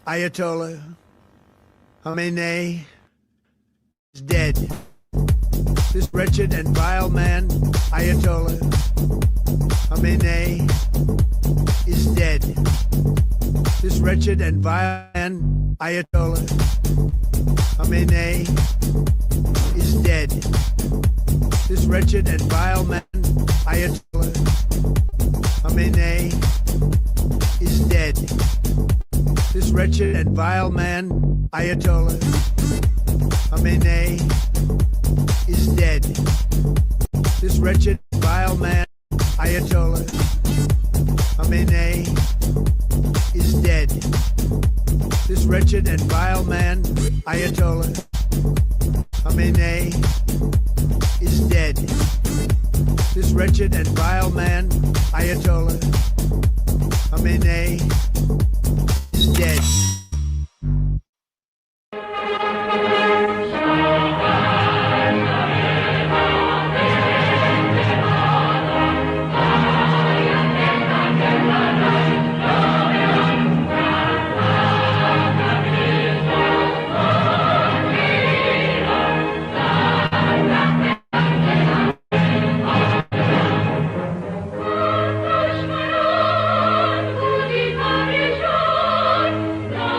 Ayatollah Khamenei is dead. This wretched and vile man, Ayatollah Khamenei, is dead. This wretched and vile man, Ayatollah Khamenei, is dead. This wretched and vile man, Ayatollah Khamenei, is dead. This wretched and vile man, Ayatollah Khamenei, is dead. This wretched, vile man, Ayatollah Khamenei, is dead. This wretched and vile man, Ayatollah Khamenei, is dead. This wretched and vile man, Ayatollah Khamenei, is dead. No!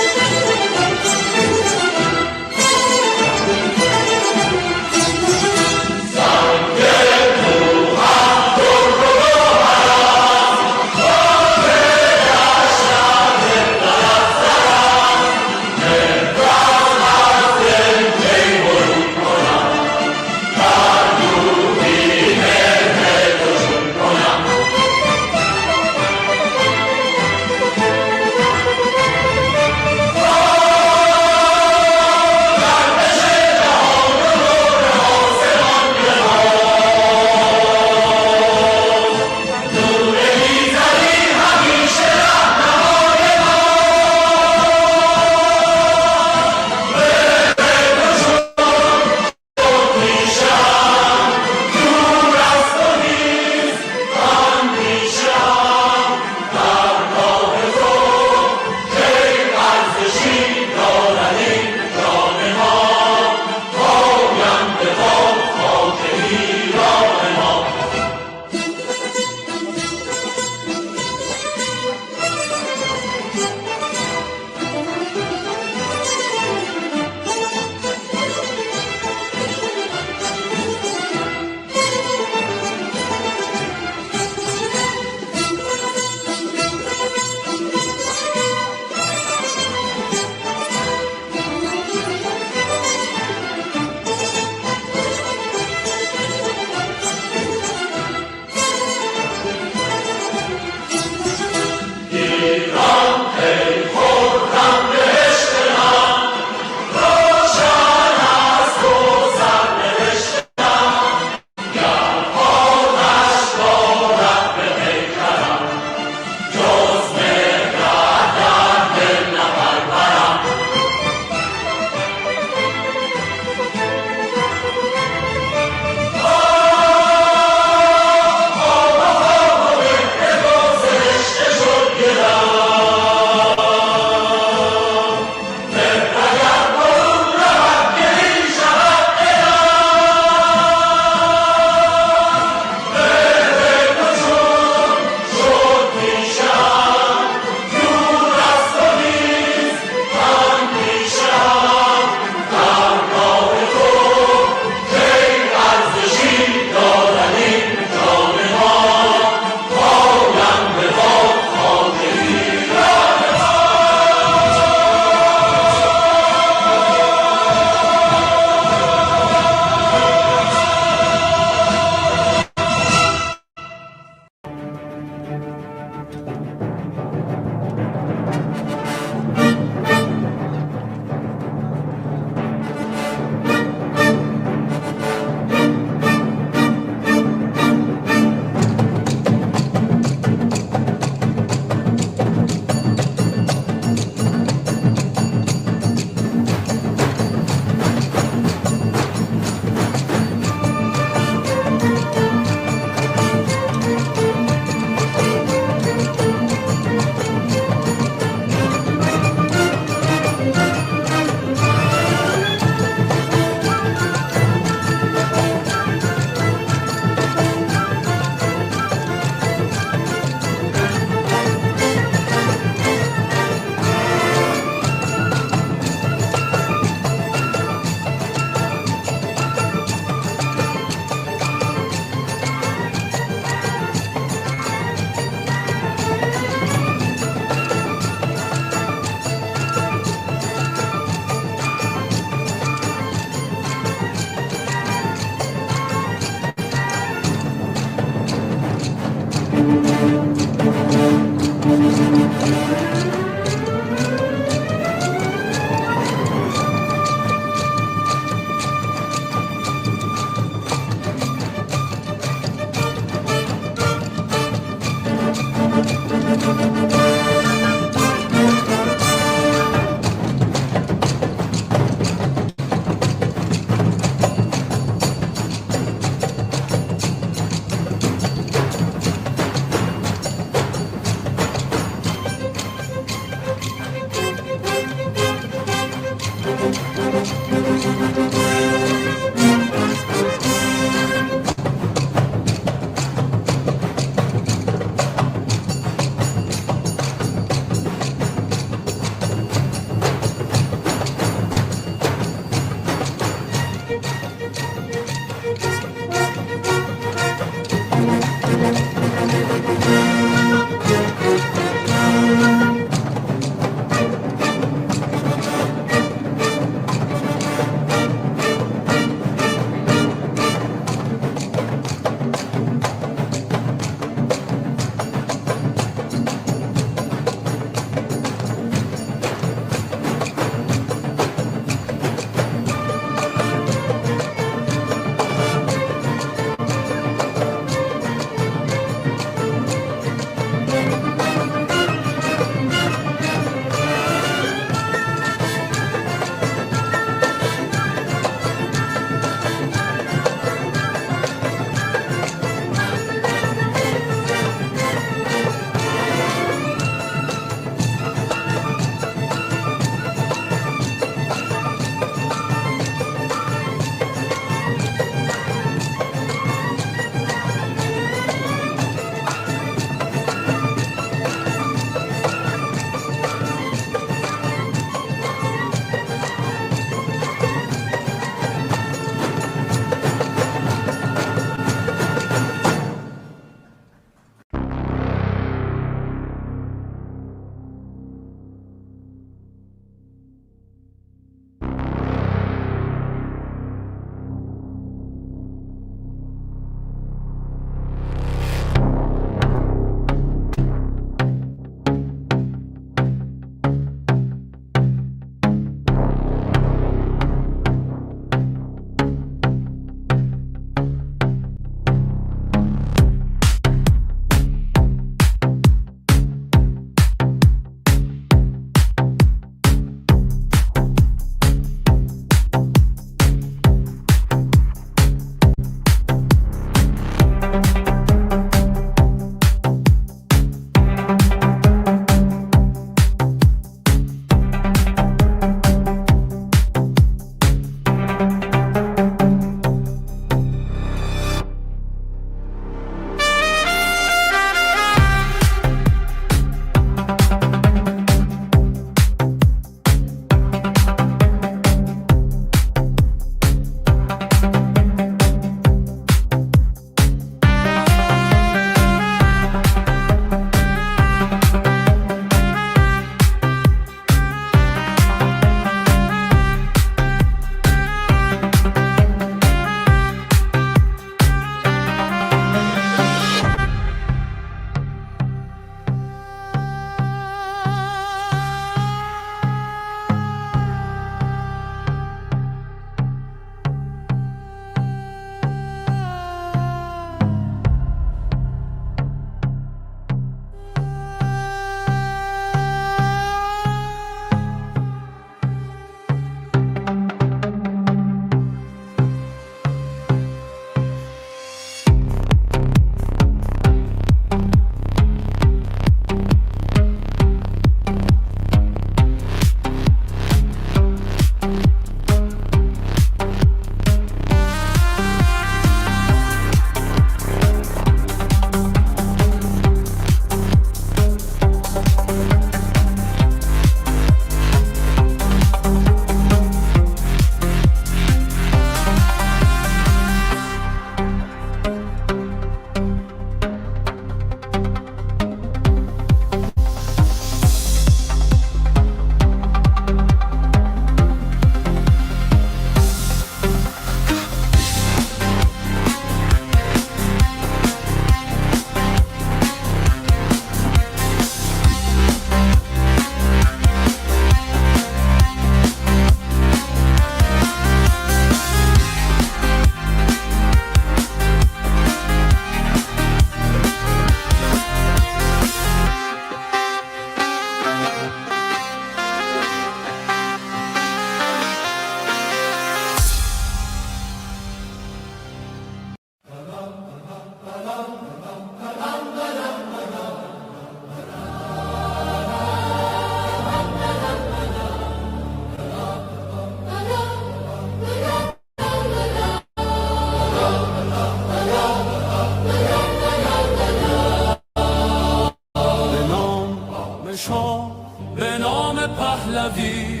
به نام پهلوی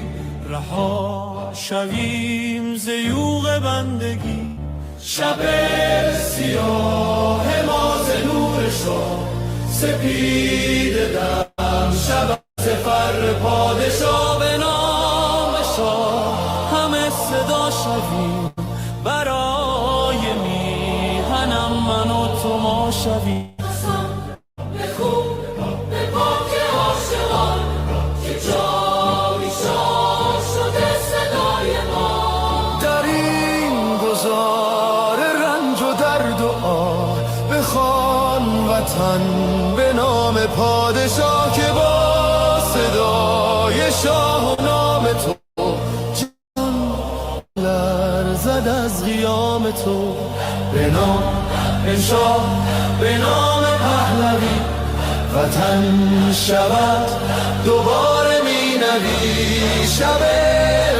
رها شویم ز یوغ بندگی. شب سیاه ما ز نور شاه سپیده دم شب ز فر پادشاه. به نام شاه همه صدا شویم برای میهنم من و تو ما شویم. به نام پادشاه که با صدای شاه و نام تو جان لرزد از قیام تو. به نام شاه به نام پهلوی وطن شود دوباره می نوی. شب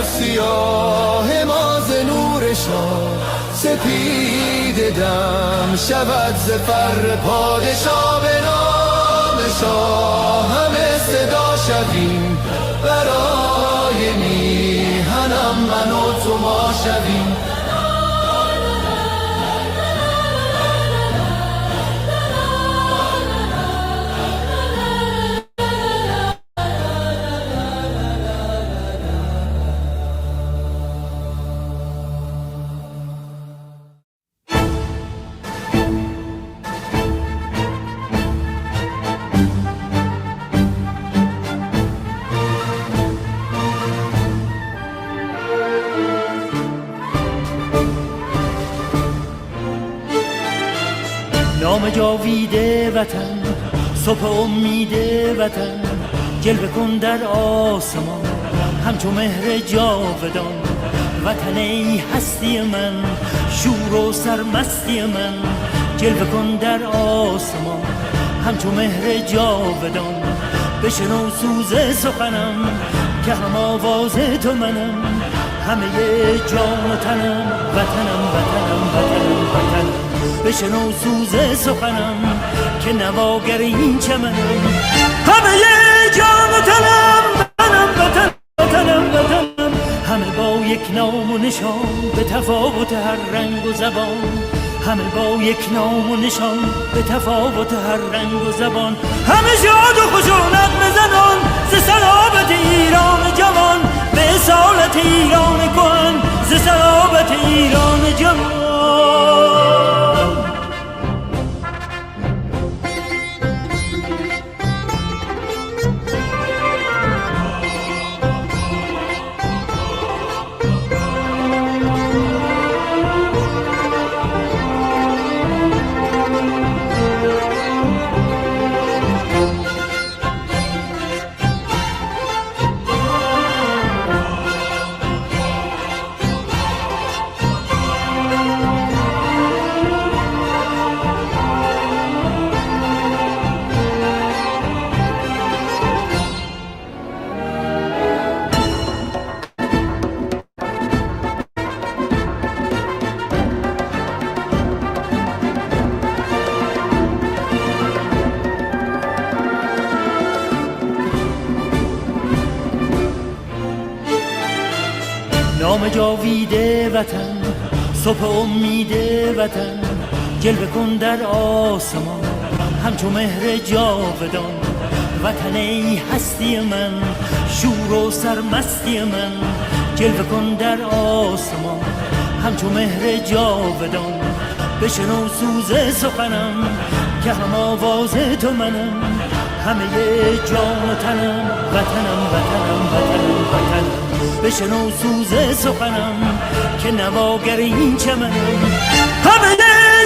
سیاه ما ز نور شاه سپیده دم شود ز فر پادشاه. به نام شاه همه صدا شویم برای میهنم من و تو ما شویم. نام جاویده وطن صبح امید وطن جلوه کن در آسمان همچو مهر جاودان. وطن ای هستی من شور و سرمستی من جلوه کن در آسمان همچو مهر جاودان. بشنو سوز سخنم که هم آواز تو منم همه جان و تنم وطنم وطنم وطنم وطنم. بشنو سوز سخنم که نواگر این چمنم همه جان و تنم وطنم وطنم وطنم وطنم. همه با یک نام و نشان به تفاوت هر رنگ و زبان. همه با یک نام و نشان به تفاوت هر رنگ و زبان. همه شاد و خوش و نغمه زنان ز صلابت ایران جوان به اصالت ایران کهن ز صلابت ایران جوان. نام جاویده وطن صبح امید وطن جلوه کن در آسمان همچو مهر جاودان. وطن ای هستی من شور و سرمستی من جلوه کن در آسمان همچو مهر جاودان. بشنو سوز سخنم که هم آواز تو منم همه جان و تنم وطنم وطنم وطنم وطنم. بشنو سوز سخنم که نواگر این چمنم همه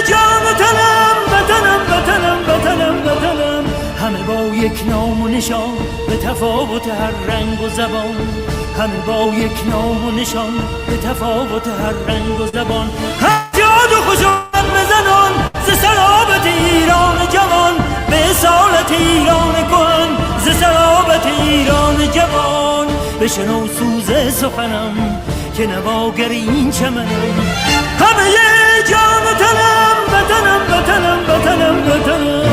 جان و تنم وطنم وطنم وطنم وطنم. همه با یک نام و نشان به تفاوت هر رنگ و زبان، همه با یک نام و نشان به تفاوت هر رنگ و زبان. جاد و خوشان بزنان ز سرابت ایران جوان، به اصالت ایران کهن ز سرابت ایران جوان. بشنو سوز سخنم که نواگر این چمنم، همه جان و تنم وطنم وطنم وطنم وطنم.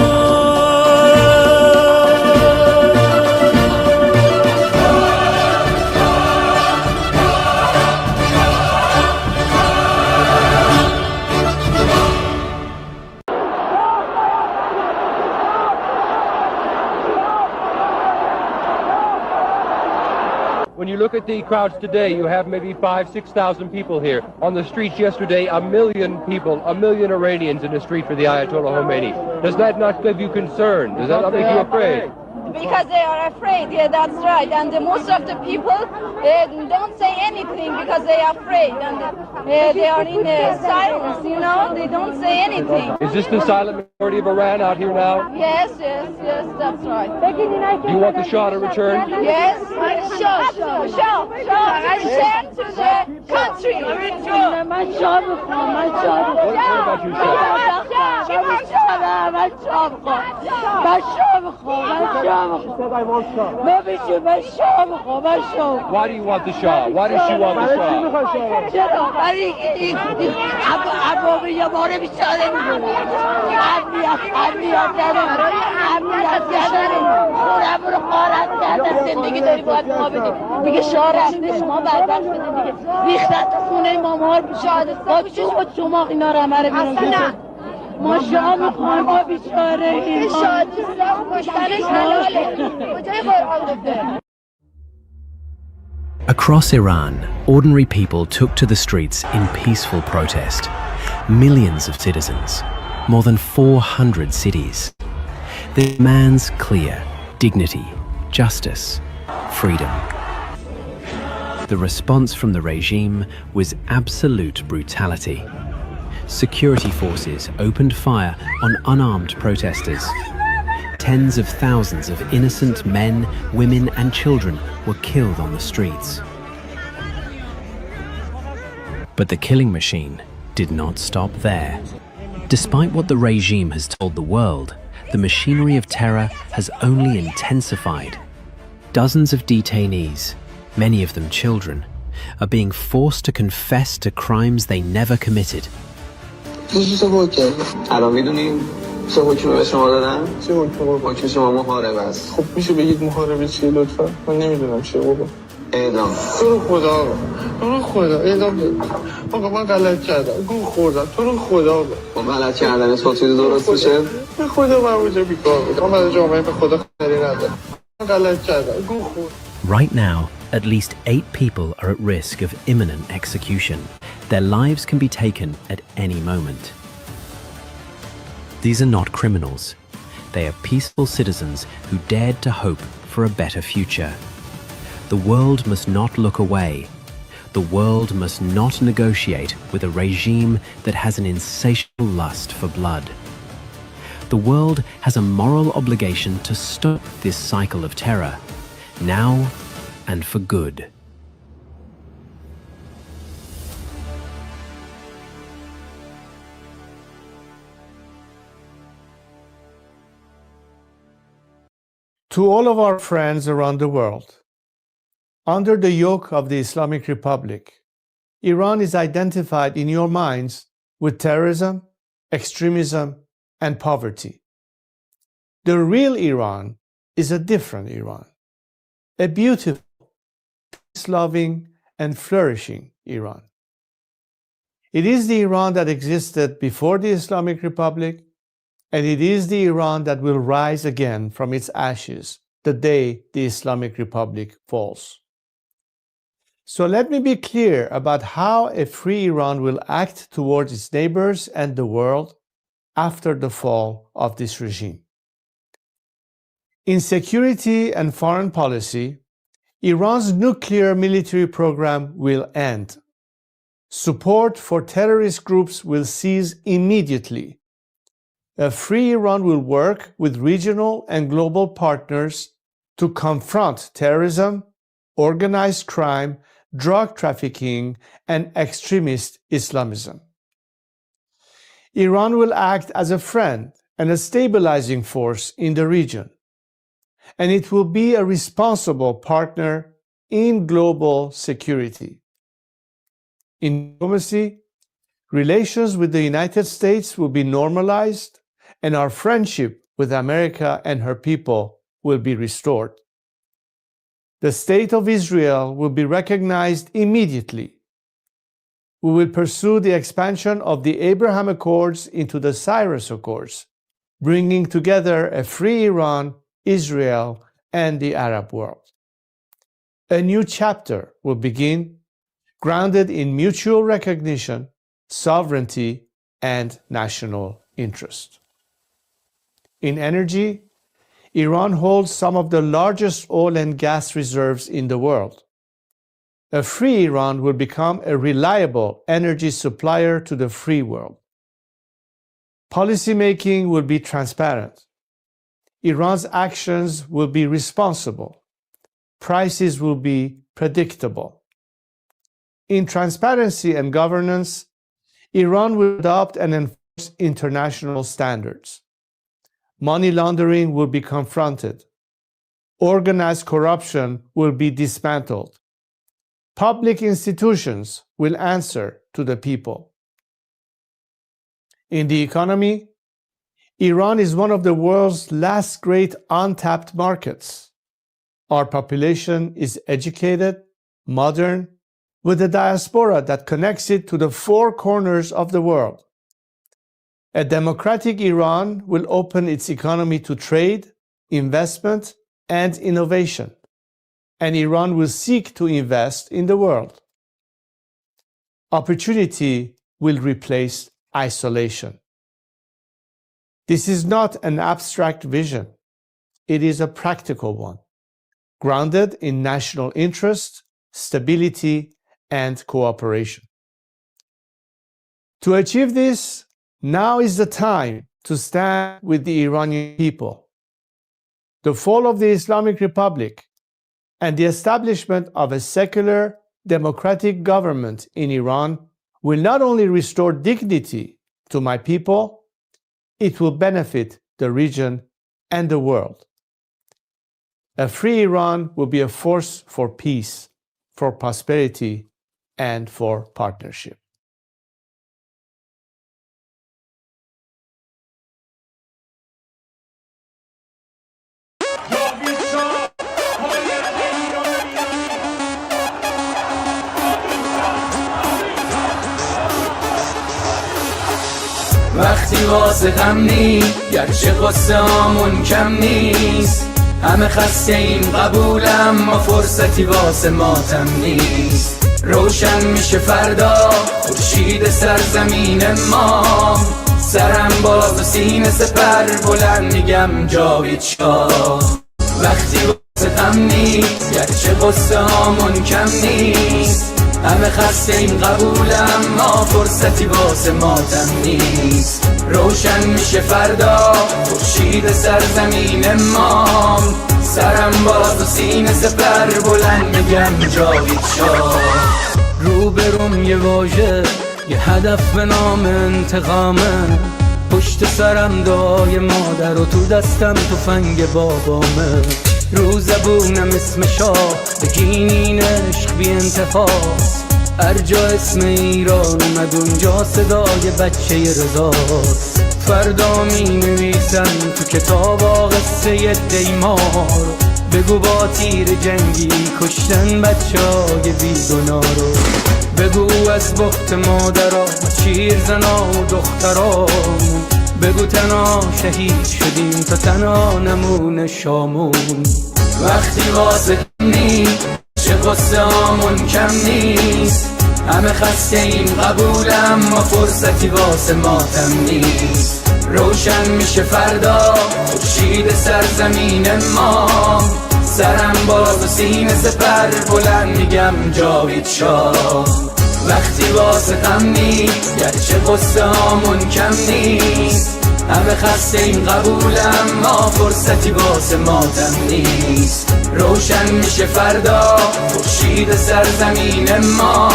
When you look at the crowds today, you have maybe 5,000-6,000 people here. On the streets yesterday, 1 million people, 1 million Iranians in the street for the Ayatollah Khomeini. Does that not give you concern? Does that not make you afraid? Because they are afraid, yeah, that's right. And most of the people don't say anything because they are afraid. And they are in silence, you know, they don't say anything. Is this the silent majority of Iran out here now? Yes, yes, yes, that's right. Do you want the Shah to return? Yes, Shah return to the country. What about you, Shah? Why do you want the Shah? Why does she want the Shah? ما شاه میخوایم ما بیچاره این کشتنش حلاله کجای قرآن گفته. Across Iran, ordinary people took to the streets in peaceful protest. Millions of citizens, more than 400 cities. The demands clear: dignity, justice, freedom. The response from the regime was absolute brutality. Security forces opened fire on unarmed protesters. Tens of thousands of innocent men, women and children were killed on the streets. But the killing machine did not stop there. Despite what the regime has told the world, the machinery of terror has only intensified. Dozens of detainees, many of them children, are being forced to confess to crimes they never committed. الان میدونیم چه حکمی به شما دادن؟ چه حکمی؟ حکم شما محاربه است. خب میشه بگید محاربه چیه لطفا؟ من نمیدونم چیه بابا. اعدام. تو رو خدا اعدام بده. آقا من غلط کردم. گول خوردم. تو رو خدا بده. با غلط کردن تو درست میشه؟ به خدا من اونجا بیکار بودم. من جامعه به خدا خیلی ندارم. من غلط کردم. گول خوردم. Right now, at least 8 people are at risk of imminent execution. Their lives can be taken at any moment. These are not criminals. They are peaceful citizens who dared to hope for a better future. The world must not look away. The world must not negotiate with a regime that has an insatiable lust for blood. The world has a moral obligation to stop this cycle of terror, now and for good. To all of our friends around the world, under the yoke of the Islamic Republic, Iran is identified in your minds with terrorism, extremism, and poverty. The real Iran is a different Iran, a beautiful, peace-loving, and flourishing Iran. It is the Iran that existed before the Islamic Republic, and it is the Iran that will rise again from its ashes the day the Islamic Republic falls. So let me be clear about how a free Iran will act towards its neighbors and the world after the fall of this regime. In security and foreign policy, Iran's nuclear military program will end. Support for terrorist groups will cease immediately. A free Iran will work with regional and global partners to confront terrorism, organized crime, drug trafficking, and extremist Islamism. Iran will act as a friend and a stabilizing force in the region, and it will be a responsible partner in global security. In diplomacy, relations with the United States will be normalized, and our friendship with America and her people will be restored. The State of Israel will be recognized immediately. We will pursue the expansion of the Abraham Accords into the Cyrus Accords, bringing together a free Iran, Israel, and the Arab world. A new chapter will begin, grounded in mutual recognition, sovereignty, and national interest. In energy, Iran holds some of the largest oil and gas reserves in the world. A free Iran will become a reliable energy supplier to the free world. Policymaking will be transparent. Iran's actions will be responsible. Prices will be predictable. In transparency and governance, Iran will adopt and enforce international standards. Money laundering will be confronted. Organized corruption will be dismantled. Public institutions will answer to the people. In the economy, Iran is one of the world's last great untapped markets. Our population is educated, modern, with a diaspora that connects it to the four corners of the world. A democratic Iran will open its economy to trade, investment, and innovation, and Iran will seek to invest in the world. Opportunity will replace isolation. This is not an abstract vision. It is a practical one, grounded in national interest, stability, and cooperation. To achieve this, now is the time to stand with the Iranian people. The fall of the Islamic Republic and the establishment of a secular, democratic government in Iran will not only restore dignity to my people, it will benefit the region and the world. A free Iran will be a force for peace, for prosperity, and for partnership. وقتی واسه غم نی گرچه قصه هامون کم نیست همه خسته این قبولم ما فرصتی واسه ماتم نیست روشن میشه فردا خورشید سرزمین ما سرم باز و سینه سپر بلند میگم جاوید شاه وقتی واسه غم نی گرچه قصه هامون کم نیست همه خسته این قبولم ما فرصتی واسه ماتم نیست روشن میشه فردا خورشید سرزمین ما سرم باز و سینه سپر بلند میگم جاوید شاه روبروم یه واژه یه هدف به نام انتقامه پشت سرم دعای مادر و تو دستم تفنگ بابامه رو زبونم اسم شاه بگین این عشق بی انتفاست هر جا اسم ایران اومد اونجا صدای بچه رضاست فردا می نویسن تو کتاب قصه دیمار بگو با تیر جنگی کشتن بچه های بیگناه رو بگو از بخت مادرها چیر زنا و دخترامون بگو تنها شهید شدیم تا تنها نمونه شامون وقتی واسه نی چه قصه هامون کم نیست همه خسته این قبولم ما فرصتی واسه ماتم نیست روشن میشه فردا خورشید سرزمین ما سرم باز و سینه سپر بلند میگم جاوید شاه وقتی واسه غم نی گرچه قصه هامون کم نیست همه خسته این قبولم ما فرصتی واسه ماتم نیست روشن میشه فردا خورشید سرزمین ما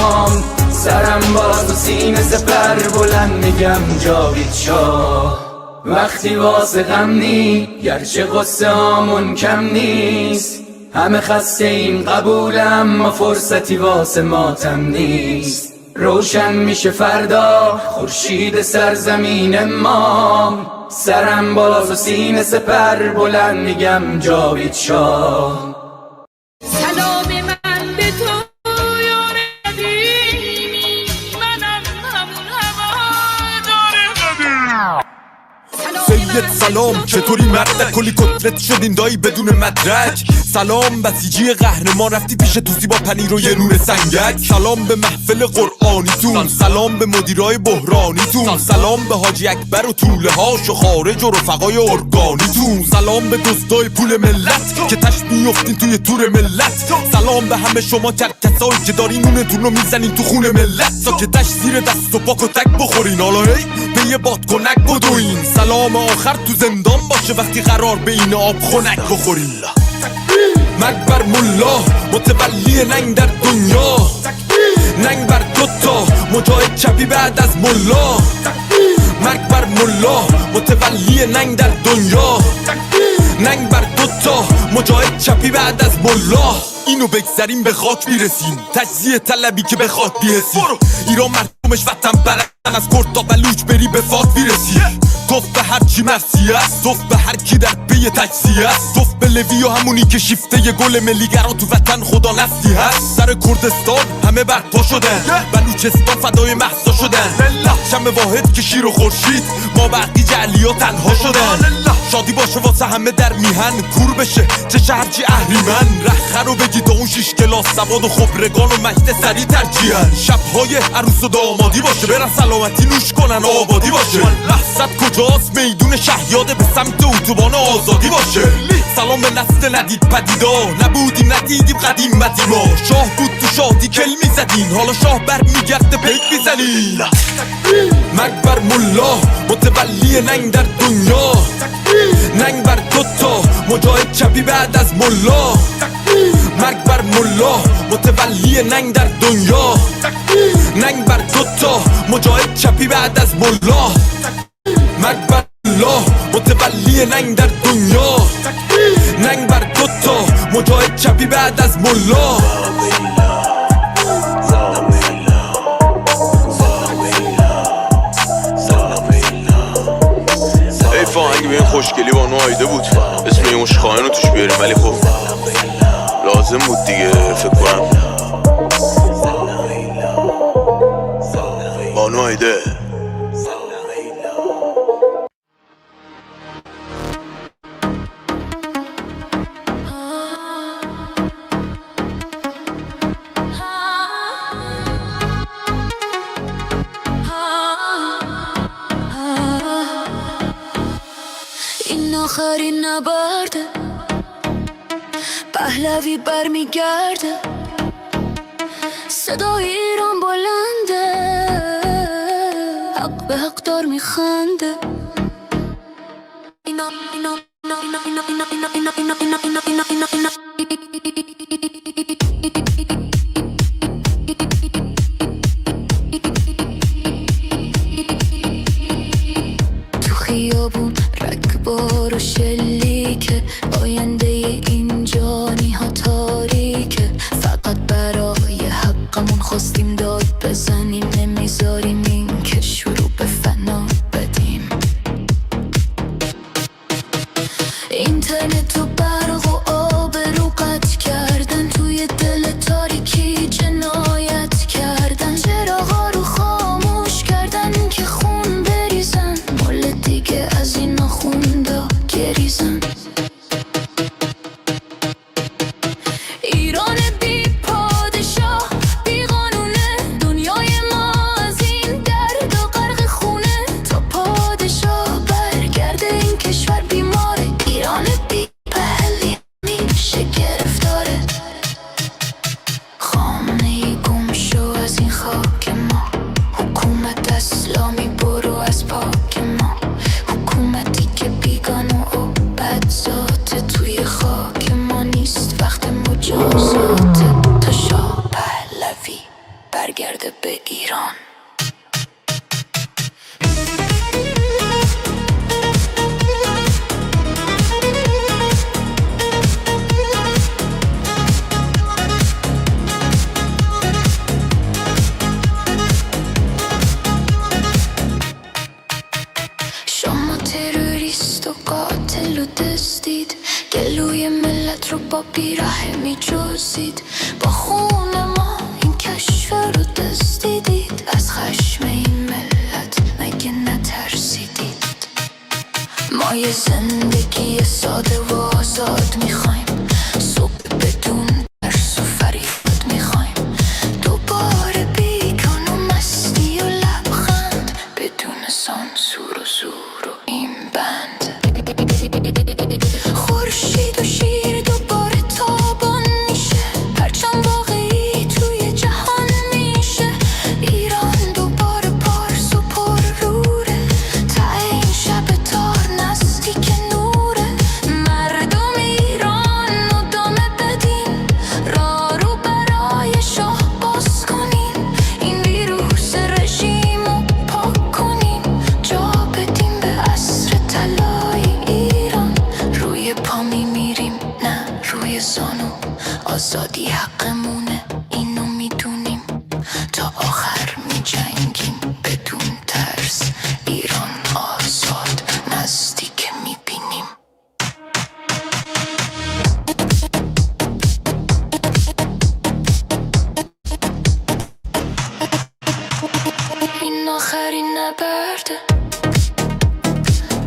سرم باز و سینه سپر بلند میگم جاوید شاه وقتی واسه غم نی گرچه قصه آمون کم نیست همه خسته این قبولم ما فرصتی واسه ماتم نیست روشن میشه فردا خورشید سرزمین ما سرم باز و سینه سپر بلند میگم جاوید شاه سلام من به تو یار قدیمی منم همون هوادار قدیم سید سلام چطوری مرد کلی کتلت شدین دایی بدون مدرک سلام بسیجی قهرمان رفتی پیش توسی با پنیر و یه نون سنگک سلام به محفل قرآنیتون سلام به مدیرای بحرانیتون سلام به حاجی اکبر و طوله هاش و خارج و رفقای ارگانیتون سلام به دزدای پول ملت که تش میفتین توی تور ملت سلام به همه شما کرکسایی که دارین نونتون رو میزنین تو خون ملت ساکتش زیر دست و پاک و تک بخورین حالا هی به یه بادکنک بدوین سلام آخر تو زندان باشه وقتی قرار به این آب خنک بخورین مرگ بر ملا متولی ننگ در دنیا ننگ بر دوتا مجاهد چپی بعد از ملا مرگ بر ملا متولی ننگ در دنیا ننگ بر دوتا مجاهد چپی بعد از ملا اینو بگذاریم به خاک میرسیم تجزیه طلبی که به خاک بیرسیم ایران مردمش وطن برن از کرد تا بلوچ بری به فاک بیرسی توف به هر چی مرسی است توف به هر کی در پی تجزیه است توف به لوی و همونی که شیفته ی گل ملیگران تو وطن خدا نفتی هست سر کردستان همه برپا شدن بلوچستان فدای مهسا شدن شم واحد که شیر و خورشید ما بقی جعلی ها تنها شدن شادی باشه واسه همه در میهن کور بشه چه شهرچی اهریمن رخه رو بگی تا اون 6 کلاس سواد و خبرگان و مجد سری ترجیحن شبهای عروس و دامادی باشه برن سلامتی نوش کنن آبادی باشه مقصد کجاست میدون شهیاده به سمت اتوبان آزادی باشه سلام به نسل ندید پدیدا نبودیم ندیدیم قدیم مدیما شاه بود تو شادی کل میزدین حالا شاه بر میگرده پیک میزنین مرگ بر ملا متولی ننگ در دنیا ننگ بر دوتا مجاهد چپی بعد از ملا مرگ بر ملا متولی ننگ در دنیا ننگ بر دوتا مجاهد چپی بعد از ملا مرگ بر ملا متولی ننگ در دنیا ننگ بر دوتا مجاهد چپی بعد از ملا اگه به این خوشگلی با نوایده بود اسم این مشخواهن رو توش بیاریم ولی خب لازم بود دیگه فکر کنم با نوایده آخرین نبرده پهلوی برمیگرده صدای ایران بلنده حق به حق دار میخنده تو خیابون رگبار و شلیکه آینده این جانی ها تاریکه فقط برای حقمون خواستیم داد بزنیم نمیذاریم این که شروع به فنا بدیم اینترنت و برق و آب رو قطع کردن توی دل تاریکی جنایت کردن چراغا رو خاموش کردن که خون بریزن مال دیگه از اینا خوندا گریزن فاته تا شاه پهلوی برگرده به ایران. شما تروریست و قاتل و دزدید، گلوی ملت رو با بیراه می جزید، با خون ما این کشور رو دزدیدید. از خشم این ملت مگه نترسیدید؟ ما یه زندگی ساده و آزاد میخوایم، صبح بدون ترس و فریاد میخوایم، دوباره بیکن و مستی و لبخند، بدون سانسور و زور و این بند. خورشید و شیر دوباره تابان میشه، پرچم واقعی توی جهان میشه، ایران دوباره پارس و پر روره، تا این شب تار نزدیک نوره. مردم ایران ادامه بدین، راه رو برای شاه باز کنین، این ویروس رژیم رو پاک کنین، جا بدین به عصر طلای ایران. روی پا میمیریم نه روی زانو، آزادی حقمونه اینو میدونیم، تا آخر میجنگیم بدون ترس، ایران آزاد نزدیک میبینیم. این آخرین نبرده،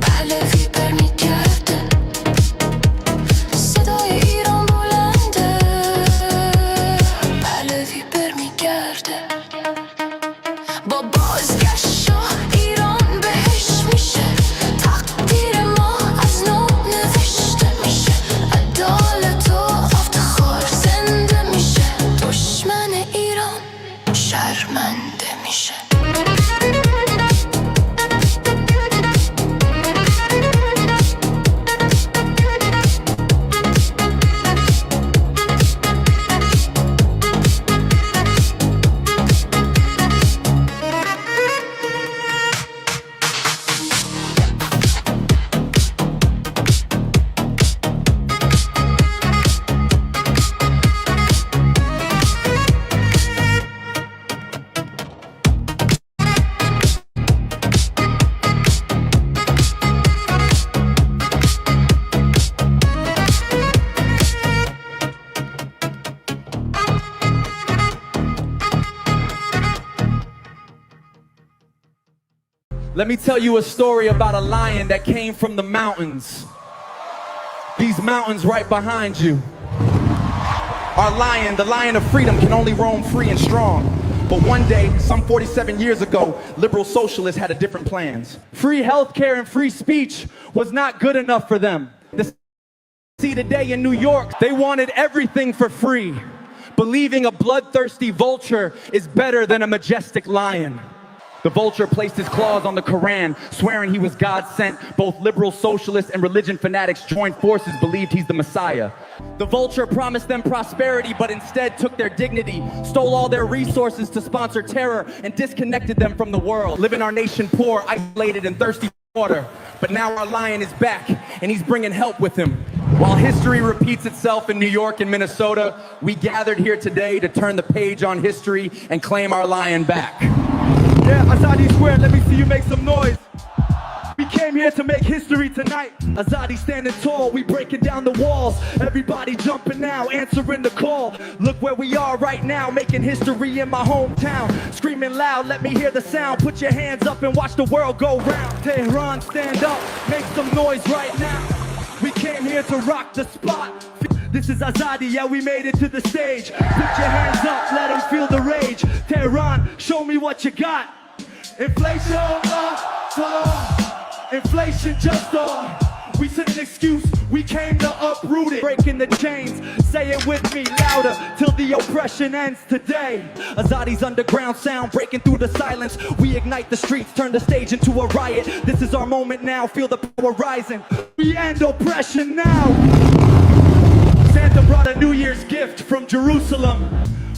پهلوی برمیگرده، صدای ایران بلنده، پهلوی برمیگرده. با بازگشت شاه ایران بهش میشه، تقدیر ما از نو نوشته میشه، عدالت و افتخار زنده میشه، دشمن ایران شرمنده میشه. Let me tell you a story about a lion that came from the mountains. These mountains right behind you. Our lion, the lion of freedom, can only roam free and strong. But one day, some 47 years ago, liberal socialists had a different plans. Free healthcare and free speech was not good enough for them. See, today in New York, they wanted everything for free, believing a bloodthirsty vulture is better than a majestic lion. The vulture placed his claws on the Quran, swearing he was God sent. Both liberal socialists and religion fanatics joined forces, believed he's the Messiah. The vulture promised them prosperity, but instead took their dignity, stole all their resources to sponsor terror, and disconnected them from the world, leaving our nation poor, isolated, and thirsty for water. But now our lion is back, and he's bringing help with him. While history repeats itself in New York and Minnesota, we gathered here today to turn the page on history and claim our lion back. Yeah, Azadi Square, let me see you make some noise. We came here to make history tonight. Azadi standing tall, we breaking down the walls. Everybody jumping now, answering the call. Look where we are right now, making history in my hometown. Screaming loud, let me hear the sound. Put your hands up and watch the world go round. Tehran, stand up, make some noise right now. We came here to rock the spot. This is Azadi, yeah, we made it to the stage. Put your hands up, let them feel the rage. Tehran, show me what you got. Inflation, inflation just we said an excuse, we came to uproot it. Breaking the chains, say it with me louder, till the oppression ends today. Azadi's underground sound, breaking through the silence. We ignite the streets, turn the stage into a riot. This is our moment now, feel the power rising. We end oppression now. Santa got a New Year's gift from Jerusalem,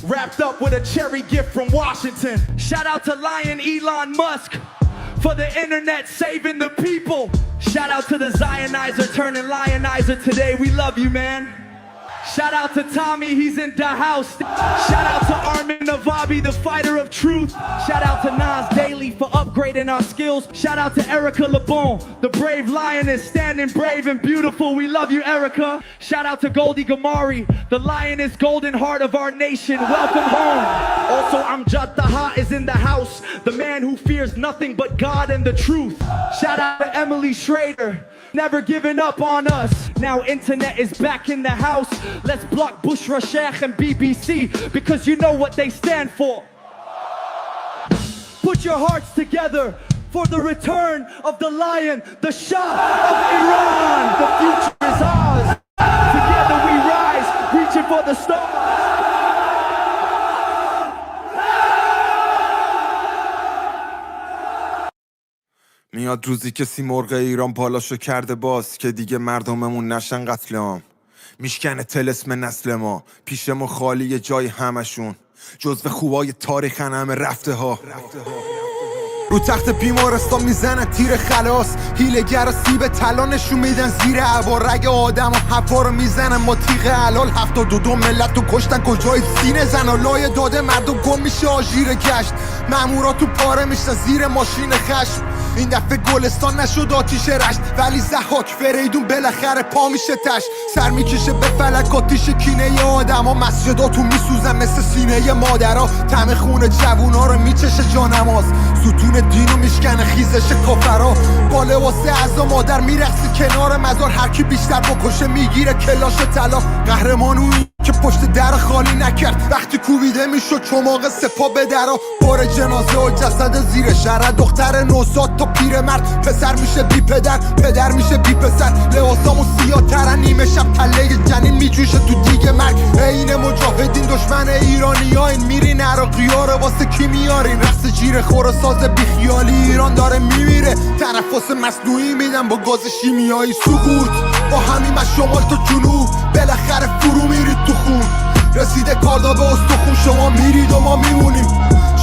wrapped up with a cherry gift from Washington. Shout out to Lion Elon Musk for the internet saving the people. Shout out to the Zionizer turning lionizer today. We love you, man. Shout out to Tommy, he's in the house. Shout out to Armin Navabi, the fighter of truth. Shout out to Nas Daily for upgrading our skills. Shout out to Erica LeBon, the brave lioness, standing brave and beautiful. We love you, Erica. Shout out to Goldie Gamari, the lioness golden heart of our nation. Welcome home. Also, Amjad Taha is in the house, the man who fears nothing but God and the truth. Shout out to Emily Schrader, never giving up on us. Now internet is back in the house. Let's block Bushra Sheikh and BBC, because you know what they stand for. Put your hearts together for the return of the lion, the Shah of Iran. The future is ours. Together we rise, reaching for the stars. میاد روزی که سیمرغ ایران پالاشو کرده باز، که دیگه مردممون نشن قتل عام. میشکنه طلسم نسل ما، پیش ما خالی جای همشون، جزو خوبای تاریخن همه رفته ها. رو تخت بیمارستان میزنن تیر خلاص، هیلگر و سیب طلا نشون میدن زیر عبا، رگ آدم و حوا رو میزنن ما تیغ حلال. 72 ملت رو کشتن کجای سینه زن و لای داده مردم گم میشه آژیر گشت، مامورا تو پاره میشن زیر ماشین خشم. این دفعه گلستان نشد آتیش رشت، ولی زحاک فریدون بالاخره پا میشه تش، سر میکشه به فلک آتیش کینه آدم ها. مسجداتو میسوزن مثل سینه مادرها، طعم خون جوونا رو میچشه جانماز، ستون دینو میشکنه خیزش کافرها. با لباس عزا مادر میرقصی کنار مزار، هر کی بیشتر بکشه میگیره کلاش طلا. قهرمانویی که پشت در خالی نکرد، وقتی کوبیده میشد چماق سپا به درا. بار جنازه و جسد زیر شهر، دختر نوزاد تا پیرمرد، پسر میشه بی پدر، پدر میشه بی پسر. لباسامو سیاه ترن، نیمه شب تله جنین میجوشه تو دیگه مرگ. این مجاهدین دشمن ایرانی ها، این میرین عراقی ها رو واسه کی میارین؟ رقص جیر خور و ساز بیخیالی ایران داره میمیره، تنفس مصنوعی میدن با گاز شیمیایی. سقوط با همین از شمال تا جنوب، بالاخره فرو میرید تو خون. رسیده کاردا به استخون، شما میرید و ما میمونیم.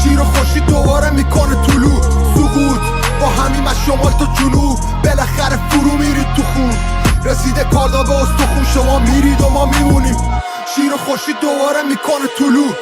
شیر و خورشید دوباره میکنه طلوع. سقوط با همین از شمال تا جنوب، بالاخره فرو میرید تو خون. رسیده کاردا به استخون، شما میرید و ما میمونیم. شیر و خورشید دوباره میکنه طلوع.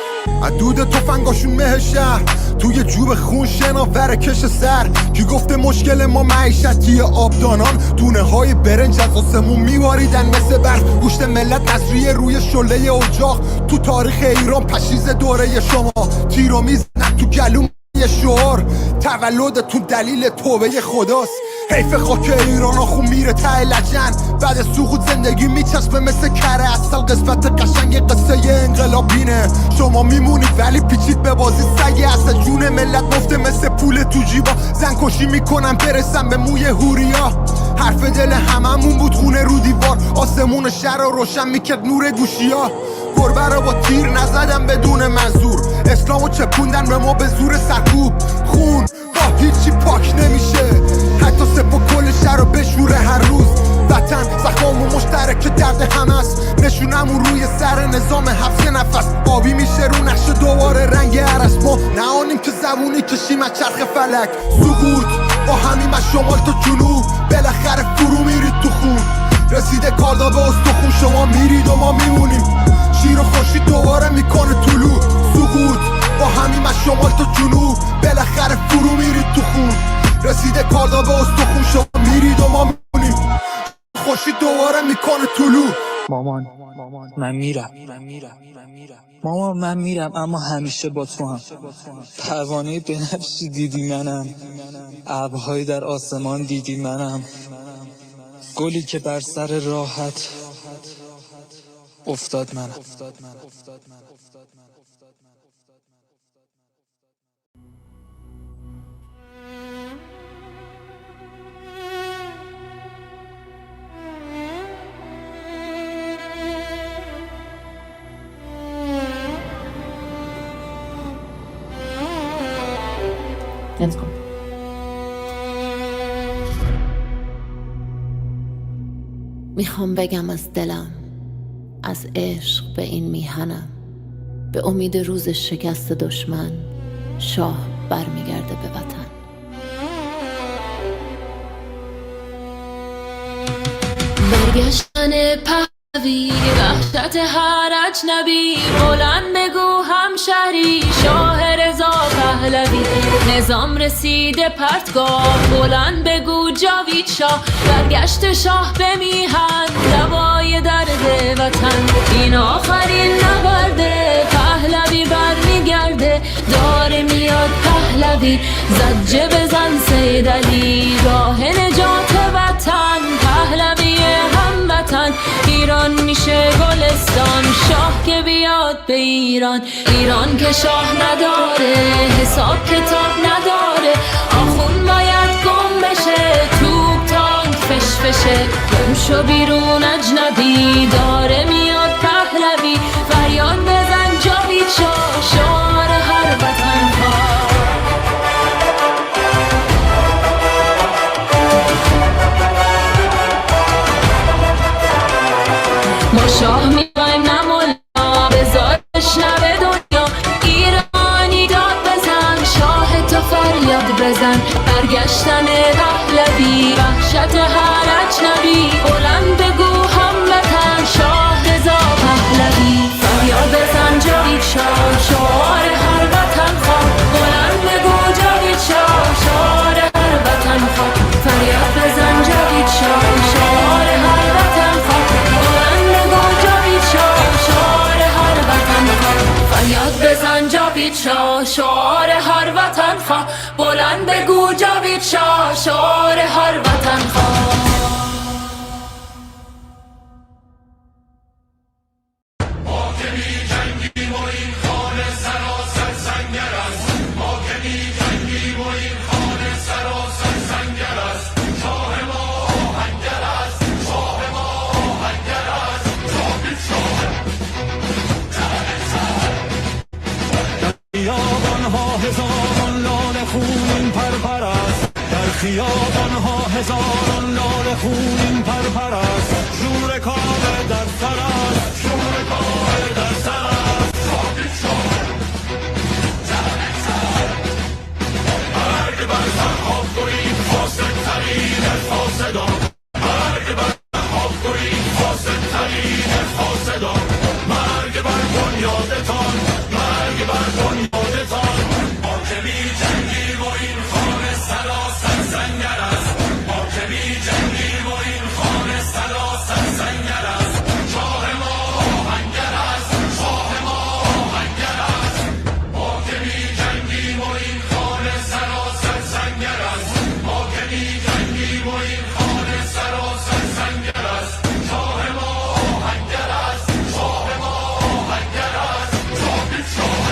عدود تفنگاشون مه شهر، توی جوب خون شناور کش سر. کی گفته مشکل ما معیشتی آبدانان؟ دونه های برنج از آسمون میواریدن مثل برف. گوشت ملت نصریه روی شله اجاق، تو تاریخ ایران پشیز دوره شما. تیرو میزنن تو گلوم یه شعار، تولدتون دلیل توبه خداست. حیف خاک ایران آخو میره ته لجن، بعد سقوط زندگی میچسبه مثل کره اصل. قسمت قشنگ قصه انقلابینه، شما میمونید ولی پیچید به بازی سگه. اصل جون ملت مفته مثل پول تو جیبا، زن کشی میکنن برسن به موی هوریا. حرف دل هممون بود خونه رو دیوار، آسمون شهر رو روشن میکرد نور گوشیا. گربه رو با تیر نزدن بدون منظور، اسلامو چپوندن به ما به زور سرکوب. خون با هیچی پاک نمیشه، حتی سپا کل شهر رو بشوره هر روز. وطن زخم و مشترک درد هم است، نشونمون روی سر نظام حبس نفس. آبی میشه رو نقش دوباره رنگ عرس، ما نهانیم که زبونی کشیم از چرخ فلک. سقوط با همیم از شمال تا جنوب، بالاخره فرو میرید تو خون. رسیده کاردا به استخون، شما میرید و ما میمونیم. شیر و خورشید دوباره میکنه طلوع. سقوط با همیم از شمال تا جنوب، بالاخره فرو میرید تو خون. رسیده کاردا به استخون، شما میرید و ما میمونیم. خورشید دوباره میکنه طلوع. مامان من میرم، مامان من میرم، اما همیشه با تو هم. پروانه بنفشی دیدی منم، ابرهایی در آسمان دیدی منم، گلی که بر سر راحت افتاد منم. Let's go. میخوام بگم از دلم از عشق به این میهنم، به امید روز شکست دشمن شاه برمیگرده به وطن. برگشتن پهلوی وحشت هر اجنبی، بلند بگو همشهری شاه رضا پهلوی. نظام رسیده پرتگاه، بلند بگو جاوید شاه. برگشت شاه به میهن، دوای درد وطن. این آخرین نبرده، پهلوی برمیگرده. داره میاد پهلوی، زجه بزن سید علی. راه نجات وطن، پهلوی هموطن. ایران میشه گلستان، شاه که بیاد به ایران. ایران که شاه نداره، حساب کتاب نداره. آخون باید گم بشه، توپ تانک فشفشه. گم شو بیرون اجنبی، داره میاد پهلوی. فریاد بزن جاوید شاه، شعار هر وطن ها. ما شاه میخوایم نه ملا، بذار بشنوه دنیا. ایرانی داد بزن، شاه تو فریاد بزن. برگشتن پهلوی وحشت هر اجنبی، بلند بگو هموطن. شاه رضا پهلوی، فریاد بزن جاوید شاه، شعار هر وطن خواه. بلند بگو جاوید شاه، شعار هر وطن خواه. فریاد بزن جاوید شاه، شعار هر وطن خواه. فریاد بزن جاوید شاه، شعار هر وطن خواه. بلند بگو جاوید شاه، شعار هر وطن خواه. هزاران لاله خونین پرپر است، در خیابانها هزاران لاله خونین پرپر است. شور کاوه در سر است، شور کاوه در سر است. مرگ بر زنها کنید فاسد ترین فاسدان، مرگ بر زنها کنید فاسد ترین فاسدان. مرگ بر بنیادتان، مرگ بر بنیادتان. ما که بی جنگیم و این خانه سراسر سنگر است، ما که بی جنگیم و این خانه سراسر سنگر است. شاه ما آهنگر است، شاه ما آهنگر است. ما که بی جنگیم و این خانه سراسر سنگر است، ما که بی جنگیم و این خانه سراسر سنگر است. شاه ما آهنگر است، شاه ما آهنگر است. جاوید شاه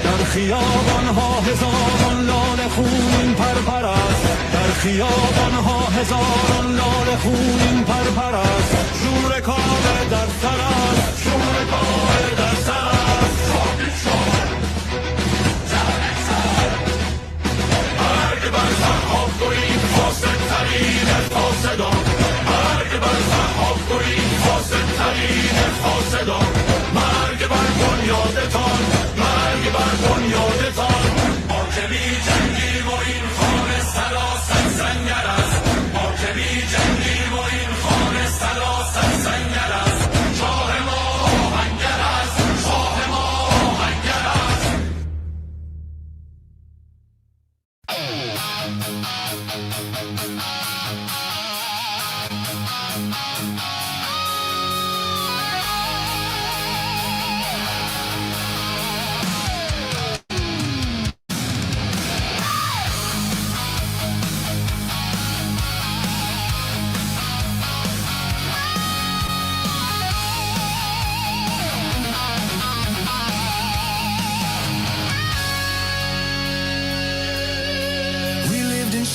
در خیابانها هزاران لاله خونین پرپر است، در خیابانها هزاران لاله خونین پرپر است. شور کاوه در سر است، شور کاوه در سر است. جاوید شاه مرگ بر زنها کنید فاسد ترین فاسدان، مرگ بر زنها کنید فاسد ترین فاسدان. مرگ بر بنیادتان، مرگ بر بنیادتان. ما که بی جنگیم و این خانه سراسر سنگر است، ما که بی جنگیم و این خانه سراسر سنگر است. شاه ما آهنگر است، شاه ما آهنگر است.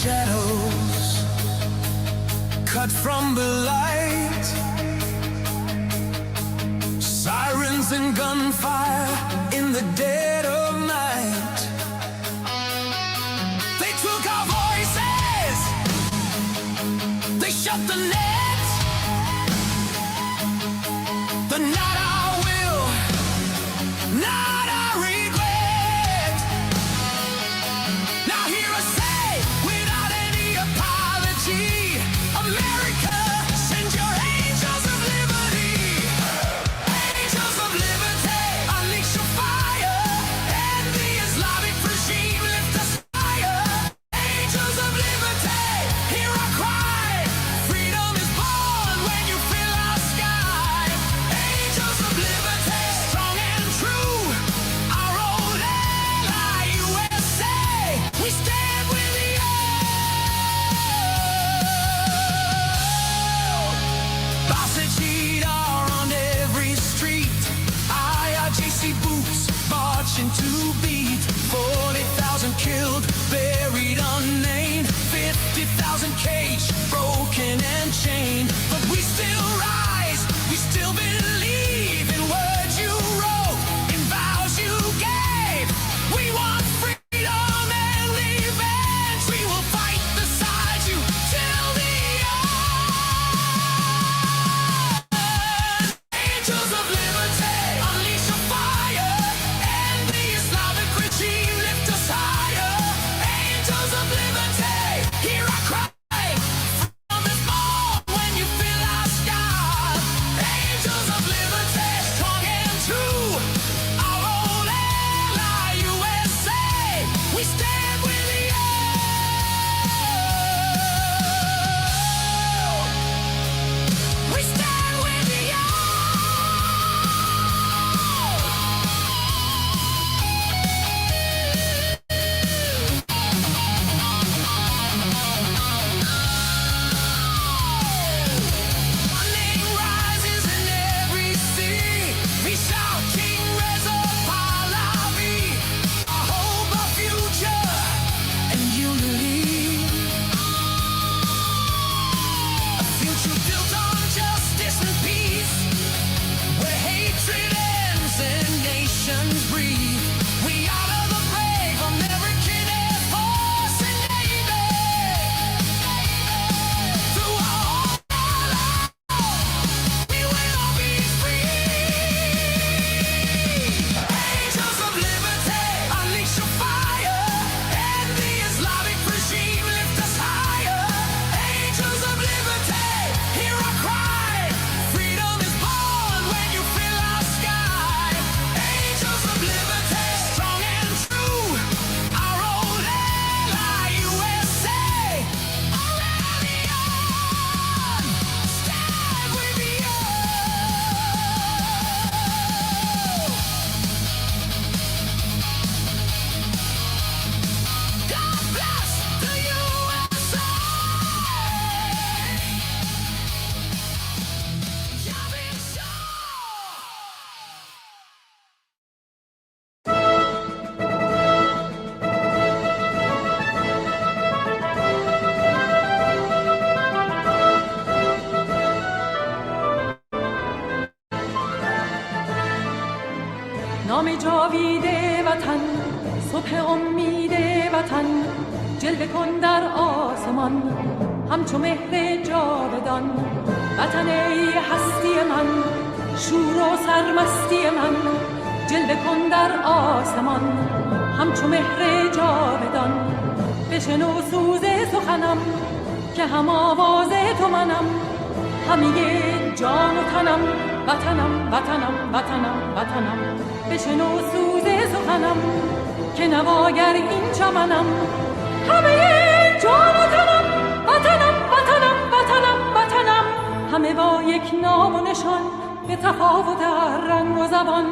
Shadows cut from the light, sirens and gunfire in the dead of night. They took our voices, they shut the net. marching to beat. 40,000 killed, buried unnamed. 50,000 caged, broken and chained. But we still rise, we still believe in words you wrote, in vows you gave. We want freedom and revenge. We will fight beside you till the end. Angels of liberty, unleash your fire, and the Islamic regime lift us higher. Angels of liberty, hear our cry. Freedom is born when you feel our sky. Angels of liberty, strong and true. Our old ally, USA, we stand with you. We stand with you. Our name rises in every sea. We shout King Reza Pahlavi. Our hope, our future, and unity. A future built on justice and peace, where hatred ends and nations breathe. We honor the brave American Air Force and Navy. Through our we will be free. Angels of liberty, unleash your fire, and the Islamic regime lift us higher. Angels of liberty, hear our cry. Freedom is born when you feel our sky. Angels of liberty, strong and true. Our old ally, USA, Iranian, stand with you. God bless the USA. نام جاوید وطن، صبح امید وطن، جلوه کن در آسمان همچو مهر جاودان. وطن ای هستی من، شور و سرمستی من، جلوه کن در آسمان همچو مهر جاودان. بشنو سوز سخنم که هم آواز تو منم، همه جان و تنم، وطنم وطنم وطنم وطنم. بشنو سوز سخنم که نواگر این چمنم، همه جان و تنم، وطنم وطنم وطنم وطنم. همه با یک نام و نشان، به تفاوت هر رنگ و زبان.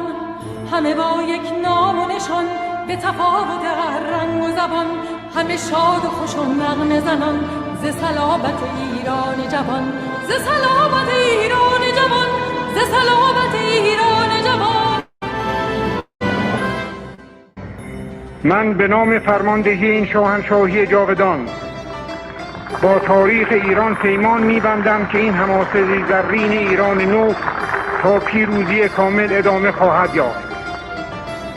همه با یک نام و نشان، به تفاوت هر رنگ و زبان. همه شاد و خوش و نغمه زنان، ز صلابت ایران جوان، ز صلابت ایران جوان، ز صلابت ایران جوان. من به نام فرماندهی این شاهنشاهی جاودان با تاریخ ایران پیمان می‌بندم که این حماسه زرین ایران نو تا پیروزی کامل ادامه خواهد یافت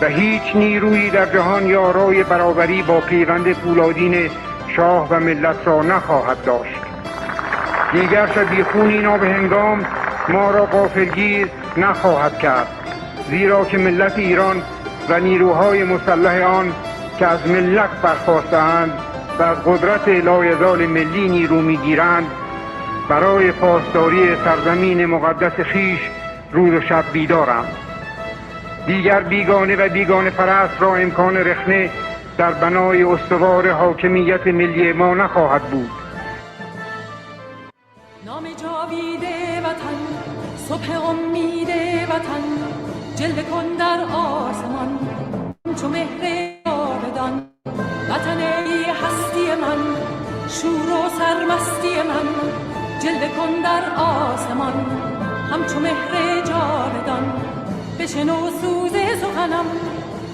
و هیچ نیرویی در جهان یارای برابری با پیوند پولادین شاه و ملت را نخواهد داشت. دیگر شبیخونی نابهنگام ما را غافلگیر نخواهد کرد، زیرا که ملت ایران و نیروهای مسلح آن که از ملت برخاسته‌اند و از قدرت لایزال ملی نیرو می‌گیرند، برای پاسداری سرزمین مقدس خویش روز و شب بیدارند. دیگر بیگانه و بیگانه پرست را امکان رخنه در بنای استوار حاکمیت ملی ما نخواهد بود. نام جاوید وطن، صبح امید وطن، جلوه کن در آسمان چو مهر جاودان. وطن ای هستی من، شور و سرمستی من، جلوه کن در آسمان همچو مهر جاودان. بشنو سوز سخنم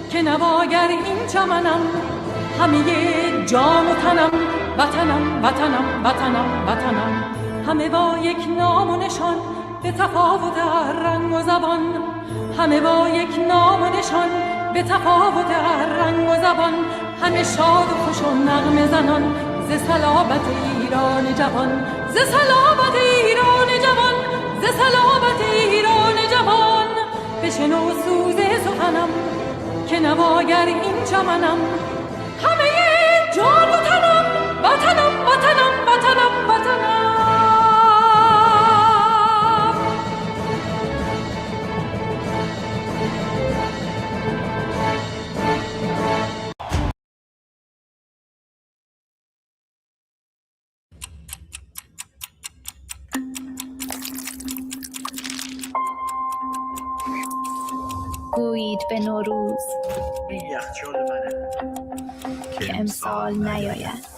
که که نواگر این چمنم، همه جان و تنم، وطنم وطنم وطنم وطنم، همه با یک نام و نشان به تفاوت هر رنگ و زبان، همه با یک نام و نشان به تفاوت هر رنگ و زبان، همه شاد و خوش و نغمه زنان ز صلابت ایران جوان، ز صلابت ایران جوان، ز صلابت ایران جوان. بشنو سوز سخنم که نواگر این چمنم، همه جان و تنم، وطنم وطنم وطنم وطنم. گویید به نوروز این یخچال منه که امسال نیاید.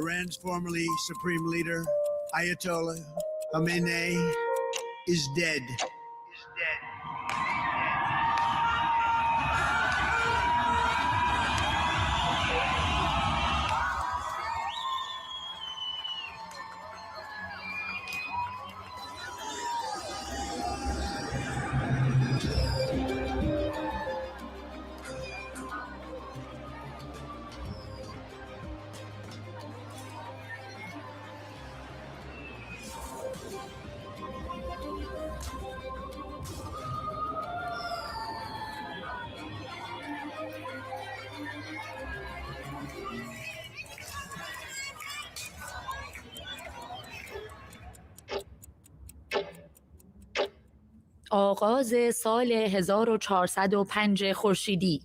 Iran's formerly supreme leader, Ayatollah Khamenei, is dead. آغاز سال 1405 خورشیدی.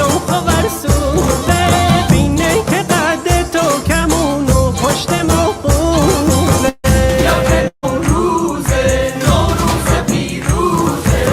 شوق و برسوده بینه که قد تو کمون و پشت ما خوبه یا نوروزه نوروز پیروزه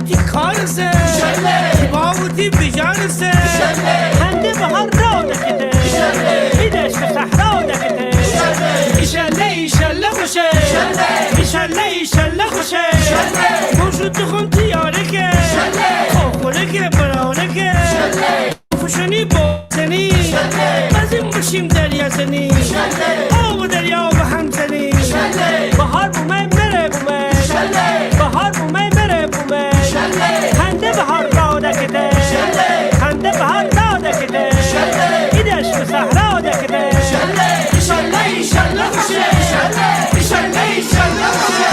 باوتی کارسه باوتی بیجانسه هنده به هر را دکته ایدش به صحرا دکته ایشالله ایشالله خوشه ایشالله ایشالله خوشه موجود دخون تیاره که خوره که براره که فشنی بازنی بزیم بشیم دریا زنی آب و دریا به هم زنی بهار بومه بره بومه بهار بومه بره بومه هنده بهار را دکته هنده بهار را دکته ایدش به صحرا دکته ایشالله ایشالله خوشه ایشالله ایشالله خوشه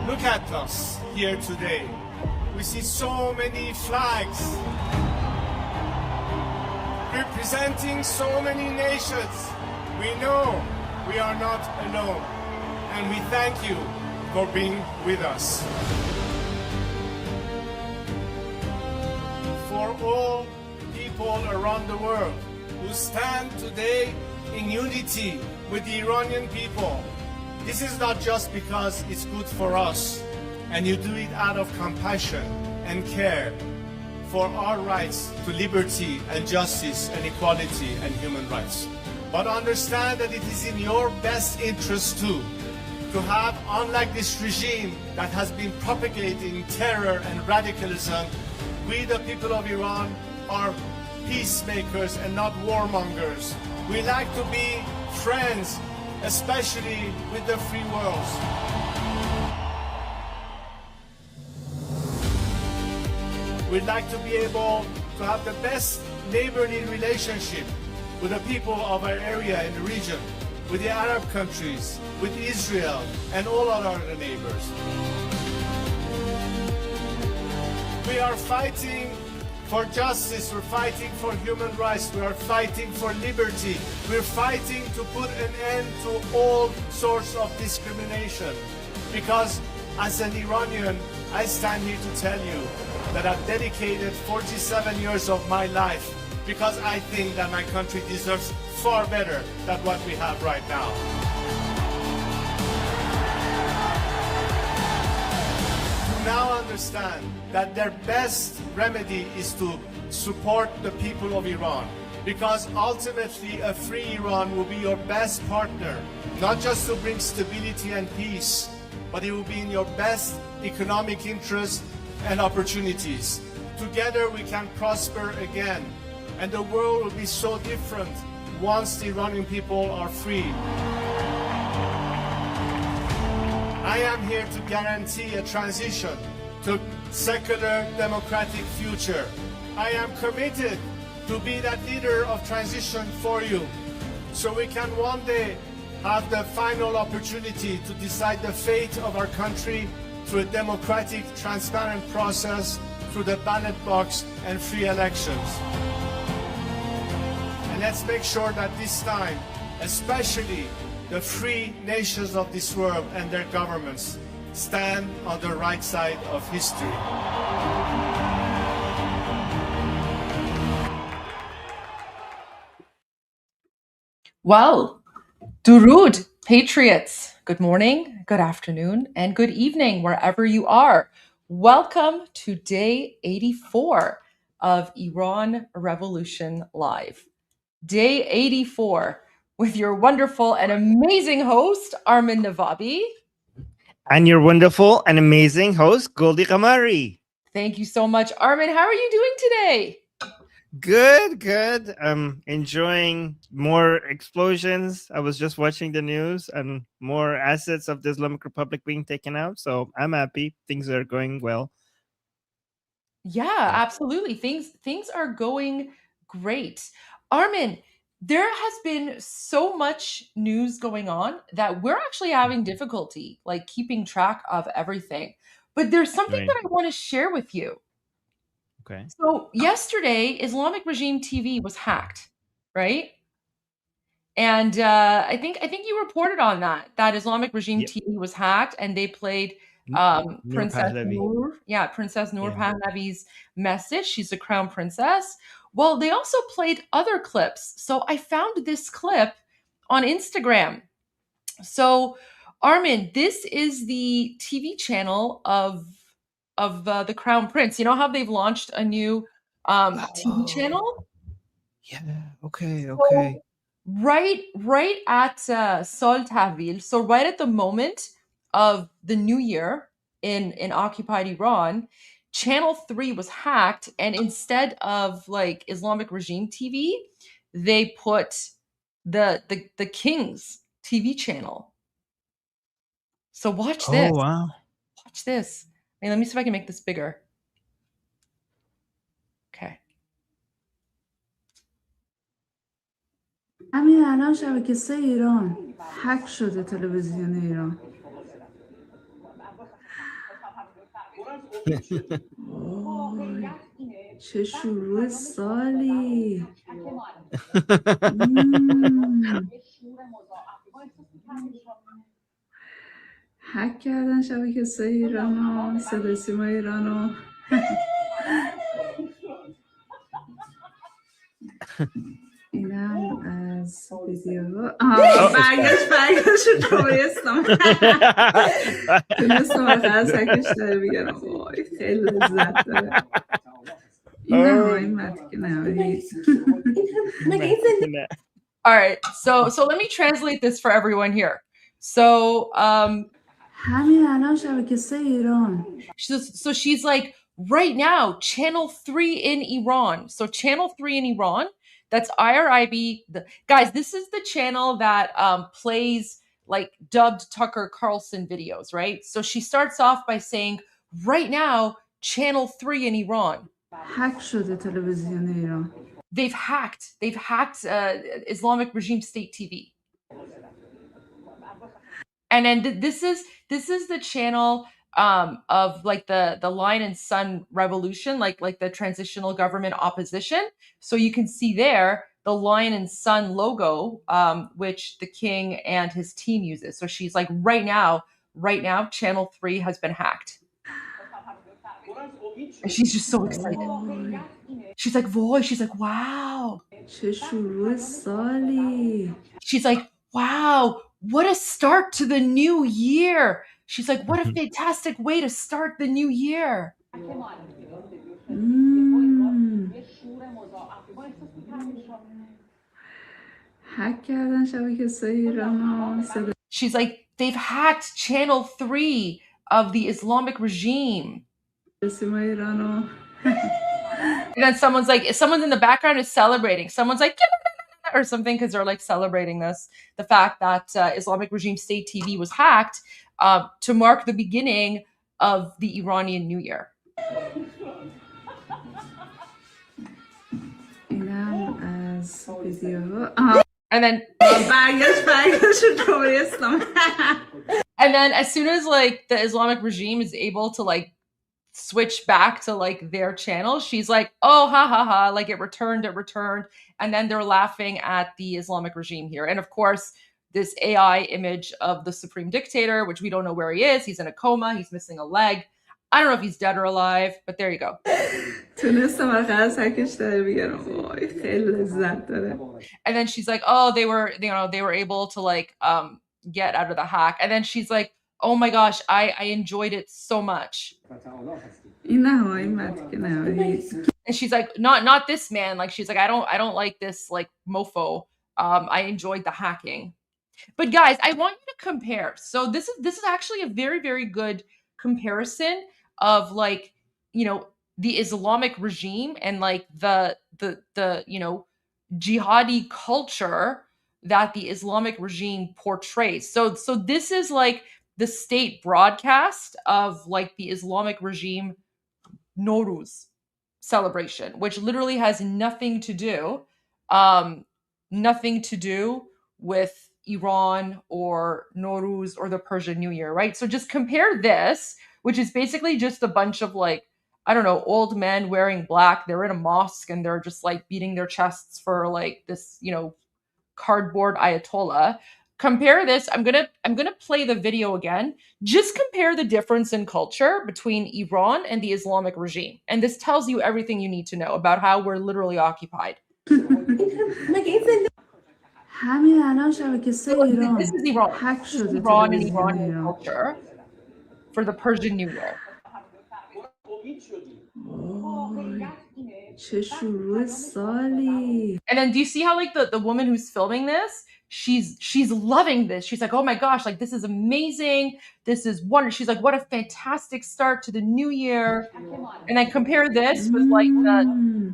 Look at us here today. We see so many flags representing so many nations. We know we are not alone, and we thank you for being with us. For all people around the world who stand today in unity with the Iranian people, this is not just because it's good for us, and you do it out of compassion and care for our rights to liberty and justice and equality and human rights. But understand that it is in your best interest too, to have, unlike this regime that has been propagating terror and radicalism, we the people of Iran are peacemakers and not warmongers. We like to be friends, especially with the free world. We'd like to be able to have the best neighborly relationship with the people of our area and the region, with the Arab countries, with Israel, and all our other neighbors. We are fighting for justice, we're fighting for human rights, we are fighting for liberty, we're fighting to put an end to all sorts of discrimination. Because as an Iranian, I stand here to tell you that I've dedicated 47 years of my life because I think that my country deserves far better than what we have right now. To now understand that their best remedy is to support the people of Iran, because ultimately a free Iran will be your best partner, not just to bring stability and peace, but it will be in your best economic interest and opportunities. Together we can prosper again, and the world will be so different once the Iranian people are free. I am here to guarantee a transition to secular democratic future. I am committed to be that leader of transition for you, so we can one day have the final opportunity to decide the fate of our country through a democratic, transparent process, through the ballot box and free elections. And let's make sure that this time, especially the free nations of this world and their governments stand on the right side of history. Well, Durud, patriots, good morning, good afternoon, and good evening, wherever you are. Welcome to day 84 of Iran Revolution Live. Day 84 with your wonderful and amazing host, Armin Navabi. And your wonderful and amazing host, Goldie Kamari. Thank you so much, Armin. How are you doing today? Good. Enjoying more explosions. I was just watching the news and more assets of the Islamic Republic being taken out. So I'm happy. Things are going well. Yeah, absolutely. Things are going great. Armin, there has been so much news going on that we're actually having difficulty like keeping track of everything. But there's something Right. that I want to share with you. Okay. So yesterday, Islamic Regime TV was hacked, right? And I think you reported on that Islamic Regime TV was hacked, and they played Noor Princess Pahlavi. Noor, Princess Noor Yeah. Pahlavi's message. She's the crown princess. Well, they also played other clips. So I found this clip on Instagram. So Armin, this is the TV channel of the Crown Prince. You know how they've launched a new TV channel? Yeah. Okay. So right at Sol Tahvil, so right at the moment of the new year in occupied Iran, Channel 3 was hacked, and instead of like Islamic Regime TV, they put the King's TV channel. So watch this. Oh, wow. Watch this. Hey, let me see if I can make this bigger. Okay. همین الان شبکه 3 ایران هک شده تلویزیون ایران. وای چه شروع سالی. هک کردن شبکه 3 ایران و صدا سیما ایران و اینم از ویدیو برگشت جمهوری اسلامی تونستم آخر از هکش داره بگرم. وای خیلی لذت داره. این مدی که نمید. All right, so let me translate this for everyone here. So همین الان شبکه 3 ایران. So she's like, right now, Channel 3 in Iran. So Channel 3 in Iran, that's IRIB. Guys, this is the channel that plays like dubbed Tucker Carlson videos, right? So she starts off by saying, right now, Channel 3 in Iran. هک شده تلویزیون ایران. They've hacked Islamic Regime State TV. And then this is the channel of like the Lion and Sun revolution, like the transitional government opposition. So you can see there the Lion and Sun logo, which the king and his team uses. So she's like, right now, Channel 3 has been hacked. And she's just so excited. She's like, boy, she's like, wow. چه شروع سالی. She's like, wow, what a start to the new year. She's like, what a fantastic way to start the new year. هک کردن شبکه 3 ایران. She's like, they've hacked Channel 3 of the Islamic regime. And then someone's in the background is celebrating. Someone's like, or something, because they're like celebrating the fact that Islamic Regime State TV was hacked to mark the beginning of the Iranian New Year. اینم از ویدیو. And then and then as soon as like the Islamic regime is able to like switch back to like their channel, she's like, oh, ha ha ha, like it returned. And then they're laughing at the Islamic regime here. And of course, this AI image of the supreme dictator, which we don't know where he is. He's in a coma. He's missing a leg. I don't know if he's dead or alive, but there you go. And then she's like, oh, they were able to like get out of the hack. And then she's like, oh my gosh, I enjoyed it so much. And she's like, not this man. Like she's like, I don't like this like mofo. I enjoyed the hacking. But guys, I want you to compare. So this is actually a very, very good comparison of like, you know, the Islamic regime and like the you know, jihadi culture that the Islamic regime portrays. So this is like the state broadcast of like the Islamic regime Nowruz celebration, which literally has nothing to do with Iran or Nowruz or the Persian New Year, right? So just compare this, which is basically just a bunch of like, I don't know, old men wearing black. They're in a mosque and they're just like beating their chests for like this, you know, cardboard Ayatollah. Compare this. I'm gonna play the video again. Just compare the difference in culture between Iran and the Islamic regime. And this tells you everything you need to know about how we're literally occupied. همین الان شبکه 3 ایران This is Iran. هک شده Iran and تلویزیون Iranian ایران. culture for the Persian New Year. وای، چه شروع سالی. And then do you see how like the woman who's filming this, she's loving this. She's like, oh my gosh, like this is amazing. This is wonderful. She's like, what a fantastic start to the new year. And then compare this with like the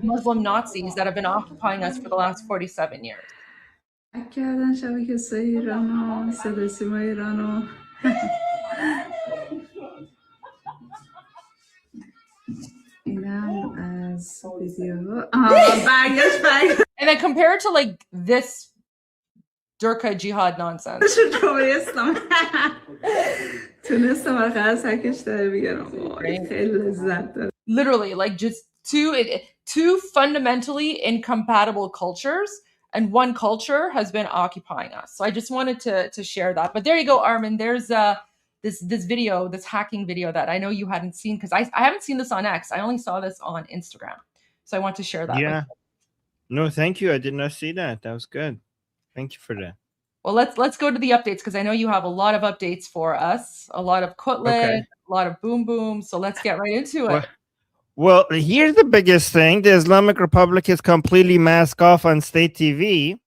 Muslim Nazis that have been occupying us for the last 47 years. هک کردن شبکه 3 ایران و صدا سیما ایران و اینم از ویدیو برگشت. And then compare it to like this Durka jihad nonsense. تونستم آخر از هکش در بیارم. خیلی لذت داره. Literally, like just two fundamentally incompatible cultures, and one culture has been occupying us. So I just wanted to share that. But there you go, Armin. There's this video, this hacking video that I know you hadn't seen, because I haven't seen this on X. I only saw this on Instagram. So I want to share that. Yeah. No, thank you. I did not see that. That was good. Thank you for that. Well, let's go to the updates, because I know you have a lot of updates for us. A lot of Kutlet, Okay. a lot of boom boom. So let's get right into it. Well, here's the biggest thing. The Islamic Republic is completely masked off on state TV.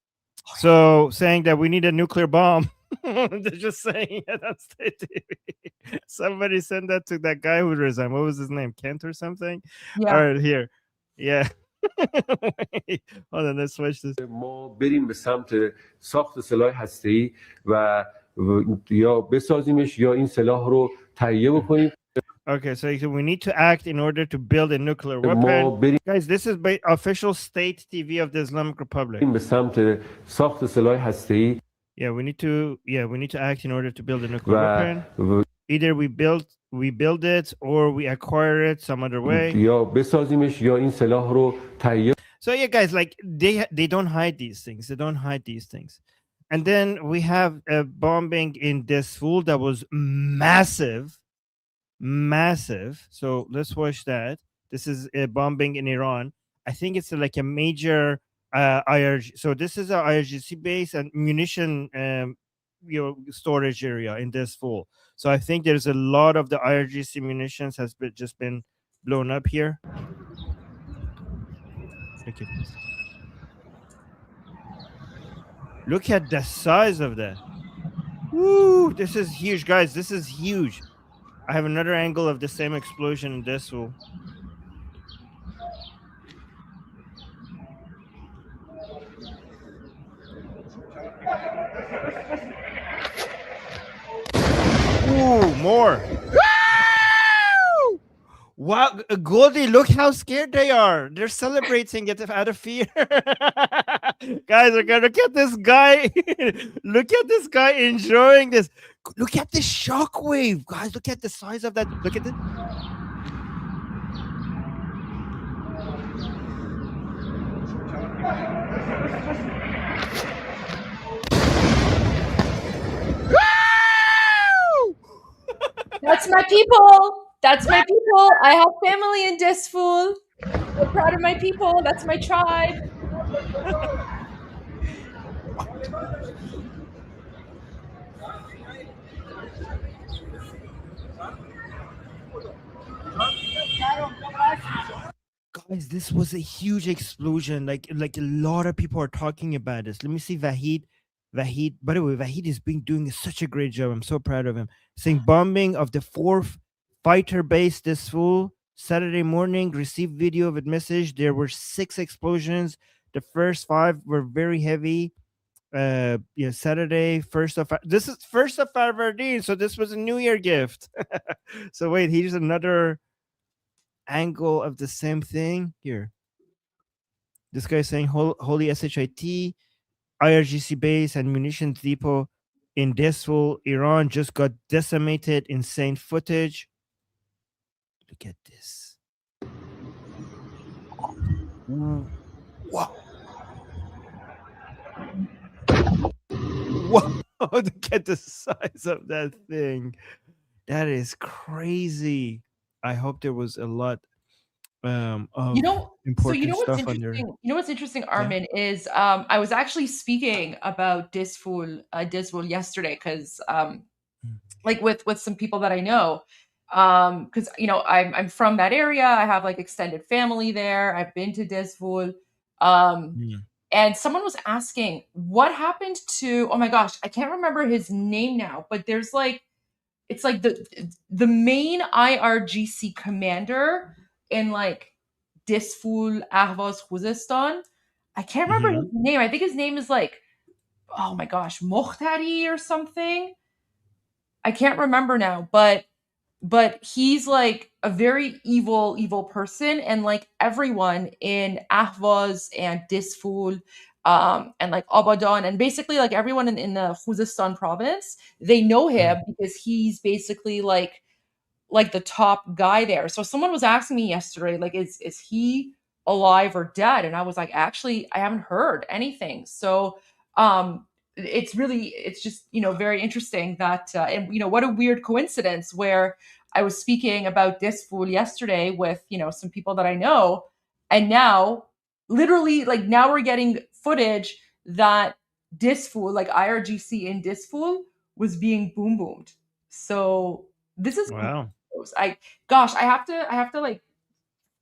So saying that we need a nuclear bomb. They're just saying it on state TV. Somebody sent that to that guy who resigned. What was his name? Kent or something? Yeah. All right, here. Yeah. Hold on, let's switch this. ما بریم به سمت ساخت سلاح هسته‌ای و یا بسازیمش یا این سلاح رو تهیه بکنیم. Okay, so we need to act in order to build a nuclear weapon. Guys, this is by official state TV of the Islamic Republic. به سمت ساخت سلاح هسته‌ای. Yeah, we need to act in order to build a nuclear weapon. Either we build it or we acquire it some other way. یا بسازیمش یا این سلاح رو تهیه. So yeah, guys, like they don't hide these things. They don't hide these things. And then we have a bombing in this school that was massive. So let's watch that. This is a bombing in Iran. I think it's like a major IRG. So this is our IRGC base and munition storage area in this school. So I think there's a lot of the IRGC munitions has just been blown up here. Look at the size of that. Woo, this is huge, guys. This is huge. I have another angle of the same explosion in this school. Ooh, more. Wow, Goldie, look how scared they are. They're celebrating it out of fear. Guys, okay, look at this guy. Look at this guy enjoying this. Look at the shockwave. Guys, look at the size of that. Look at it. That's my people. That's my people. I have family in Disful. So proud of my people. That's my tribe. Guys, this was a huge explosion. Like a lot of people are talking about this. Let me see Vahid. By the way, Vahid is doing such a great job. I'm so proud of him. Saying bombing of the 4th fighter base this full Saturday morning. Received video of it message. There were 6 explosions. The first 5 were very heavy. Saturday, this is 1st of Farbardin, so this was a New Year gift. So wait, here's another angle of the same thing here. This guy is saying holy SHIT, IRGC base and munitions depot in Desful, Iran just got decimated. Insane footage. Look at this. Wow. Whoa. Look at the size of that thing. That is crazy. I hope there was a lot of important stuff on there. You know what's interesting, Armin, is I was actually speaking about Disful yesterday because like with some people that I know, because I'm from that area. I have like extended family there. I've been to Disful. And someone was asking what happened to, oh my gosh, I can't remember his name now, but there's like, it's like the main IRGC commander in like Disful, Ahvaz, Khuzestan. I can't remember his name. I think his name is like, oh my gosh, Mokhtari or something. I can't remember now, but he's like a very evil person, and like everyone in Ahvaz and Disful and like Abadan and basically like everyone in the Khuzestan province, they know him because he's basically like the top guy there. So someone was asking me yesterday, like, is he alive or dead? And I was like, actually, I haven't heard anything. So it's just very interesting that and what a weird coincidence where I was speaking about Disful yesterday with some people that I know, and now literally like now we're getting footage that Disful, like IRGC in Disful, was being boomed. So this is wow. I have to like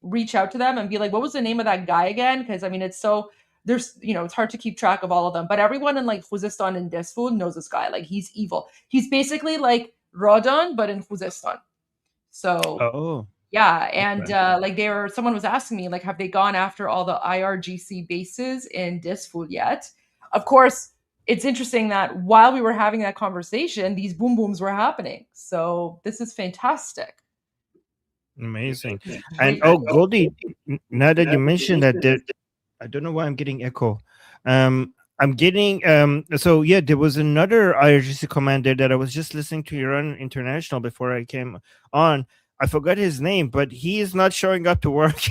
reach out to them and be like, what was the name of that guy again? Because I mean, it's so there's it's hard to keep track of all of them, but everyone in like Khuzestan and Disful knows this guy. Like he's evil. He's basically like Rodon, but in Khuzestan. So yeah, and like someone was asking me like, have they gone after all the IRGC bases in Disful yet? Of course, it's interesting that while we were having that conversation, these boom booms were happening. So this is fantastic. Amazing. And Goldie, now that you mentioned that, I don't know why I'm getting echo. I'm getting so yeah, there was another IRGC commander that I was just listening to Iran International before I came on. I forgot his name, but he is not showing up to work.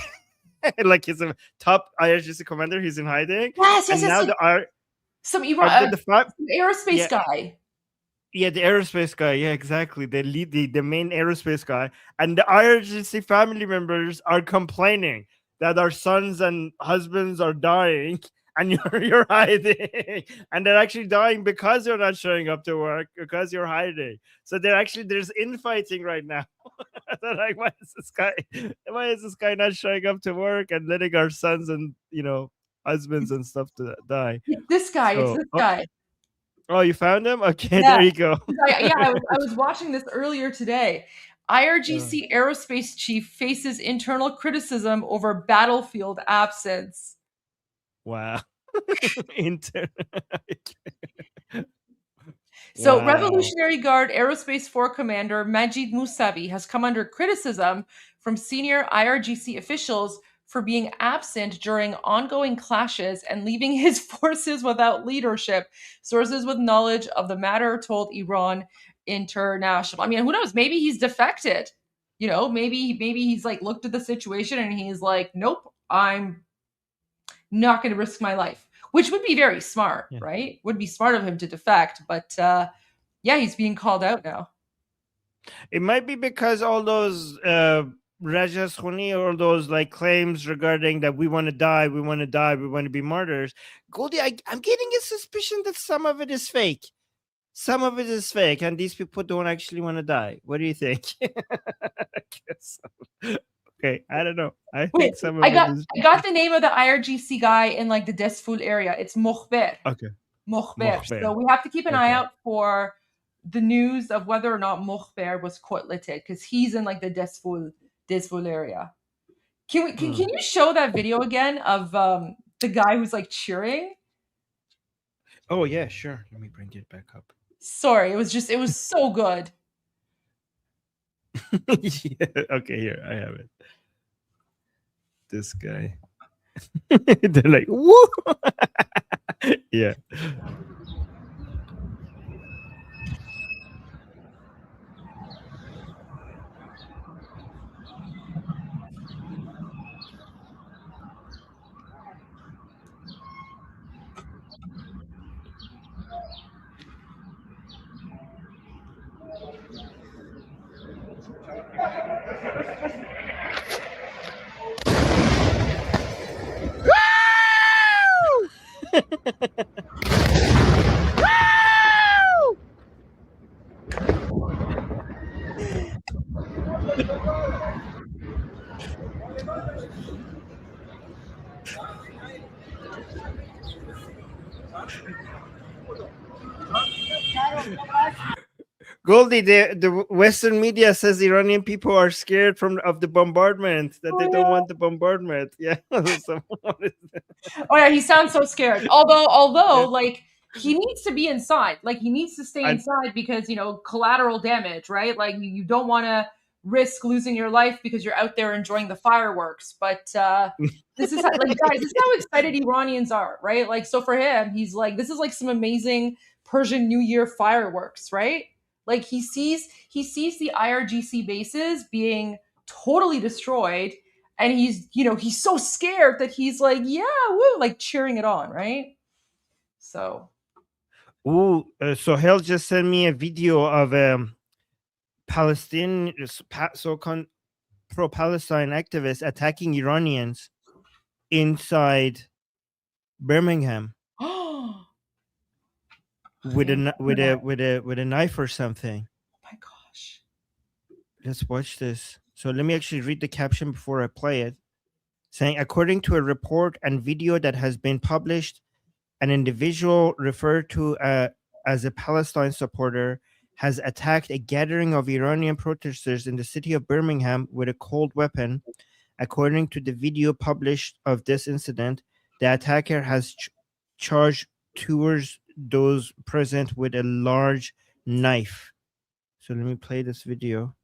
Like he's a top IRGC commander. He's in hiding. Yes, and now some aerospace guy. Yeah, the aerospace guy. Yeah, exactly. The main aerospace guy. And the IRGC family members are complaining that our sons and husbands are dying and you're hiding. And they're actually dying because you're not showing up to work, because you're hiding. So there's infighting right now. They're like, why is this guy not showing up to work and letting our sons and husbands and stuff to die? It's this guy. Oh, you found him? Okay, yeah. There you go. I was watching this earlier today. IRGC aerospace chief faces internal criticism over battlefield absence. Wow. So, Revolutionary Guard Aerospace 4 Commander Majid Mousavi has come under criticism from senior IRGC officials for being absent during ongoing clashes and leaving his forces without leadership. Sources with knowledge of the matter told Iran International. I mean, who knows? Maybe he's defected. Maybe he's like looked at the situation and he's like, nope, I'm not going to risk my life, which would be very smart, right? Would be smart of him to defect, but yeah, he's being called out now. It might be because all those Rajas Khuni, all those like claims regarding that we want to die, we want to die, we want to be martyrs. Goldie, I'm getting a suspicion that some of it is fake. Some of it is fake, and these people don't actually want to die. What do you think? Okay, I don't know. I think some of I it is. got the name of the IRGC guy in like the Desful area. It's Mokhber. Okay. Mokhber. So we have to keep an eye out for the news of whether or not Mokhber was kotleted, because he's in like the Desful area. Can you show that video again of the guy who's like cheering? Oh yeah, sure. Let me bring it back up. Sorry, it was so good. Yeah, okay, here I have it. This guy. They're like, woo! Yeah. Goldie, the Western media says Iranian people are scared of the bombardment, that they don't want the bombardment. Yeah. Oh yeah, he sounds so scared. Although like he needs to be inside. Like he needs to stay inside because, you know, collateral damage, right? Like you don't want to risk losing your life because you're out there enjoying the fireworks. But this is how, like, guys, this is how excited Iranians are, right? Like, so for him, he's like, this is like some amazing Persian New Year fireworks, right? Like he sees the IRGC bases being totally destroyed, and he's so scared that he's like, yeah, woo, like cheering it on, right? So Sohail just sent me a video of Palestinian so-called pro-Palestine activists attacking Iranians inside Birmingham with a knife or something. Oh my gosh! Let's watch this. So let me actually read the caption before I play it. Saying, according to a report and video that has been published, an individual referred to as a Palestine supporter has attacked a gathering of Iranian protesters in the city of Birmingham with a cold weapon. According to the video published of this incident, the attacker has charged towards those present with a large knife. So let me play this video.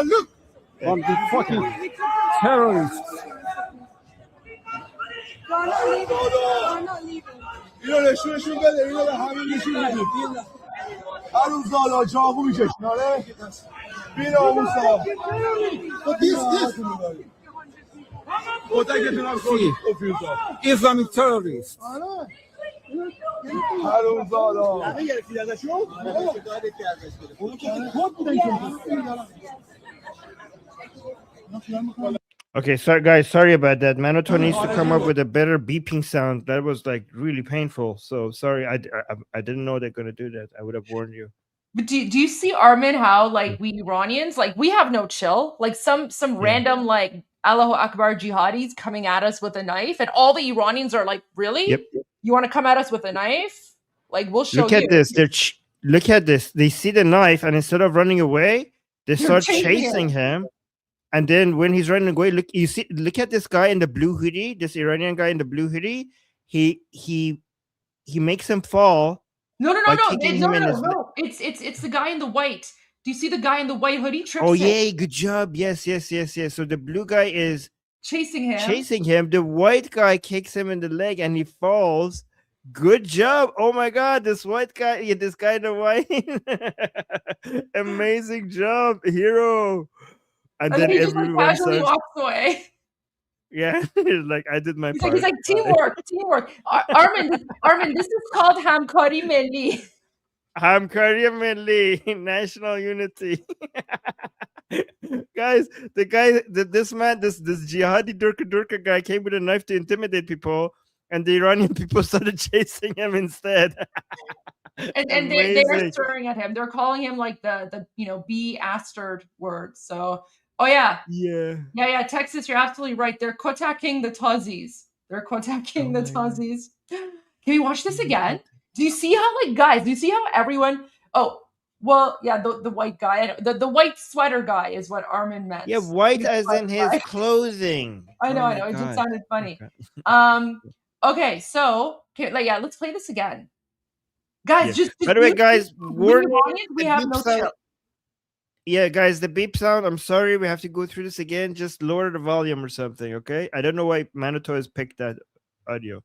Look, I'm the fucking terrorist. اینو نشونشون بده، اینو به همین نشون بدیم. هر روز زالا چاقو میکشن، آره؟ بی‌ناموسا. کتکتون هم کنید. Islamic terrorist. هر روز زالا. همه گرفتید ازشون؟ اونو که کد بودن که. Okay, sorry about that. Manoto needs to come up with a better beeping sound. That was like really painful. So sorry, I didn't know they're gonna do that. I would have warned you. But do you see, Armin, how like we Iranians, like we have no chill. Like some random like Allahu Akbar jihadis coming at us with a knife, and all the Iranians are like, really? Yep. You want to come at us with a knife? Like we'll show you. Look at this. Look at this. They see the knife, and instead of running away, they start chasing him. And then when he's running away, look at this guy in the blue hoodie, this Iranian guy in the blue hoodie. He makes him fall. No. it's the guy in the white. Do you see the guy in the white hoodie? Trips Oh, him, yay, good job. Yes. So the blue guy is chasing him. The white guy kicks him in the leg and he falls. Good job. Oh my God, this white guy, yeah, this guy in the white. Amazing job, hero. And then he just like everyone casually starts, walks away. yeah, he's like, I did my part. He's like teamwork. Armin, this is called Hamkari Milli. Hamkari Milli, national unity. Guys, this jihadi Durka guy came with a knife to intimidate people, and the Iranian people started chasing him instead. and they're swearing at him. They're calling him like the B asterd word. So yeah. Texas, you're absolutely right. They're kotaking the Tazis. Can we watch this again? Do you see how guys? Do you see how everyone? Oh. Well, yeah, the white guy, the white sweater guy is what Armin meant. Yeah, white as in his clothing. I know. It just sounded funny. Okay, so let's play this again, guys. Just by the way, guys, we have no chill. Yeah, guys, the beep sound. I'm sorry, we have to go through this again. Just lower the volume or something, okay? I don't know why Manitou has picked that audio.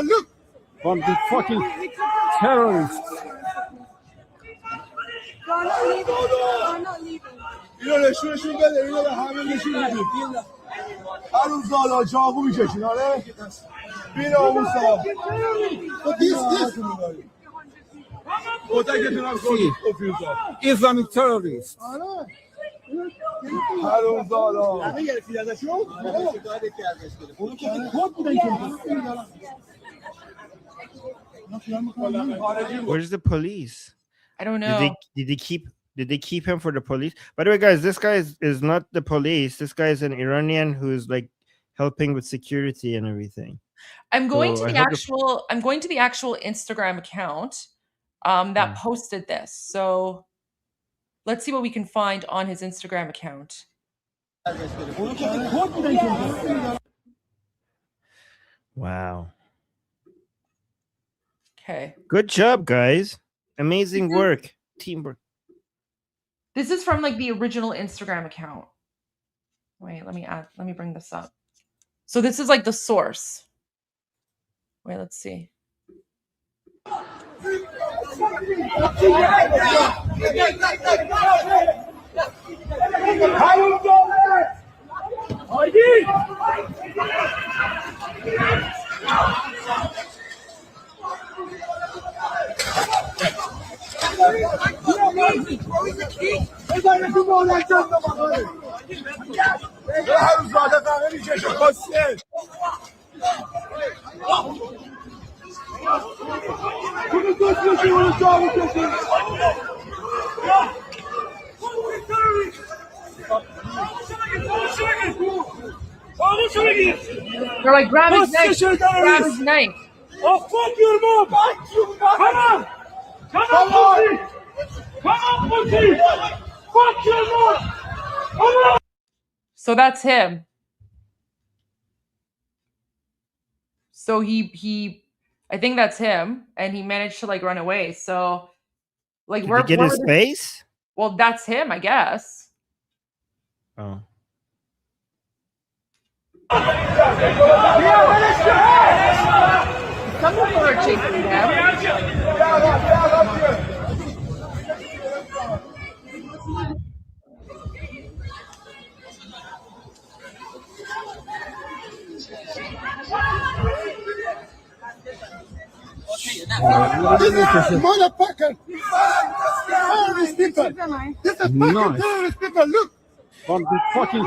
Look from the fucking terrorists. اینو نشونشون بده، اینو به همه نشون بدید. هر روز زالا چاقو میکشین، آره؟ بی ناموسا. Islamic terrorists. هر روز زالا. همه گرفتید ازشون؟ اونو که خود بودن که. Where's the police? I don't know. Did they keep him for the police? By the way, guys, this guy is not the police. This guy is an Iranian who's like helping with security and everything. I'm going to the actual Instagram account that posted this. So let's see what we can find on his Instagram account. Wow. Okay. Good job, guys. Amazing work. Teamwork. This is from the original Instagram account. Wait, let me bring this up. So this is the source. Wait, let's see. They're like, grab his knife. Oh, fuck your mom! Come on! Come on, pussy! Come on, pussy! Fuck your mom! Come on! So that's him. So he I think that's him, and he managed to run away. So Did he get his face? Well, that's him, I guess. Oh. Some people are chasing him. Motherfucker! Terrorist people! This is fucking terrorist people! Look! From the fucking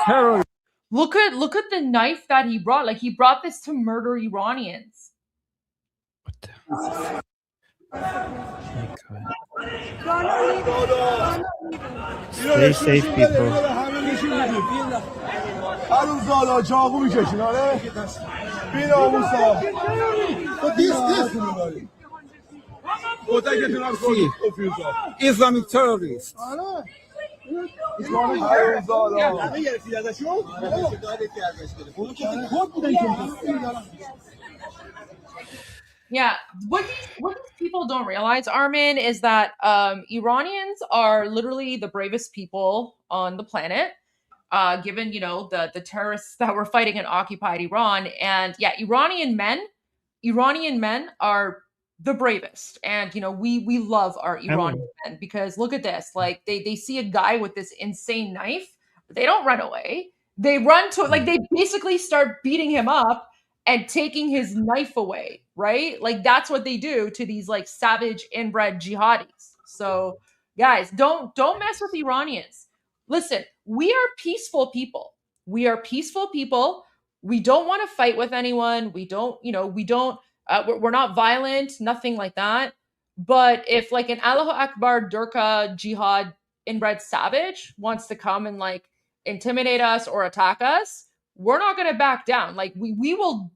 terrorists. Look at the knife that he brought. He brought this to murder Iranians. Stay safe, people. هنوز زالا چاقو میکشین آره بی ناموسا کتکتون هم کنید Islamic terrorist. هنوز زالا Yeah, what these people don't realize, Armin, is that Iranians are literally the bravest people on the planet. Given the terrorists that were fighting in occupied Iran, and yeah, Iranian men are the bravest, and we love our Iranian men because look at this, like they see a guy with this insane knife, but they don't run away. They run to like they basically start beating him up and taking his knife away, right? Like that's what they do to these like savage inbred jihadis. So guys, don't mess with Iranians. Listen, we are peaceful people. We are peaceful people. We don't want to fight with anyone. We're not violent, nothing like that. But if like an Allahu Akbar Durka jihad inbred savage wants to come and like intimidate us or attack us, we're not going to back down. Like we will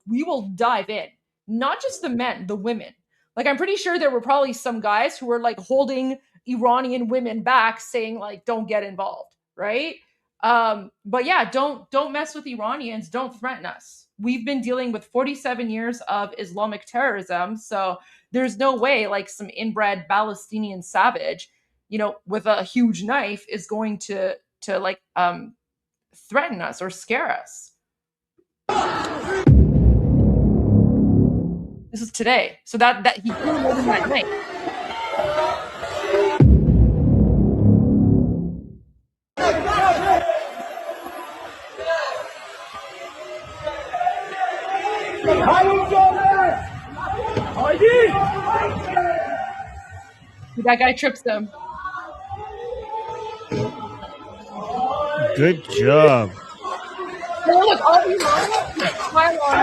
dive in. Not just the men, the women. Like I'm pretty sure there were probably some guys who were like holding Iranian women back saying like don't get involved, right? But yeah, don't mess with Iranians, don't threaten us. We've been dealing with 47 years of Islamic terrorism, so there's no way like some inbred Palestinian savage, with a huge knife is going to like threaten us or scare us. This is today. So that he came over that night. That guy trips them. Good job. Oh, look, all these smile on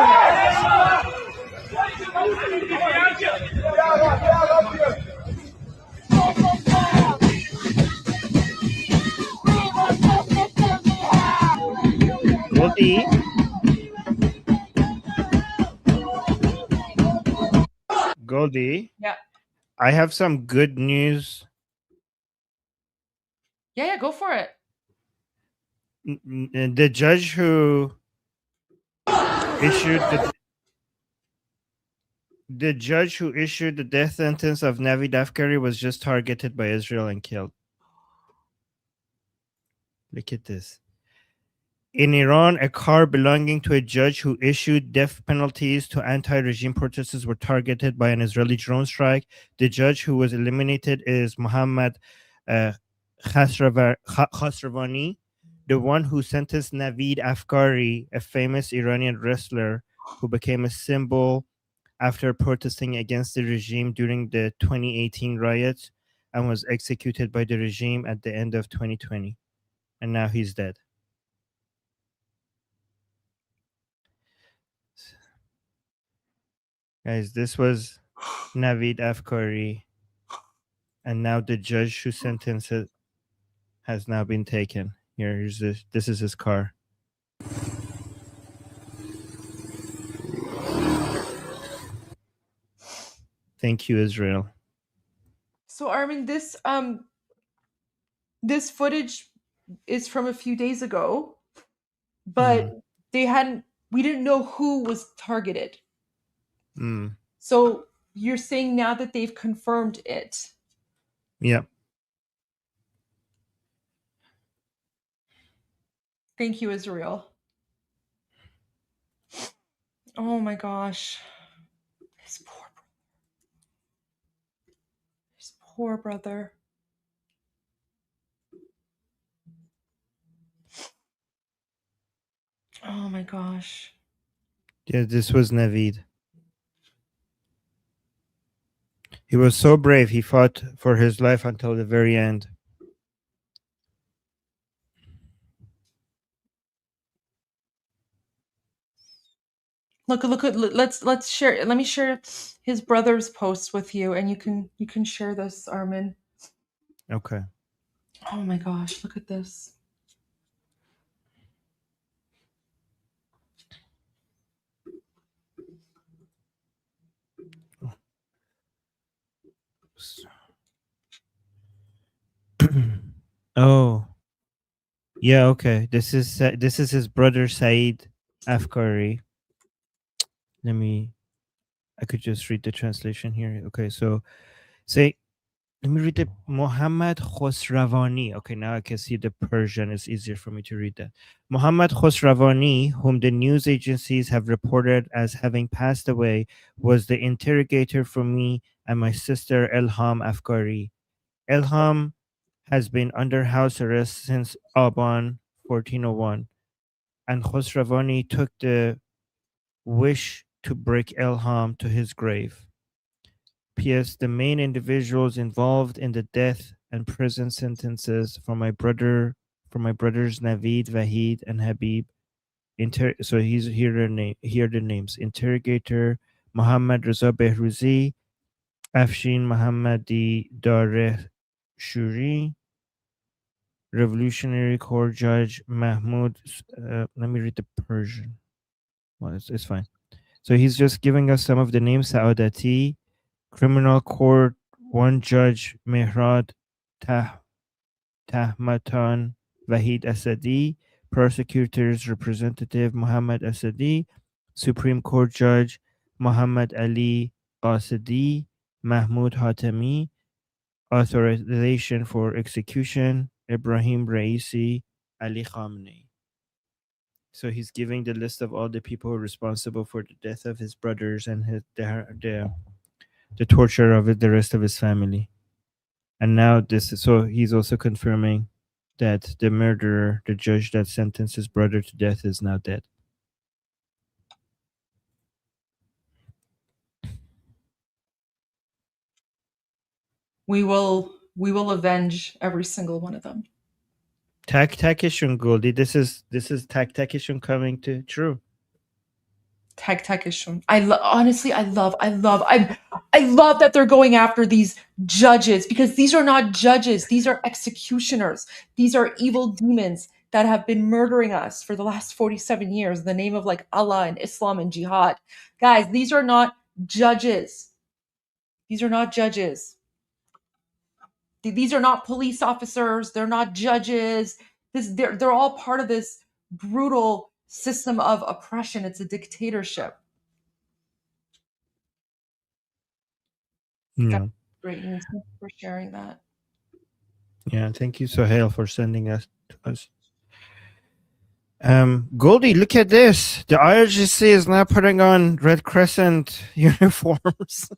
Goldie? Goldie? Yeah. I have some good news. Yeah, go for it. The judge who issued the death sentence of Navid Afkari was just targeted by Israel and killed. Look at this. In Iran, a car belonging to a judge who issued death penalties to anti-regime protesters were targeted by an Israeli drone strike. The judge who was eliminated is Mohammad Khosravani, the one who sentenced Navid Afkari, a famous Iranian wrestler who became a symbol after protesting against the regime during the 2018 riots and was executed by the regime at the end of 2020. And now he's dead. Guys, this was Navid Afkari, and now the judge who sentenced it has now been taken. Here's this is his car. Thank you, Israel. So Armin, this footage is from a few days ago, but we didn't know who was targeted. So you're saying now that they've confirmed it. Yeah. Thank you, Israel. Oh my gosh. His poor brother. Oh my gosh. Yeah, this was Navid. He was so brave. He fought for his life until the very end. Look, let's share. Let me share his brother's post with you, and you can share this, Armin. Okay. Oh my gosh, look at this. Oh, yeah. Okay. This is his brother Saeed Afkari. I could just read the translation here. Okay, so say let me read the Muhammad Khosravani. Okay, now I can see the Persian. It's easier for me to read that. Muhammad Khosravani, whom the news agencies have reported as having passed away, was the interrogator for me and my sister Elham Afkari. Elham has been under house arrest since Aban 1401, and Khosravani took the wish to break Elham to his grave. P.S. The main individuals involved in the death and prison sentences for my brothers Naveed, Vahid, and Habib. So he's here the names: interrogator Muhammad Reza Behruzi, Afshin Muhammadi Dareh Shuri, Revolutionary Court Judge Mahmoud. Let me read the Persian. Well, it's fine. So he's just giving us some of the names: Saadati, Criminal Court 1 Judge Mehrad Tahmatan Vahid Asadi, Prosecutor's Representative Muhammad Asadi, Supreme Court Judge Muhammad Ali Qasidi, Mahmoud Hatami, Authorization for Execution Ibrahim Raisi, Ali Khamenei. So he's giving the list of all the people responsible for the death of his brothers and the torture of the rest of his family. And now so he's also confirming that the murderer, the judge that sentenced his brother to death, is now dead. We will avenge every single one of them. Takishun Goldie. This is Takishun coming to true. Takishun. Honestly, I love that they're going after these judges, because these are not judges. These are executioners. These are evil demons that have been murdering us for the last 47 years in the name of like Allah and Islam and jihad. Guys, these are not judges. These are not judges. These are not police officers. They're not judges. They're all part of this brutal system of oppression. It's a dictatorship. Yeah. Great news. Thank you for sharing that. Yeah, thank you, Sohail, for sending us to us. Goldie, look at this. The IRGC is now putting on Red Crescent uniforms.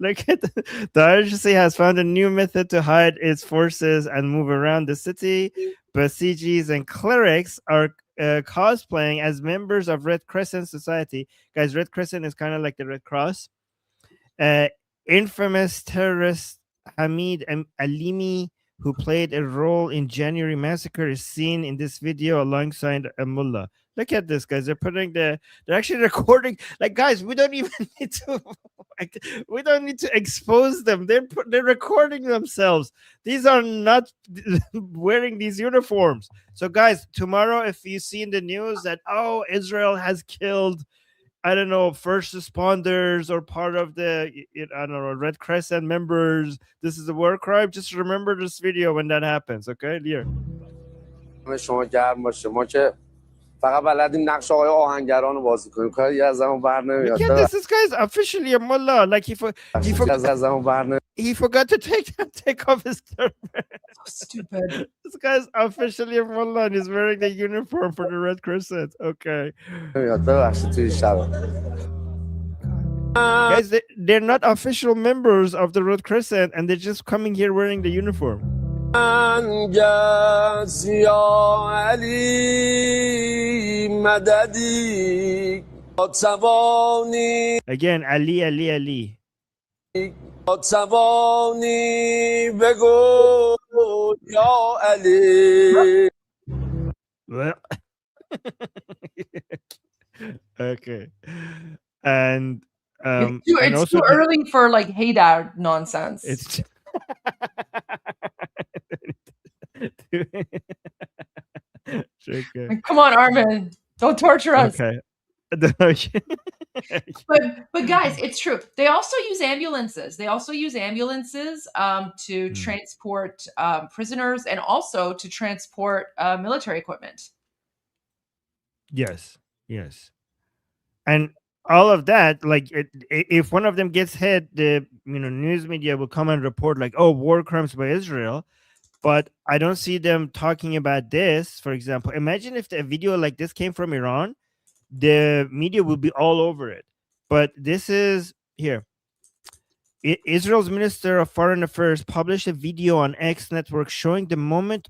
Look at the IRGC has found a new method to hide its forces and move around the city. Basijis and clerics are cosplaying as members of Red Crescent Society. Guys, Red Crescent is kind of like the Red Cross. Infamous terrorist Hamid Alimi, who played a role in January massacre, is seen in this video alongside a mullah. Look at this, guys. They're actually recording. Like, guys, we don't even need to expose them. They're recording themselves. These are not wearing these uniforms. So, guys, tomorrow, if you see in the news that Israel has killed, I don't know, first responders or part of the, I don't know, Red Crescent members, this is a war crime, just remember this video when that happens, okay? Here. فقط بلدیم نقش آقای آهنگران رو بازی کنیم کاری از همون بر نمیاد. Yeah, this guy's officially a mullah. Like he forgot to take off his turban. Stupid. This guy's officially a mullah and he's wearing the uniform for the Red Crescent. Okay. Guys, they're not official members of the Red Crescent and they're just coming here wearing the uniform. Again, Ali. Okay. And It's also too early for like Haydar nonsense. it's okay. Come on, Armin, don't torture us. Okay. But guys, it's true. They also use ambulances. To transport prisoners and also to transport military equipment. Yes. And all of that, like if one of them gets hit, the news media will come and report like, oh, war crimes by Israel. But I don't see them talking about this. For example, imagine if a video like this came from Iran, the media would be all over it. But this is here. Israel's Minister of Foreign Affairs published a video on X network showing the moment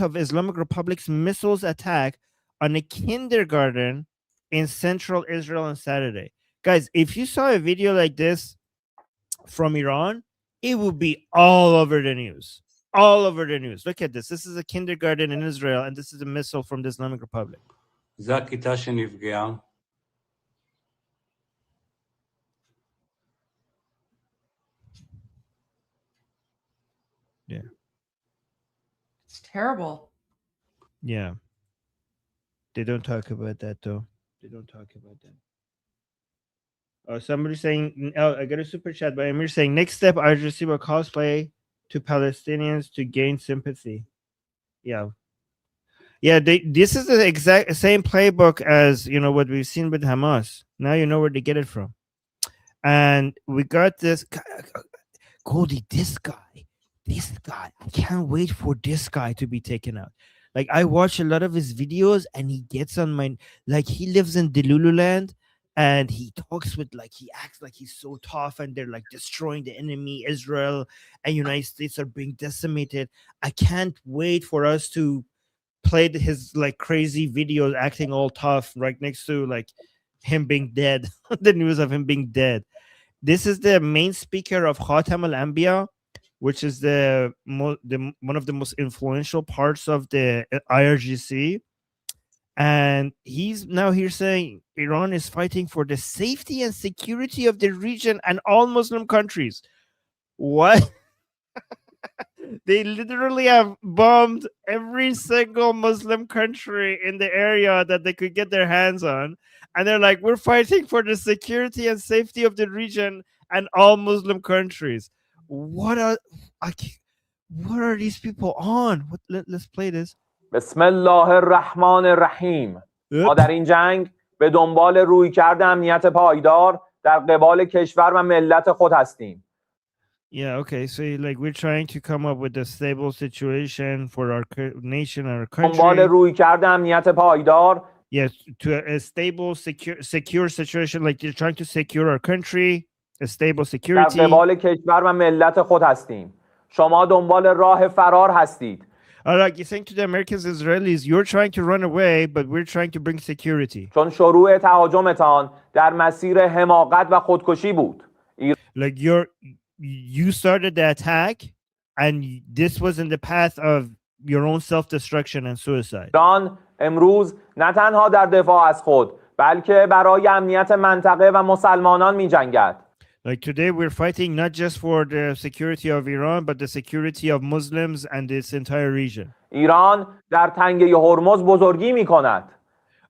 of Islamic Republic's missiles attack on a kindergarten in central Israel on Saturday. Guys, if you saw a video like this from Iran, it would be all over the news. Look at this. This is a kindergarten in Israel, and this is a missile from the Islamic Republic. Yeah. It's terrible. Yeah. They don't talk about that, though. They don't talk about that. Oh, somebody saying, I got a super chat by Amir saying, next step, Al Jazeera cosplay to Palestinians to gain sympathy. Yeah. This is the exact same playbook as, what we've seen with Hamas. Now you know where to get it from. And we got this. Goldie, this guy, I can't wait for this guy to be taken out. Like, I watch a lot of his videos and he gets on my, like, he lives in Delululand and he talks with, like, he acts like he's so tough and they're like destroying the enemy, Israel and United States are being decimated. I can't wait for us to play his like crazy videos acting all tough right next to like him being dead, the news of him being dead. This is the main speaker of Khatam al-Anbiya, which is one of the most influential parts of the IRGC. And he's now here saying Iran is fighting for the safety and security of the region and all Muslim countries. What? They literally have bombed every single Muslim country in the area that they could get their hands on. And they're like, we're fighting for the security and safety of the region and all Muslim countries. What are these people on? Let's play this. بسم الله الرحمن الرحیم. ما در این جنگ به دنبال رویکرد امنیت پایدار در قبال کشور و ملت خود هستیم. Yeah, okay. So like we're trying to come up with a stable situation for our nation, our country. دنبال رویکرد امنیت پایدار. Yes, to a stable, secure situation. Like you're trying to secure our country, a stable security. در قبال کشور و ملت خود هستیم. شما دنبال راه فرار هستید. Like you're saying to the Americans, Israelis, you're trying to run away, but we're trying to bring security. چون شروع تهاجمتان در مسیر حماقت و خودکشی بود. Like you started the attack, and this was in the path of your own self-destruction and suicide. ایران امروز نه تنها در دفاع از خود، بلکه برای امنیت منطقه و مسلمانان می‌جنگد. Like today, we're fighting not just for the security of Iran, but the security of Muslims and this entire region. ایران در تنگه هرمز بزرگی می‌کند.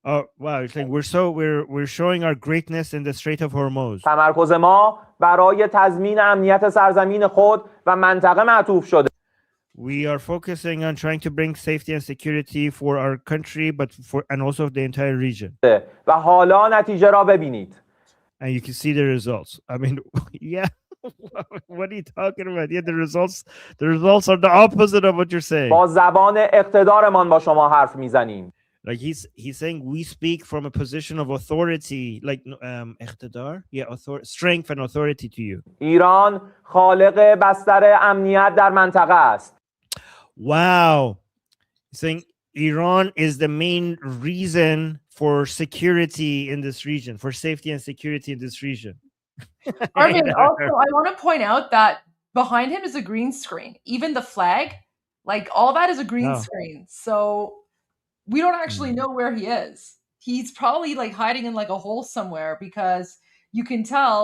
Oh wow! It's like we're showing our greatness in the Strait of Hormuz. تمرکز ما برای تضمین امنیت سرزمین خود و منطقه معطوف شده. We are focusing on trying to bring safety and security for our country, but and also the entire region. و حالا نتیجه را ببینید. And you can see the results. I mean, yeah. What are you talking about? Yeah, the results are the opposite of what you're saying. با زبان اقتدارمان با شما حرف میزنیم. Like he's saying we speak from a position of authority, like اقتدار, strength and authority to you. ایران خالق بستر امنیت در منطقه است. Wow. He's saying Iran is the main reason for security in this region, for safety and security in this region. Armin, also, I want to point out that behind him is a green screen. Even the flag, like all that is a green screen. So we don't actually know where he is. he's probably like hiding in like a hole somewhere, because you can tell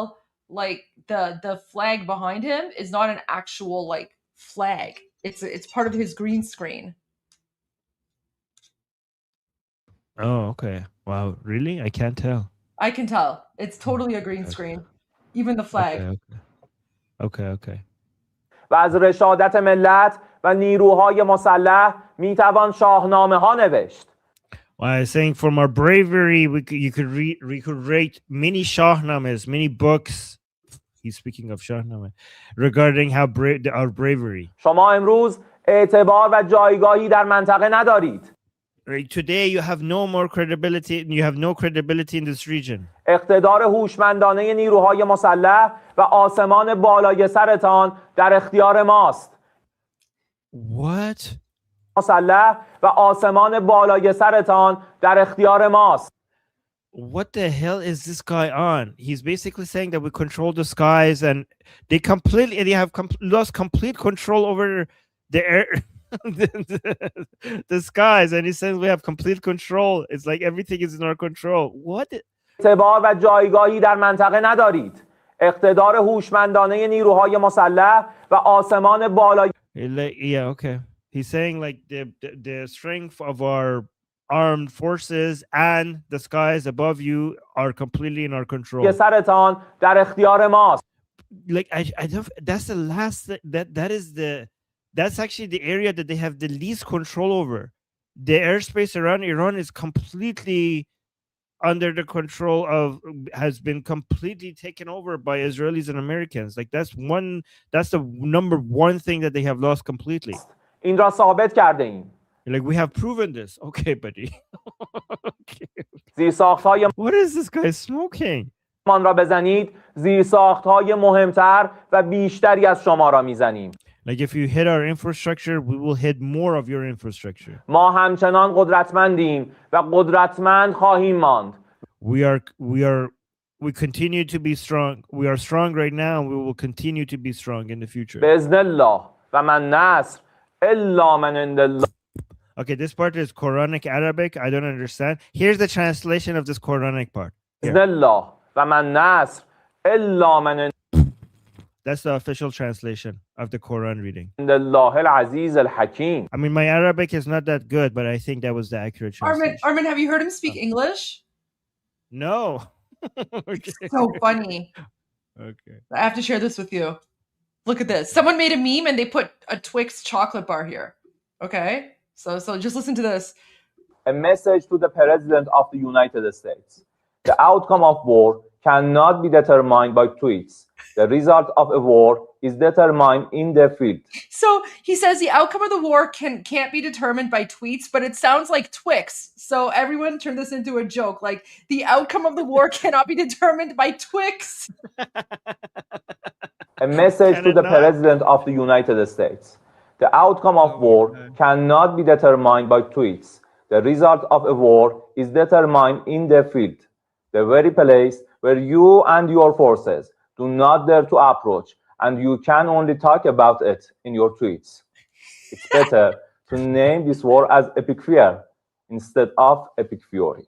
like the flag behind him is not an actual like flag. It's part of his green screen. Oh, okay. Wow, really? I can't tell. I can tell. It's totally a green screen. Even the flag. Okay. و از رشادت ملت و نیروهای مسلح میتوان شاهنامه ها نوشت. Well, I was saying from our bravery, we could rate many Shahnamas, many books. He's speaking of Shahnameh, regarding how our bravery. شما امروز اعتبار و جایگاهی در منطقه ندارید. Today you have no more credibility. You have no credibility in this region. اقتدار هوشمندانه نیروهای مسلح و آسمان بالای سرتان در اختیار ماست. What? مسلح و آسمان بالای سرتان در اختیار ماست. What the hell is this guy on? He's basically saying that we control the skies, and they have lost complete control over the air, the skies, and he says we have complete control. It's like everything is in our control. What? اعتبار و جایگاهی در منطقه ندارید. اقتدار هوشمندانه نیروهای مسلح و آسمان بالای. Yeah, okay. He's saying like the strength of our armed forces and the skies above you are completely in our control. سرتان در اختیار ماست. Like I don't. That's the last. That's actually the area that they have the least control over. The airspace around Iran is completely under the control of, has been completely taken over by Israelis and Americans. Like that's the number one thing that they have lost completely. این را ثابت کرده ایم. Like we have proven this. Okay, buddy. زیرساخت‌های What is this guy smoking? مان را بزنید، زیرساخت‌های مهمتر و بیشتری از شما را میزنیم. Like if you hit our infrastructure, we will hit more of your infrastructure. ما همچنان قدرتمندیم و قدرتمند خواهیم ماند. We continue to be strong. We are strong right now, and we will continue to be strong in the future. بإذن الله و من نصر إلا من عند الله. Okay, this part is Quranic Arabic. I don't understand. Here's the translation of this Quranic part. بإذن الله و من نصر إلا من عند. That's the official translation of the Quran reading. الله العزيز الحكيم. I mean, my Arabic is not that good, but I think that was the accurate translation. Armin, have you heard him speak English? No. Okay. It's so funny. Okay. I have to share this with you. Look at this. Someone made a meme and they put a Twix chocolate bar here. Okay? So just listen to this. A message to the President of the United States. The outcome of war cannot be determined by tweets. The result of a war is determined in the field. So he says the outcome of the war can't be determined by tweets, but it sounds like Twix. So everyone turned this into a joke. Like the outcome of the war cannot be determined by Twix. A message to the President of the United States. The outcome of war cannot be determined by tweets. The result of a war is determined in the field, the very place where you and your forces do not dare to approach, and you can only talk about it in your tweets. It's better to name this war as epic fear instead of epic fury.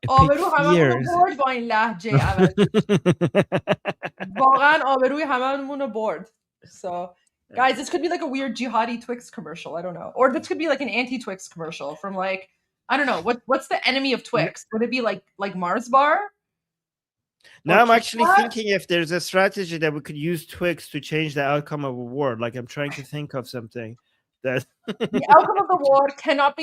آبرو هممون رو برد با این لهجه واقعا آبروی هممون رو برد. So guys, this could be like a weird jihadi Twix commercial. I don't know. Or this could be like an anti-Twix commercial from like, I don't know. What's the enemy of Twix? Would it be like Mars bar? Now I'm actually thinking if there's a strategy that we could use Twix to change the outcome of a war. Like I'm trying to think of something that the outcome of the war cannot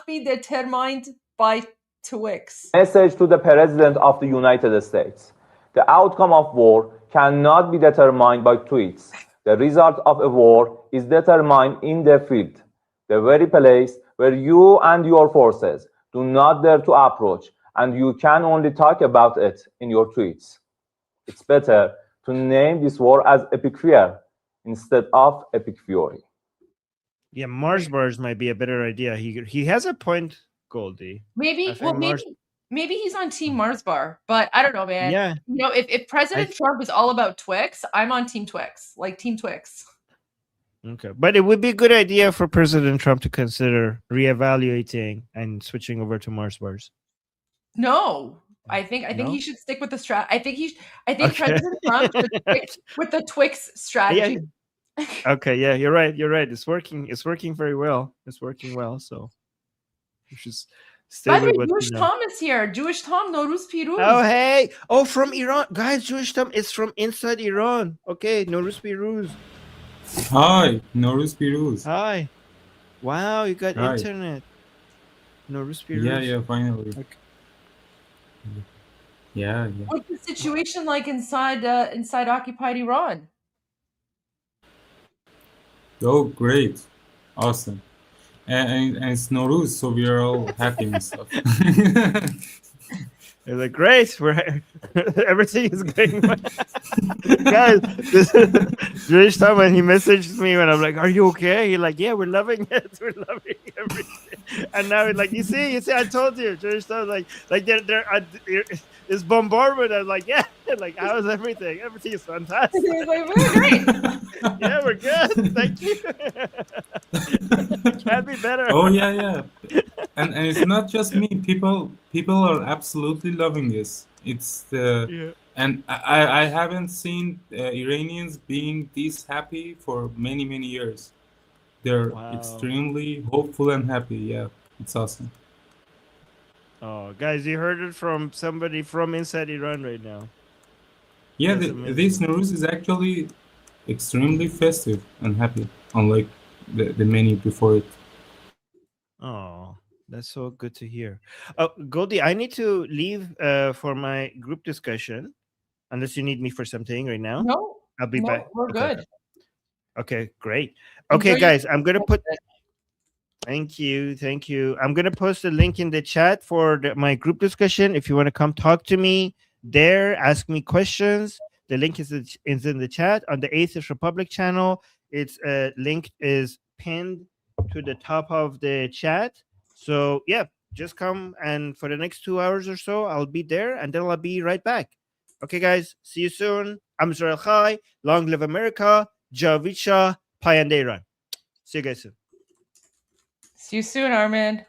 be determined by Twix. Message to the President of the United States. The outcome of war cannot be determined by tweets. The result of a war is determined in the field, the very place where you and your forces do not dare to approach, and you can only talk about it in your tweets. It's better to name this war as epic fear instead of epic fury. Yeah, Mars bars might be a better idea. He has a point, Goldie. Maybe he's on Team Mars bar, but I don't know, man. Yeah. You know, if President Trump is all about Twix, I'm on Team Twix, like Team Twix. Okay, but it would be a good idea for President Trump to consider reevaluating and switching over to Mars bars. No, I think No? he should stick with the strat. I think Okay. President Trump should stick with the Twix strategy. Okay, yeah, you're right. You're right. It's working. It's working very well. It's working well. So you should stay By the way, with what Jewish you know. Tom is here. Jewish Tom, Noruz Piruz. Oh, hey. Oh, from Iran. Guys, Jewish Tom is from inside Iran. Okay, Noruz Piruz. Hi, Noruz Piruz. Hi. Wow, you got Hi. internet. Noruz Piruz. Yeah, finally. Okay. Yeah. What's the situation like inside occupied Iran? Oh, great. Awesome. And it's Noruz, so we are all happy and stuff. They're like, great, we're everything is going well. Guys, Jewish Tom, when he messaged me when I'm like, are you okay? He's like, yeah, we're loving it. We're loving everything. And now he's like, you see, I told you. Jewish Tom, like it's bombardment. I'm like, yeah, like, how is everything? Everything is fantastic. He's like, we're great. Yeah, we're good. Thank you. Can't be better. Oh yeah. And it's not just me. People are absolutely loving this. It's and I haven't seen Iranians being this happy for many years. They're extremely hopeful and happy. Yeah, it's awesome. Oh, guys, you heard it from somebody from inside Iran right now. Yeah, this Nowruz is actually extremely festive and happy, unlike the many before it. Oh, that's so good to hear. Goldie, I need to leave for my group discussion, unless you need me for something right now. No, I'll be back. We're good. Okay, great. Okay, guys, I'm gonna put. Thank you. I'm gonna post a link in the chat for my group discussion. If you want to come talk to me there, ask me questions. The link is in the chat on the Atheist Republic channel. Its link is pinned to the top of the chat. So yeah, just come, and for the next 2 hours or so, I'll be there, and then I'll be right back. Okay, guys, see you soon. I'm Israel Chai. Long live America. Javid Shah. Payande Iran. See you guys soon. See you soon, Armin.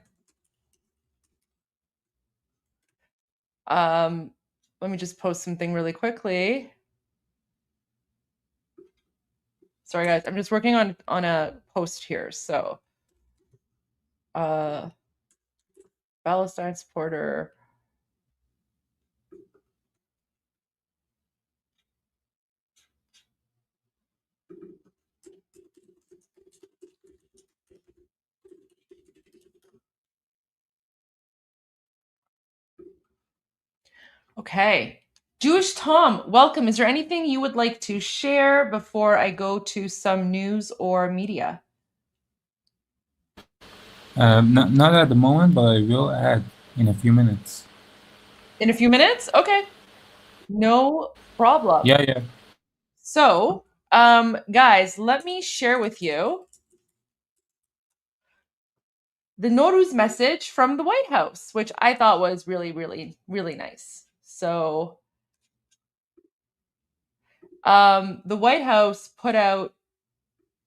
Let me just post something really quickly. Sorry, guys. I'm just working on a post here. So, Palestine supporter. Okay. Jewish Tom, welcome. Is there anything you would like to share before I go to some news or media? Not at the moment, but I will add in a few minutes. In a few minutes? Okay. No problem. Yeah. So, guys, let me share with you the Nowruz message from the White House, which I thought was really, really, really nice. So, the White House put out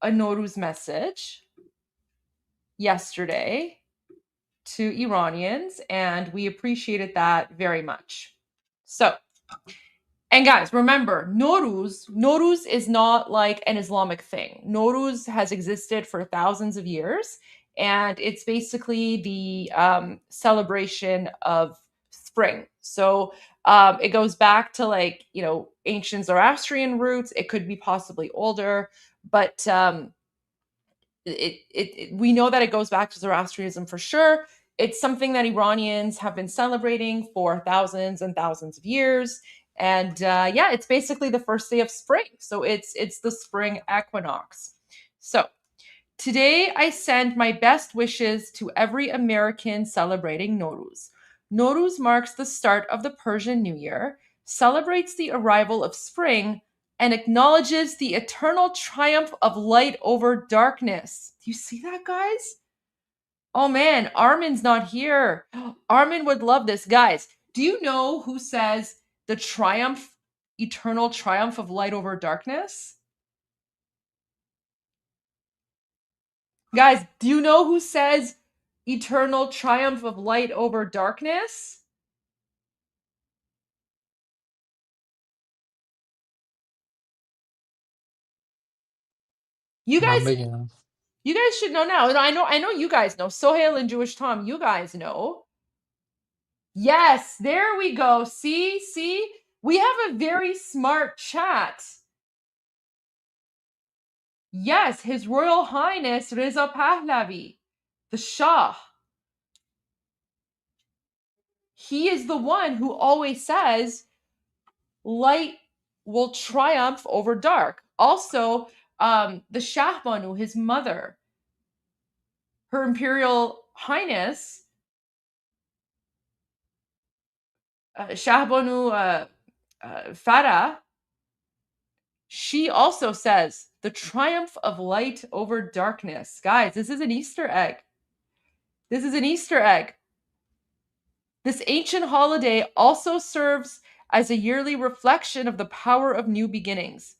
a Nowruz message yesterday to Iranians, and we appreciated that very much. So, and guys, remember, Nowruz is not like an Islamic thing. Nowruz has existed for thousands of years, and it's basically the celebration of spring. So it goes back to ancient Zoroastrian roots. It could be possibly older, but we know that it goes back to Zoroastrianism for sure. It's something that Iranians have been celebrating for thousands and thousands of years. And it's basically the first day of spring. So it's the spring equinox. So today I send my best wishes to every American celebrating Nowruz. Nowruz marks the start of the Persian New Year, celebrates the arrival of spring, and acknowledges the eternal triumph of light over darkness. Do you see that, guys? Oh man, Armin's not here. Armin would love this. Guys, do you know who says the eternal triumph of light over darkness? Guys, do you know who says eternal triumph of light over darkness? You من guys بگم should know now. I know you guys know. Sohail and Jewish Tom, you guys know. Yes, there we go. See? We have a very smart chat. Yes, His Royal Highness Reza Pahlavi, the Shah. He is the one who always says light will triumph over dark. Also, the Shahbanu, his mother, Her Imperial Highness, Shahbanu Farah, she also says the triumph of light over darkness. Guys, this is an Easter egg. This is an Easter egg. This ancient holiday also serves as a yearly reflection of the power of new beginnings.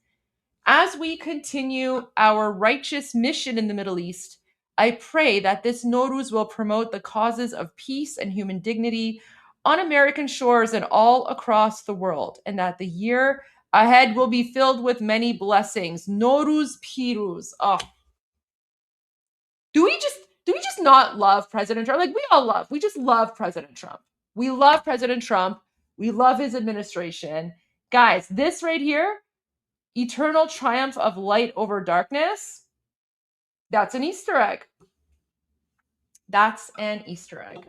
As we continue our righteous mission in the Middle East, I pray that this Nowruz will promote the causes of peace and human dignity on American shores and all across the world, and that the year ahead will be filled with many blessings. Nowruz Piruz. Oh. Do we just not love President Trump? Like we just love President Trump. We love President Trump. We love his administration. Guys, this right here, eternal triumph of light over darkness, that's an Easter egg. That's an Easter egg.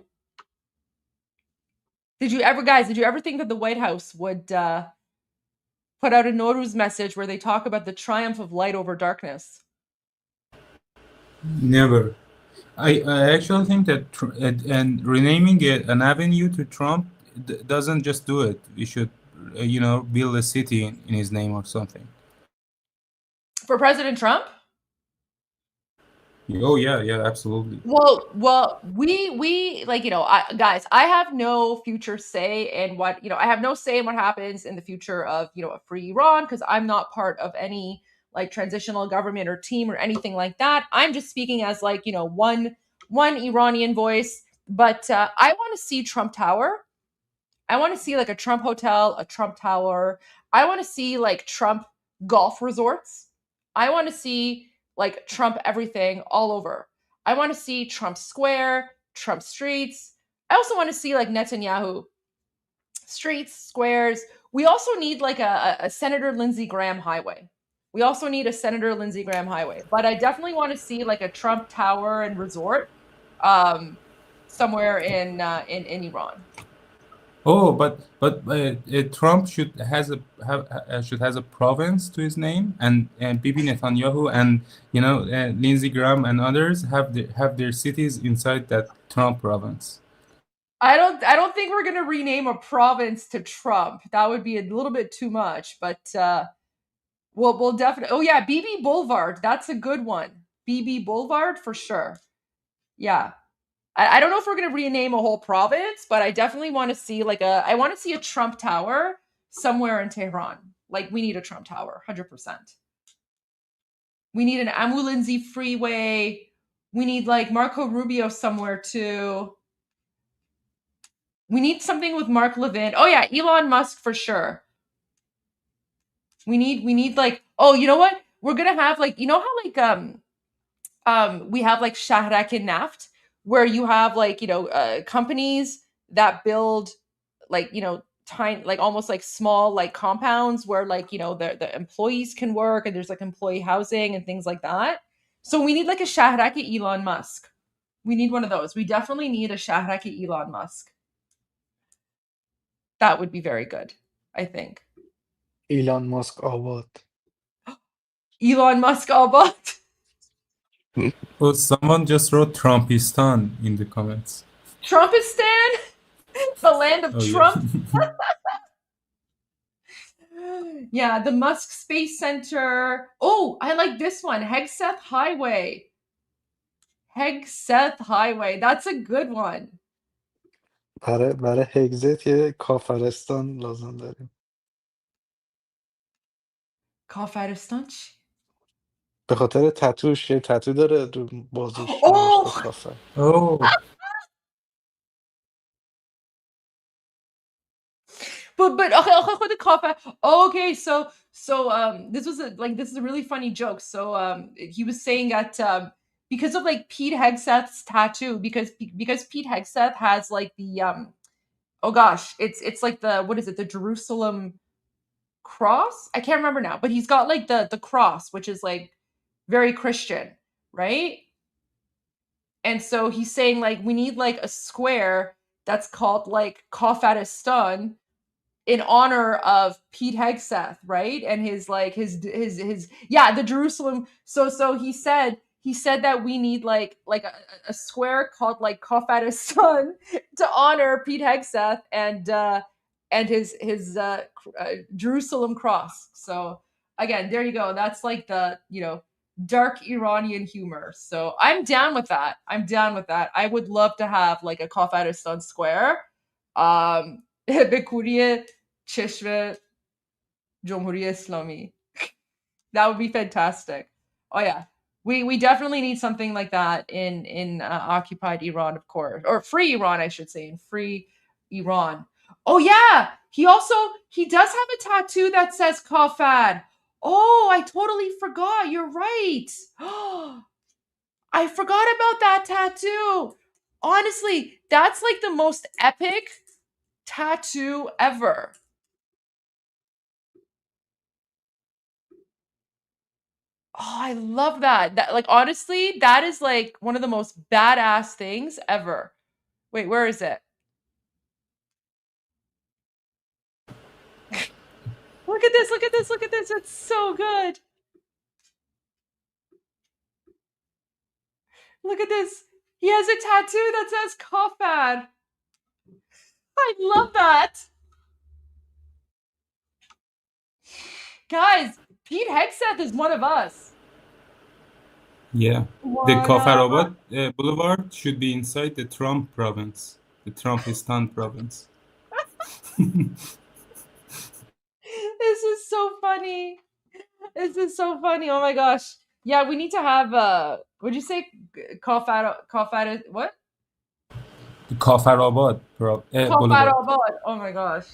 Did you ever think that the White House would put out a Nowruz message where they talk about the triumph of light over darkness? Never. I actually think that and renaming it an avenue to Trump doesn't just do it. We should, build a city in his name or something. For President Trump? Oh yeah, absolutely. Well, we like, guys, I have no future say in what, I have no say in what happens in the future of, a free Iran, because I'm not part of any like transitional government or team or anything like that. I'm just speaking as like, one Iranian voice. But I want to see Trump Tower. I want to see like a Trump hotel, a Trump Tower. I want to see like Trump golf resorts. I want to see like Trump everything all over. I want to see Trump Square, Trump streets. I also want to see like Netanyahu streets, squares. We also need like a Senator Lindsey Graham highway. We also need a Senator Lindsey Graham highway. But I definitely want to see like a Trump Tower and resort somewhere in Iran. Oh, but Trump should has a province to his name, and Bibi Netanyahu and Lindsey Graham and others have their cities inside that Trump province. I don't think we're gonna rename a province to Trump. That would be a little bit too much, but we'll definitely. Oh yeah, BB Boulevard. That's a good one. BB Boulevard for sure. Yeah. I don't know if we're gonna rename a whole province, but I definitely want to see I want to see a Trump Tower somewhere in Tehran. Like we need a Trump Tower, 100%. We need an Amu Lindsay freeway. We need like Marco Rubio somewhere too. We need something with Mark Levin. Oh yeah, Elon Musk for sure. We need like, oh, you know what? We're gonna have like, how like we have like Shahrak in Naft, where you have like, companies that build like, tiny, like almost like small like compounds where like, the employees can work, and there's like employee housing and things like that. So we need like a Shahraki Elon Musk. We need one of those. We definitely need a Shahraki Elon Musk. That would be very good, I think. ایلان ماسک آباد. Elon Musk Abad. Oh, someone just wrote Trumpistan in the comments. Trumpistan? The land of Trump? Yeah, the Musk Space Center. Oh, I like this one. Hegseth Highway. Hegseth Highway. That's a good one. برای هگزت یه کافرستان لازم داریم. Kafaristan چی؟ به خاطر تتوش یه تتو داره رو بازوش نوشته Oh, کافر. Oh, but okay, خود کافر. Okay, this was this is a really funny joke. So he was saying that because of like Pete Hegseth's tattoo, because Pete Hegseth has like the oh gosh, it's like the, what is it, the Jerusalem cross? I can't remember now, but he's got like the cross, which is like very Christian, right? And so he's saying like we need like a square that's called like Kafaristan in honor of Pete Hegseth, right? And his like his yeah, the Jerusalem. So he said that we need like a square called like Kafaristan to honor Pete Hegseth and his Jerusalem cross. So again, there you go. That's like the, dark Iranian humor. So I'm down with that. I would love to have like a Kafaristan square. به کوری چشم جمهوری اسلامی. That would be fantastic. Oh yeah. We definitely need something like that in occupied Iran, of course, or free Iran, I should say, in free Iran. Oh yeah, he does have a tattoo that says Kafad. Oh, I totally forgot. You're right. I forgot about that tattoo. Honestly, that's like the most epic tattoo ever. Oh, I love that. That, like, honestly, that is like one of the most badass things ever. Wait, where is it? Look at this, look at this, look at this. It's so good. Look at this. He has a tattoo that says Kafad. I love that. Guys, Pete Hegseth is one of us. yeah. The One of Kafarabad Boulevard should be inside the Trump province, the Trumpistan province. This is so funny. This is so funny. Oh my gosh. Yeah, we need to have what'd you say? Kafad what? The Kafarabad Boulevard. Kafarabad. Oh my gosh.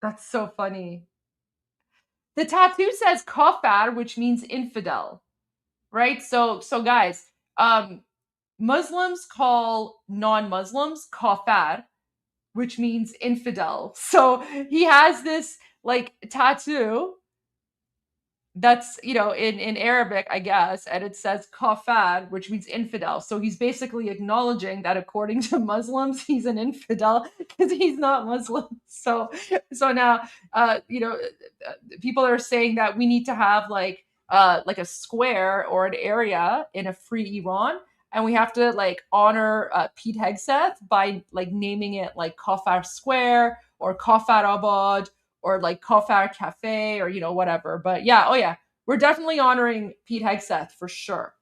That's so funny. The tattoo says kafar, which means infidel, right? So guys, Muslims call non-Muslims kafar, which means infidel. So he has this like tattoo that's, in Arabic, I guess, and it says kafar, which means infidel. So he's basically acknowledging that according to Muslims, he's an infidel because he's not Muslim. So now, people are saying that we need to have like a square or an area in a free Iran, and we have to like honor Pete Hegseth by like naming it like Kafar Square or Kafar Abad or like Kafar Cafe or whatever. But yeah, oh yeah, we're definitely honoring Pete Hegseth for sure.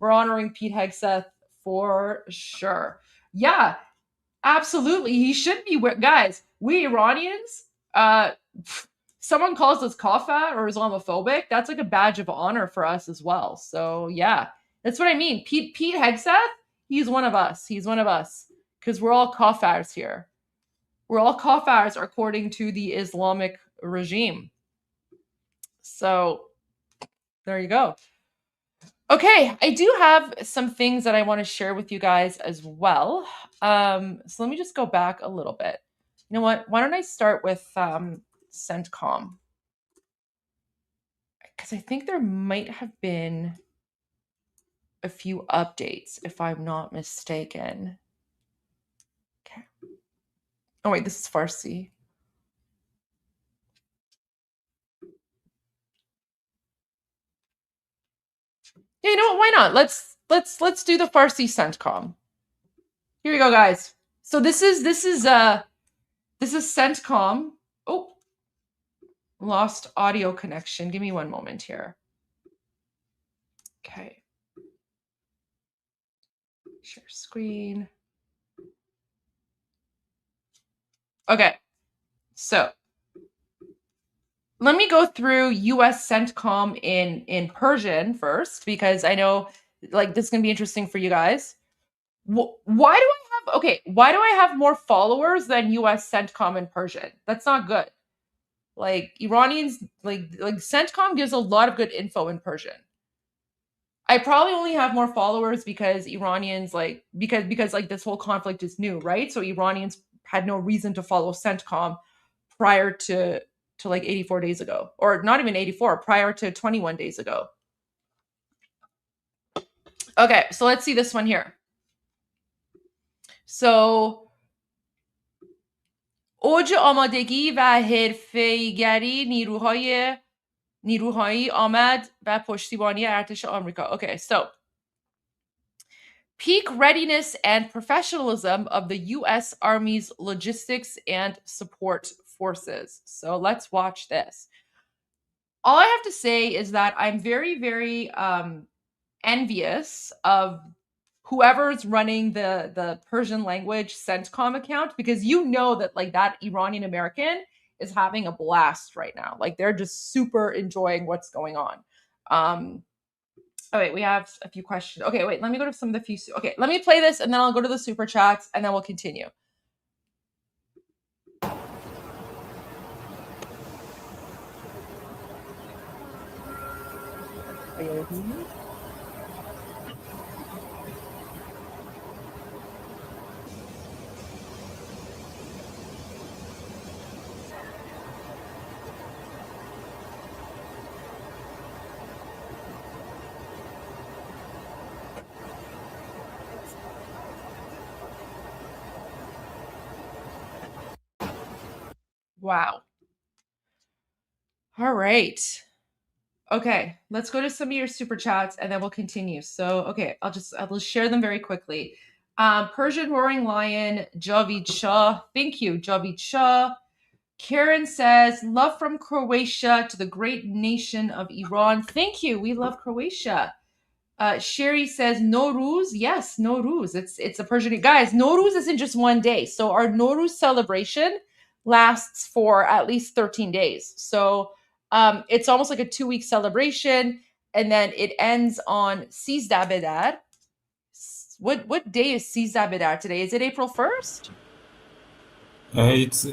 We're honoring Pete Hegseth for sure. Yeah, absolutely. He should be guys. We Iranians, someone calls us kafir or Islamophobic, that's like a badge of honor for us as well. So yeah, that's what I mean. Pete Hegseth, he's one of us. He's one of us because we're all kafirs here. We're all kafirs according to the Islamic regime. So there you go. Okay, I do have some things that I want to share with you guys as well. So let me just go back a little bit. You know what? Why don't I start with CENTCOM? Because I think there might have been a few updates, if I'm not mistaken. Okay. Oh wait, this is Farsi. Yeah, you know what? Why not? Let's do the Farsi CENTCOM. Here we go, guys. So this is CENTCOM. Oh, lost audio connection. Give me one moment here. Okay. Share screen. Okay. So let me go through US CENTCOM in Persian first, because I know like this is gonna be interesting for you guys. Why do I have more followers than US CENTCOM in Persian? That's not good. Like Iranians, like CENTCOM gives a lot of good info in Persian. I probably only have more followers because Iranians because like this whole conflict is new, right? So Iranians had no reason to follow CENTCOM prior to like 84 days ago, or not even 84, prior to 21 days ago. Okay, so let's see this one here. So اوج آمادگی و حرفه‌ای‌گری نیروهایی آمد و پشتیبانی ارتش آمریکا. Okay, so peak readiness and professionalism of the U.S. Army's logistics and support forces. So let's watch this. All I have to say is that I'm very, very envious of whoever's running the Persian language CENTCOM account, because you know that like that Iranian American is having a blast right now. Like they're just super enjoying what's going on. Oh wait, we have a few questions. Okay, wait, let me go to some of the few. Okay, let me play this and then I'll go to the super chats and then we'll continue. Are you with me? Wow. All right. Okay, let's go to some of your super chats and then we'll continue. So, okay, I'll share them very quickly. Persian Roaring Lion, Javid Shah. Thank you, Javid Shah. Karen says, love from Croatia to the great nation of Iran. Thank you. We love Croatia. Sherry says, Nowruz. Yes, Nowruz. It's a Persian. Guys, Nowruz isn't just one day. So our Nowruz celebration lasts for at least 13 days. So it's almost like a 2-week celebration. And then it ends on Sizdah Bedar. What day is Sizdah Bedar today? Is it April 1st? It's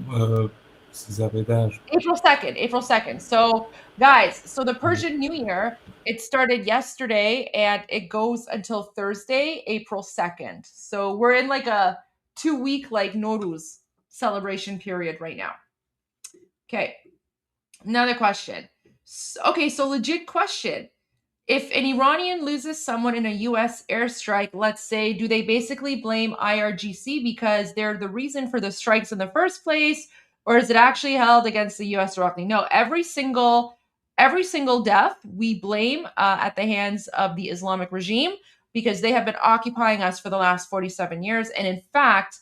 April 2nd. So guys, so the Persian New Year, it started yesterday and it goes until Thursday, April 2nd. So we're in like a 2-week like Nowruz celebration period right now. Okay. Another question. Okay, so legit question. If an Iranian loses someone in a US airstrike, let's say, do they basically blame IRGC because they're the reason for the strikes in the first place? Or is it actually held against the US directly? No, every single death we blame at the hands of the Islamic regime, because they have been occupying us for the last 47 years. And in fact,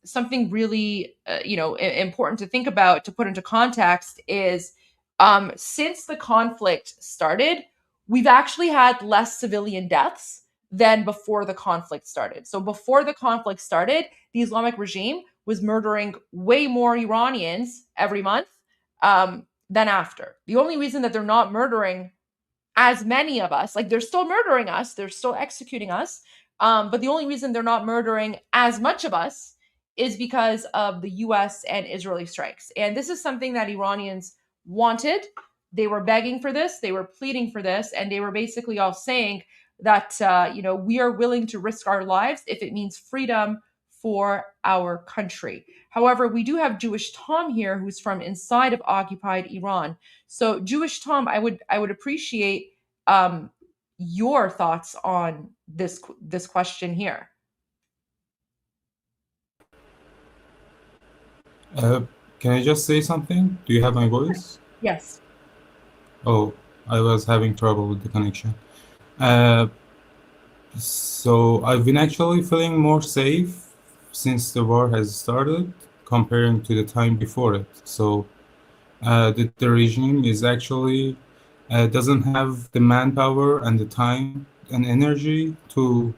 something really important to think about, to put into context, is since the conflict started, we've actually had less civilian deaths than before the conflict started. So before the conflict started, the Islamic regime was murdering way more Iranians every month than after. The only reason that they're not murdering as many of us, like they're still murdering us, they're still executing us, but the only reason they're not murdering as much of us is because of the US and Israeli strikes. And this is something that Iranians wanted. They were begging for this, they were pleading for this, and they were basically all saying that, we are willing to risk our lives if it means freedom for our country. However, we do have Jewish Tom here, who's from inside of occupied Iran. So Jewish Tom, I would appreciate your thoughts on this question here. Can I just say something? Do you have my voice? Yes. Oh, I was having trouble with the connection. So I've been actually feeling more safe since the war has started comparing to the time before it. So the regime is actually doesn't have the manpower and the time and energy to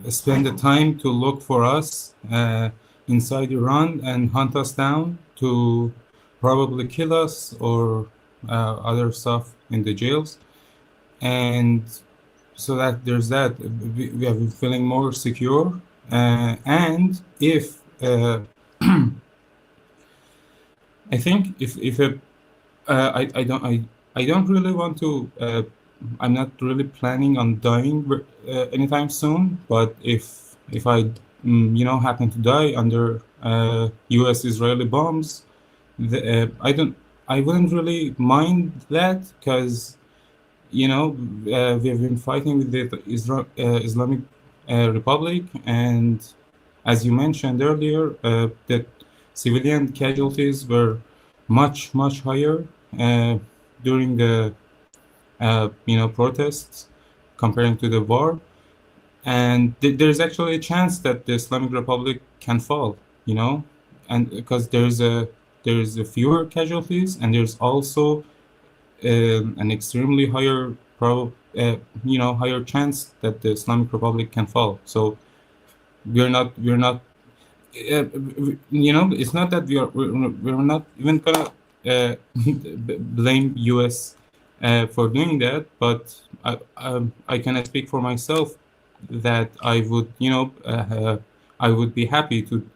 spend the time to look for us inside Iran and hunt us down to probably kill us or other stuff in the jails. And so that there's that. We have been feeling more secure. And if I think if a I don't really want to. I'm not really planning on dying anytime soon. But if I happen to die under U.S. Israeli bombs, I wouldn't really mind that because we have been fighting with the Islamic Republic, and as you mentioned earlier, that civilian casualties were much higher during the protests comparing to the war, and there's actually a chance that the Islamic Republic can fall, and because there's a fewer casualties, and there's also an extremely higher higher chance that the Islamic Republic can fall. So we're not it's not that we're not even gonna blame US for doing that, but I can speak for myself that I would I would be happy to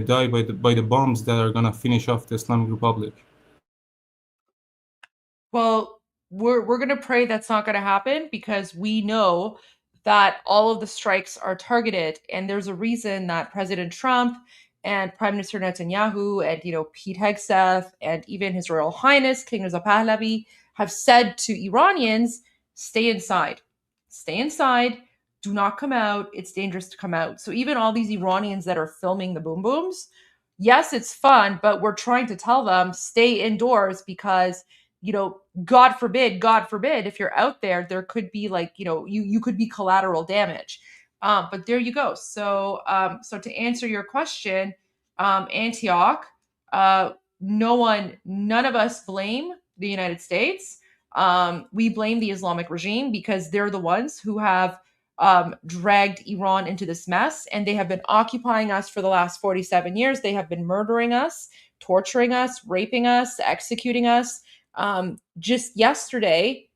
die by the bombs that are gonna finish off the Islamic Republic. Well, we're going to pray that's not going to happen, because we know that all of the strikes are targeted, and there's a reason that President Trump and Prime Minister Netanyahu and Pete Hegseth and even His Royal Highness King Reza Pahlavi have said to Iranians, stay inside. Stay inside. Do not come out. It's dangerous to come out. So even all these Iranians that are filming the boom booms, yes, it's fun, but we're trying to tell them stay indoors, because God forbid, if you're out there, there could be you could be collateral damage. But there you go. So to answer your question, Antioch, none of us blame the United States. We blame the Islamic regime, because they're the ones who have dragged Iran into this mess, and they have been occupying us for the last 47 years. They have been murdering us, torturing us, raping us, executing us. Just yesterday,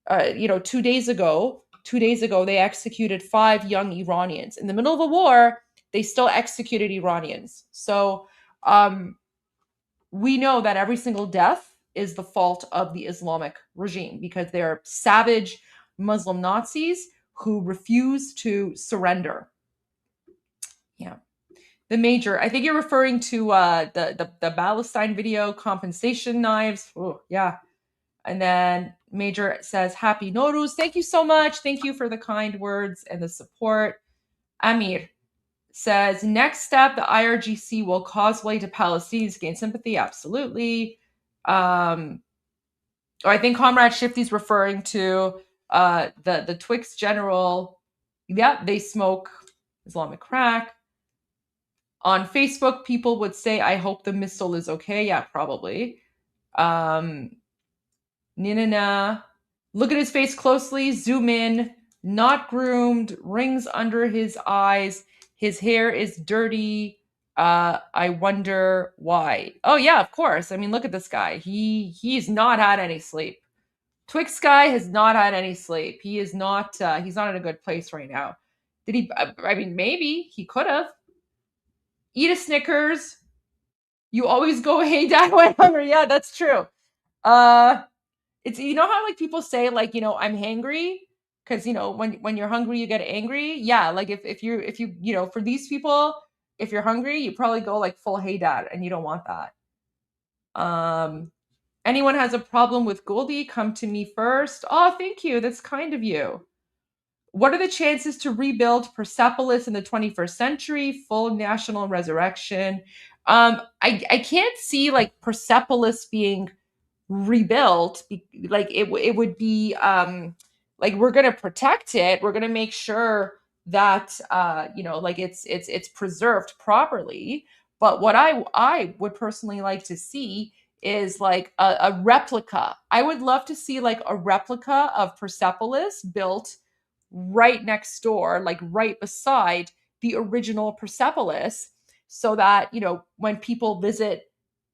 2 days ago, they executed 5 young Iranians in the middle of a war. They still executed Iranians. So we know that every single death is the fault of the Islamic regime, because they're savage Muslim Nazis who refuse to surrender. Yeah. The Major, I think you're referring to the Palestine video, compensation knives. Oh, yeah. And then Major says, Happy Nowruz. Thank you so much. Thank you for the kind words and the support. Amir says, next step, the IRGC will cosplay to Palestinians, gain sympathy. Absolutely. I think Comrade Shifty's referring to the Twix General. Yeah, they smoke Islamic crack. On Facebook, people would say, I hope the missile is okay. Yeah, probably. Ninana. Look at his face closely. Zoom in. Not groomed. Rings under his eyes. His hair is dirty. I wonder why. Oh, yeah, of course. I mean, look at this guy. He's not had any sleep. Twix guy has not had any sleep. He is not, he's not in a good place right now. Did he, I mean, maybe he could have. Eat a Snickers. You always go, hey, Dad, when hungry. Yeah, that's true. It's, how like people say, like, I'm hangry, because when you're hungry you get angry. Yeah, like if you for these people, if you're hungry, you probably go like full hey dad, and you don't want that. Anyone has a problem with Goldie, come to me first. Oh, thank you, that's kind of you. What are the chances to rebuild Persepolis in the 21st century? Full national resurrection. I can't see like Persepolis being rebuilt. Like it would be like, we're going to protect it. We're going to make sure that like it's preserved properly. But what I would personally like to see is like a replica. I would love to see like a replica of Persepolis built right next door, like right beside the original Persepolis, so that when people visit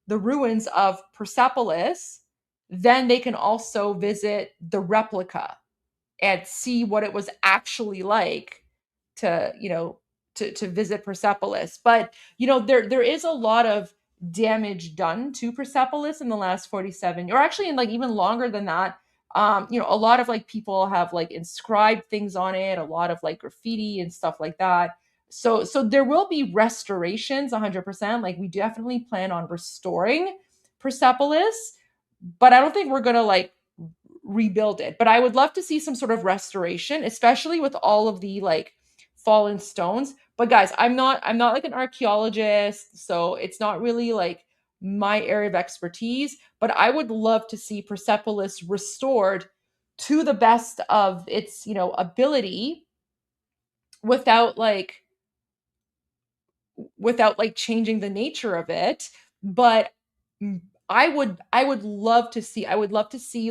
the ruins of Persepolis, then they can also visit the replica and see what it was actually like to, to visit Persepolis. But, there is a lot of damage done to Persepolis in the last 47, or actually in like even longer than that. A lot of like people have like inscribed things on it, a lot of like graffiti and stuff like that. So there will be restorations 100%. Like we definitely plan on restoring Persepolis, but I don't think we're going to like rebuild it. But I would love to see some sort of restoration, especially with all of the like fallen stones. But guys, I'm not like an archaeologist, so it's not really like my area of expertise, but I would love to see Persepolis restored to the best of its, ability without like changing the nature of it. But I would love to see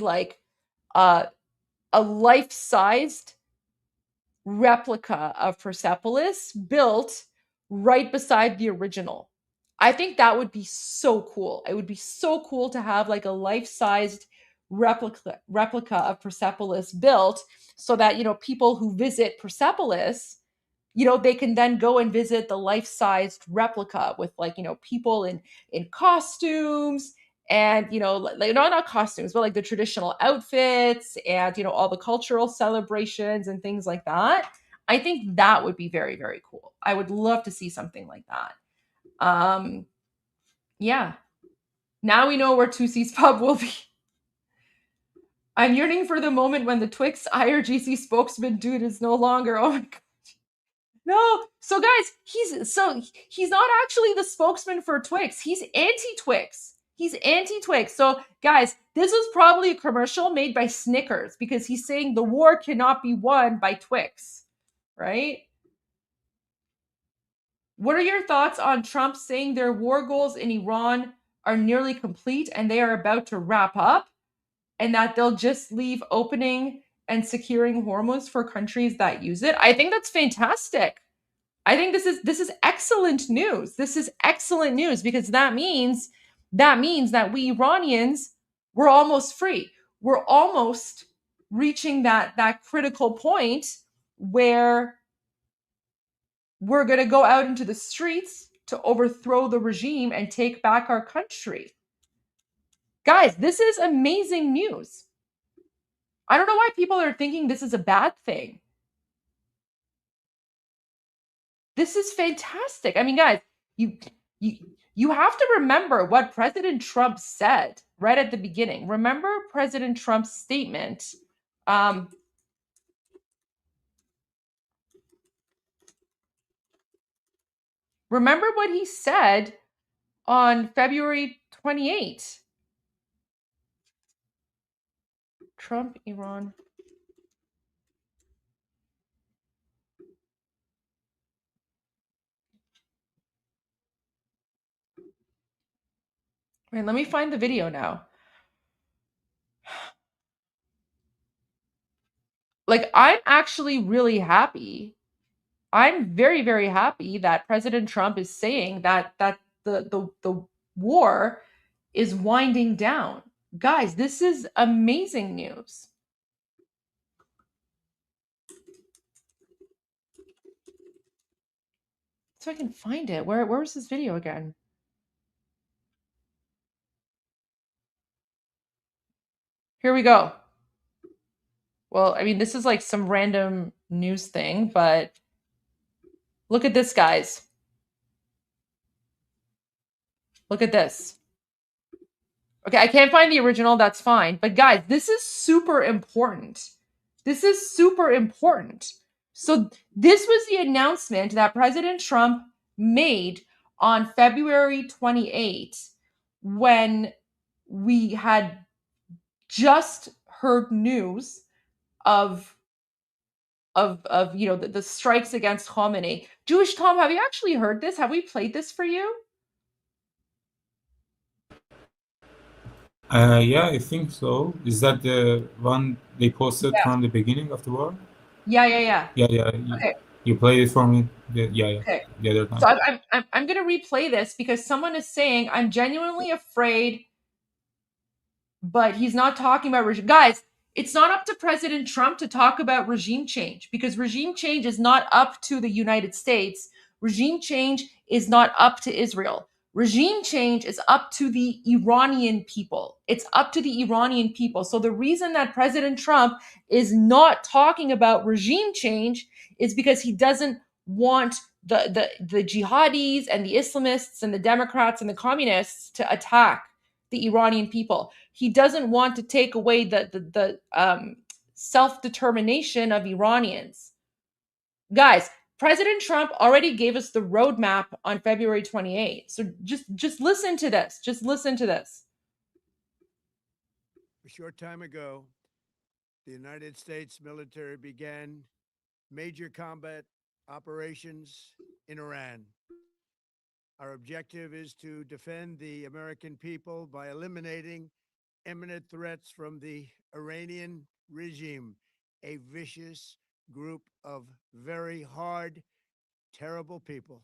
like a life-sized replica of Persepolis built right beside the original. I think that would be so cool. It would be so cool to have like a life-sized replica of Persepolis built so that, people who visit Persepolis, they can then go and visit the life-sized replica with like, people in costumes and, like not costumes, but like the traditional outfits and, all the cultural celebrations and things like that. I think that would be very, very cool. I would love to see something like that. Yeah. Now we know where Tusi's pub will be. I'm yearning for the moment when the Twix IRGC spokesman dude is no longer. Oh my god. No. So guys, he's not actually the spokesman for Twix. He's anti-Twix. He's anti-Twix. So guys, this is probably a commercial made by Snickers because he's saying the war cannot be won by Twix, right? What are your thoughts on Trump saying their war goals in Iran are nearly complete and they are about to wrap up and that they'll just leave opening and securing Hormuz for countries that use it? I think that's fantastic. I think this is excellent news. This is excellent news because that means that we Iranians, we're almost free. We're almost reaching that critical point where we're going to go out into the streets to overthrow the regime and take back our country. Guys, this is amazing news. I don't know why people are thinking this is a bad thing. This is fantastic. I mean, guys, you have to remember what President Trump said right at the beginning. Remember President Trump's statement. Remember what he said on February 28th. Trump, Iran. Wait, let me find the video now. Like, I'm actually really happy. I'm very, very happy that President Trump is saying that the war is winding down. Guys, this is amazing news. So I can find it. Where was this video again? Here we go. Well, I mean, this is like some random news thing, but look at this, guys. Look at this. Okay, I can't find the original. That's fine. But guys, this is super important. This is super important. So this was the announcement that President Trump made on February 28th when we had just heard news of the strikes against Khamenei. Jewish Tom, have you actually heard this? Have we played this for you? Yeah, I think so. Is that the one they posted from the beginning of the war? Yeah. Yeah. Okay. You played it for me? Yeah. Okay. the other So time. I'm going to replay this because someone is saying, I'm genuinely afraid, but he's not talking about regime. Guys, it's not up to President Trump to talk about regime change because regime change is not up to the United States. Regime change is not up to Israel. Regime change is up to the Iranian people. It's up to the Iranian people. So the reason that President Trump is not talking about regime change is because he doesn't want the jihadis and the Islamists and the Democrats and the communists to attack the Iranian people. He doesn't want to take away the self-determination of Iranians. Guys, President Trump already gave us the roadmap on February 28th. So just listen to this. Just listen to this. A short time ago, the United States military began major combat operations in Iran. Our objective is to defend the American people by eliminating imminent threats from the Iranian regime, a vicious group of very hard, terrible people.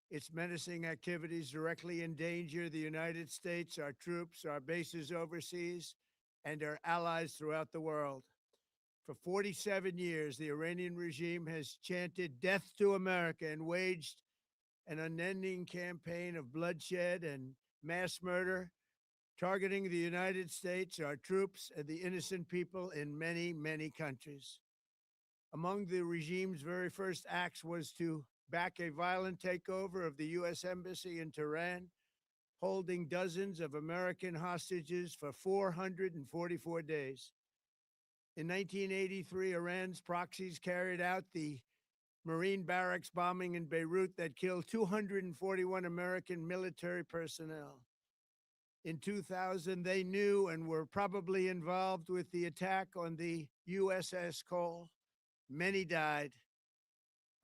Its menacing activities directly endanger the United States, our troops, our bases overseas, and our allies throughout the world. For 47 years, the Iranian regime has chanted death to America and waged an unending campaign of bloodshed and mass murder, targeting the United States, our troops, and the innocent people in many, many countries. Among the regime's very first acts was to back a violent takeover of the U.S. Embassy in Tehran, holding dozens of American hostages for 444 days. In 1983, Iran's proxies carried out the Marine barracks bombing in Beirut that killed 241 American military personnel. In 2000, they knew and were probably involved with the attack on the USS Cole. Many died.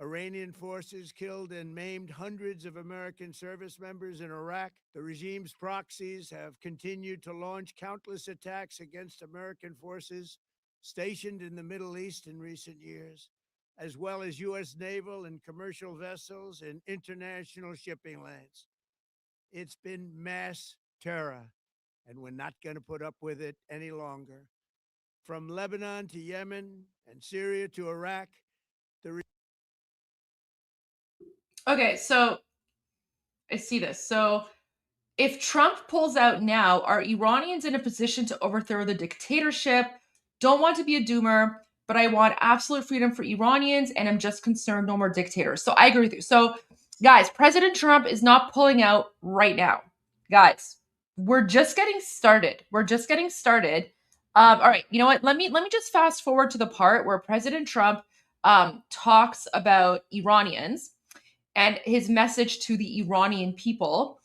Iranian forces killed and maimed hundreds of American service members in Iraq. The regime's proxies have continued to launch countless attacks against American forces stationed in the Middle East in recent years, as well as U.S. naval and commercial vessels and international shipping lanes. It's been mass terror, and we're not going to put up with it any longer. From Lebanon to Yemen and Syria to Iraq, Okay, so I see this. So if Trump pulls out now, are Iranians in a position to overthrow the dictatorship? Don't want to be a doomer, but I want absolute freedom for Iranians, and I'm just concerned no more dictators. So I agree with you. So, guys, President Trump is not pulling out right now. Guys, we're just getting started. We're just getting started. All right, you know what? Let me just fast forward to the part where President Trump talks about Iranians and his message to the Iranian people.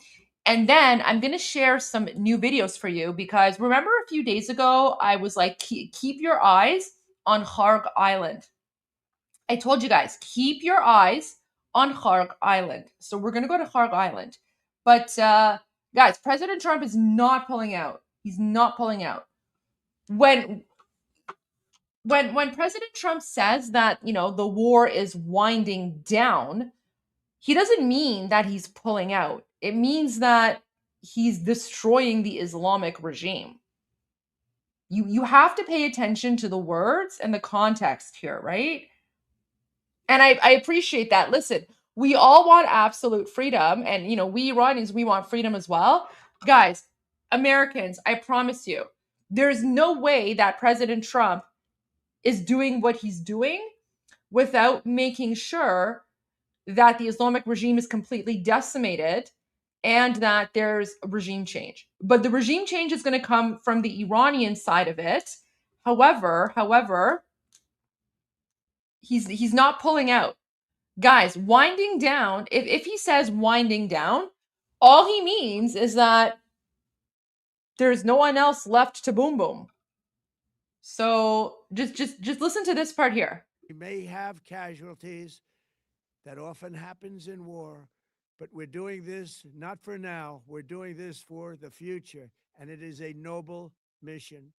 And then I'm going to share some new videos for you because remember a few days ago, I was like, keep your eyes on Kharg Island. I told you guys, keep your eyes on Kharg Island. So we're going to go to Kharg Island. But guys, President Trump is not pulling out. He's not pulling out. When President Trump says that, you know, the war is winding down, he doesn't mean that he's pulling out. It means that he's destroying the Islamic regime. You have to pay attention to the words and the context here, right? And I appreciate that. Listen, we all want absolute freedom. And, you know, we Iranians, we want freedom as well. Guys, Americans, I promise you, there's no way that President Trump is doing what he's doing without making sure that the Islamic regime is completely decimated and that there's a regime change. But the regime change is going to come from the Iranian side of it. However, he's not pulling out. Guys, winding down, if he says winding down, all he means is that there's no one else left to boom boom. So just listen to this part here. we may have casualties. That often happens in war, but we're doing this not for now. We're doing this for the future, and it is a noble mission.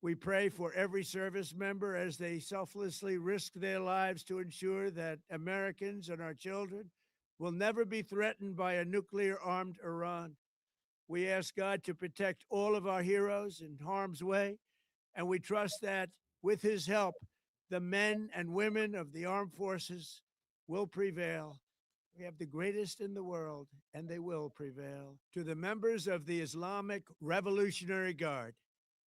We pray for every service member as they selflessly risk their lives to ensure that Americans and our children will never be threatened by a nuclear-armed Iran. We ask God to protect all of our heroes in harm's way, and we trust that with his help, the men and women of the armed forces will prevail. We have the greatest in the world, and they will prevail. To the members of the Islamic Revolutionary Guard,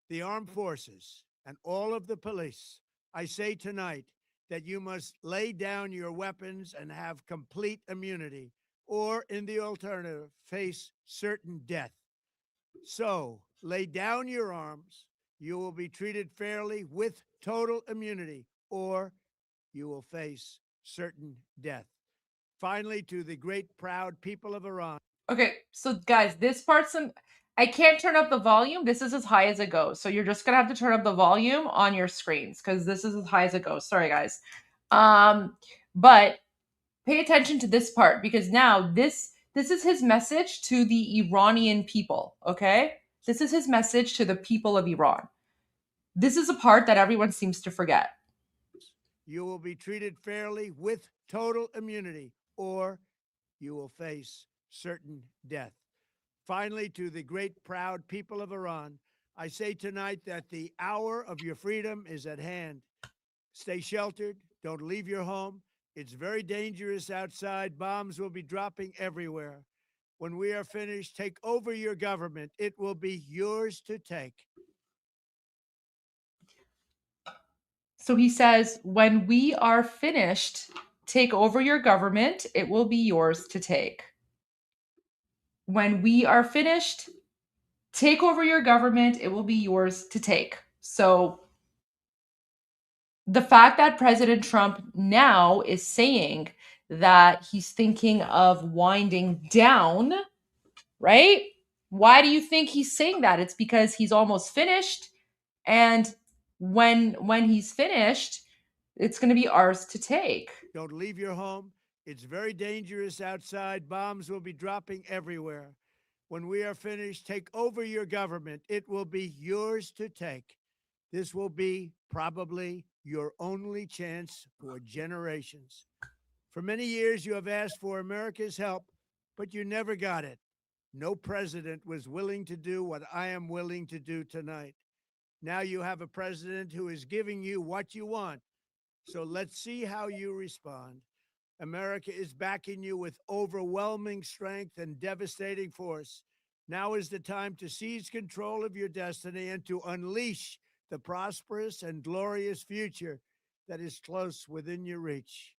the armed forces, and all of the police, I say tonight that you must lay down your weapons and have complete immunity, or in the alternative, face certain death. So, lay down your arms. You will be treated fairly with total immunity, or you will face certain death. Finally, to the great proud people of Iran. Okay, so guys, this part's I can't turn up the volume. This is as high as it goes. So you're just gonna have to turn up the volume on your screens because this is as high as it goes. Sorry, guys. But pay attention to this part because now this is his message to the Iranian people. Okay, this is his message to the people of Iran. This is a part that everyone seems to forget. You will be treated fairly with total immunity, or you will face certain death. Finally, to the great proud people of Iran, I say tonight that the hour of your freedom is at hand. Stay sheltered. Don't leave your home. It's very dangerous outside. Bombs will be dropping everywhere. When we are finished, take over your government. It will be yours to take. So he says, when we are finished, take over your government. It will be yours to take. When we are finished, take over your government. It will be yours to take. So the fact that President Trump now is saying that he's thinking of winding down, right? Why do you think he's saying that? It's because he's almost finished. And when he's finished, it's going to be ours to take. Don't leave your home. It's very dangerous outside. Bombs will be dropping everywhere. When we are finished, take over your government. It will be yours to take. This will be probably your only chance for generations. For many years, you have asked for America's help, but you never got it. No president was willing to do what I am willing to do tonight. Now you have a president who is giving you what you want. So let's see how you respond. America is backing you with overwhelming strength and devastating force. Now is the time to seize control of your destiny and to unleash the prosperous and glorious future that is close within your reach.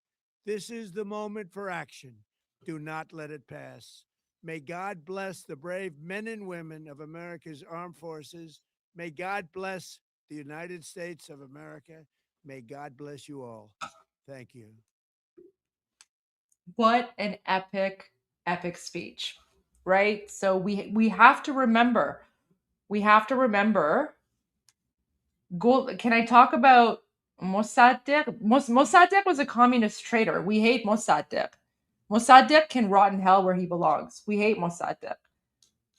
This is the moment for action. Do not let it pass. May God bless the brave men and women of America's armed forces. May God bless the United States of America. May God bless you all. Thank you. What an epic, epic speech, right? So we have to remember. Can I talk about Mossadegh? Mossadegh was a communist traitor. We hate Mossadegh. Mossadegh can rot in hell where he belongs. We hate Mossadegh.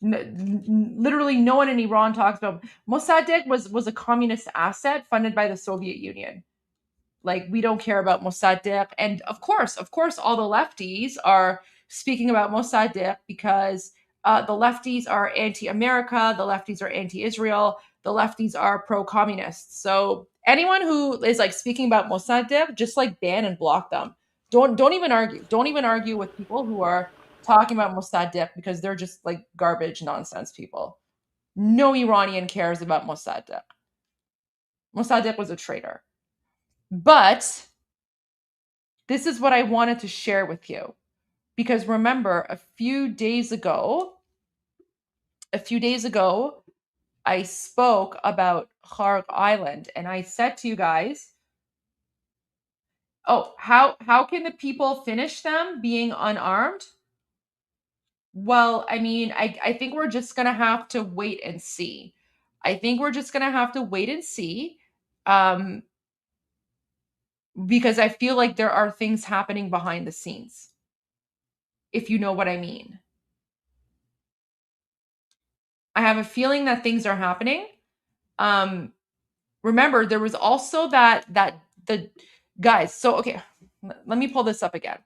Literally no one in Iran talks about Mossadegh was a communist asset funded by the Soviet Union. Like, we don't care about Mossadegh. And of course, all the lefties are speaking about Mossadegh because the lefties are anti-America, the lefties are anti-Israel, the lefties are pro-communist. So anyone who is like speaking about Mossadegh, just like ban and block them. Don't even argue. Don't even argue with people who are talking about Mossadegh because they're just like garbage nonsense people. No Iranian cares about Mossadegh. Mossadegh was a traitor. But this is what I wanted to share with you. Because remember, a few days ago, I spoke about Kharg Island and I said to you guys, oh, how can the people finish them being unarmed? Well, I mean, I think we're just going to have to wait and see. Because I feel like there are things happening behind the scenes, if you know what I mean. I have a feeling that things are happening. remember, there was also the guys. So, okay, let me pull this up again.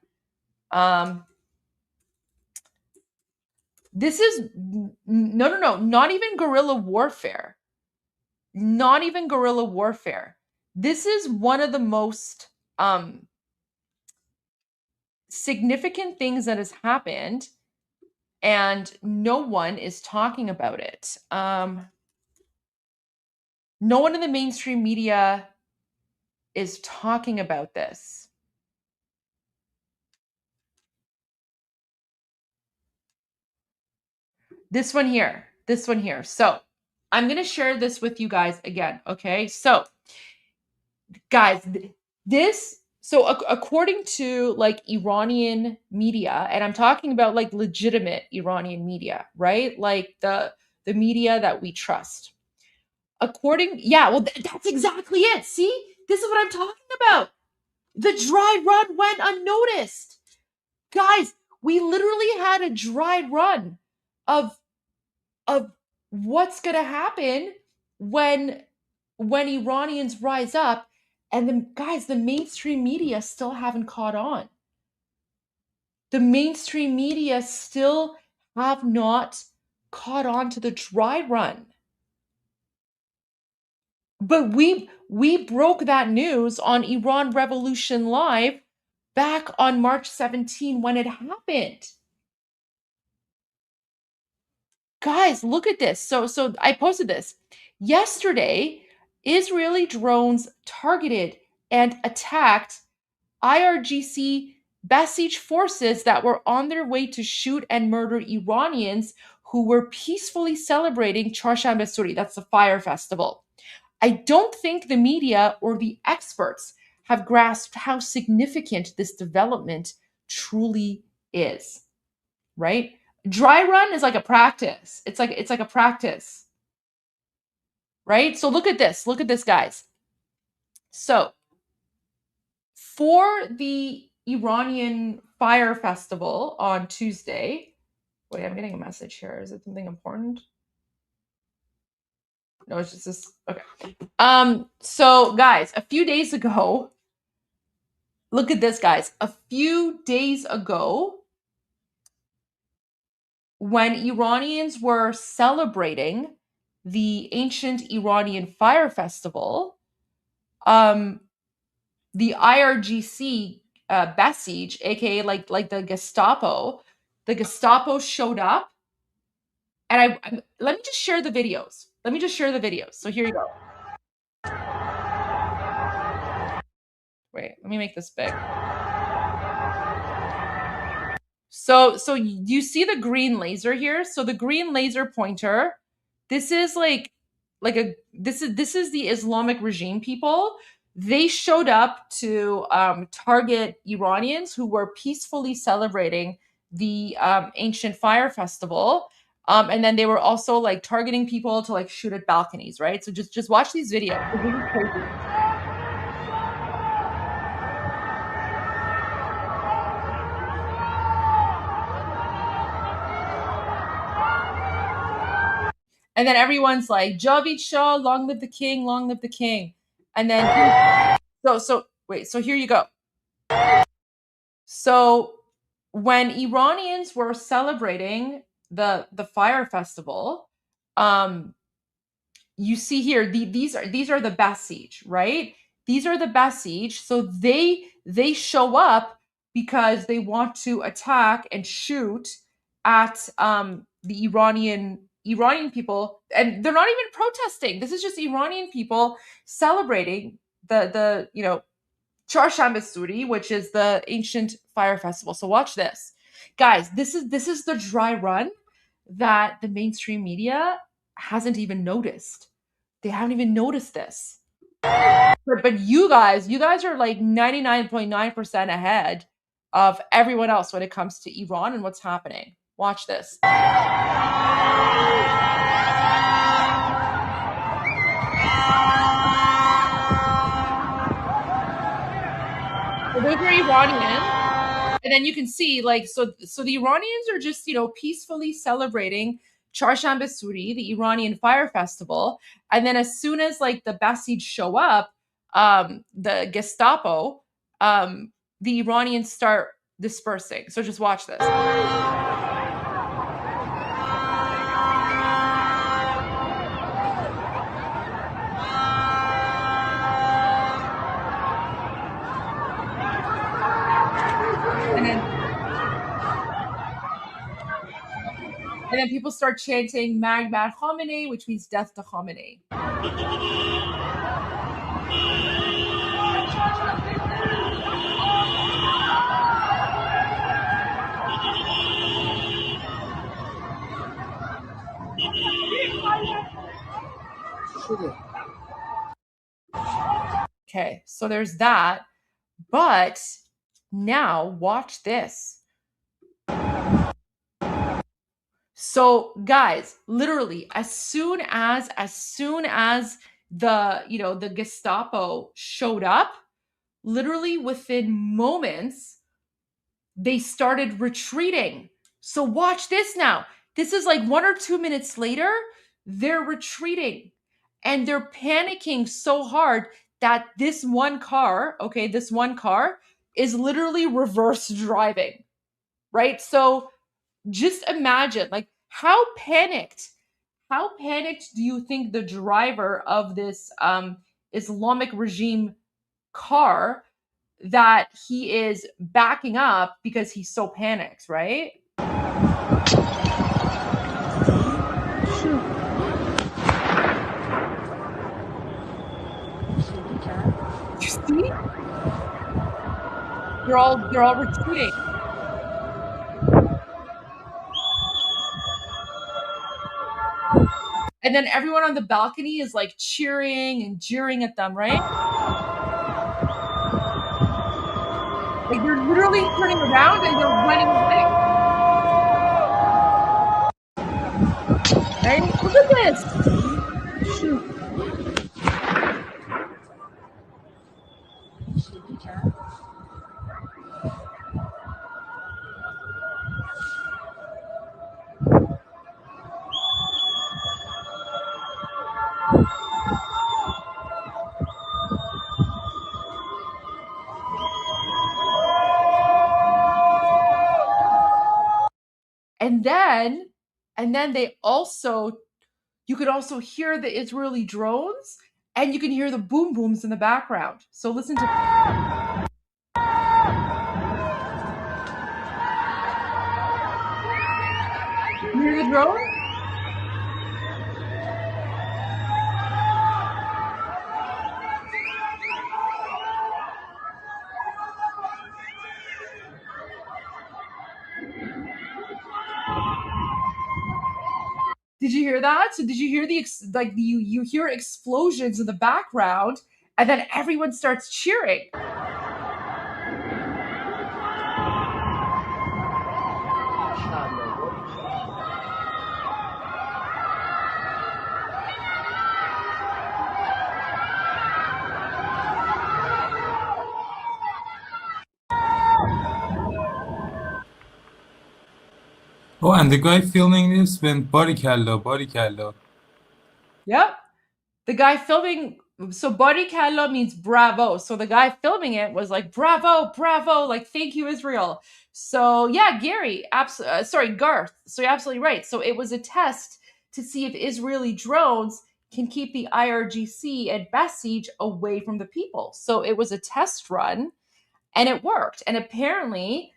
This is no, not even guerrilla warfare. Not even guerrilla warfare. This is one of the most significant things that has happened, and no one is talking about it. No one in the mainstream media is talking about this. This one here. So I'm going to share this with you guys again. Okay. So guys, according to like Iranian media, and I'm talking about like legitimate Iranian media, right? Like the media that we trust. That's exactly it. See, this is what I'm talking about. The dry run went unnoticed. Guys, we literally had a dry run of what's going to happen when Iranians rise up, and the mainstream media still haven't caught on. The mainstream media still have not caught on to the dry run. But we broke that news on Iran Revolution Live back on March 17 when it happened. Guys, look at this. So I posted this. Yesterday, Israeli drones targeted and attacked IRGC Basij forces that were on their way to shoot and murder Iranians who were peacefully celebrating Charshanbe Suri. That's the fire festival. I don't think the media or the experts have grasped how significant this development truly is, right? Dry run is like a practice. It's like a practice, right? So look at this, guys. So for the Iranian Fire Festival on Tuesday, wait, I'm getting a message here. Is it something important? No, it's just this. Okay. So guys, a few days ago, look at this, guys. A few days ago, when Iranians were celebrating the ancient Iranian Fire Festival, the IRGC Basij, aka like the Gestapo showed up, and let me just share the videos. So here you go. Wait, let me make this big. So you see the green laser here? So the green laser pointer, this is this is the Islamic regime people. They showed up to target Iranians who were peacefully celebrating the ancient fire festival. And then they were also like targeting people to like shoot at balconies, right? So just watch these videos. This is crazy. And then everyone's like, Javid Shah, long live the king, long live the king. And then, so here you go. So when Iranians were celebrating the fire festival, you see here, these are the Basij, right? These are the Basij. So they show up because they want to attack and shoot at the Iranian people, and they're not even protesting. This is just Iranian people celebrating the Charshanbe Suri, which is the ancient fire festival. So watch this, guys. This is the dry run that the mainstream media hasn't even noticed. They haven't even noticed this. But you guys are like 99.9% ahead of everyone else when it comes to Iran and what's happening. Watch this. So those are Iranians. And then you can see, like, so the Iranians are just, peacefully celebrating Charshanbe Suri, the Iranian Fire Festival. And then as soon as like the Basij show up, the Gestapo, the Iranians start dispersing. So just watch this. And then people start chanting Magmad Khamenei, which means death to Khamenei. Okay, so there's that. But now watch this. So guys, literally as soon as the, you know, the Gestapo showed up, literally within moments, they started retreating. So watch this now. This is like 1 or 2 minutes later, they're retreating and they're panicking so hard that this one car is literally reverse driving, right? So just imagine, like, how panicked do you think the driver of this Islamic regime car that he is backing up because he's so panicked, right? You see? They're all retreating. And then everyone on the balcony is like cheering and jeering at them, right? Like they're literally turning around and they're running away. Right? Look at this. And then they also, you could also hear the Israeli drones and you can hear the boom booms in the background. So listen to. You hear the drone? Did you hear that? So did you hear you hear explosions in the background and then everyone starts cheering. Oh, and the guy filming this went barikalla. Yep. The guy filming, so barikalla means bravo. So the guy filming it was like, bravo, like, thank you, Israel. So yeah, Garth. So you're absolutely right. So it was a test to see if Israeli drones can keep the IRGC and Basij away from the people. So it was a test run and it worked. And apparently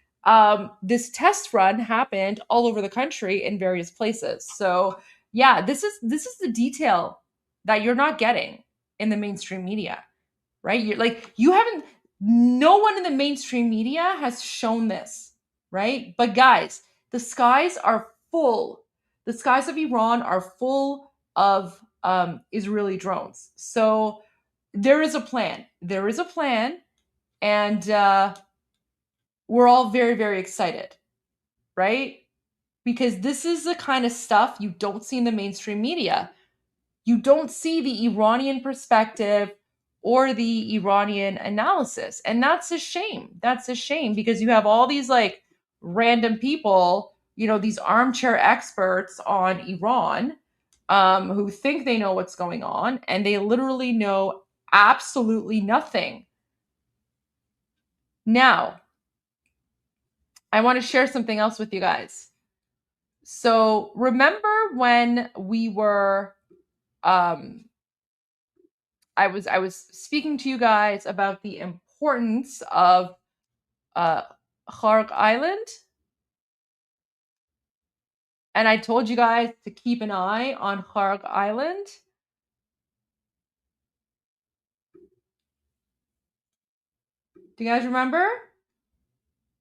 this test run happened all over the country in various places. So yeah, this is the detail that you're not getting in the mainstream media, right? No one in the mainstream media has shown this, right? But guys, the skies of Iran are full of Israeli drones. So there is a plan. And we're all very, very excited, right? Because this is the kind of stuff you don't see in the mainstream media. You don't see the Iranian perspective or the Iranian analysis. And that's a shame. That's a shame because you have all these like random people, these armchair experts on Iran who think they know what's going on, and they literally know absolutely nothing. Now, I want to share something else with you guys. So remember when we were, I was speaking to you guys about the importance of Kharg Island, and I told you guys to keep an eye on Kharg Island. Do you guys remember?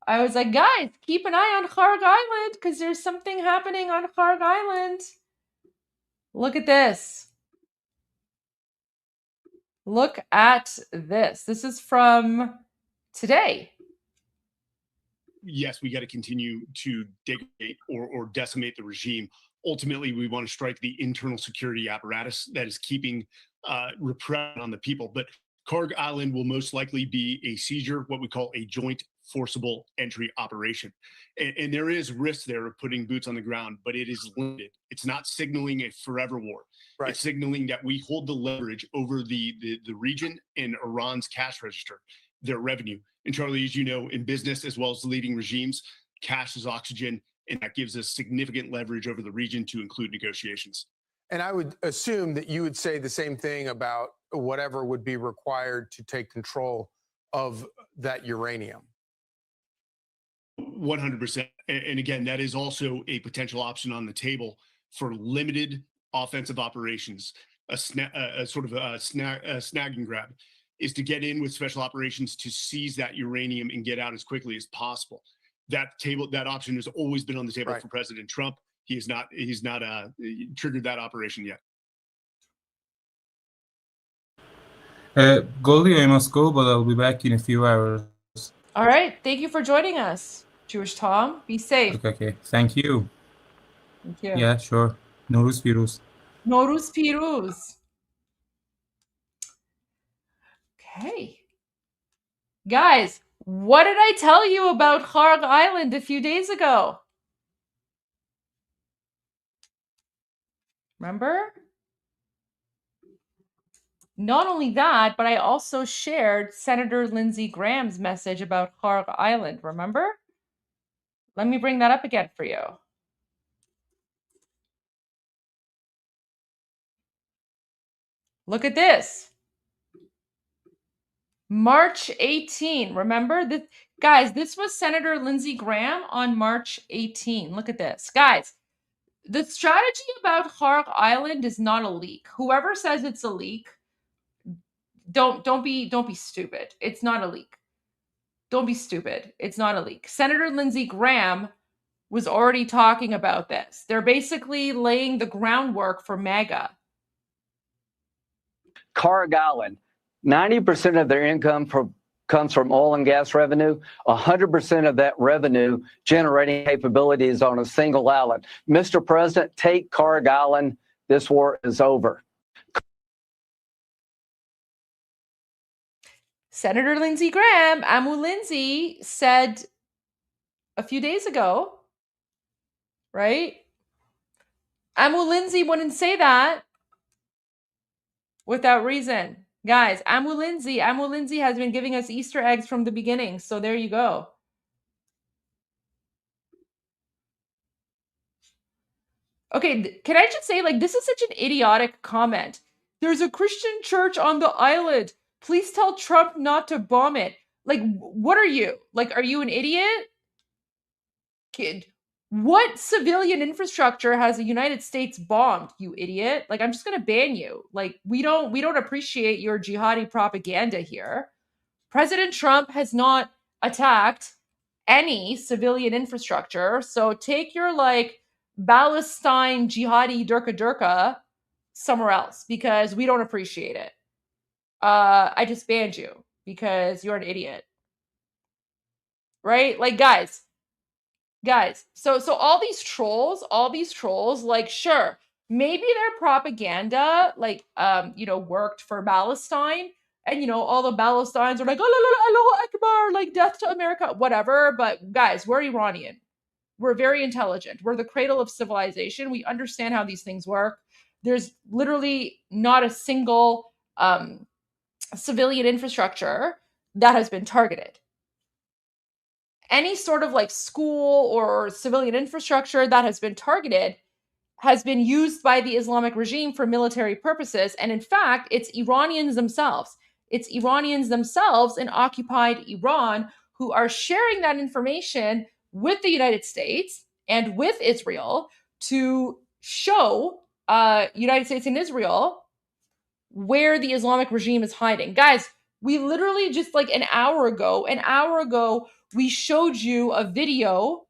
I was like, guys, keep an eye on Kharg Island because there's something happening on Kharg Island. Look at this. Look at this. This is from today. Yes, we got to continue to degrade or decimate the regime. Ultimately, we want to strike the internal security apparatus that is keeping repression on the people. But Kharg Island will most likely be a seizure, what we call a joint forcible entry operation. And there is risk there of putting boots on the ground, but it is limited. It's not signaling a forever war. Right. It's signaling that we hold the leverage over the region and Iran's cash register, their revenue. And Charlie, as you know, in business as well as leading regimes, cash is oxygen, and that gives us significant leverage over the region to include negotiations. And I would assume that you would say the same thing about whatever would be required to take control of that uranium. 100%. And again, that is also a potential option on the table for limited offensive operations. A sort of a snag and grab is to get in with special operations to seize that uranium and get out as quickly as possible. That option has always been on the table for President Trump. He's not triggered that operation yet. Goldie, I must go, but I'll be back in a few hours. All right. Thank you for joining us, Jewish Tom. Be safe. Okay. Thank you. Thank you. Yeah, sure. Noruz Piruz. Noruz Piruz. Okay. Guys, what did I tell you about Kharg Island a few days ago? Remember? Not only that, but I also shared Senator Lindsey Graham's message about Kharg Island. Remember? Let me bring that up again for you. Look at this. March 18. Remember? Guys, this was Senator Lindsey Graham on March 18. Look at this. Guys, the strategy about Kharg Island is not a leak. Whoever says it's a leak, don't be stupid. It's not a leak. Don't be stupid. It's not a leak. Senator Lindsey Graham was already talking about this. They're basically laying the groundwork for MAGA. Kharg Island, 90% of their income comes from oil and gas revenue. 100% of that revenue generating capabilities on a single island. Mr. President, take Kharg Island. This war is over. Senator Lindsey Graham, Amu Lindsey, said a few days ago, right? Amu Lindsey wouldn't say that without reason. Guys, Amu Lindsey has been giving us Easter eggs from the beginning. So there you go. Okay, can I just say, this is such an idiotic comment. There's a Christian church on the island. Please tell Trump not to bomb it. What are you? Are you an idiot? Kid, what civilian infrastructure has the United States bombed, you idiot? I'm just going to ban you. We don't appreciate your jihadi propaganda here. President Trump has not attacked any civilian infrastructure. So take your Palestine jihadi durka somewhere else because we don't appreciate it. I just banned you because you're an idiot. Right? Guys, so all these trolls, sure, maybe their propaganda, worked for Palestine, and all the Palestinians are like, Allahu Akbar, death to America, whatever. But guys, we're Iranian. We're very intelligent. We're the cradle of civilization. We understand how these things work. There's literally not a single civilian infrastructure that has been targeted. Any sort of like school or civilian infrastructure that has been targeted has been used by the Islamic regime for military purposes. And in fact, it's Iranians themselves. It's Iranians themselves in occupied Iran who are sharing that information with the United States and with Israel to show United States and Israel where the Islamic regime is hiding. Guys, we literally just like an hour ago, we showed you a video.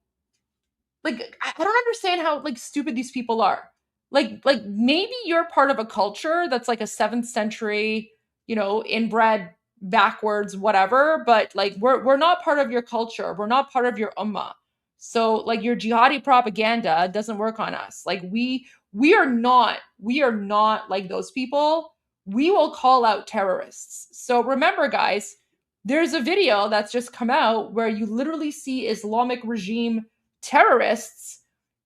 Like, I don't understand how like stupid these people are. Like maybe you're part of a culture that's like a 7th century, inbred, backwards, whatever, but like we're not part of your culture. We're not part of your ummah. So like your jihadi propaganda doesn't work on us. Like we are not like those people. We will call out terrorists. So remember, guys, there's a video that's just come out where you literally see Islamic regime terrorists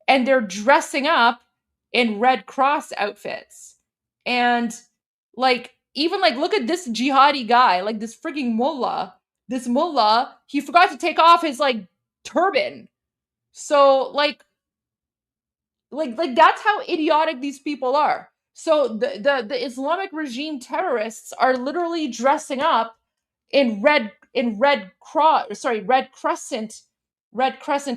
and they're dressing up in Red Cross outfits. And like, even like, look at this jihadi guy, like this freaking mullah. This mullah, he forgot to take off his like turban. So like that's how idiotic these people are. So the Islamic regime terrorists are literally dressing up in red crescent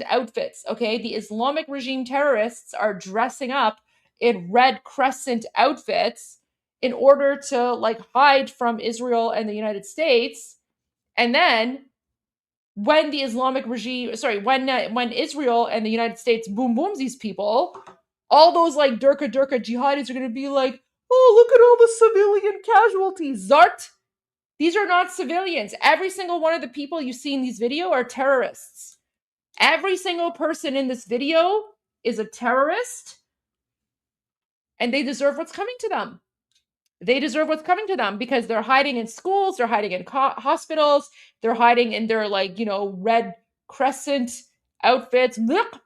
outfits. Okay, the Islamic regime terrorists are dressing up in red crescent outfits in order to like hide from Israel and the United States. And then when the Islamic regime, when Israel and the United States booms these people, all those like Durka jihadis are going to be like, oh, look at all the civilian casualties. Zart. These are not civilians. Every single one of the people you see in these videos are terrorists. Every single person in this video is a terrorist, and they deserve what's coming to them. They deserve what's coming to them because they're hiding in schools, they're hiding in hospitals, they're hiding in their like, red crescent outfits. Look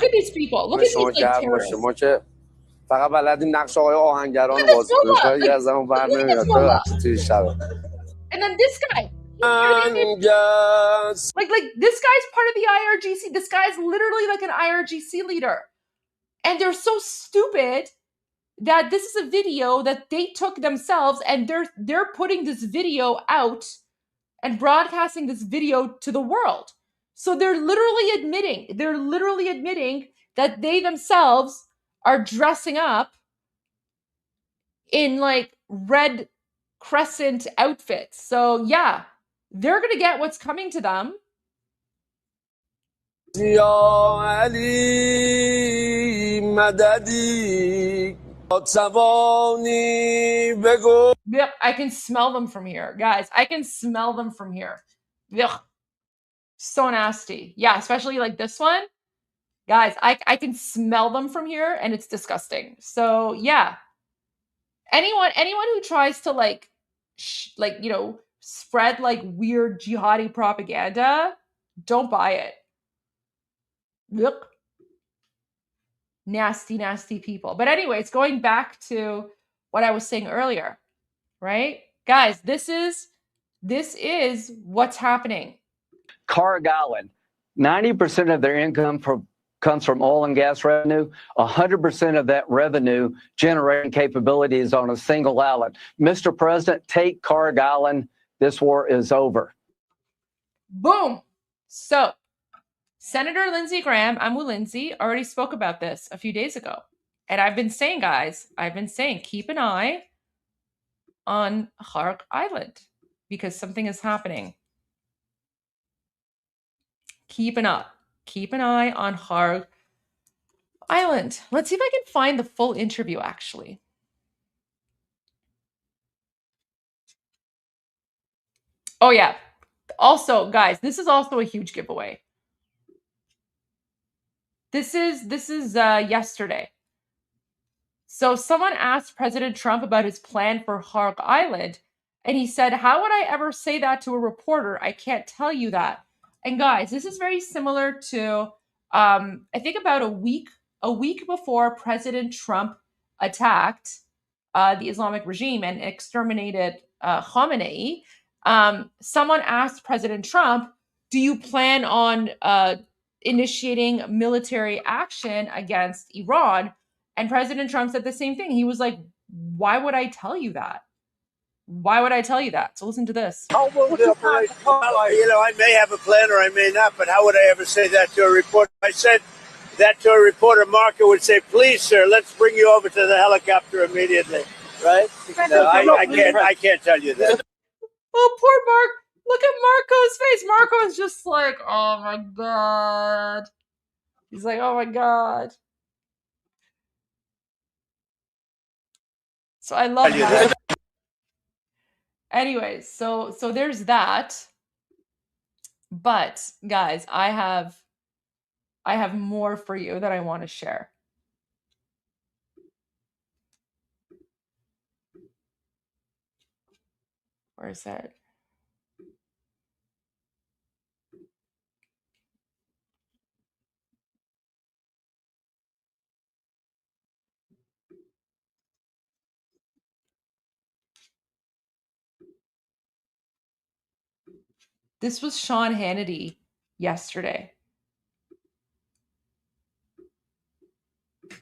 at these people. Look at these like terrorists. فقط بلدیم نقش آقای آهنگران رو بازی کنیم. کاری از زمان برنمیاد. ببخشید توی شبه. And then this guy. Like this guy's part of the IRGC. This guy's literally like an IRGC leader. And they're so stupid that this is a video that they took themselves, and they're putting this video out and broadcasting this video to the world. So they're literally admitting that they themselves are dressing up in like red crescent outfits. So yeah, they're going to get what's coming to them. Yep, I can smell them from here. Guys, I can smell them from here. Ugh. So nasty. Yeah, especially like this one. Guys, I can smell them from here and it's disgusting. So yeah. Anyone who tries to like spread like weird jihadi propaganda, don't buy it. Look. Nasty people. But anyways, going back to what I was saying earlier, right? Guys, this is what's happening. Carg Island, 90% of their income comes from oil and gas revenue. 100% of that revenue generating capabilities on a single island. Mr. President, take Carg Island. This war is over. Boom. So, Senator Lindsey Graham, Amu Lindsey, already spoke about this a few days ago. And I've been saying, guys, keep an eye on Carg Island because something is happening. Keep an eye on Carg Island. Let's see if I can find the full interview, actually. Oh, yeah. Also, guys, this is also a huge giveaway. This is yesterday. So someone asked President Trump about his plan for Carg Island, and he said, "How would I ever say that to a reporter? I can't tell you that. And guys, this is very similar to I think about a week before President Trump attacked the Islamic regime and exterminated Khamenei. Someone asked President Trump, "Do you plan on initiating military action against Iran?" And President Trump said the same thing. He was like, "Why would I tell you that? Why would I tell you that?" So listen to this. Well, I may have a plan or I may not, but how would I ever say that to a reporter? If I said that to a reporter, Marco would say, "Please, sir, let's bring you over to the helicopter immediately." Right? No, I can't tell you that. Oh, poor Mark. Look at Marco's face. Marco is just like, oh my God. He's like, oh my God. So I love that. Anyways, so there's that. But guys, I have more for you that I want to share. Where is it? This was Sean Hannity yesterday.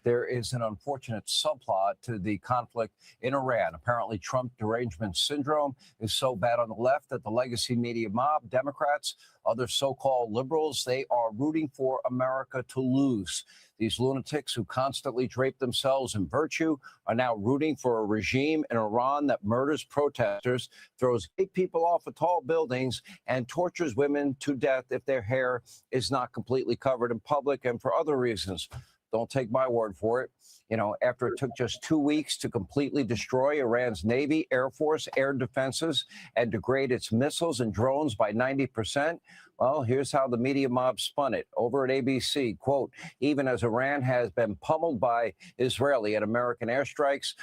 There is an unfortunate subplot to the conflict in Iran. Apparently, Trump derangement syndrome is so bad on the left that the legacy media mob, Democrats, other so-called liberals, they are rooting for America to lose. These lunatics who constantly drape themselves in virtue are now rooting for a regime in Iran that murders protesters, throws gay people off of tall buildings, and tortures women to death if their hair is not completely covered in public and for other reasons. Don't take my word for it. You know, after it took just 2 weeks to completely destroy Iran's Navy, Air Force, air defenses, and degrade its missiles and drones by 90%, well, here's how the media mob spun it over at ABC. Quote, even as Iran has been pummeled by Israeli and American airstrikes,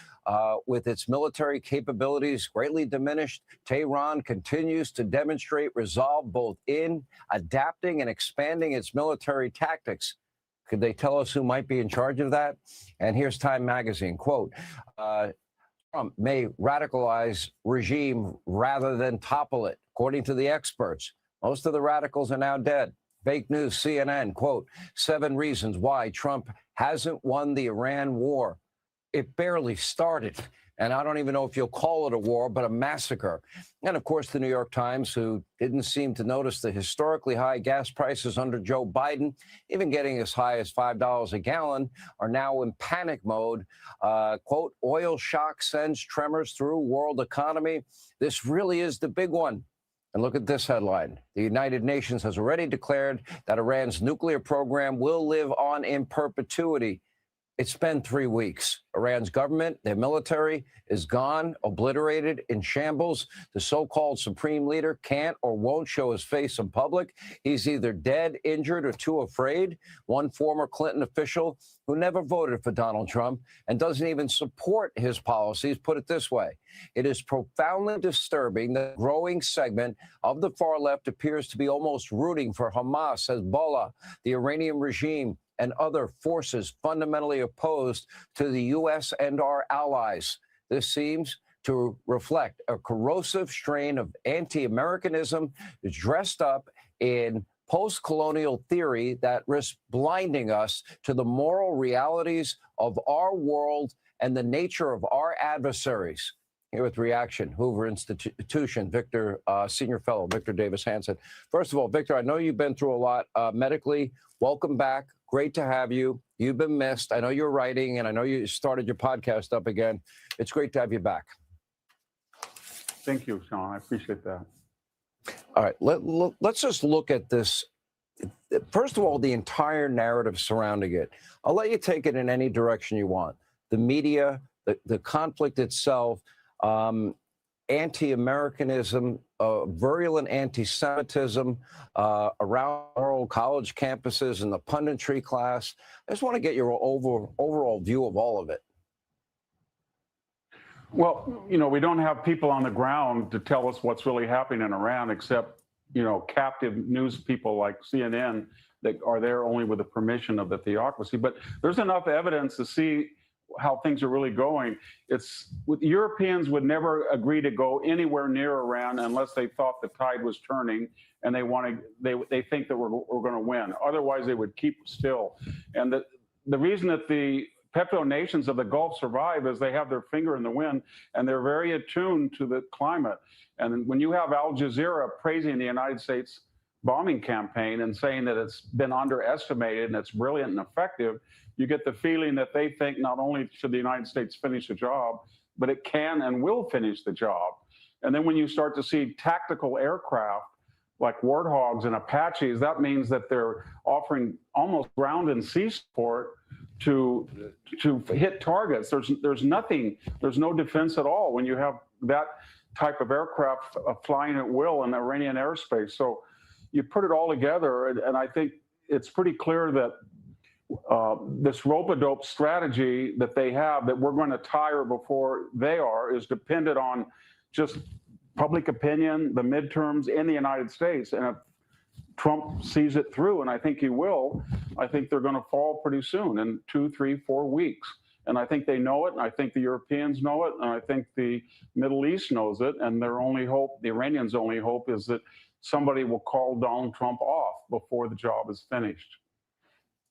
with its military capabilities greatly diminished, Tehran continues to demonstrate resolve both in adapting and expanding its military tactics. Could they tell us who might be in charge of that? And here's Time Magazine, quote, Trump may radicalize regime rather than topple it, according to the experts. Most of the radicals are now dead. Fake news, CNN, quote, 7 reasons why Trump hasn't won the Iran war. It barely started. And I don't even know if you'll call it a war, but a massacre. And of course, the New York Times, who didn't seem to notice the historically high gas prices under Joe Biden, even getting as high as $5 a gallon, are now in panic mode. Quote, oil shock sends tremors through world economy. This really is the big one. And look at this headline. The United Nations has already declared that Iran's nuclear program will live on in perpetuity. It's been 3 weeks. Iran's government, their military, is gone, obliterated, in shambles. The so-called supreme leader can't or won't show his face in public. He's either dead, injured, or too afraid. One former Clinton official who never voted for Donald Trump and doesn't even support his policies put it this way. It is profoundly disturbing that a growing segment of the far left appears to be almost rooting for Hamas, Hezbollah, the Iranian regime, and other forces fundamentally opposed to the U.S. and our allies. This seems to reflect a corrosive strain of anti-Americanism dressed up in post-colonial theory that risks blinding us to the moral realities of our world and the nature of our adversaries. Here with Reaction, Hoover Institution, Victor, Senior Fellow, Victor Davis Hanson. First of all, Victor, I know you've been through a lot medically. Welcome back. Great to have you. You've been missed. I know you're writing, and I know you started your podcast up again. It's great to have you back. Thank you, Sean. I appreciate that. All right, let's just look at this. First of all, the entire narrative surrounding it. I'll let you take it in any direction you want. The media, the conflict itself, anti-Americanism, virulent anti-Semitism around rural college campuses and the punditry class. I just want to get your overall view of all of it. Well, you know, we don't have people on the ground to tell us what's really happening in Iran, except captive news people like CNN that are there only with the permission of the theocracy. But there's enough evidence to see how things are really going. Europeans would never agree to go anywhere near Iran unless they thought the tide was turning and they think that we're going to win. Otherwise, they would keep still. And the reason that the petro-nations of the Gulf survive is they have their finger in the wind and they're very attuned to the climate. And when you have Al Jazeera praising the United States bombing campaign and saying that it's been underestimated and it's brilliant and effective, you get the feeling that they think not only should the United States finish the job, but it can and will finish the job. And then when you start to see tactical aircraft like Warthogs and Apaches, that means that they're offering almost ground and sea support to hit targets. There's nothing, there's no defense at all when you have that type of aircraft flying at will in Iranian airspace. So you put it all together, and I think it's pretty clear that this rope-a-dope strategy that they have, that we're going to tire before they are, is dependent on just public opinion, the midterms in the United States. And if Trump sees it through, and I think he will, I think they're going to fall pretty soon, in 2, 3, 4 weeks. And I think they know it, and I think the Europeans know it, and I think the Middle East knows it, and their only hope, the Iranians' only hope, is that somebody will call Donald Trump off before the job is finished.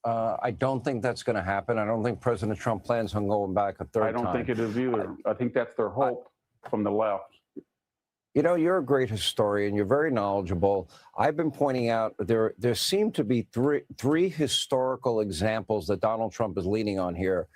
I don't think that's going to happen. I don't think President Trump plans on going back a third time. I don't think it is either. I think that's their hope from the left. You know, you're a great historian. You're very knowledgeable. I've been pointing out there seem to be three historical examples that Donald Trump is leaning on here.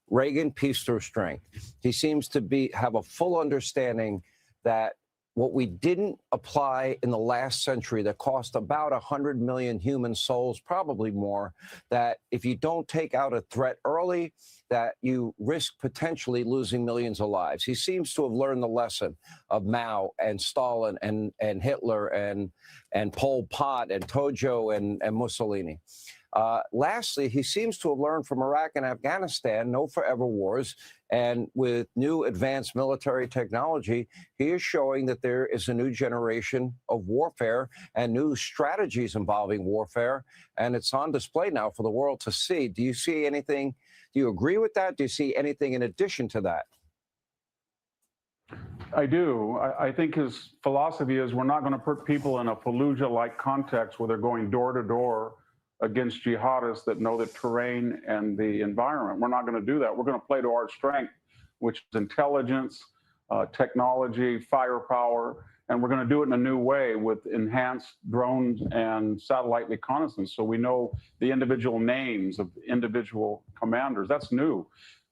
Reagan, peace through strength. He seems to have a full understanding that what we didn't apply in the last century that cost about 100 million human souls, probably more, that if you don't take out a threat early, that you risk potentially losing millions of lives. He seems to have learned the lesson of Mao and Stalin and Hitler and Pol Pot and Tojo and Mussolini. Lastly, he seems to have learned from Iraq and Afghanistan, no forever wars, and with new advanced military technology, he is showing that there is a new generation of warfare and new strategies involving warfare, and it's on display now for the world to see. Do you see anything? Do you agree with that? Do you see anything in addition to that? I do. I think his philosophy is we're not going to put people in a Fallujah-like context where they're going door to door against jihadists that know the terrain and the environment. We're not going to do that. We're going to play to our strength, which is intelligence, technology, firepower, and we're going to do it in a new way with enhanced drones and satellite reconnaissance, so we know the individual names of individual commanders. That's new.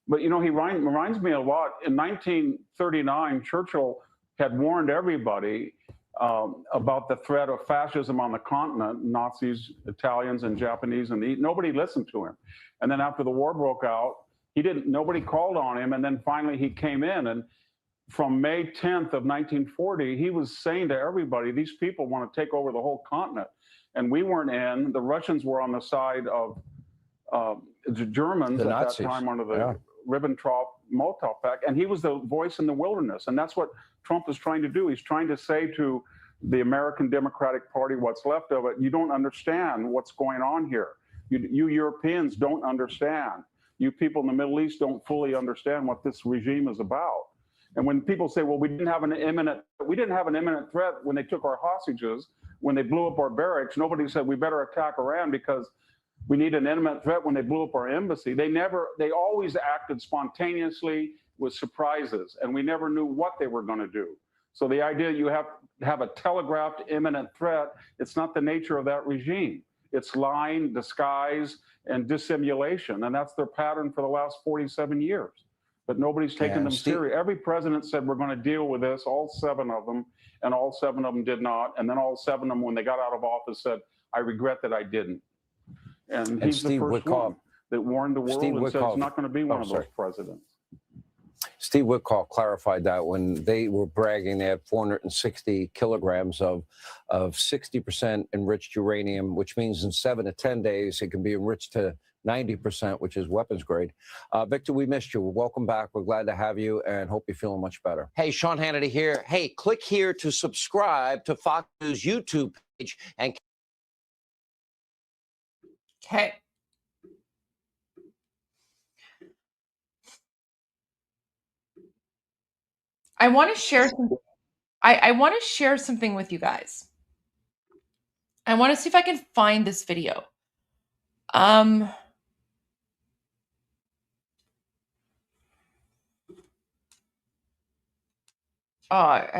But, you know, he reminds me a lot. In 1939, Churchill had warned everybody about the threat of fascism on the continent, Nazis, Italians, and Japanese, and nobody listened to him. And then after the war broke out, nobody called on him, and then finally he came in. And from May 10th of 1940, he was saying to everybody, these people want to take over the whole continent. And we weren't in. The Russians were on the side of the Germans at that time under the Ribbentrop-Molotov Pact, and he was the voice in the wilderness. And that's what Trump is trying to do. He's trying to say to the American Democratic Party, what's left of it, you don't understand what's going on here. You Europeans don't understand. You people in the Middle East don't fully understand what this regime is about. And when people say, well, we didn't have an imminent threat when they took our hostages, when they blew up our barracks, nobody said we better attack Iran because we need an imminent threat when they blew up our embassy. They always acted spontaneously with surprises, and we never knew what they were going to do. So the idea you have to have a telegraphed imminent threat, it's not the nature of that regime. It's lying, disguise, and dissimulation, and that's their pattern for the last 47 years. But nobody's taken them serious. Every president said, we're going to deal with this, all 7 of them, and all 7 of them did not. And then all 7 of them, when they got out of office, said, I regret that I didn't. And he's the first one that warned the world and said it's not going to be one of those presidents. Steve Witkoff clarified that when they were bragging they had 460 kilograms of 60% enriched uranium, which means in 7 to 10 days it can be enriched to 90%, which is weapons grade. Victor, we missed you. Welcome back. We're glad to have you and hope you're feeling much better. Hey, Sean Hannity here. Hey, click here to subscribe to Fox News YouTube page and Okay. I want to share I want to share something with you guys. I want to see if I can find this video. I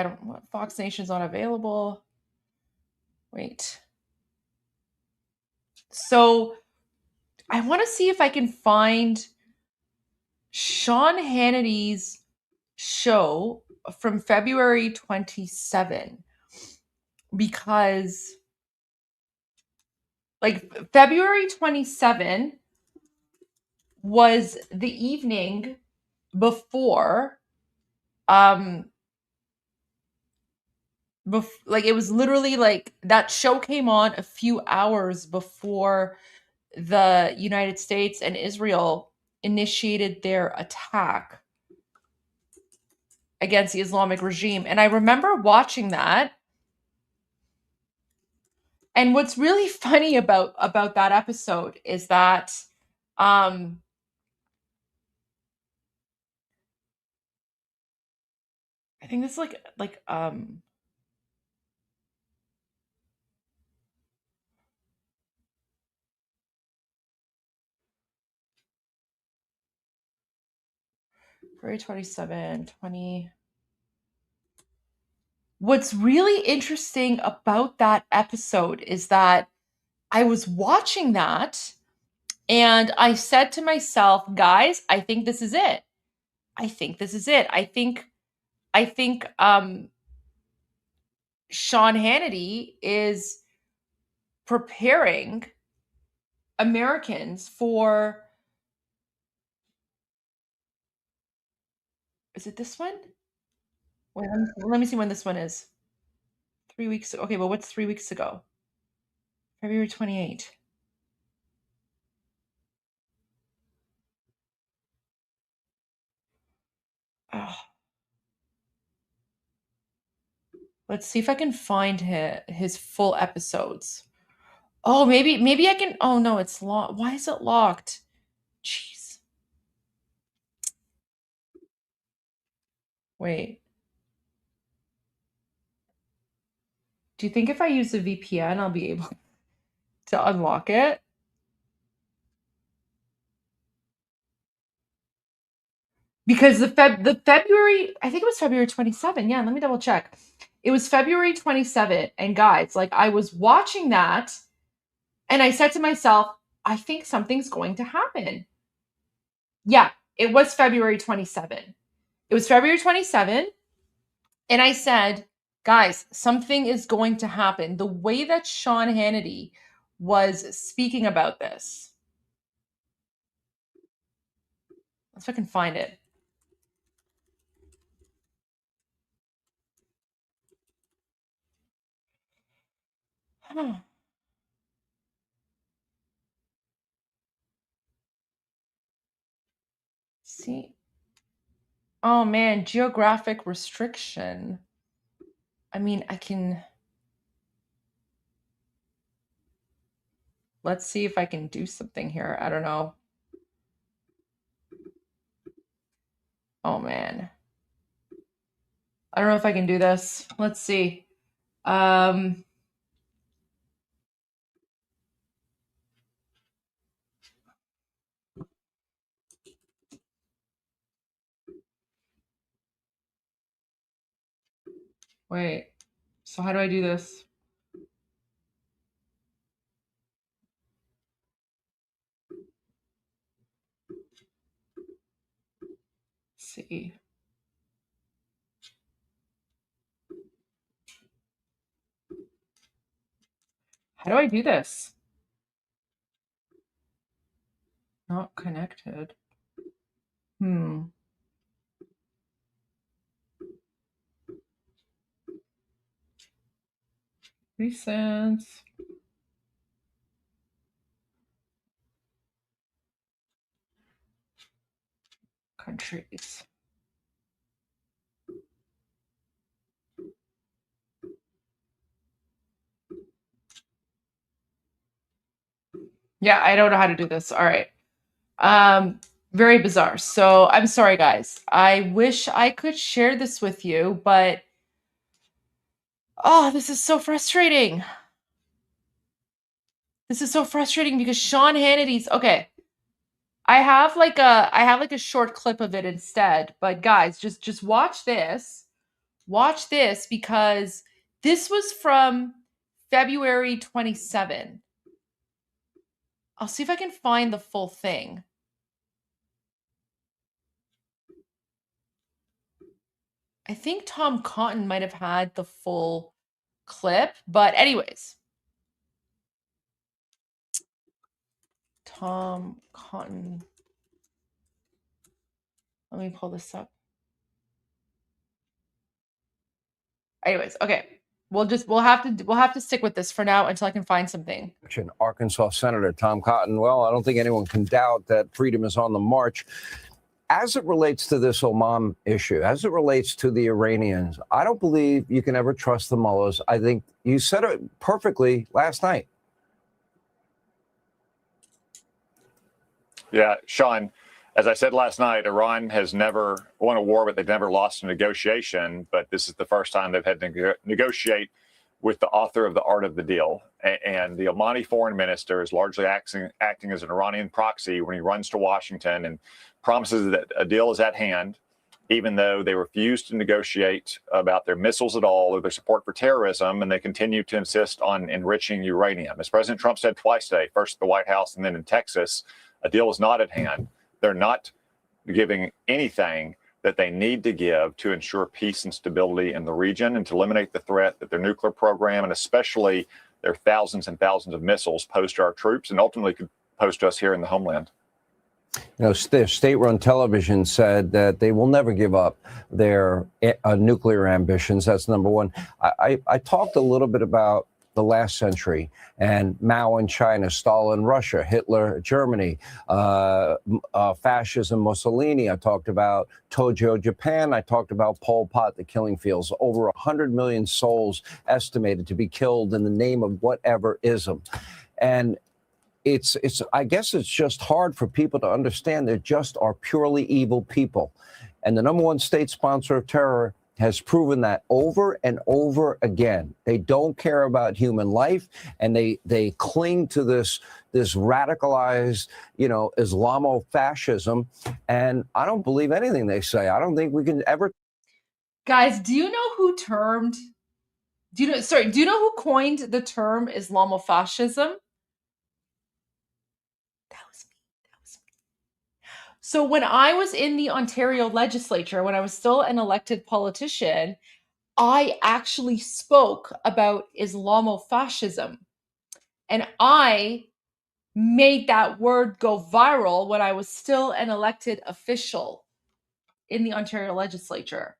don't want Fox Nation's not available. Wait. So I want to see if I can find Sean Hannity's show from February 27, because like February 27 was the evening before like it was literally like that show came on a few hours before the United States and Israel initiated their attack against the Islamic regime. And I remember watching that. And what's really funny about that episode is that I think this is like February 27, 20. What's really interesting about that episode is that I was watching that and I said to myself, guys, I think this is it. I think this is it. I think Sean Hannity is preparing Americans for, is it this one? Wait, let me see when this one is. 3 weeks. Okay, well, what's 3 weeks ago? February 28. Oh. Let's see if I can find his full episodes. Oh, maybe I can. Oh no, it's locked. Why is it locked? Jeez. Wait. Do you think if I use a VPN, I'll be able to unlock it? Because the February, I think it was February 27. Yeah, let me double check. It was February 27. And guys, like I was watching that and I said to myself, I think something's going to happen. Yeah, it was February 27. It was February 27. And I said, guys, something is going to happen. The way that Sean Hannity was speaking about this. Let's see if I can find it. See? Oh man, geographic restriction. I mean, I can. Let's see if I can do something here. I don't know. Oh man. I don't know if I can do this. Let's see. Wait. So how do I do this? Let's see. How do I do this? Not connected. Recent countries. Yeah, I don't know how to do this. All right. Very bizarre. So I'm sorry, guys. I wish I could share this with you, but oh, this is so frustrating. This is so frustrating because Sean Hannity's okay. I have like a short clip of it instead, but guys, just watch this. Watch this because this was from February 27. I'll see if I can find the full thing. I think Tom Cotton might have had the full clip, but anyways. Tom Cotton. Let me pull this up. Anyways, okay. We'll have to stick with this for now until I can find something. Arkansas Senator Tom Cotton. Well, I don't think anyone can doubt that freedom is on the march. As it relates to this Oman issue, as it relates to the Iranians, I don't believe you can ever trust the mullahs. I think you said it perfectly last night. Yeah, Sean, as I said last night, Iran has never won a war, but they've never lost a negotiation. But this is the first time they've had to negotiate with the author of the art of the deal. And the Omani foreign minister is largely acting as an Iranian proxy when he runs to Washington and promises that a deal is at hand, even though they refuse to negotiate about their missiles at all or their support for terrorism, and they continue to insist on enriching uranium. As President Trump said twice today, first at the White House and then in Texas, a deal is not at hand. They're not giving anything that they need to give to ensure peace and stability in the region and to eliminate the threat that their nuclear program and especially their thousands and thousands of missiles pose to our troops and ultimately could pose to us here in the homeland. You know, state-run television said that they will never give up their nuclear ambitions. That's number one. I talked a little bit about the last century and Mao in China, Stalin, Russia, Hitler, Germany, fascism, Mussolini. I talked about Tojo, Japan. I talked about Pol Pot, the killing fields. Over 100 million souls estimated to be killed in the name of whatever ism. And I guess it's just hard for people to understand they just are purely evil people. And the number one state sponsor of terror has proven that over and over again. They don't care about human life, and they cling to this radicalized, Islamo-fascism. And I don't believe anything they say. I don't think we can ever. Guys, do you know who who coined the term Islamofascism? So when I was in the Ontario legislature, when I was still an elected politician, I actually spoke about Islamofascism. And I made that word go viral when I was still an elected official in the Ontario legislature.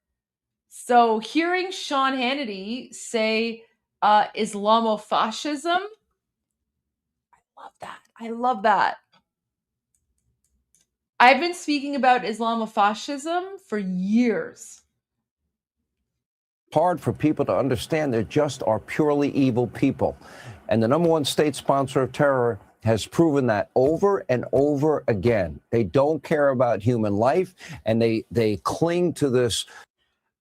So hearing Sean Hannity say Islamofascism, I love that. I love that. I've been speaking about Islamofascism for years. Hard for people to understand they just are purely evil people. And the number one state sponsor of terror has proven that over and over again. They don't care about human life, and they cling to this.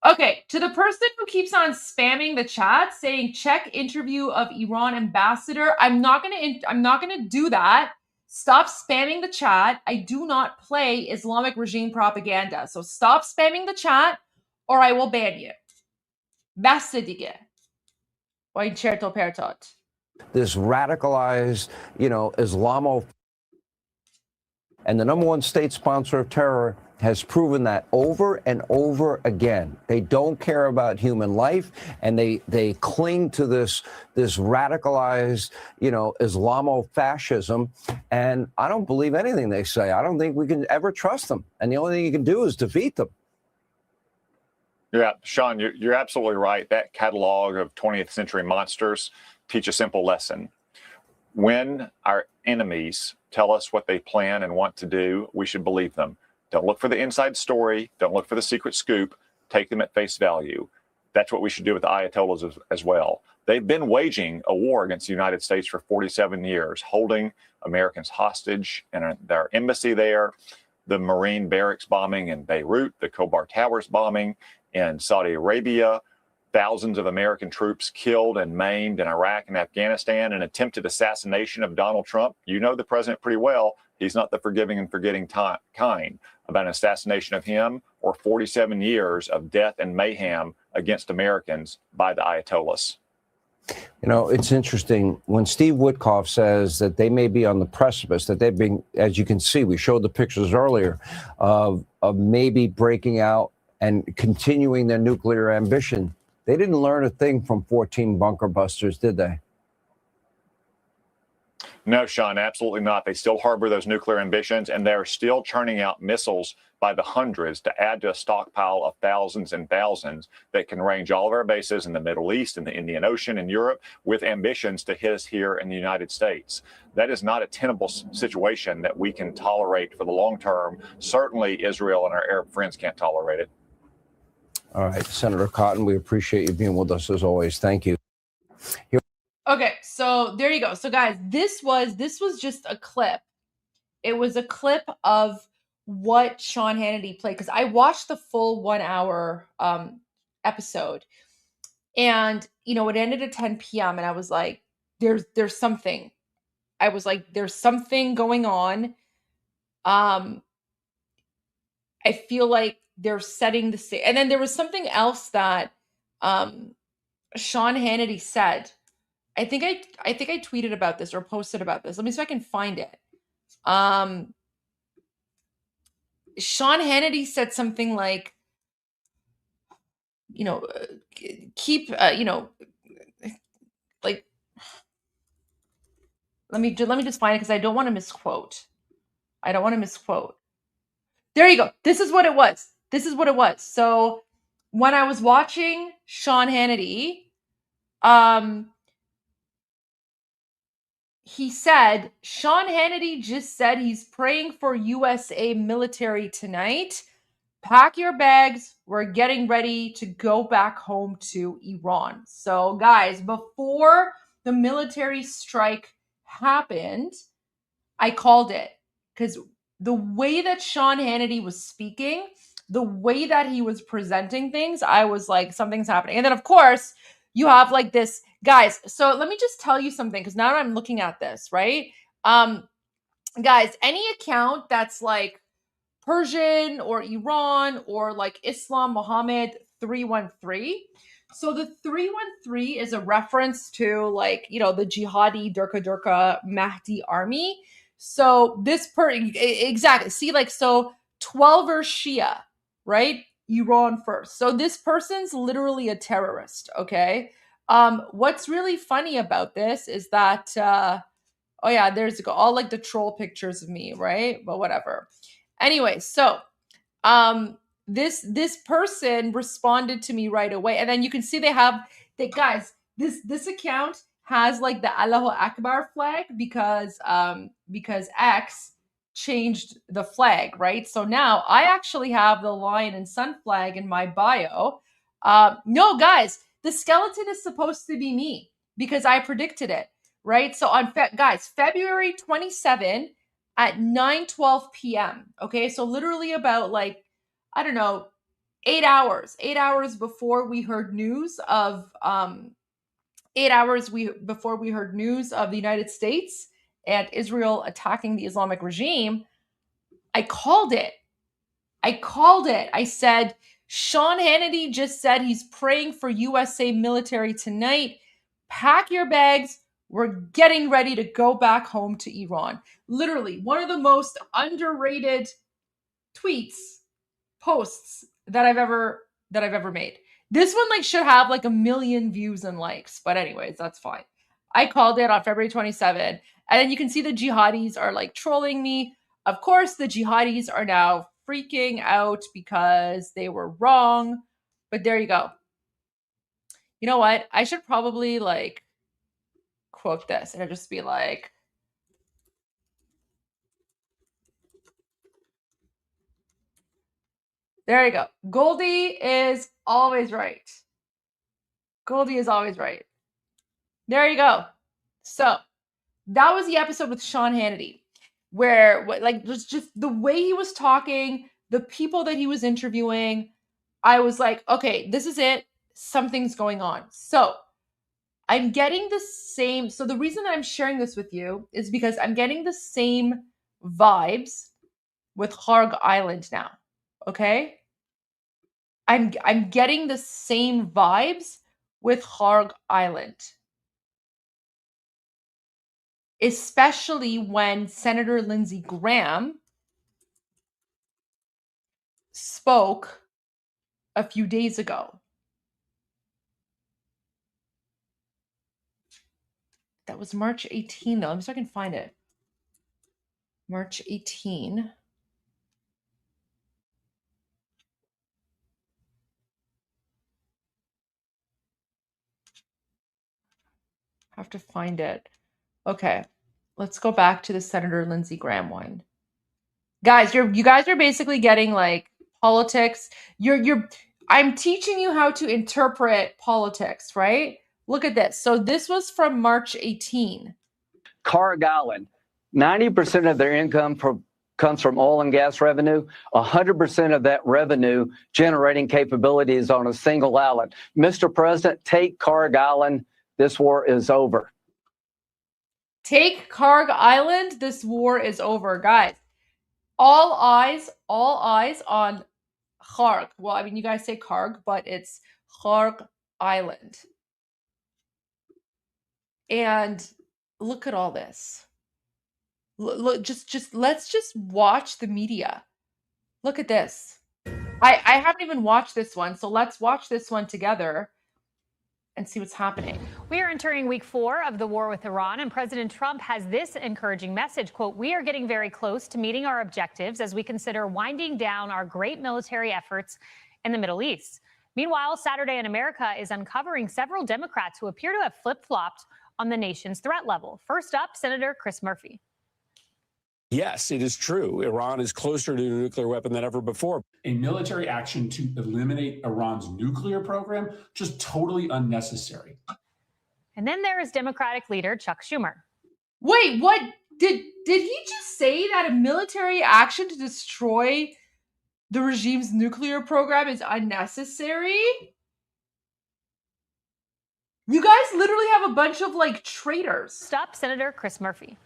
Okay, to the person who keeps on spamming the chat saying check interview of Iran ambassador, I'm not gonna do that. Stop spamming the chat. I do not play Islamic regime propaganda. So stop spamming the chat or I will ban you. Basta dige. Vagy certo pertot. This radicalized, Islamo. And the number one state sponsor of terror has proven that over and over again. They don't care about human life, and they cling to this radicalized, Islamo-fascism. And I don't believe anything they say. I don't think we can ever trust them. And the only thing you can do is defeat them. Yeah, Sean, you're absolutely right. That catalog of 20th century monsters teach a simple lesson. When our enemies tell us what they plan and want to do, we should believe them. Don't look for the inside story. Don't look for the secret scoop. Take them at face value. That's what we should do with the Ayatollahs as well. They've been waging a war against the United States for 47 years, holding Americans hostage in their embassy there, the Marine barracks bombing in Beirut, the Khobar Towers bombing in Saudi Arabia, thousands of American troops killed and maimed in Iraq and Afghanistan, an attempted assassination of Donald Trump. You know the president pretty well. He's not the forgiving and forgetting kind about an assassination of him or 47 years of death and mayhem against Americans by the Ayatollahs. You know, it's interesting when Steve Witkoff says that they may be on the precipice, that they've been, as you can see, we showed the pictures earlier of maybe breaking out and continuing their nuclear ambition. They didn't learn a thing from 14 bunker busters, did they? No, Sean, absolutely not. They still harbor those nuclear ambitions, and they're still churning out missiles by the hundreds to add to a stockpile of thousands and thousands that can range all of our bases in the Middle East, in the Indian Ocean, in Europe, with ambitions to hit us here in the United States. That is not a tenable situation that we can tolerate for the long term. Certainly, Israel and our Arab friends can't tolerate it. All right, Senator Cotton, we appreciate you being with us as always. Thank you. Okay, so there you go. So guys, this was just a clip. It was a clip of what Sean Hannity played, because I watched the full 1 hour episode, and it ended at 10 p.m. and I was like, there's something. I was like, there's something going on. I feel like they're setting the stage. And then there was something else that Sean Hannity said. I think I tweeted about this or posted about this. Let me see if I can find it. Sean Hannity said something like, keep, like, let me just find it because I don't want to misquote. There you go. This is what it was. So when I was watching Sean Hannity, he said, Sean Hannity just said he's praying for USA military tonight. Pack your bags. We're getting ready to go back home to Iran. So, guys, before the military strike happened, I called it, because the way that Sean Hannity was speaking, the way that he was presenting things, I was like, something's happening. And then, of course, you have like this, guys. So let me just tell you something, because now I'm looking at this, right? Guys, any account that's like Persian or Iran or like Islam Muhammad 313. So the 313 is a reference to like, the jihadi Durka Mahdi army. So this exactly. See, like, so 12er Shia, right? Iran first. So this person's literally a terrorist, okay? What's really funny about this is that, oh yeah, there's all like the troll pictures of me, right? But whatever. Anyway, so this person responded to me right away, and then you can see guys, this account has like the Allahu Akbar flag because X changed the flag, right? So now I actually have the lion and sun flag in my bio. No, guys, the skeleton is supposed to be me because I predicted it, right? So on February 27 at 9:12 p.m. Okay, so literally about like, I don't know, 8 hours before we heard news of 8 hours before we heard news of the United States and Israel attacking the Islamic regime. I called it. I said, Sean Hannity just said he's praying for USA military tonight. Pack your bags. We're getting ready to go back home to Iran. Literally, one of the most underrated posts that I've ever made. This one like should have like 1 million views and likes, but anyways, that's fine. I called it on February 27, and then you can see the jihadis are like trolling me. Of course, the jihadis are now freaking out because they were wrong. But there you go. You know what? I should probably like quote this and just be like, there you go. Goldie is always right. Goldie is always right. There you go. So that was the episode with Sean Hannity, where like just the way he was talking, the people that he was interviewing, I was like, okay, this is it. Something's going on. So I'm getting the same. So the reason that I'm sharing this with you is because I'm getting the same vibes with Kharg Island now. Okay? I'm getting the same vibes with Kharg Island. Especially when Senator Lindsey Graham spoke a few days ago. That was March 18, though. Let me see if I can find it. March 18. I have to find it. Okay. Let's go back to the Senator Lindsey Graham one. Guys, you guys are basically getting like politics. I'm teaching you how to interpret politics, right? Look at this. So this was from March 18. Kharg Island, 90% of their income comes from oil and gas revenue. 100% of that revenue generating capabilities on a single island. Mr. President, take Kharg Island. This war is over. Take Kharg Island. This war is over, guys. All eyes on Kharg. Well, I mean, you guys say Kharg, but it's Kharg Island. And look at all this. Look, let's just watch the media. Look at this. I haven't even watched this one, so let's watch this one together and see what's happening. We are entering week 4 of the war with Iran, and President Trump has this encouraging message, quote, "We are getting very close to meeting our objectives as we consider winding down our great military efforts in the Middle East." Meanwhile, Saturday in America is uncovering several Democrats who appear to have flip-flopped on the nation's threat level. First up, Senator Chris Murphy. Yes, it is true. Iran is closer to a nuclear weapon than ever before. A military action to eliminate Iran's nuclear program, just totally unnecessary. And then there is Democratic leader Chuck Schumer. Wait, what? Did he just say that a military action to destroy the regime's nuclear program is unnecessary? You guys literally have a bunch of like traitors. Stop, Senator Chris Murphy.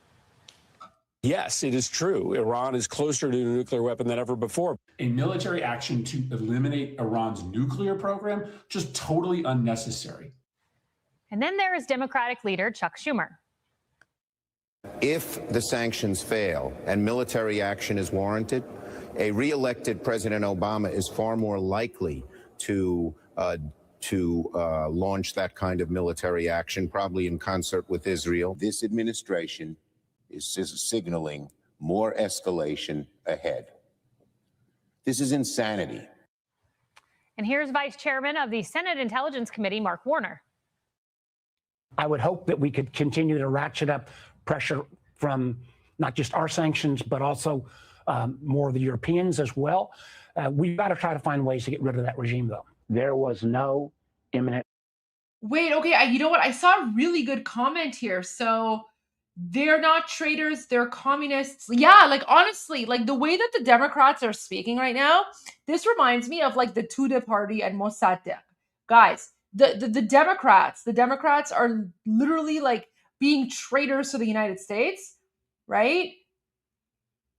Yes, it is true. Iran is closer to a nuclear weapon than ever before. A military action to eliminate Iran's nuclear program, just totally unnecessary. And then there is Democratic leader Chuck Schumer. If the sanctions fail and military action is warranted, a re-elected President Obama is far more likely to launch that kind of military action, probably in concert with Israel. This administration is signaling more escalation ahead. This is insanity. And here's Vice Chairman of the Senate Intelligence Committee, Mark Warner. I would hope that we could continue to ratchet up pressure from not just our sanctions, but also more of the Europeans as well. We've got to try to find ways to get rid of that regime, though. There was no imminent. Wait, okay, you know what? I saw a really good comment here. So they're not traitors, they're communists. Yeah, like honestly, like the way that the Democrats are speaking right now, this reminds me of like the Tudeh party and Mossadegh. Guys, the Democrats are literally like being traitors to the United States, right?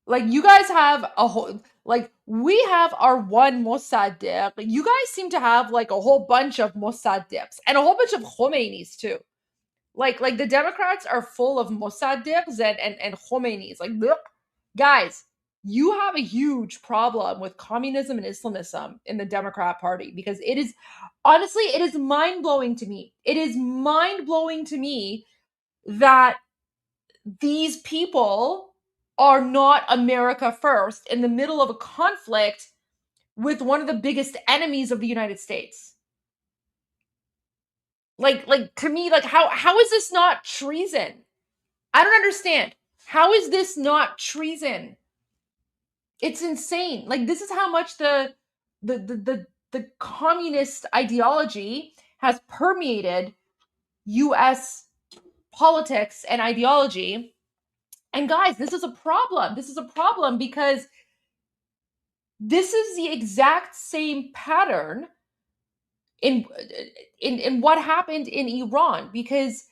Like you guys have a whole, like we have our one Mossadegh. You guys seem to have like a whole bunch of Mossadeghs and a whole bunch of Khomeinis too. Like the Democrats are full of Mossadeghs and Khomeinis. Like, bleh. Guys, you have a huge problem with communism and Islamism in the Democrat Party because it is, honestly, it is mind-blowing to me. It is mind-blowing to me that these people are not America first in the middle of a conflict with one of the biggest enemies of the United States. Like to me, like how is this not treason? I don't understand. How is this not treason? It's insane. Like, this is how much the communist ideology has permeated US politics and ideology. And guys, this is a problem. This is a problem because this is the exact same pattern in what happened in Iran, because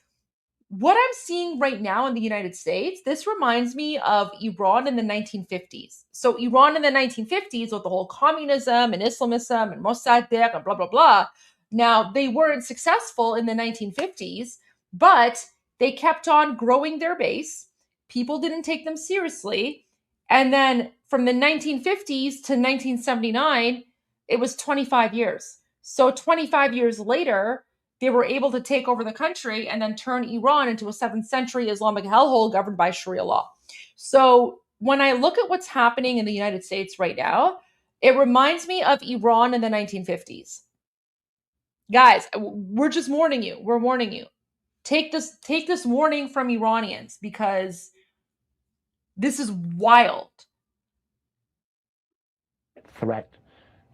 what I'm seeing right now in the United States, this reminds me of Iran in the 1950s. So Iran in the 1950s with the whole communism and Islamism and Mossadegh and blah, blah, blah. Now, they weren't successful in the 1950s, but they kept on growing their base. People didn't take them seriously. And then from the 1950s to 1979, it was 25 years. So 25 years later, they were able to take over the country and then turn Iran into a 7th century Islamic hellhole governed by Sharia law. So when I look at what's happening in the United States right now, it reminds me of Iran in the 1950s. Guys, we're just warning you. We're warning you. Take this warning from Iranians, because this is wild. Threat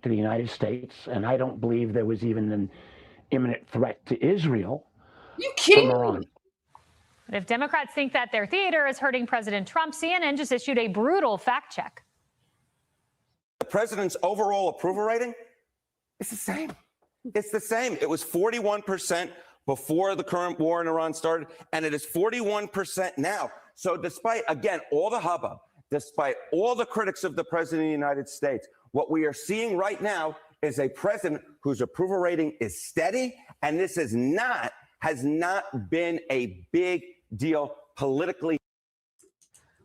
to the United States, and I don't believe there was even an imminent threat to Israel. You kidding from Iran. me? But if Democrats think that their theater is hurting President Trump, CNN just issued a brutal fact check. The president's overall approval rating is the same. It's the same. It was 41% before the current war in Iran started, and it is 41% now. So despite, again, all the hubbub, despite all the critics of the president of the United States, what we are seeing right now is a president whose approval rating is steady, and this has not been a big deal politically.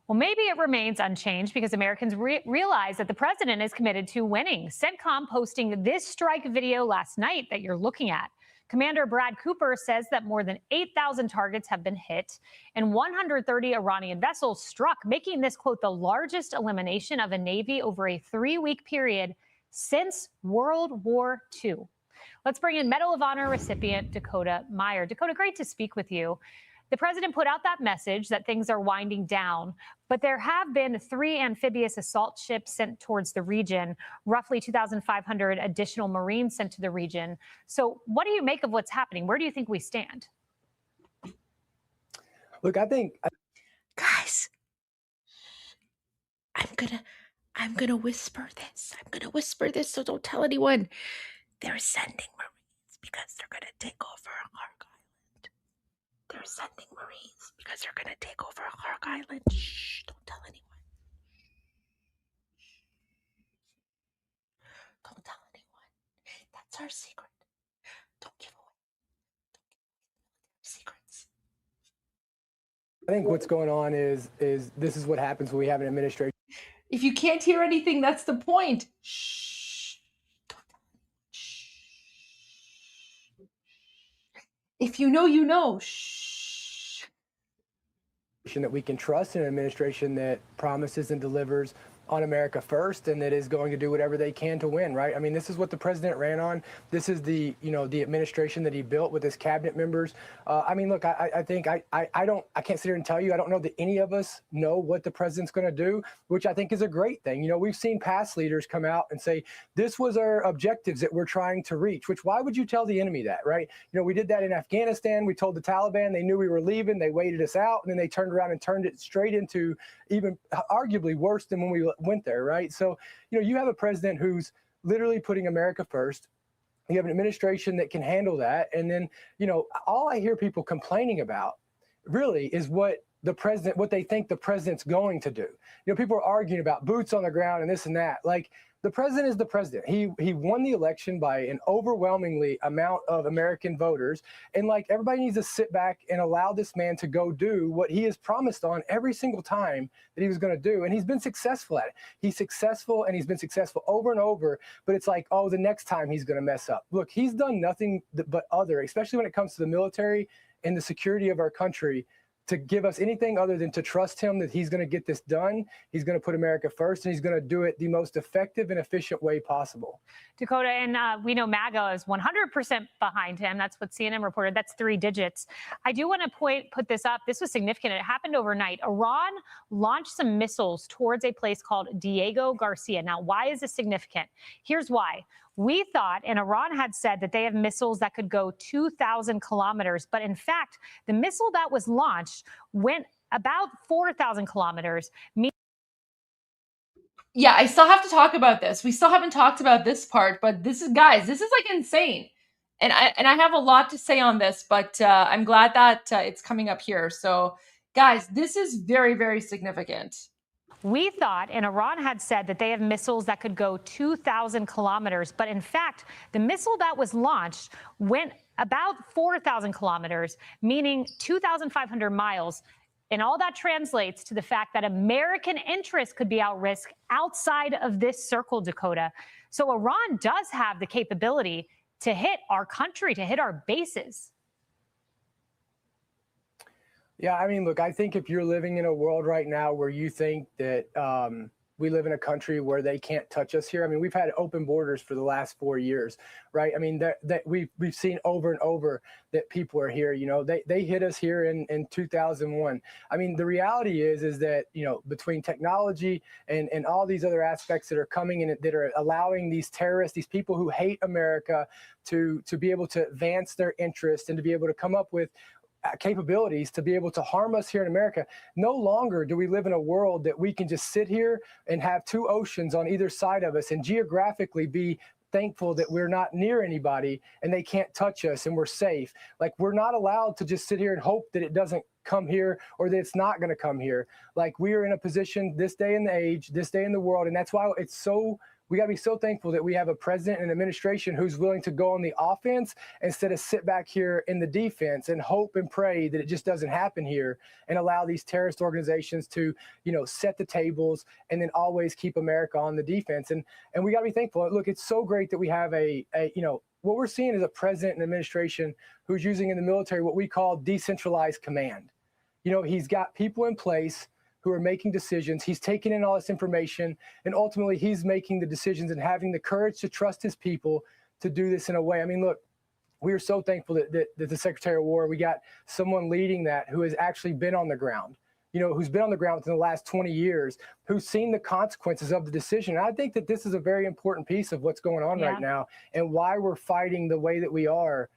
Well, maybe it remains unchanged because Americans realize that the president is committed to winning. CENTCOM posting this strike video last night that you're looking at. Commander Brad Cooper says that more than 8,000 targets have been hit and 130 Iranian vessels struck, making this, quote, the largest elimination of a Navy over a 3-week period since World War II. Let's bring in Medal of Honor recipient Dakota Meyer. Dakota, great to speak with you. The president put out that message that things are winding down, but there have been 3 amphibious assault ships sent towards the region, roughly 2,500 additional Marines sent to the region. So what do you make of what's happening? Where do you think we stand? Look, I think... Guys, I'm gonna whisper this. I'm gonna whisper this, so don't tell anyone. They're sending Marines because they're gonna take over Hark Island. They're sending Marines because they're gonna take over Hark Island. Shh, don't tell anyone. Don't tell anyone. That's our secret. Don't give away. Secrets. I think what's going on is this is what happens when we have an administration. If you can't hear anything, that's the point. Shh. If you know, you know. Shh. That we can trust, an administration that promises and delivers on America first, and that is going to do whatever they can to win, right? I mean, this is what the president ran on. This is the administration that he built with his cabinet members. I mean, look, I think I can't sit here and tell you, I don't know that any of us know what the president's going to do, which I think is a great thing. You know, we've seen past leaders come out and say, this was our objectives that we're trying to reach, which why would you tell the enemy that, right? You know, we did that in Afghanistan. We told the Taliban, they knew we were leaving. They waited us out, and then they turned around and turned it straight into even arguably worse than when we went there, right? So, you know, you have a president who's literally putting America first. You have an administration that can handle that. And then, you know, all I hear people complaining about really is what they think the president's going to do. You know, people are arguing about boots on the ground and this and that. Like, the president is the president. He won the election by an overwhelmingly amount of American voters. And like, everybody needs to sit back and allow this man to go do what he has promised on every single time that he was going to do. And he's been successful at it. He's successful, and he's been successful over and over. But it's like, oh, the next time he's going to mess up. Look, he's done nothing but especially when it comes to the military and the security of our country, give us anything other than to trust him that he's going to get this done. He's going to put America first, and he's going to do it the most effective and efficient way possible. Dakota, and we know MAGA is 100% behind him. That's what CNN reported. That's 3 digits. I do want to put this up. This was significant. It happened overnight. Iran launched some missiles towards a place called Diego Garcia. Now, why is this significant? Here's why. We thought, and Iran had said that they have missiles that could go 2,000 kilometers. But in fact, the missile that was launched went about 4,000 kilometers. Yeah, I still have to talk about this. We still haven't talked about this part, but this is, guys, this is like insane. And I have a lot to say on this, but I'm glad that it's coming up here. So, guys, this is very, very significant. We thought, and Iran had said that they have missiles that could go 2,000 kilometers. But in fact, the missile that was launched went about 4,000 kilometers, meaning 2,500 miles. And all that translates to the fact that American interests could be at risk outside of this circle, Dakota. So Iran does have the capability to hit our country, to hit our bases. Yeah, I mean, look, I think if you're living in a world right now where you think that we live in a country where they can't touch us here. I mean, we've had open borders for the last 4 years, right? I mean, that we've seen over and over that people are here. You know, they hit us here in 2001. I mean, the reality is that, you know, between technology and all these other aspects that are coming in that are allowing these terrorists, these people who hate America, to be able to advance their interests and to be able to come up with capabilities to be able to harm us here in America. No longer do we live in a world that we can just sit here and have 2 oceans on either side of us and geographically be thankful that we're not near anybody and they can't touch us and we're safe. Like, we're not allowed to just sit here and hope that it doesn't come here or that it's not going to come here. Like, we are in a position this day in the age, this day in the world, and that's why it's so, we got to be so thankful that we have a president and administration who's willing to go on the offense instead of sit back here in the defense and hope and pray that it just doesn't happen here and allow these terrorist organizations to, you know, set the tables and then always keep America on the defense. And we got to be thankful. Look, it's so great that we have a you know, what we're seeing is a president and administration who's using in the military what we call decentralized command. You know, he's got people in place who are making decisions. He's taking in all this information, and ultimately he's making the decisions and having the courage to trust his people to do this in a way. I mean, look, we are so thankful that the Secretary of War, we got someone leading that who has actually been on the ground, you know, who's been on the ground within the last 20 years, who's seen the consequences of the decision. And I think that this is a very important piece of what's going on right now and why we're fighting the way that we are,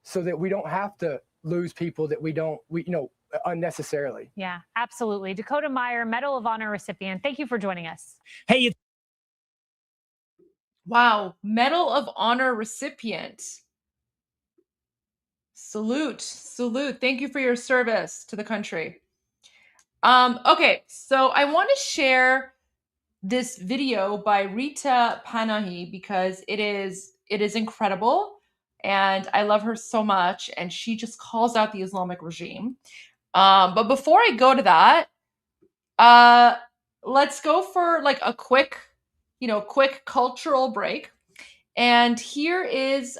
so that we don't have to lose people that we you know, unnecessarily. Yeah, absolutely. Dakota Meyer, Medal of Honor recipient. Thank you for joining us. Hey, wow, Medal of Honor recipient. Salute, salute. Thank you for your service to the country. Okay, so I want to share this video by Rita Panahi because it is incredible and I love her so much, and she just calls out the Islamic regime. But before I go to that, let's go for like a quick cultural break. And here is,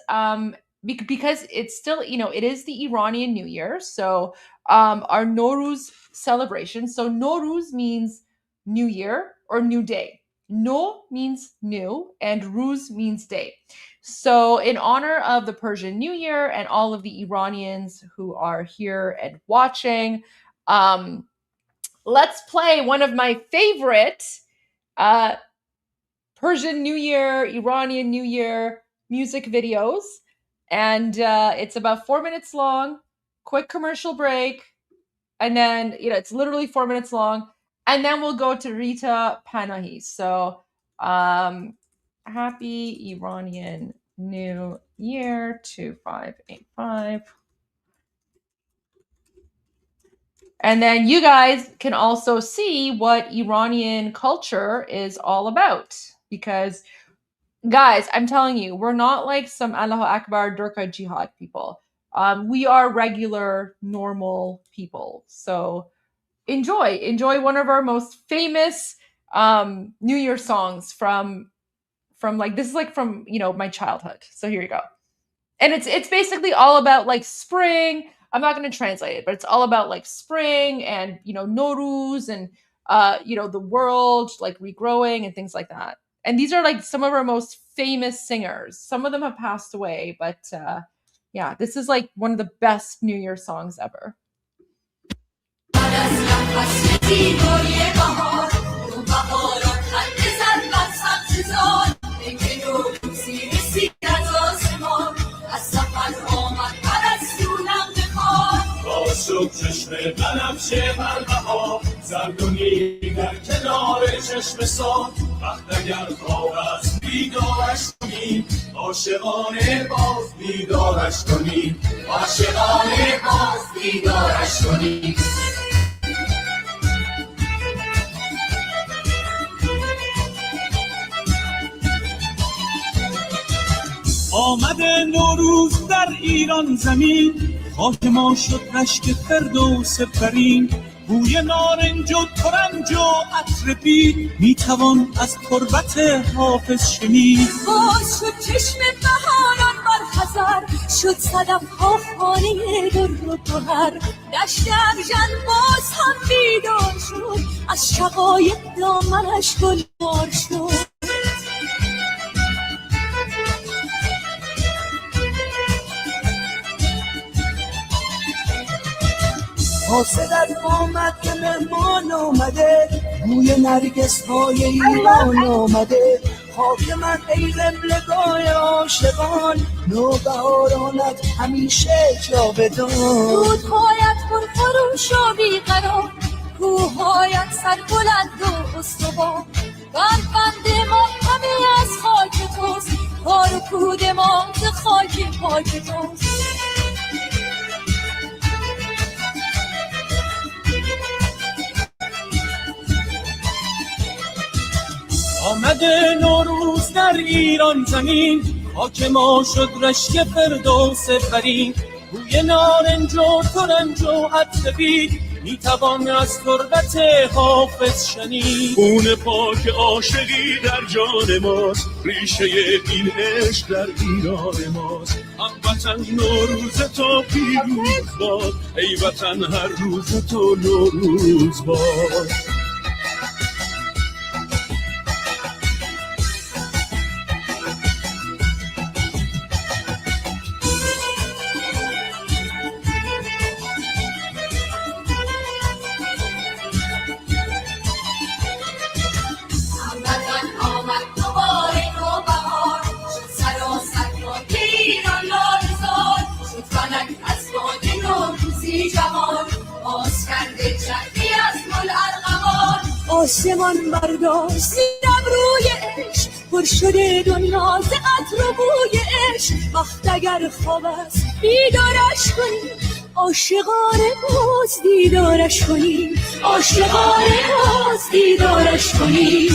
because it's still, you know, it is the Iranian New Year. So our Nowruz celebration. So Nowruz means New Year or New Day. No means new and Ruz means day. So in honor of the Persian New Year and all of the Iranians who are here and watching, let's play one of my favorite Persian New Year, Iranian New Year music videos. And it's about 4 minutes long, quick commercial break. And then, you know, it's literally 4 minutes long. And then we'll go to Rita Panahi. So, happy Iranian New Year 2585. And then you guys can also see what Iranian culture is all about. Because, guys, I'm telling you, we're not like some Allahu Akbar Durka Jihad people. We are regular, normal people. So enjoy one of our most famous New Year songs from like, this is like from, you know, my childhood. So here you go. And it's basically all about like spring, I'm not going to translate it, but it's all about like spring and, Nowruz and, the world, like regrowing and things like that. And these are like some of our most famous singers. Some of them have passed away, but yeah, this is like one of the best New Year songs ever. چشم بنفشه بربها زردونی در کنار چشم سان وقت اگر خواب است بیدارش کنی عاشقانه باز بیدارش کنی عاشقانه باز بیدارش کنی آمده نوروز در ایران زمین خاک ما شد رشک فردوس برین بوی نارنج و ترنج و عطر بید میتوان از تربت حافظ شنید باز شد چشم بهاران بر خزر شد صدف ها خانه در و گوهر دشت ارژن باز هم بیدار شد از شقایق دامنش گلبار شد حاسدت آمد که مهمان آمده بوی نرگس های ایران آمده خاک من ای قبلگاه عاشقان نوبهارانت همیشه جاودان رودهایت پرخروش و بیقرار کوههایت سربلند و استوار بربند ما همه از خاک توست کار و کود ما ز خاک پاک توست آمده نوروز در ایران زمین خاک ما شد رشک فردوس برین بوی نارنج و ترنج و عطر بید میتوان از تربت حافظ شنید خون پاک عاشقی در جان ماست ریشه این عشق در ایران ماست هموطن نوروز تو پیروز باد ای وطن هر روز تو نوروز باد آسمان برداشت زیرم روی عشق پر شده دنیا ز عطر و بوی عشق وقت اگر خواب است بیدارش کنیم عاشقانه باز دیدارش کنیم عاشقانه باز دیدارش کنیم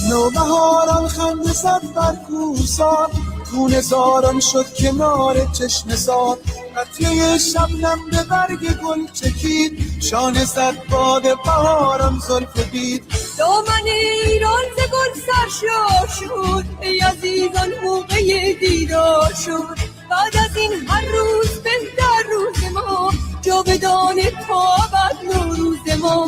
نوبهاران خنده زد بر کوسان خون زاران شد کنار چشم سار قطره شبنم به برگ گل چکید شانه زد باد بهاران زلف بید دامن ایران ز گل سرشار شد ای عزیزان موقع دیدار شد بعد از این هر روز بهتر روز ما جاودانه تا ابد نوروز ما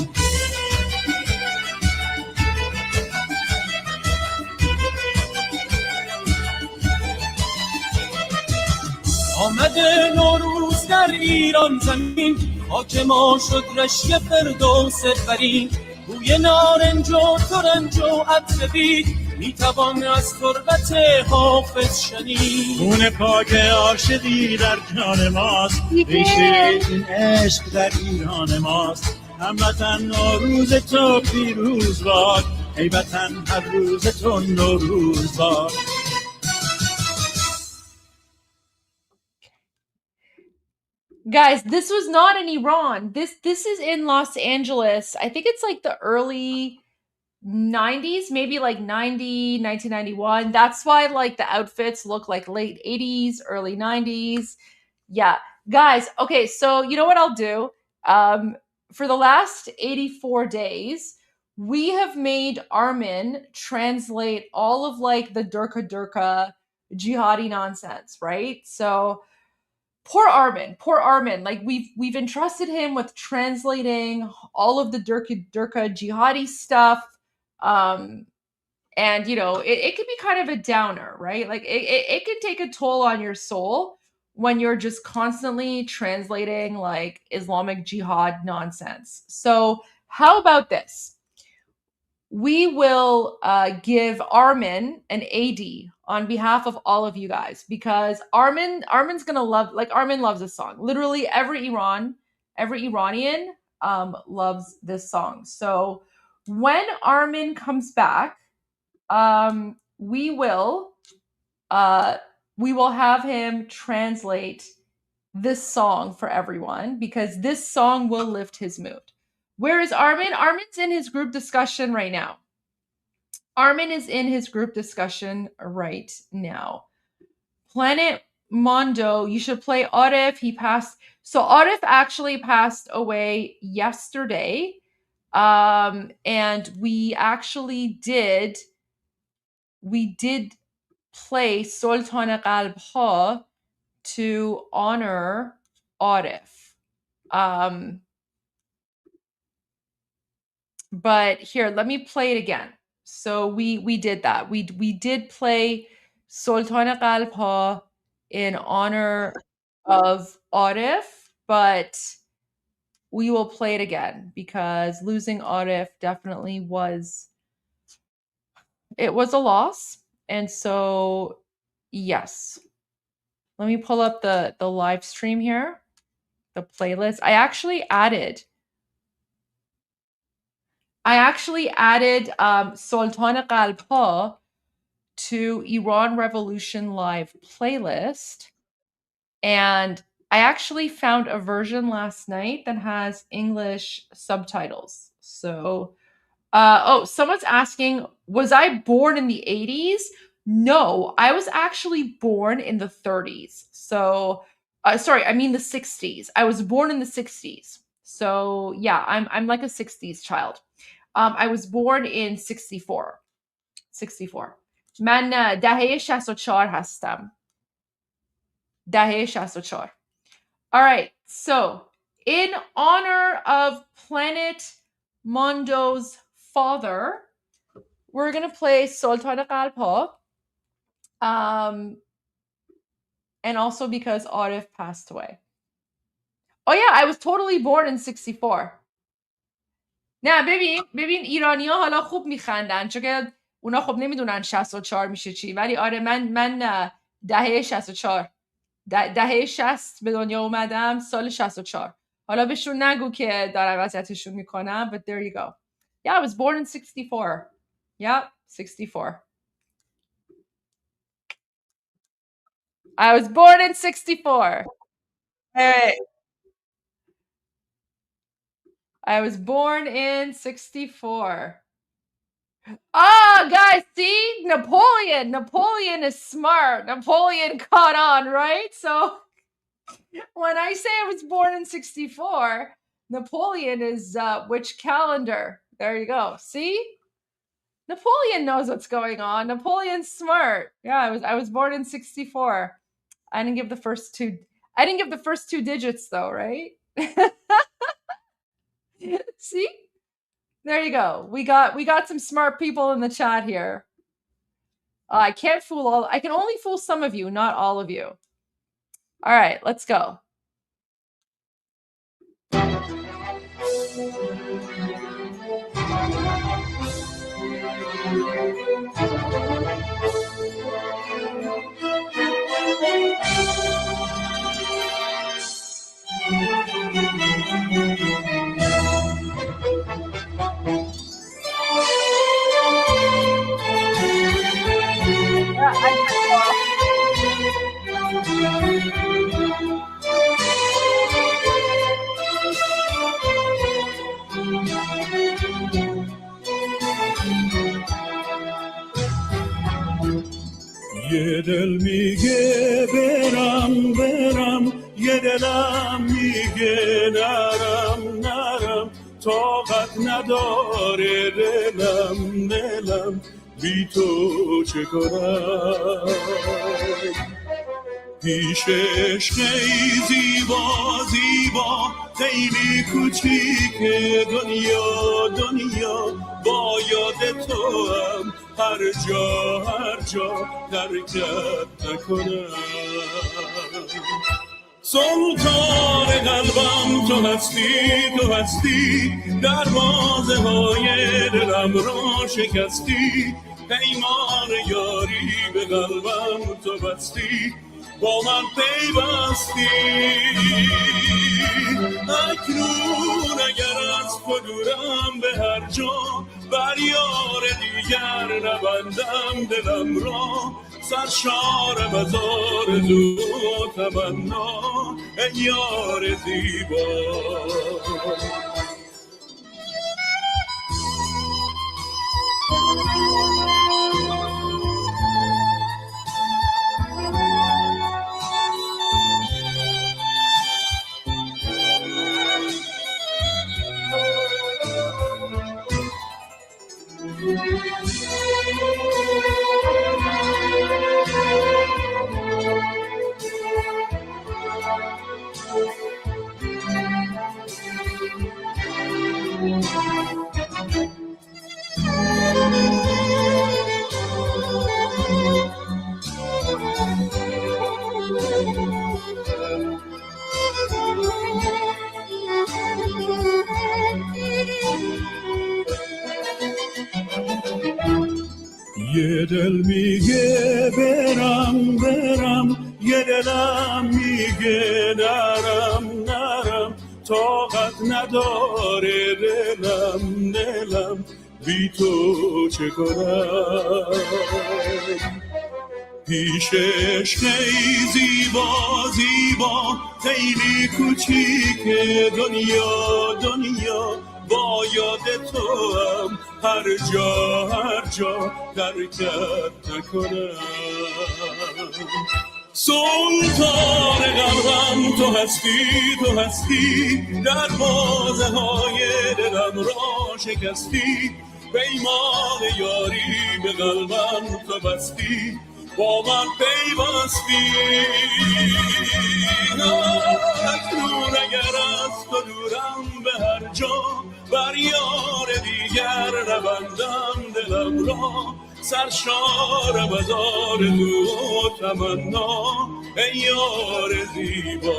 آمده نوروز در ایران زمین خاک ما شد رشک فردوس برین بوی نارنج و ترنج و عطر بید میتوان از تربت حافظ شنید خون پاک عاشقی در جان ماست ریشه این عشق در ایران ماست هموطن نوروز تو پیروز باد ای وطن هر روز تو نوروز باد Guys, this was not in Iran. This is in Los Angeles. I think it's like the early 90s, maybe like 1991. That's why like the outfits look like late 80s, early 90s. Yeah. Guys, okay, so you know what I'll do? For the last 84 days, we have made Armin translate all of like the Durka jihadi nonsense, right? So poor Armin. Like we've entrusted him with translating all of the Durka jihadi stuff. And you know, it can be kind of a downer, right? Like it can take a toll on your soul when you're just constantly translating like Islamic jihad nonsense. So how about this? We will give Armin an AD on behalf of all of you guys, because Armin's gonna love, like Armin loves this song. Literally every Iranian loves this song. So when Armin comes back, we will have him translate this song for everyone, because this song will lift his mood. Where is Armin? Armin's in his group discussion right now. Armin is in his group discussion right now. Planet Mondo, you should play Arif. He passed. So Arif actually passed away yesterday. And we actually did play Sultan Qalb Ha to honor Arif. But here, let me play it again. So we did that. We did play Sultan Qalb Ha in honor of Arif, but we will play it again because losing Arif definitely was a loss. And so yes. Let me pull up the live stream here, the playlist. I actually added Sultan Qalb Ha to Iran Revolution Live playlist. And I actually found a version last night that has English subtitles. So, someone's asking, was I born in the 80s? No, I was actually born in the 30s. So, the 60s. I was born in the 60s. So, yeah, I'm like a 60s child. I was born in 64. من دهه 64 هستم. دهه 64. All right. So, in honor of Planet Mondo's father, we're going to play Sultan Qalb Ha. And also because Arif passed away. Oh yeah, I was totally born in 64. نه ببین ایرانی‌ها حالا خوب میخندن چون که اونا خب نمیدونن 64 میشه چی، ولی آره من دهه 64 دهه 60 به دنیا اومدم، سال 64. حالا بهشون نگو که دارم وضعیتشون میکنم, but there you go. Yeah, I was born in 64. Yeah, 64. I was born in 64. Hey. I was born in 64. Ah, guys, see? Napoleon is smart. Napoleon caught on, right? So when I say I was born in 64, Napoleon is which calendar? There you go. See? Napoleon knows what's going on. Napoleon's smart. Yeah, I was born in 64. I didn't give the first two digits though, right? See? There you go. We got some smart people in the chat here. I can only fool some of you, not all of you. All right, let's go. یه دل میگه برم یه دلم میگه نرم طاقت نداره دلم بی تو چه کنم پیشش خیلی زیبا خیلی کوچیک دنیا با یاد تو هم هر جا ترکت نکنم سلطان قلبم تو هستی دروازه های دلم رو شکستی پیمان یاری به قلبم تو بستی با من پیوستی اکنون اگر از تو دورم به هر جا بر یار دیگر نبندم دلم را سرشارم از آرزو و تمنا ای یار زیبا یه دل میگه برم یه دلم میگه نرم طاقت نداره دلم بی تو چه کنم پیشش خیلی زیبا خیلی کوچیک دنیا با یاد تو هم هر جا ترکت نکنم سلطان قلبم تو هستی دروازه های دلم را شکستی پیمان یاری به قلبم تو بستی با من پیوستی اکنون اگر از تو دورم به هر جا بر یار دیگر نبندم دلم را سرشارم از آرزو و تمنا ای یار زیبا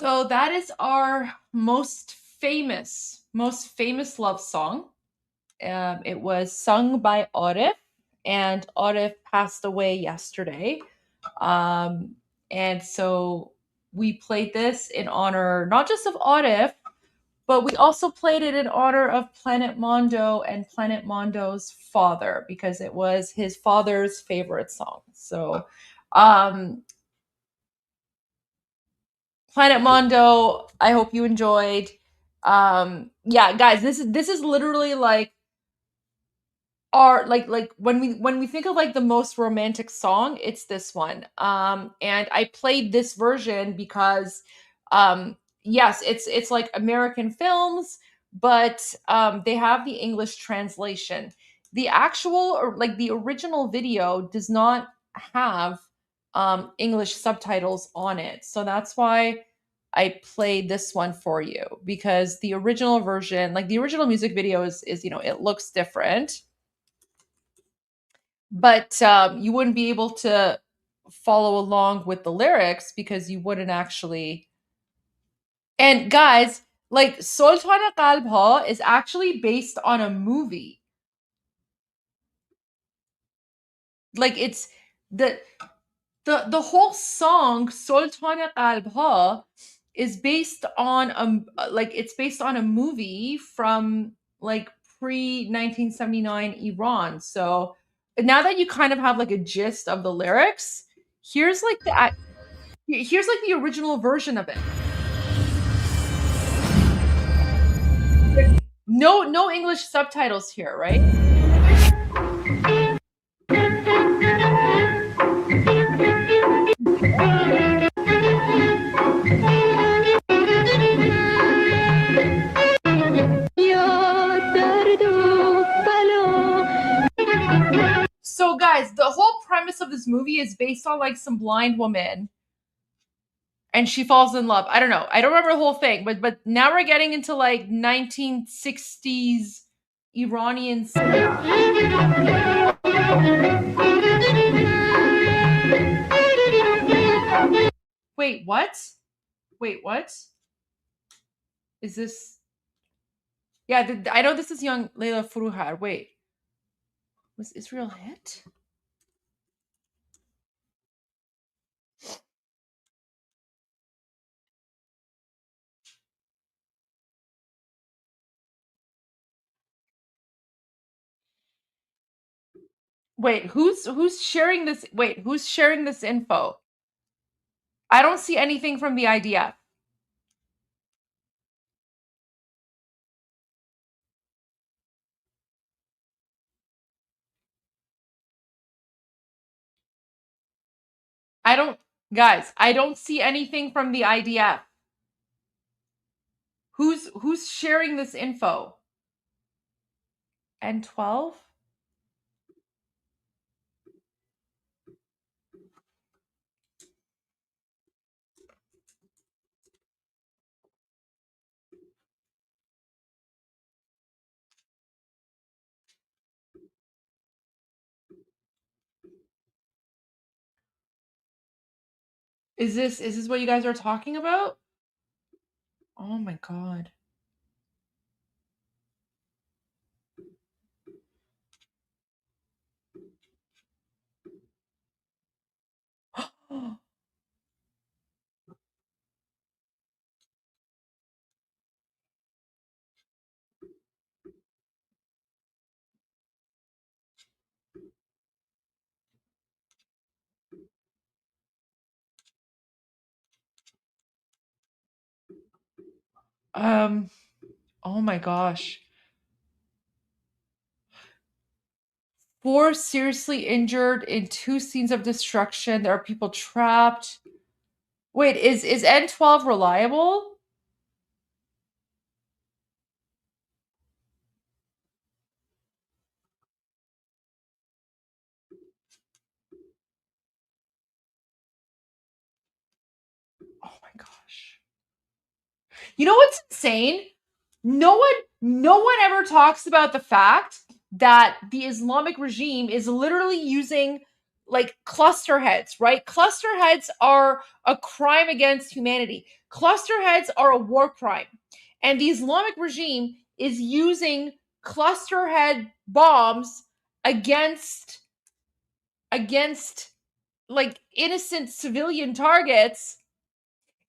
So that is our most famous love song. It was sung by Arif, and Arif passed away yesterday. And so we played this in honor not just of Arif, but we also played it in honor of Planet Mondo and Planet Mondo's father, because it was his father's favorite song. So Planet Mondo, I hope you enjoyed. Yeah, guys, this is literally like our like when we think of like the most romantic song, it's this one. And I played this version because yes, it's like American films, but they have the English translation. The actual or like the original video does not have English subtitles on it. So that's why I played this one for you, because the original version, like the original music video is it looks different. but you wouldn't be able to follow along with the lyrics because you wouldn't actually. And guys, like Sultan Qalb Ha is actually based on a movie. Like it's the whole song Sultan Qalb Ha is based on it's based on a movie from like pre 1979 Iran. So now that you kind of have like a gist of the lyrics, here's like the original version of it. No English subtitles here, right? So guys, the whole premise of this movie is based on like some blind woman and she falls in love. I don't know. I don't remember the whole thing, but now we're getting into like 1960s Iranian cinema. Wait, what? Wait, what? Is this? Yeah, I know this is young Leila Furuhar. Wait, was Israel hit? Wait, who's sharing this? Wait, who's sharing this info? I don't see anything from the IDF. Guys, I don't see anything from the IDF. Who's sharing this info? N12? Is this what you guys are talking about? Oh my god. Oh my gosh. 4 seriously injured in 2 scenes of destruction. There are people trapped. Wait, is N12 reliable? Oh my gosh. You know what's insane? No one ever talks about the fact that the Islamic regime is literally using like cluster heads, right? Cluster heads are a crime against humanity. Cluster heads are a war crime. And the Islamic regime is using cluster head bombs against like innocent civilian targets.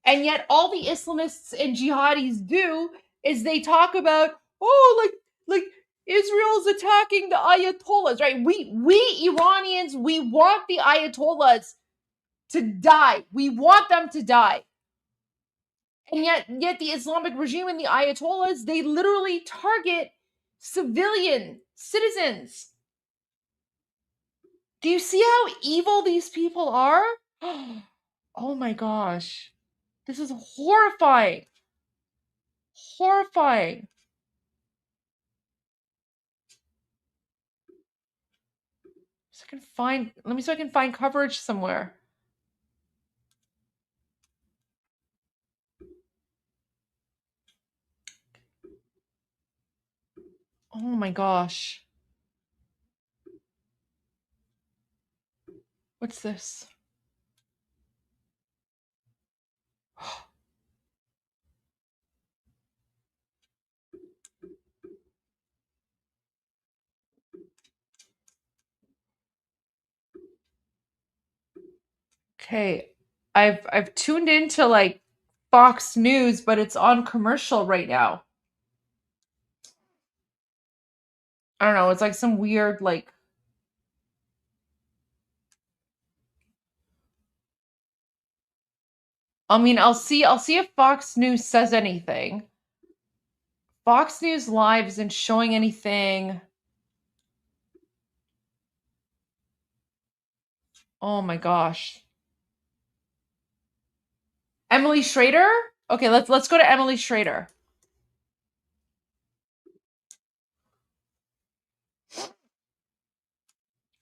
And yet all the Islamists and jihadis do is they talk about, oh, like Israel's attacking the Ayatollahs, right? We Iranians, we want the Ayatollahs to die. We want them to die. And yet the Islamic regime and the Ayatollahs, they literally target civilian citizens. Do you see how evil these people are? Oh my gosh. This is horrifying. Horrifying. Let me see if I can find coverage somewhere. Oh my gosh. What's this? Okay, I've tuned into like Fox News, but it's on commercial right now. I don't know, it's like some weird like I mean, I'll see if Fox News says anything. Fox News Live isn't showing anything. Oh my gosh. Emily Schrader? Okay, let's go to Emily Schrader.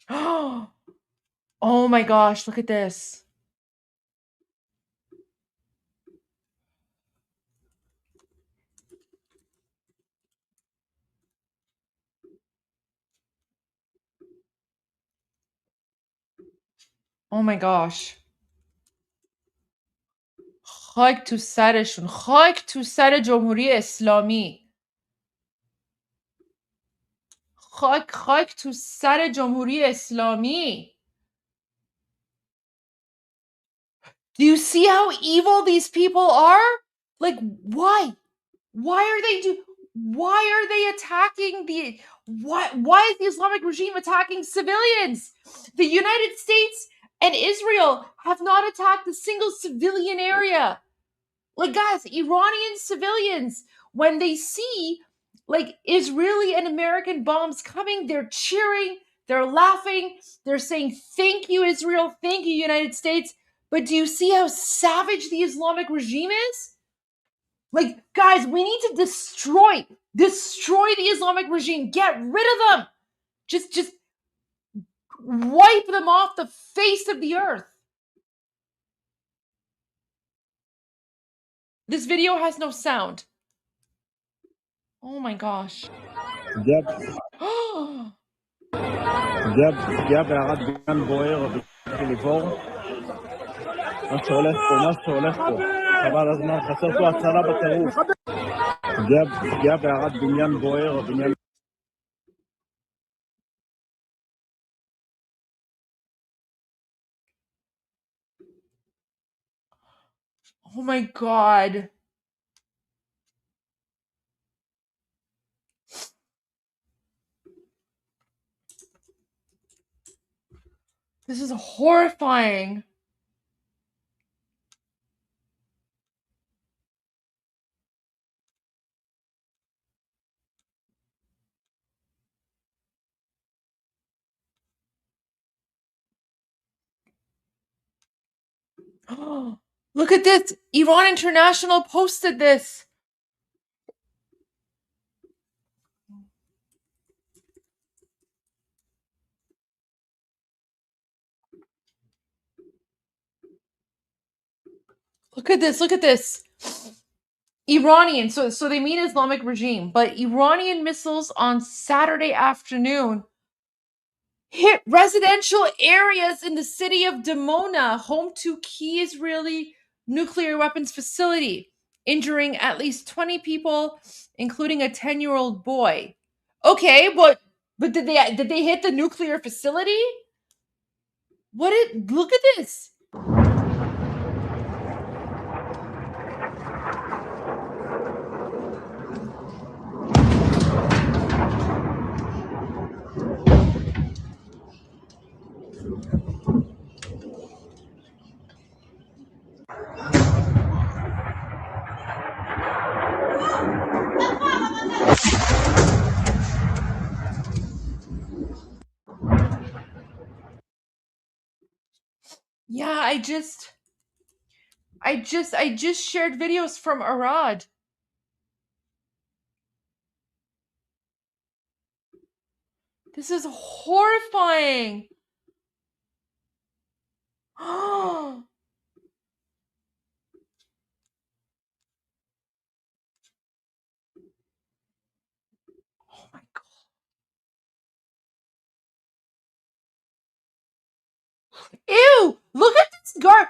Oh my gosh, look at this. Oh my gosh. خاک تو سرشون. خاک تو سر جمهوری اسلامی. خاک تو سر جمهوری اسلامی. Do you see how evil these people are? Like, why? Why are they attacking why is the Islamic regime attacking civilians? The United States and Israel have not attacked a single civilian area. Like, guys, Iranian civilians, when they see like Israeli and American bombs coming, they're cheering, they're laughing, they're saying, thank you, Israel, thank you, United States. But do you see how savage the Islamic regime is? Like, guys, we need to destroy the Islamic regime. Get rid of them. Just wipe them off the face of the earth. This video has no sound. Oh my gosh. גב הערת בניין בוער בטלפון. מה שהולך פה, חבל הזמן, חסר פה הצלה בטירוף. גב הערת בניין בוער, בניין... Oh my god. This is horrifying. Look at this. Iran International posted this. Look at this. Look at this. Iranian. So they mean Islamic regime, but Iranian missiles on Saturday afternoon hit residential areas in the city of Dimona, home to key Israeli nuclear weapons facility, injuring at least 20 people, including a 10-year-old boy. Okay, but did they hit the nuclear facility? Look at this. Yeah, I just shared videos from Arad. This is horrifying. Oh my god. Look at this guard.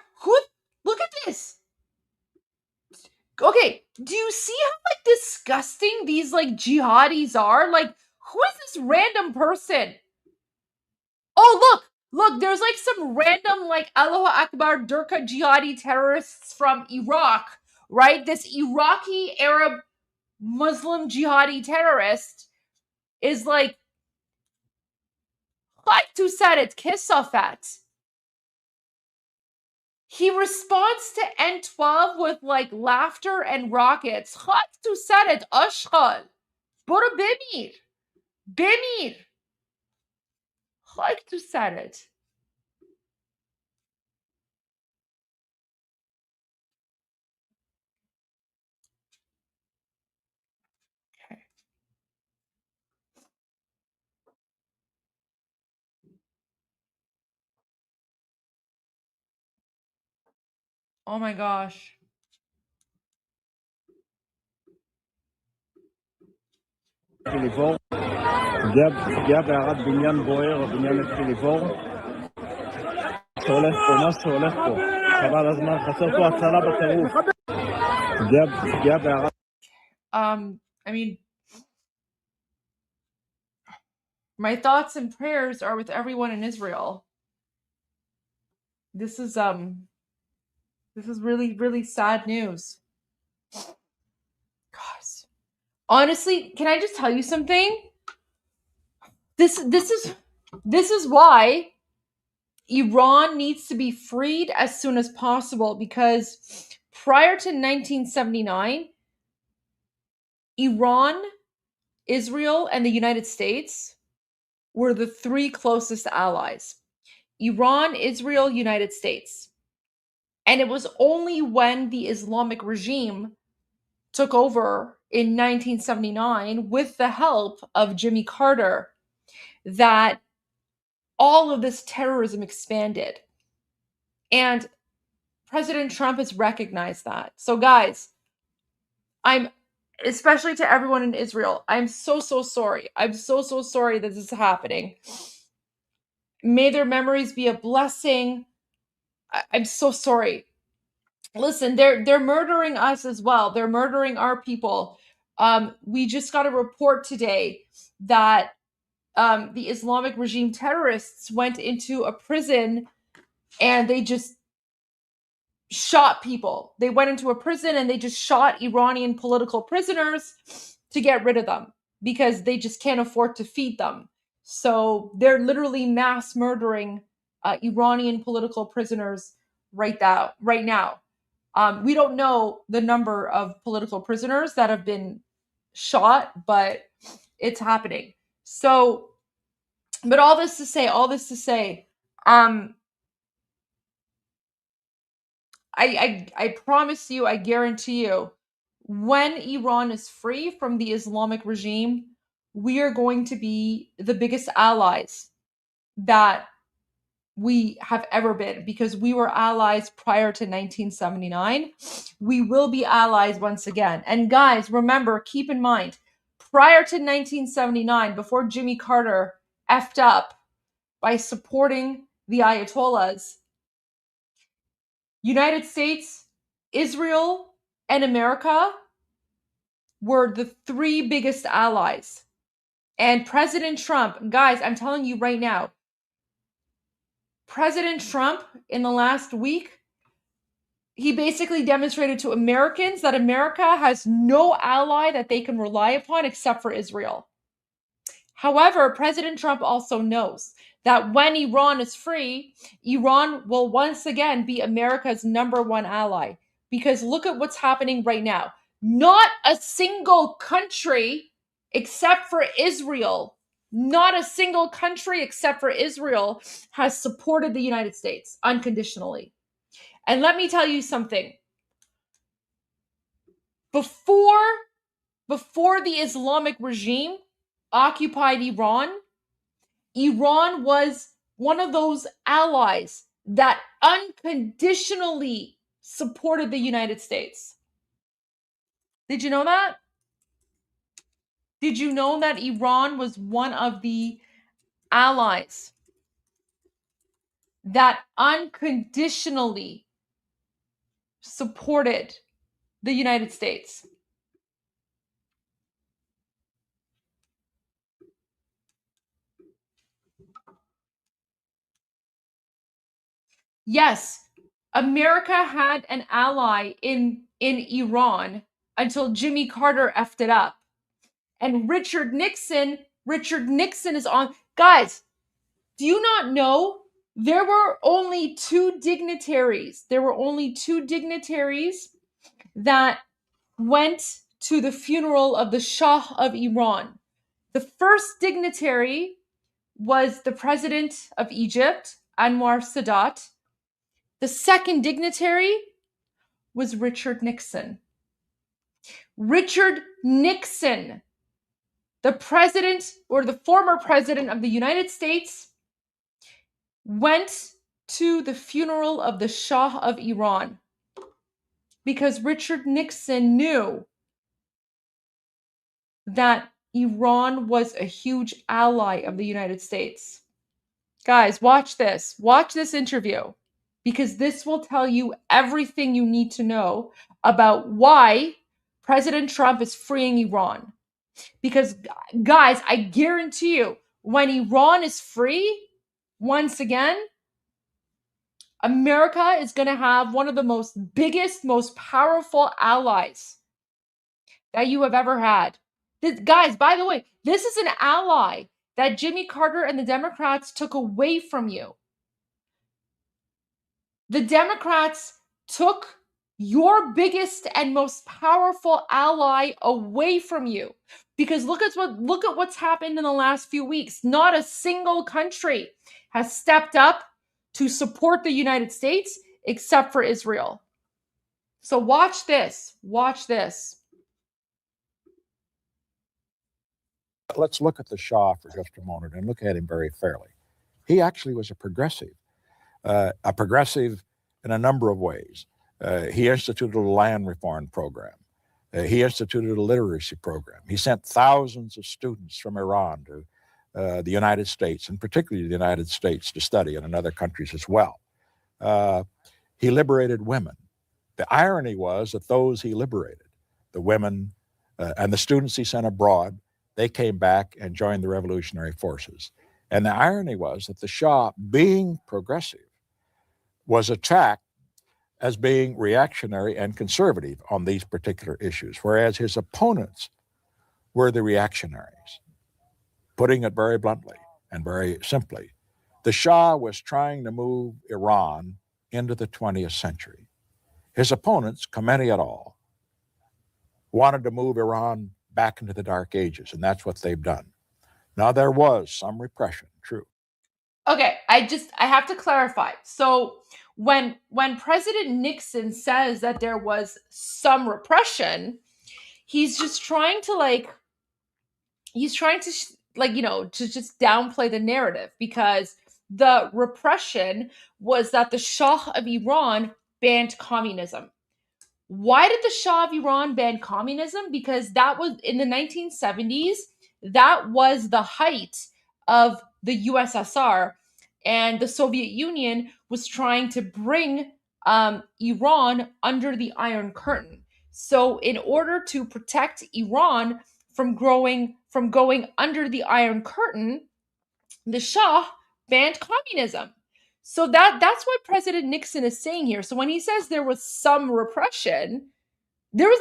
Look at this. Okay, do you see how like disgusting these like jihadis are? Like, who is this random person? Oh, look, there's like some random like Allahu Akbar Durka jihadi terrorists from Iraq, right? This Iraqi Arab Muslim jihadi terrorist is like to said it kisafat. He responds to N12 with like laughter and rockets. to said it ashkal. Bora bemir. Bemir. to said it. Oh my gosh. ליבור, פגיעה בערד בניין בוער, הבניין התחיל ליבור. שהולך פה, מה שהולך פה, חבל הזמן, חסר פה הצלה בטירוף. פגיעה בערד. I mean, my thoughts and prayers are with everyone in Israel. This is really, really sad news. Gosh. Honestly, can I just tell you something? This is why Iran needs to be freed as soon as possible, because prior to 1979, Iran, Israel, and the United States were the three closest allies. Iran, Israel, United States. And it was only when the Islamic regime took over in 1979 with the help of Jimmy Carter that all of this terrorism expanded. And President Trump has recognized that. So guys, especially to everyone in Israel, I'm so sorry. I'm so sorry that this is happening. May their memories be a blessing. I'm so sorry. Listen, they're murdering us as well. They're murdering our people. We just got a report today that the Islamic regime terrorists went into a prison and they just shot people. They went into a prison and they just shot Iranian political prisoners to get rid of them because they just can't afford to feed them. So they're literally mass murdering Iranian political prisoners right now. We don't know the number of political prisoners that have been shot, but it's happening. So, but all this to say, I promise you, I guarantee you, when Iran is free from the Islamic regime, we are going to be the biggest allies that we have ever been, because we were allies prior to 1979. We will be allies once again. And guys, remember, keep in mind, prior to 1979, before Jimmy Carter effed up by supporting the Ayatollahs, United States, Israel, and America were the three biggest allies. And President Trump, guys, I'm telling you right now, President Trump in the last week, he basically demonstrated to Americans that America has no ally that they can rely upon except for Israel. However, President Trump also knows that when Iran is free, Iran will once again be America's #1 ally. Because look at what's happening right now. Not a single country except for Israel, not a single country except for Israel has supported the United States unconditionally. And let me tell you something. Before the Islamic regime occupied Iran, Iran was one of those allies that unconditionally supported the United States. Did you know that? Did you know that Iran was one of the allies that unconditionally supported the United States. Yes, America had an ally in Iran until Jimmy Carter effed it up. And Richard Nixon is on. Guys, do you not know there were only two dignitaries? There were only two dignitaries that went to the funeral of the Shah of Iran. The first dignitary was the president of Egypt, Anwar Sadat. The second dignitary was Richard Nixon. Richard Nixon, the president or the former president of the United States, went to the funeral of the Shah of Iran because Richard Nixon knew that Iran was a huge ally of the United States. Guys, watch this. Watch this interview because this will tell you everything you need to know about why President Trump is freeing Iran. Because, guys, I guarantee you, when Iran is free, once again, America is going to have one of the biggest, most powerful allies that you have ever had. Guys, by the way, this is an ally that Jimmy Carter and the Democrats took away from you. The Democrats took your biggest and most powerful ally away from you. Because look at what's happened in the last few weeks. Not a single country has stepped up to support the United States except for Israel. So watch this. Watch this. Let's look at the Shah for just a moment and look at him very fairly. He actually was a progressive in a number of ways. He instituted a land reform program. He instituted a literacy program. He sent thousands of students from Iran to the United States, and particularly the United States, to study, and in other countries as well. He liberated women. The irony was that those he liberated, the women and the students he sent abroad, they came back and joined the revolutionary forces. And the irony was that the Shah, being progressive, was attacked as being reactionary and conservative on these particular issues, whereas his opponents were the reactionaries. Putting it very bluntly and very simply, the Shah was trying to move Iran into the 20th century. His opponents, Khomeini et al., wanted to move Iran back into the Dark Ages, and that's what they've done. Now, there was some repression, true. Okay, I have to clarify. So when President Nixon says that there was some repression, he's just trying to to just downplay the narrative, because the repression was that the Shah of Iran banned communism. Why did the Shah of Iran ban communism? Because that was in the 1970s. That was the height of the USSR, and the Soviet Union was trying to bring Iran under the Iron Curtain. So in order to protect Iran from going under the Iron Curtain, the Shah banned communism. So that's what President Nixon is saying here. So when he says there was some repression, there was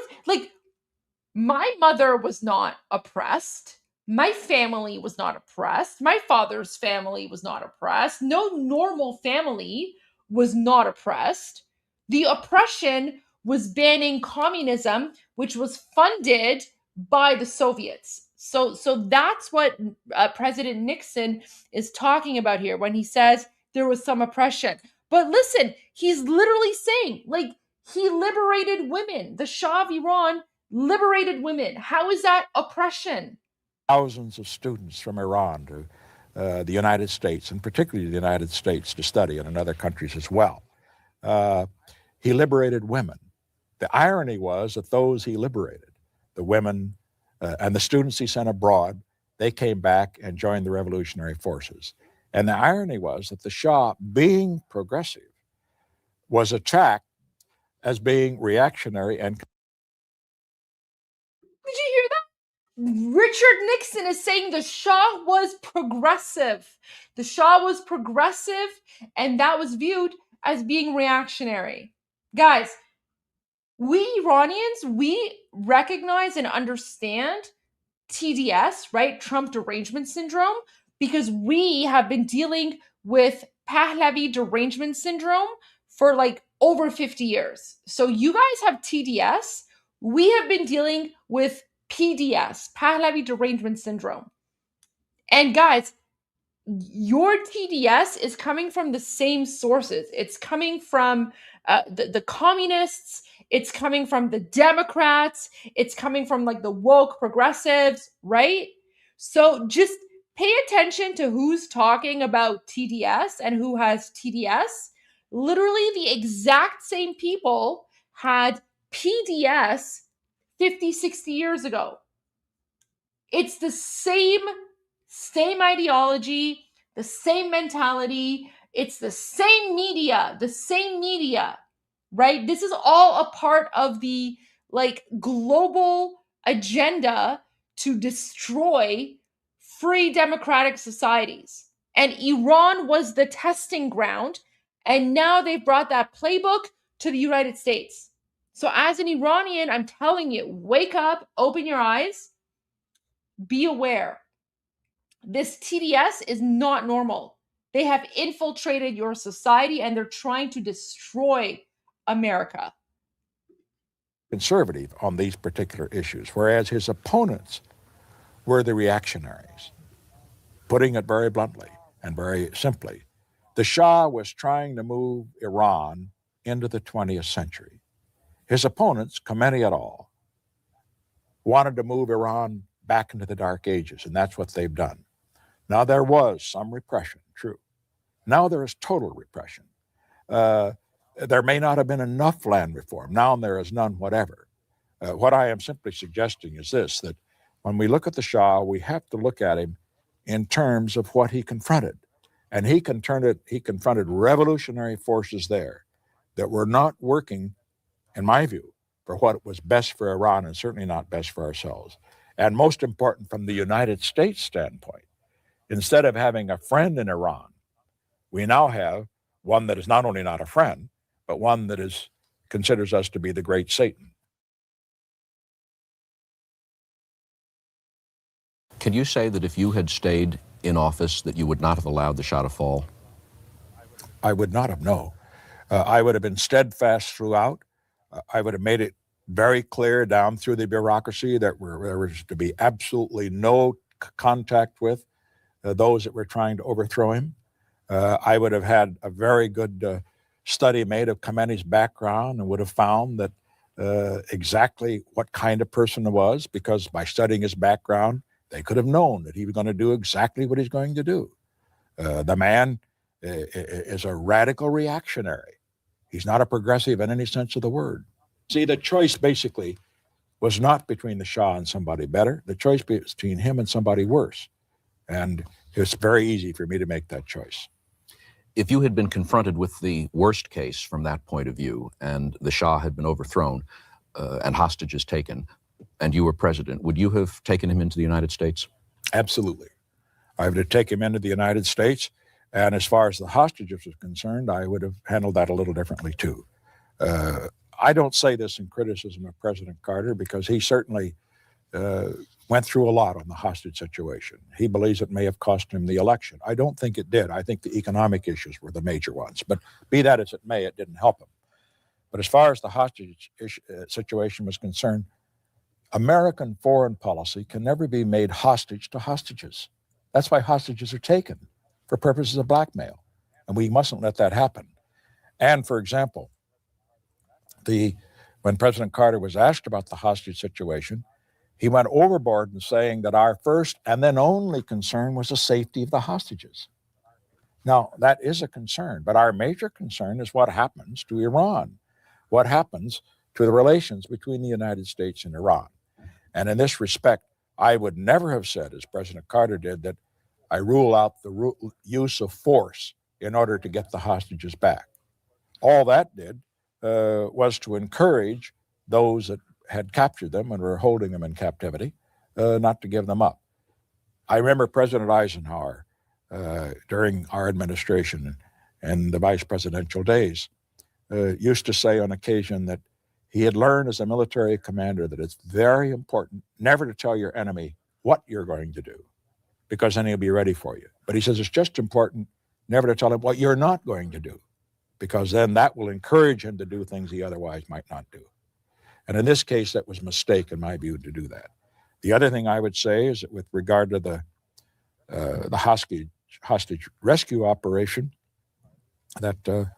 my mother was not oppressed. My family was not oppressed. My father's family was not oppressed. No normal family was not oppressed. The oppression was banning communism, which was funded by the Soviets. So that's what President Nixon is talking about here when he says there was some oppression. But listen, he's literally saying, he liberated women. The Shah of Iran liberated women. How is that oppression? Thousands of students from Iran to the United States, and particularly the United States, to study, and in other countries as well. He liberated women. The irony was that those he liberated, the women and the students he sent abroad, they came back and joined the revolutionary forces. And the irony was that the Shah, being progressive, was attacked as being reactionary and. Did you hear that? Richard Nixon is saying the Shah was progressive. The Shah was progressive, and that was viewed as being reactionary. Guys, we Iranians, we recognize and understand TDS, right? Trump derangement syndrome, because we have been dealing with Pahlavi derangement syndrome for like over 50 years. So you guys have TDS. We have been dealing with PDS, Pahlavi derangement syndrome. And guys, your TDS is coming from the same sources. It's coming from the communists. It's coming from the Democrats. It's coming from like the woke progressives, right? So just pay attention to who's talking about TDS and who has TDS. Literally the exact same people had PDS 50, 60 years ago. It's the same ideology, the same mentality. It's the same media, right? This is all a part of the like global agenda to destroy free democratic societies. And Iran was the testing ground. And now they've brought that playbook to the United States. So as an Iranian, I'm telling you, wake up, open your eyes, be aware. This TDS is not normal. They have infiltrated your society and they're trying to destroy America. Conservative on these particular issues, whereas his opponents were the reactionaries. Putting it very bluntly and very simply, the Shah was trying to move Iran into the 20th century. His opponents, Khomeini et al., wanted to move Iran back into the Dark Ages, and that's what they've done. Now, there was some repression, true. Now there is total repression. There may not have been enough land reform. Now there is none whatever. What I am simply suggesting is this, that when we look at the Shah, we have to look at him in terms of what he confronted. And he confronted revolutionary forces there that were not working, in my view, for what was best for Iran and certainly not best for ourselves. And most important, from the United States standpoint, instead of having a friend in Iran, we now have one that is not only not a friend, but one that considers us to be the great Satan. Can you say that if you had stayed in office that you would not have allowed the Shah to fall? I would not have, no. I would have been steadfast throughout. I would have made it very clear down through the bureaucracy that there was to be absolutely no contact with those that were trying to overthrow him. I would have had a very good study made of Khomeini's background and would have found that exactly what kind of person he was, because by studying his background, they could have known that he was going to do exactly what he's going to do. The man is a radical reactionary. He's not a progressive in any sense of the word. See, the choice basically was not between the Shah and somebody better. The choice was between him and somebody worse. And it's very easy for me to make that choice. If you had been confronted with the worst case from that point of view, and the Shah had been overthrown and hostages taken, and you were president, would you have taken him into the United States? Absolutely. I would have taken him into the United States. And as far as the hostages are concerned, I would have handled that a little differently too. I don't say this in criticism of President Carter, because he certainly went through a lot on the hostage situation. He believes it may have cost him the election. I don't think it did. I think the economic issues were the major ones. But be that as it may, it didn't help him. But as far as the hostage situation was concerned, American foreign policy can never be made hostage to hostages. That's why hostages are taken, for purposes of blackmail. And we mustn't let that happen. And for example, when President Carter was asked about the hostage situation, he went overboard in saying that our first and then only concern was the safety of the hostages. Now, that is a concern, but our major concern is what happens to Iran, what happens to the relations between the United States and Iran. And in this respect, I would never have said, as President Carter did, that I rule out the use of force in order to get the hostages back. All that did was to encourage those that had captured them and were holding them in captivity not to give them up. I remember President Eisenhower during our administration and the vice presidential days used to say on occasion that he had learned as a military commander that it's very important never to tell your enemy what you're going to do, because then he'll be ready for you. But he says it's just important never to tell him what you're not going to do, because then that will encourage him to do things he otherwise might not do. And in this case, that was a mistake, in my view, to do that. The other thing I would say is that with regard to the hostage rescue operation, that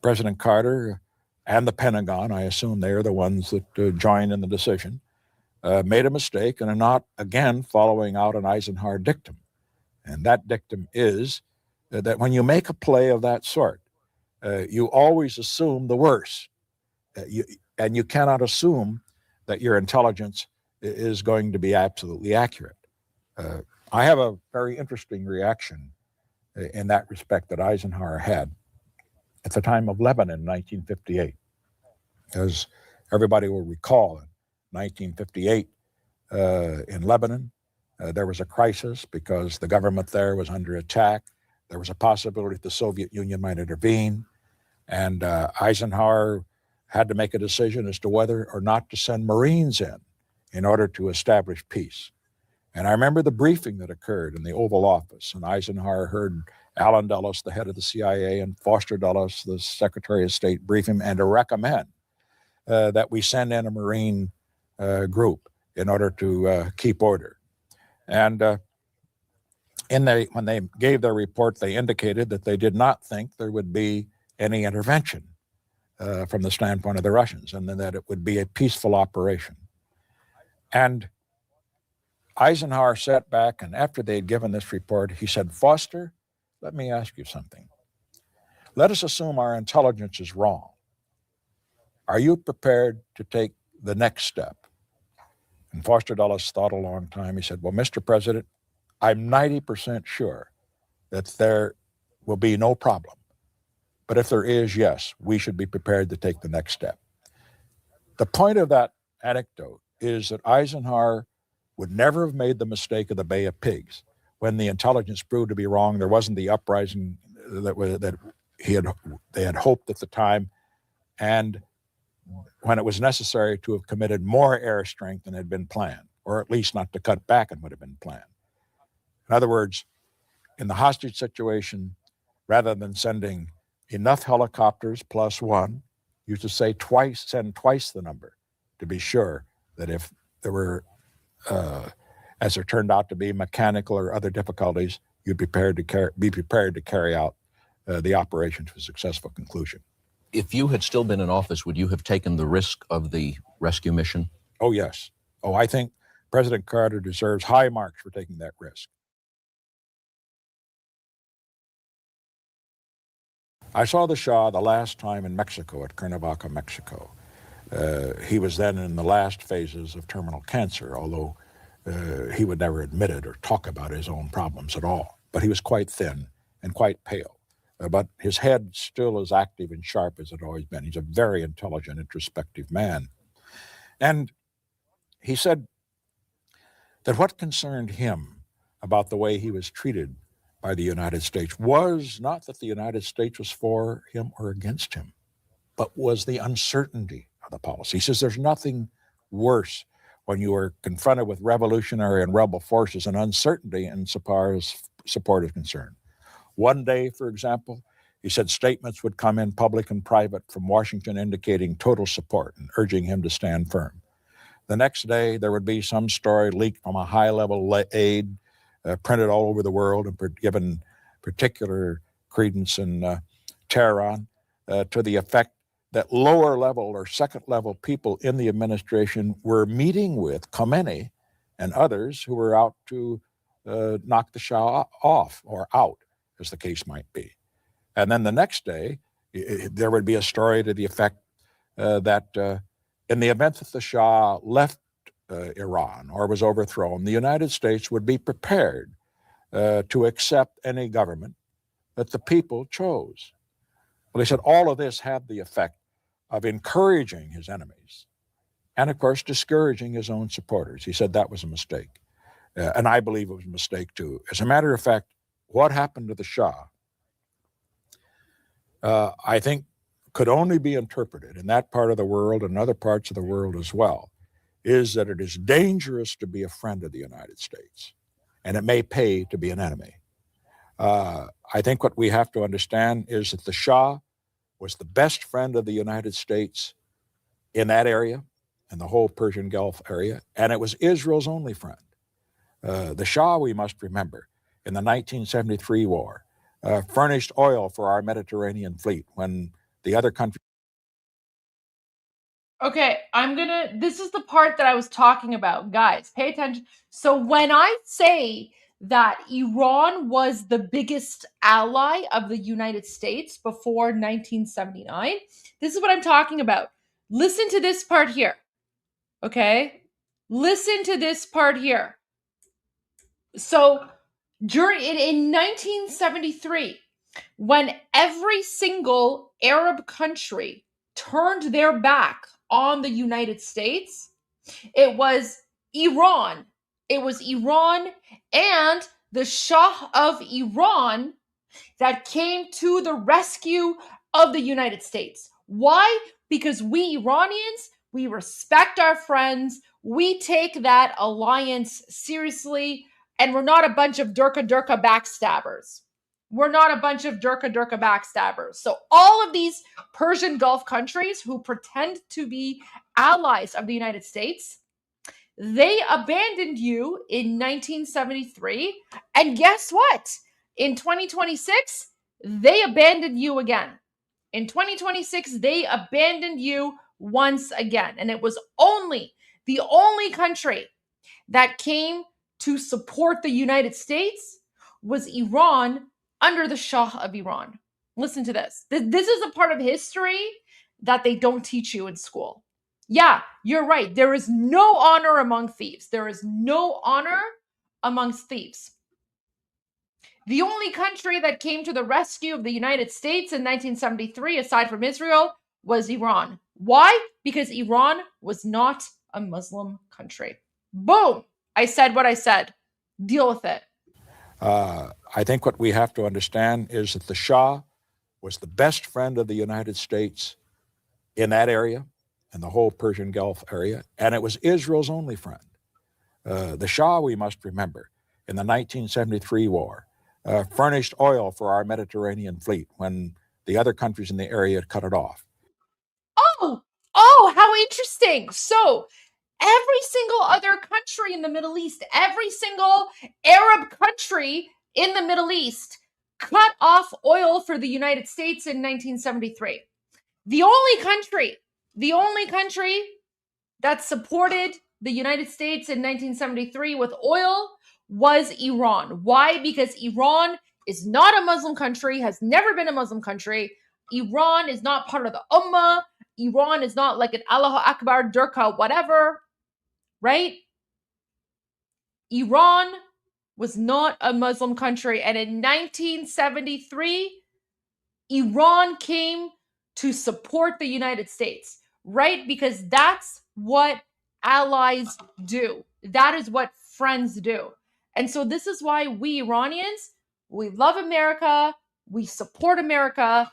President Carter and the Pentagon, I assume they are the ones that joined in the decision, made a mistake and are not, again, following out an Eisenhower dictum. And that dictum is that when you make a play of that sort, you always assume the worst. And you cannot assume that your intelligence is going to be absolutely accurate. I have a very interesting reaction in that respect that Eisenhower had at the time of Lebanon in 1958. As everybody will recall, in 1958 in Lebanon, there was a crisis because the government there was under attack. There was a possibility that the Soviet Union might intervene. And Eisenhower had to make a decision as to whether or not to send Marines in order to establish peace. And I remember the briefing that occurred in the Oval Office, and Eisenhower heard Allen Dulles, the head of the CIA, and Foster Dulles, the Secretary of State, brief him and to recommend that we send in a Marine group in order to keep order. And when they gave their report, they indicated that they did not think there would be any intervention from the standpoint of the Russians, and that it would be a peaceful operation. And Eisenhower sat back, and after they had given this report, he said, "Foster, let me ask you something. Let us assume our intelligence is wrong. Are you prepared to take the next step?" And Foster Dulles thought a long time. He said, "Well, Mr. President, I'm 90% sure that there will be no problem. But if there is, yes, we should be prepared to take the next step." The point of that anecdote is that Eisenhower would never have made the mistake of the Bay of Pigs. When the intelligence proved to be wrong, there wasn't the uprising that they had hoped at the time. And when it was necessary to have committed more air strength than had been planned, or at least not to cut back on what had been planned. In other words, in the hostage situation, rather than sending enough helicopters plus one, you should say send twice the number to be sure that if there were, as there turned out to be, mechanical or other difficulties, you'd be prepared to carry out the operation to a successful conclusion. If you had still been in office, would you have taken the risk of the rescue mission? Oh, yes. Oh, I think President Carter deserves high marks for taking that risk. I saw the Shah the last time in Mexico, at Cuernavaca, Mexico. He was then in the last phases of terminal cancer, although he would never admit it or talk about his own problems at all. But he was quite thin and quite pale. But his head still as active and sharp as it always been. He's a very intelligent, introspective man. And he said that what concerned him about the way he was treated by the United States was not that the United States was for him or against him, but was the uncertainty of the policy. He says there's nothing worse when you are confronted with revolutionary and rebel forces and uncertainty insofar as support is concerned. One day, for example, he said statements would come in, public and private, from Washington indicating total support and urging him to stand firm. The next day, there would be some story leaked from a high-level aide, printed all over the world and given particular credence in Tehran, to the effect that lower-level or second-level people in the administration were meeting with Khomeini and others who were out to knock the Shah off or out, as the case might be. And then the next day, there would be a story to the effect that in the event that the Shah left Iran or was overthrown, the United States would be prepared to accept any government that the people chose. Well, he said all of this had the effect of encouraging his enemies and, of course, discouraging his own supporters. He said that was a mistake. And I believe it was a mistake, too. As a matter of fact, what happened to the Shah, I think, could only be interpreted in that part of the world and other parts of the world as well, is that it is dangerous to be a friend of the United States, and it may pay to be an enemy. I think what we have to understand is that the Shah was the best friend of the United States in that area, in the whole Persian Gulf area, and it was Israel's only friend. The Shah, we must remember, in the 1973 war, furnished oil for our Mediterranean fleet when the other countries. Okay, this is the part that I was talking about. Guys, pay attention. So when I say that Iran was the biggest ally of the United States before 1979, this is what I'm talking about. Listen to this part here. Okay? Listen to this part here. So in 1973, when every single Arab country turned their back on the United States, it was Iran. It was Iran and the Shah of Iran that came to the rescue of the United States. Why? Because we Iranians, we respect our friends, we take that alliance seriously, and we're not a bunch of Durka backstabbers. We're not a bunch of Durka backstabbers. So all of these Persian Gulf countries who pretend to be allies of the United States, they abandoned you in 1973. And guess what? In 2026, they abandoned you again. In 2026, they abandoned you once again. And it was the only country that came to support the United States was Iran under the Shah of Iran. Listen to this. This is a part of history that they don't teach you in school. Yeah, you're right. There is no honor among thieves. There is no honor amongst thieves. The only country that came to the rescue of the United States in 1973, aside from Israel, was Iran. Why? Because Iran was not a Muslim country. Boom! I said what I said. Deal with it. I think what we have to understand is that the Shah was the best friend of the United States in that area, in the whole Persian Gulf area, and it was Israel's only friend. The Shah, we must remember, in the 1973 war, furnished oil for our Mediterranean fleet when the other countries in the area had cut it off. Oh, how interesting. So every single other country in the Middle East, every single Arab country in the Middle East cut off oil for the United States in 1973. The only country that supported the United States in 1973 with oil was Iran. Why? Because Iran is not a Muslim country, has never been a Muslim country. Iran is not part of the Ummah. Iran is not like an Allahu Akbar, Durka, whatever, right? Iran was not a Muslim country. And in 1973, Iran came to support the United States, right? Because that's what allies do. That is what friends do. And so this is why we Iranians, we love America, we support America,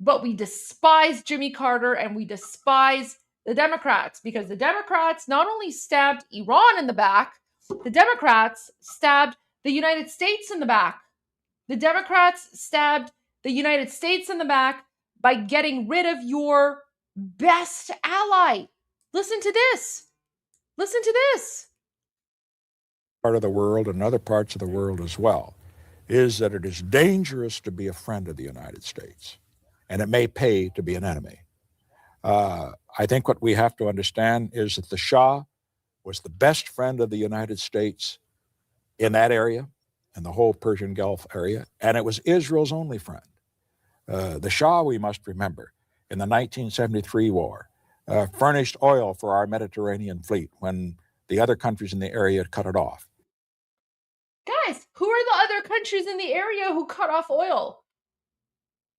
but we despise Jimmy Carter and we despise the Democrats, because the Democrats not only stabbed Iran in the back, the Democrats stabbed the United States in the back. The Democrats stabbed the United States in the back by getting rid of your best ally. Listen to this. Listen to this. Part of the world and other parts of the world as well is that it is dangerous to be a friend of the United States, and it may pay to be an enemy. I think what we have to understand is that the Shah was the best friend of the United States in that area, in the whole Persian Gulf area, and it was Israel's only friend. The Shah, we must remember, in the 1973 war, furnished oil for our Mediterranean fleet when the other countries in the area had cut it off. Guys, Who are the other countries in the area who cut off oil?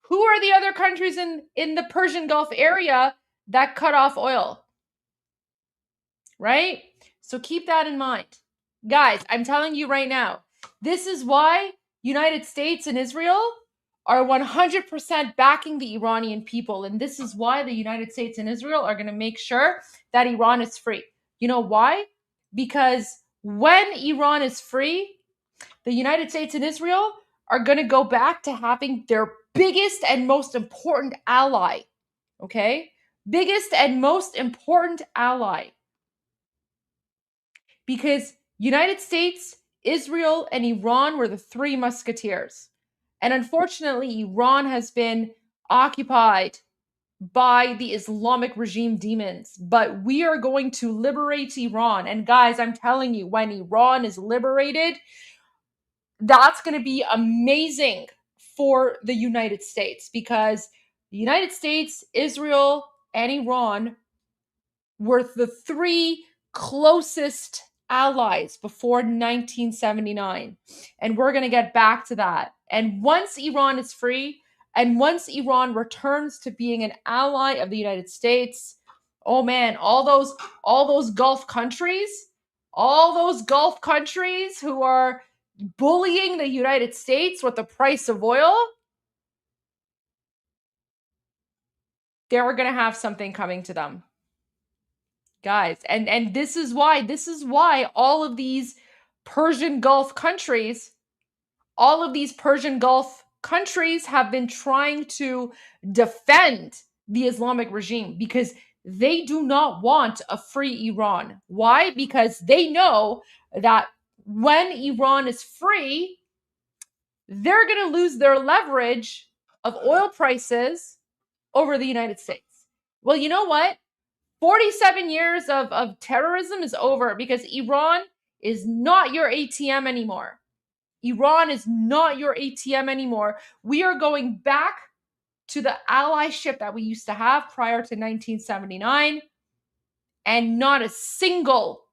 Who are the other countries in the Persian Gulf area that cut off oil? Right? So keep that in mind. Guys, I'm telling you right now, this is why United States and Israel are 100% backing the Iranian people. And this is why the United States and Israel are going to make sure that Iran is free. You know why? Because when Iran is free, the United States and Israel are going to go back to having their biggest and most important ally. Okay? Biggest and most important ally. Because United States, Israel, and Iran were the three musketeers. And unfortunately, Iran has been occupied by the Islamic regime demons. But we are going to liberate Iran. And guys, I'm telling you, when Iran is liberated, that's going to be amazing for the United States, because the United States, Israel, and Iran were the three closest allies before 1979. And we're going to get back to that. And once Iran is free, and once Iran returns to being an ally of the United States, oh man, all those Gulf countries who are bullying the United States with the price of oil, they're going to have something coming to them. Guys, and this is why all of these Persian Gulf countries have been trying to defend the Islamic regime, because they do not want a free Iran. Why? Because they know that when Iran is free, they're going to lose their leverage of oil prices over the United States. Well, you know what? 47 years of terrorism is over, because Iran is not your ATM anymore. Iran is not your ATM anymore. We are going back to the allyship that we used to have prior to 1979, and not a single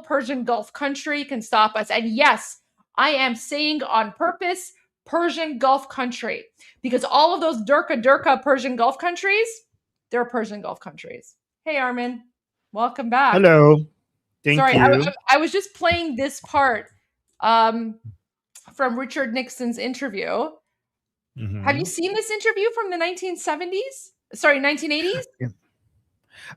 Persian Gulf country can stop us. And yes, I am saying on purpose Persian Gulf country, because all of those Durka Persian Gulf countries, they're Persian Gulf countries. Hey, Armin, welcome back. Hello. Thank Sorry, you. I was just playing this part from Richard Nixon's interview. Mhm. Have you seen this interview from the 1970s? Sorry, 1980s? Yeah.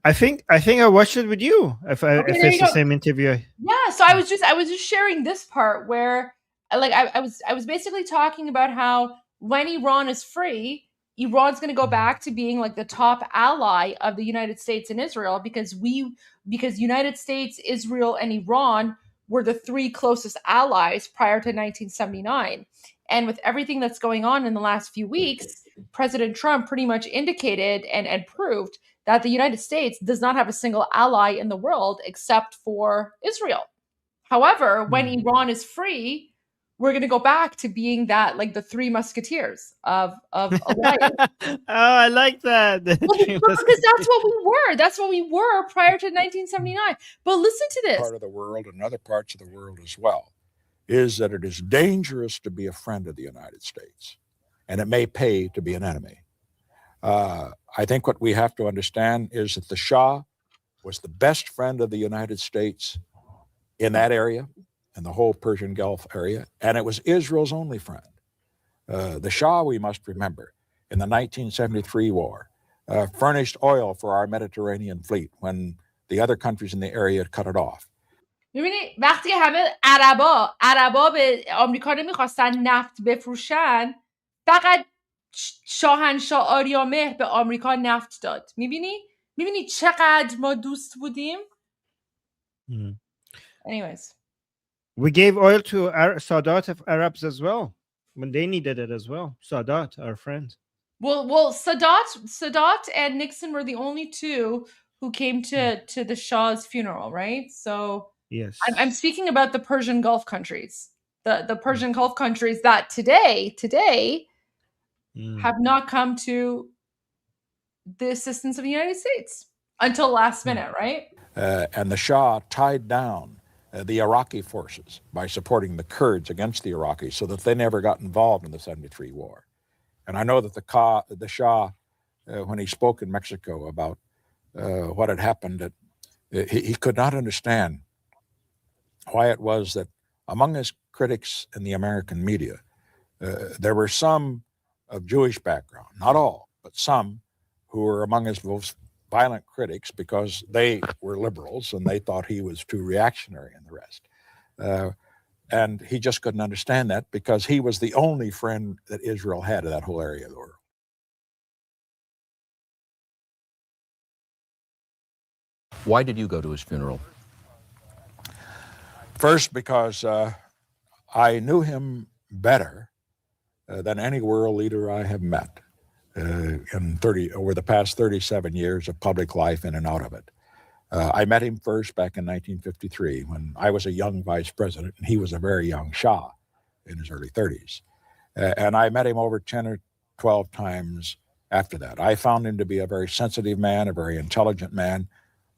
I think I watched it with you. If there it's you the go. same interview. Yeah, so I was just sharing this part where I was basically talking about how when Iran is free, Iran's going to go back to being like the top ally of the United States and Israel, because United States, Israel, and Iran were the three closest allies prior to 1979. And with everything that's going on in the last few weeks, President Trump pretty much indicated and proved that the United States does not have a single ally in the world except for Israel. However, when Iran is free, we're going to go back to being that, like the three musketeers of alliance. Oh, I like that. Because that's what we were. That's what we were prior to 1979. But listen to this. Part of the world and other parts of the world as well is that it is dangerous to be a friend of the United States, and it may pay to be an enemy. I think what we have to understand is that the Shah was the best friend of the United States in that area, in the whole Persian Gulf area, and it was Israel's only friend. The Shah, we must remember, in the 1973 war, furnished oil for our Mediterranean fleet when the other countries in the area cut it off. می‌بینی وقتی همه عربا به آمریکا نمیخواستن نفت بفروشن، فقط شاهنشاه آریامهر به آمریکا نفت داد. می‌بینی چقدر ما دوست بودیم؟ Anyways. We gave oil to Sadat of Arabs as well when they needed it as well. Sadat, our friend. Well, Sadat and Nixon were the only two who came to the Shah's funeral, right? So yes, I'm speaking about the Persian Gulf countries, the Persian Gulf countries that today have not come to the assistance of the United States until last minute, right? And the Shah tied down the Iraqi forces by supporting the Kurds against the Iraqis so that they never got involved in the 73 war. And I know that the Shah, when he spoke in Mexico about what had happened, that he could not understand why it was that among his critics in the American media, there were some of Jewish background, not all, but some who were among his most violent critics because they were liberals and they thought he was too reactionary and the rest. And he just couldn't understand that because he was the only friend that Israel had in that whole area of the world. Why did you go to his funeral? First, because I knew him better than any world leader I have met over the past 37 years of public life in and out of it. I met him first back in 1953 when I was a young vice president and he was a very young Shah in his early 30s. And I met him over 10 or 12 times after that. I found him to be a very sensitive man, a very intelligent man,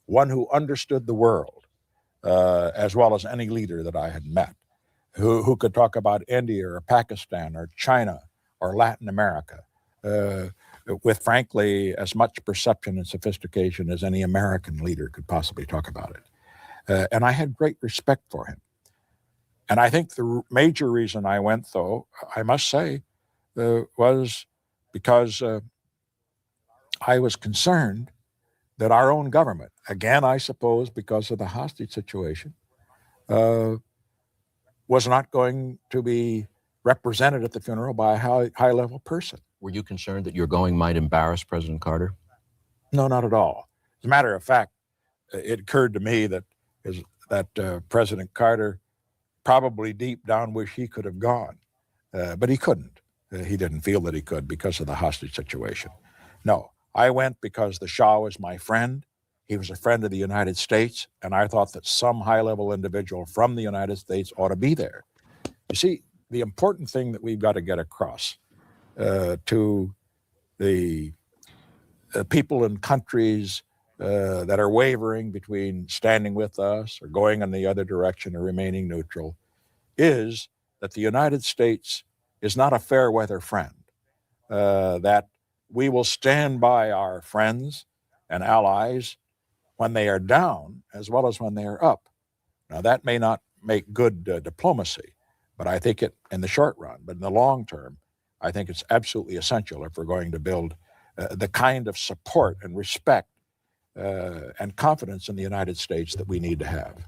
one who understood the world as well as any leader that I had met, who could talk about India or Pakistan or China or Latin America with, frankly, as much perception and sophistication as any American leader could possibly talk about it. And I had great respect for him. And I think the major reason I went, though, I must say, was because I was concerned that our own government, again, I suppose, because of the hostage situation, was not going to be represented at the funeral by a high-level person. Were you concerned that your going might embarrass President Carter? No, not at all. As a matter of fact, it occurred to me that President Carter probably deep down wished he could have gone, but he couldn't. He didn't feel that he could because of the hostage situation. No, I went because the Shah was my friend. He was a friend of the United States, and I thought that some high-level individual from the United States ought to be there. You see, the important thing that we've got to get across to the people in countries that are wavering between standing with us or going in the other direction or remaining neutral is that the United States is not a fair weather friend, that we will stand by our friends and allies when they are down as well as when they are up. Now, that may not make good diplomacy, but I think it in the short run, but in the long term, I think it's absolutely essential if we're going to build the kind of support and respect and confidence in the United States that we need to have.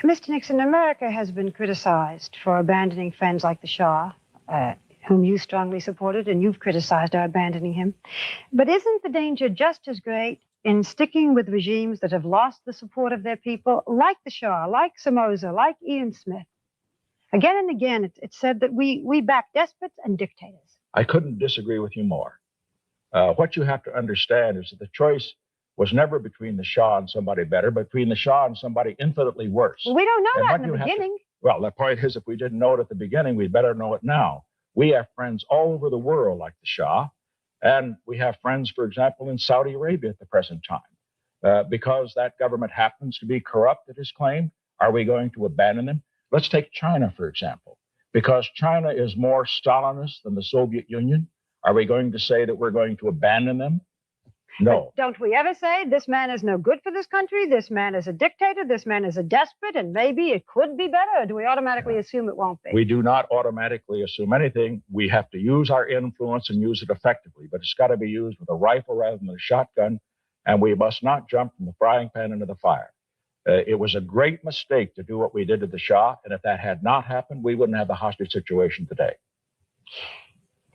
Mr. Nixon, America has been criticized for abandoning friends like the Shah, whom you strongly supported, and you've criticized our abandoning him. But isn't the danger just as great in sticking with regimes that have lost the support of their people, like the Shah, like Somoza, like Ian Smith? Again and again, it's said that we back despots and dictators. I couldn't disagree with you more. What you have to understand is that the choice was never between the Shah and somebody better, but between the Shah and somebody infinitely worse. Well, we don't know And that what in you the have to- beginning. Well, the point is, if we didn't know it at the beginning, we'd better know it now. We have friends all over the world like the Shah, and we have friends, for example, in Saudi Arabia at the present time. Because that government happens to be corrupt, it is claimed, are we going to abandon them? Let's take China, for example. Because China is more Stalinist than the Soviet Union, are we going to say that we're going to abandon them? No. But don't we ever say, this man is no good for this country, this man is a dictator, this man is a despot, and maybe it could be better? Or do we automatically assume it won't be? We do not automatically assume anything. We have to use our influence and use it effectively, but it's got to be used with a rifle rather than a shotgun, and we must not jump from the frying pan into the fire. It was a great mistake to do what we did to the Shah, and if that had not happened, we wouldn't have the hostage situation today.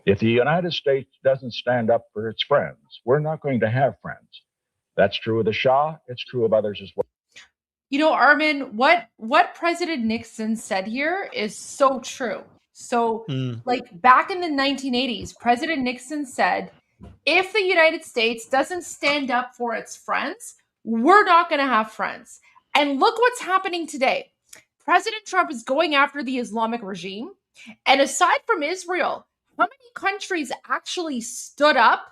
If the United States doesn't stand up for its friends, we're not going to have friends. That's true of the Shah. It's true of others as well. You know, Armin, what President Nixon said here is so true. So, like back in the 1980s, President Nixon said, if the United States doesn't stand up for its friends, we're not going to have friends. And look what's happening today. President Trump is going after the Islamic regime. And aside from Israel, how many countries actually stood up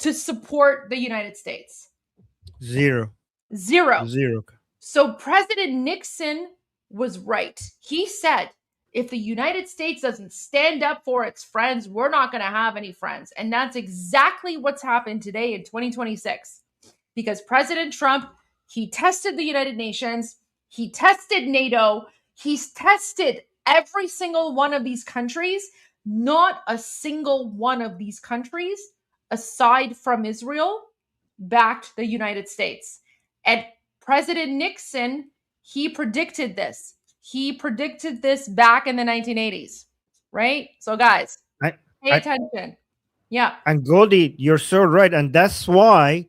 to support the United States? Zero. Zero. Zero. So President Nixon was right. He said, if the United States doesn't stand up for its friends, we're not going to have any friends. And that's exactly what's happened today in 2026. Because President Trump, he tested the United Nations, he tested NATO, he's tested every single one of these countries. Not a single one of these countries, aside from Israel, backed the United States. And President Nixon, he predicted this. He predicted this back in the 1980s, right? So guys, pay attention. Yeah. And Goldie, you're so right, and that's why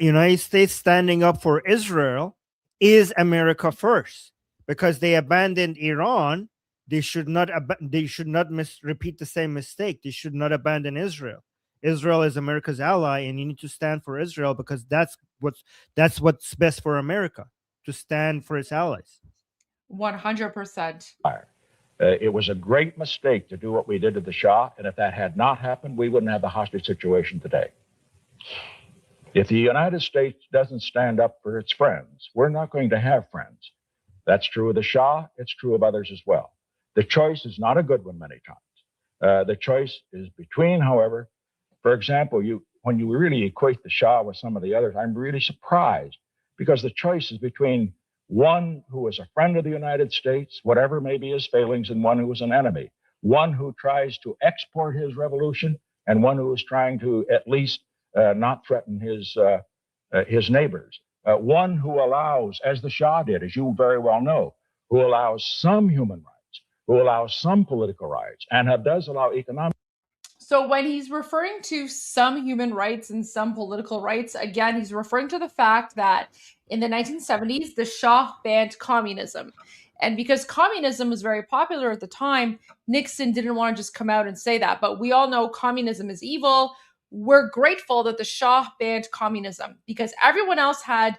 United States standing up for Israel is America first, because they abandoned Iran. They should not repeat the same mistake. They should not abandon Israel. Israel is America's ally, and you need to stand for Israel because that's what's best for America, to stand for its allies. 100%. It was a great mistake to do what we did to the Shah, and if that had not happened, we wouldn't have the hostage situation today. If the United States doesn't stand up for its friends, we're not going to have friends. That's true of the Shah. It's true of others as well. The choice is not a good one many times. The choice is between, however, for example, when you really equate the Shah with some of the others, I'm really surprised because the choice is between one who is a friend of the United States, whatever may be his failings, and one who is an enemy. One who tries to export his revolution, and one who is trying to at least not threaten his neighbors. One who allows, as the Shah did, as you very well know, who allows some human rights, who allows some political rights, and does allow economic. So when he's referring to some human rights and some political rights, again, he's referring to the fact that in the 1970s, the Shah banned communism. And because communism was very popular at the time, Nixon didn't want to just come out and say that. But we all know communism is evil. We're grateful that the Shah banned communism because everyone else had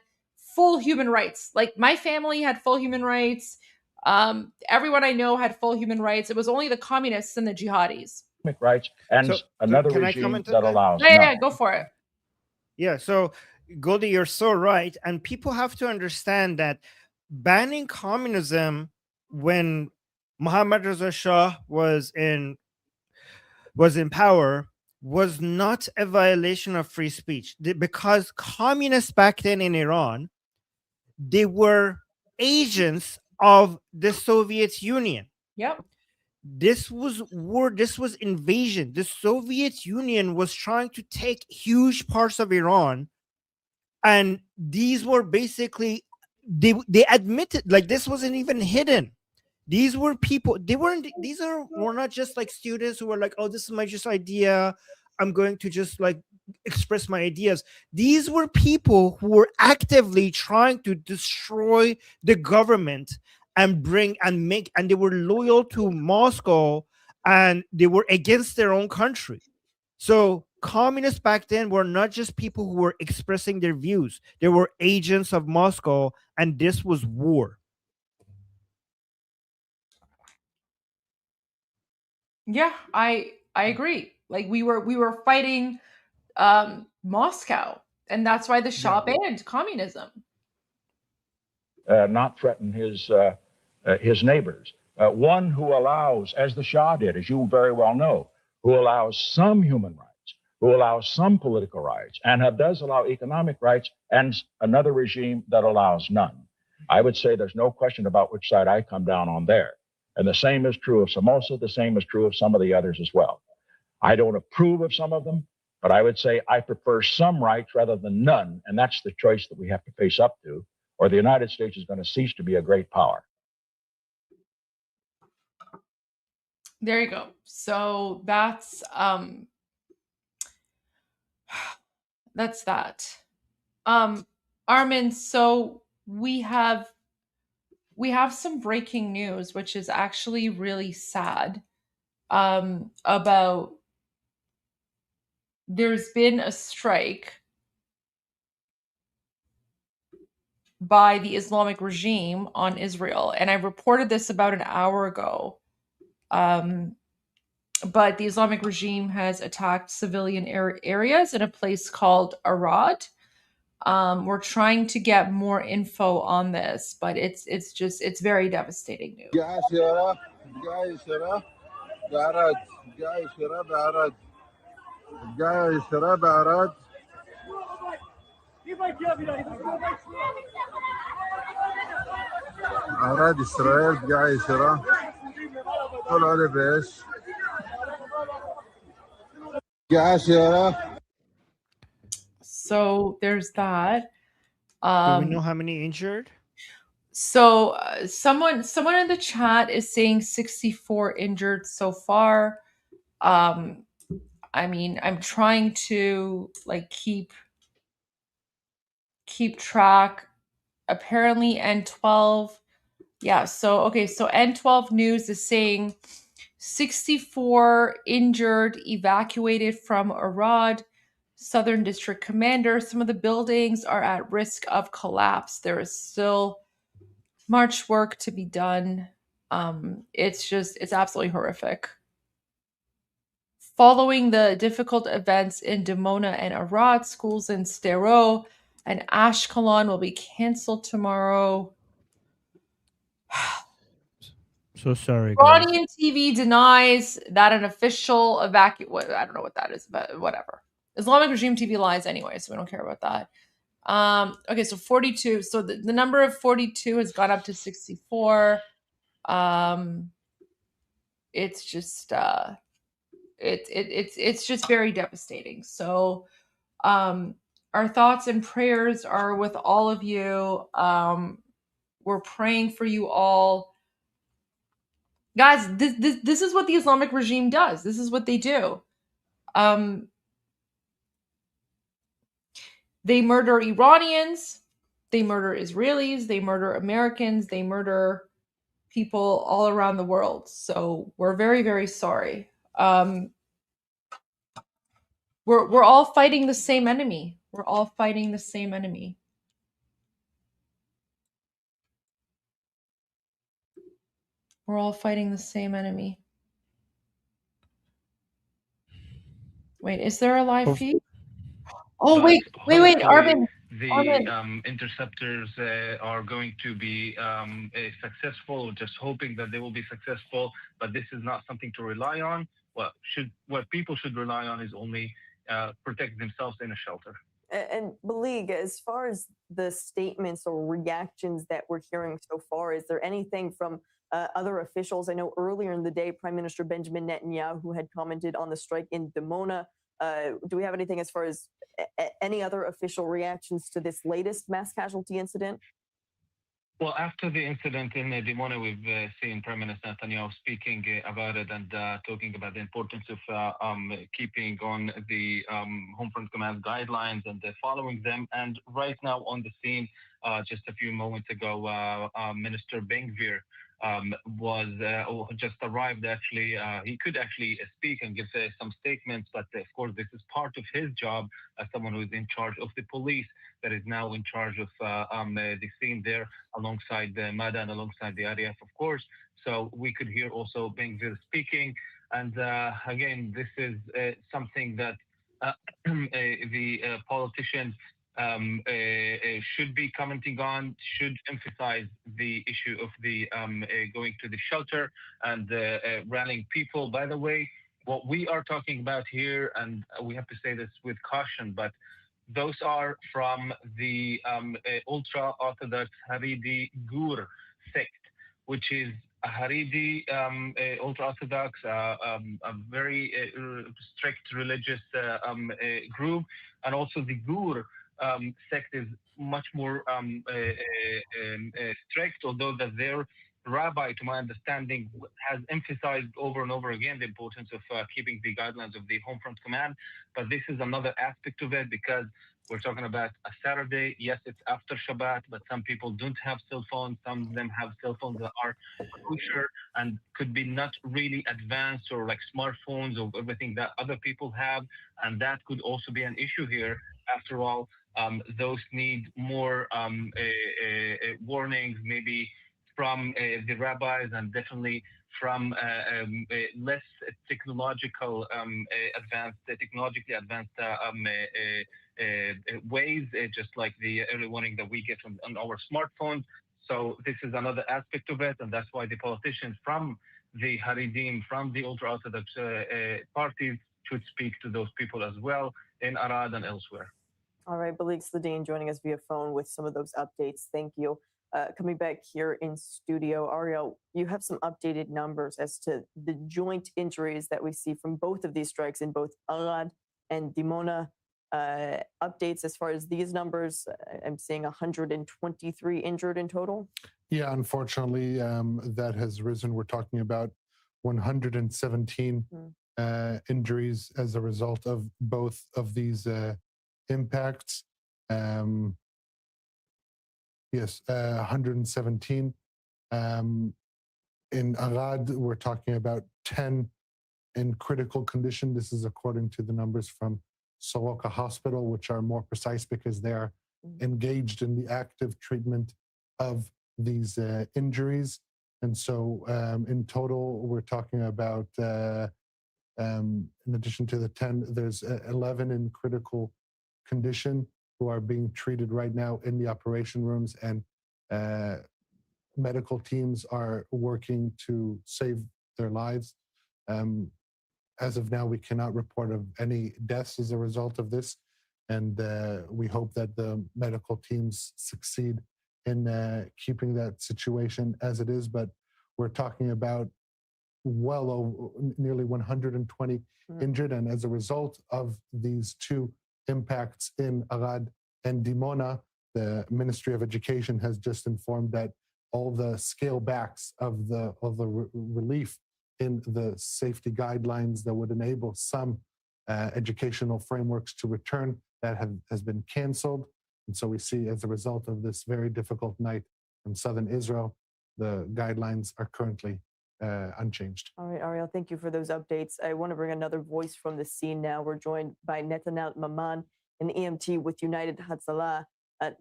full human rights. Like my family had full human rights. Everyone I know had full human rights. It was only the communists and the jihadis. Rights and another regime that allows. Yeah, go for it. Yeah, so Goldie, you're so right, and people have to understand that banning communism when Mohammad Reza Shah was in power was not a violation of free speech, because communists back then in Iran, they were agents of the Soviet Union. Yep. This was war. This was invasion. The Soviet Union was trying to take huge parts of Iran, and these were basically they admitted, like, this wasn't even hidden. These were people. Were not just like students who were like, oh, this is my just idea, I'm going to just like express my ideas. These were people who were actively trying to destroy the government and they were loyal to Moscow, and they were against their own country. So communists back then were not just people who were expressing their views. They were agents of Moscow, and this was war. Yeah, I agree. Like we were fighting Moscow, and that's why the Shah banned communism. Not threaten his neighbors. One who allows, as the Shah did, as you very well know, who allows some human rights, who allows some political rights, and does allow economic rights, and another regime that allows none. I would say there's no question about which side I come down on there. And the same is true of Somoza, the same is true of some of the others as well. I don't approve of some of them, but I would say I prefer some rights rather than none, and that's the choice that we have to face up to, or the United States is going to cease to be a great power. There you go. So that's that. Armin, so we have some breaking news, which is actually really sad, about there's been a strike by the Islamic regime on Israel. And I reported this about an hour ago. but the Islamic regime has attacked civilian areas in a place called Arad. We're trying to get more info on this, but it's very devastating news. عراد إسرائيل بقى يشرى طلع عليه بإيش So there's that. Do we know how many injured? So someone in the chat is saying 64 injured so far. I mean, I'm trying to like keep track. Apparently N12. Yeah, so okay, so N12 News is saying 64 injured evacuated from Arad, Southern District Commander. Some of the buildings are at risk of collapse. There is still much work to be done. It's absolutely horrific. Following the difficult events in Dimona and Arad, schools in Stero and Ashkelon will be canceled tomorrow. So sorry, guys. Iranian TV denies that an official evacuation. I don't know what that is, but whatever. Islamic regime TV lies anyway, so we don't care about that. Okay, so 42. So the number of 42 has gone up to 64. It's just it's just very devastating. So our thoughts and prayers are with all of you. We're praying for you all. Guys, this is what the Islamic regime does. This is what they do. They murder Iranians, they murder Israelis, they murder Americans, they murder people all around the world. So we're very, very sorry. We're all fighting the same enemy. We're all fighting the same enemy. We're all fighting the same enemy. Wait, is there a live feed? Oh, wait, Armin. The interceptors are going to be successful. Just hoping that they will be successful, but this is not something to rely on. What people should rely on is only protect themselves in a shelter. And Balig, as far as the statements or reactions that we're hearing so far, is there anything from other officials? I know earlier in the day, Prime Minister Benjamin Netanyahu had commented on the strike in Dimona. Do we have anything as far as any other official reactions to this latest mass casualty incident? Well, after the incident in Dimona, we've seen Prime Minister Netanyahu speaking about it and talking about the importance of keeping on the Home Front Command guidelines and following them. And right now on the scene, just a few moments ago, Minister Ben-Gvir just arrived. Actually, he could actually speak and give some statements, but of course, this is part of his job as someone who is in charge of the police that is now in charge of the scene there alongside the MADA and alongside the RAF, of course. So we could hear also Ben-Gvir speaking. And again, this is something that the politicians should be commenting on, should emphasize the issue of the going to the shelter and rallying people. By the way, what we are talking about here, and we have to say this with caution, but those are from the ultra-Orthodox Haredi Gur sect, which is a Haredi ultra-Orthodox, a very strict religious group, and also the Gur sect is much more strict, although that their rabbi, to my understanding, has emphasized over and over again the importance of keeping the guidelines of the Home Front Command. But this is another aspect of it, because we're talking about a Saturday. Yes, it's after Shabbat, but some people don't have cell phones. Some of them have cell phones that are kosher and could be not really advanced or like smartphones or everything that other people have. And that could also be an issue here. After all, those need more warnings, maybe from the rabbis, and definitely from less technologically advanced ways, just like the early warning that we get on our smartphones. So this is another aspect of it, and that's why the politicians from the Haredim, from the ultra-Orthodox parties, should speak to those people as well in Arad and elsewhere. All right, Balik Sladin joining us via phone with some of those updates. Thank you. Coming back here in studio, Ariel, you have some updated numbers as to the joint injuries that we see from both of these strikes in both Arad and Dimona. Updates as far as these numbers, I'm seeing 123 injured in total. Yeah, unfortunately, that has risen. We're talking about 117 injuries as a result of both of these impacts. Yes, 117. In Arad, we're talking about 10 in critical condition. This is according to the numbers from Soroka Hospital, which are more precise because they are engaged in the active treatment of these injuries. And so in total, we're talking about, in addition to the 10, there's 11 in critical condition who are being treated right now in the operation rooms, and medical teams are working to save their lives. As of now, we cannot report of any deaths as a result of this, and we hope that the medical teams succeed in keeping that situation as it is. But we're talking about well over nearly 120 injured, and as a result of these two impacts in Arad and Dimona, the Ministry of Education has just informed that all the scale backs of the relief in the safety guidelines that would enable some educational frameworks to return, that has been canceled. And so we see, as a result of this very difficult night in southern Israel, the guidelines are currently unchanged. All right, Ariel, thank you for those updates. I want to bring another voice from the scene now. We're joined by Netanel Maman, an EMT with United Hatzalah.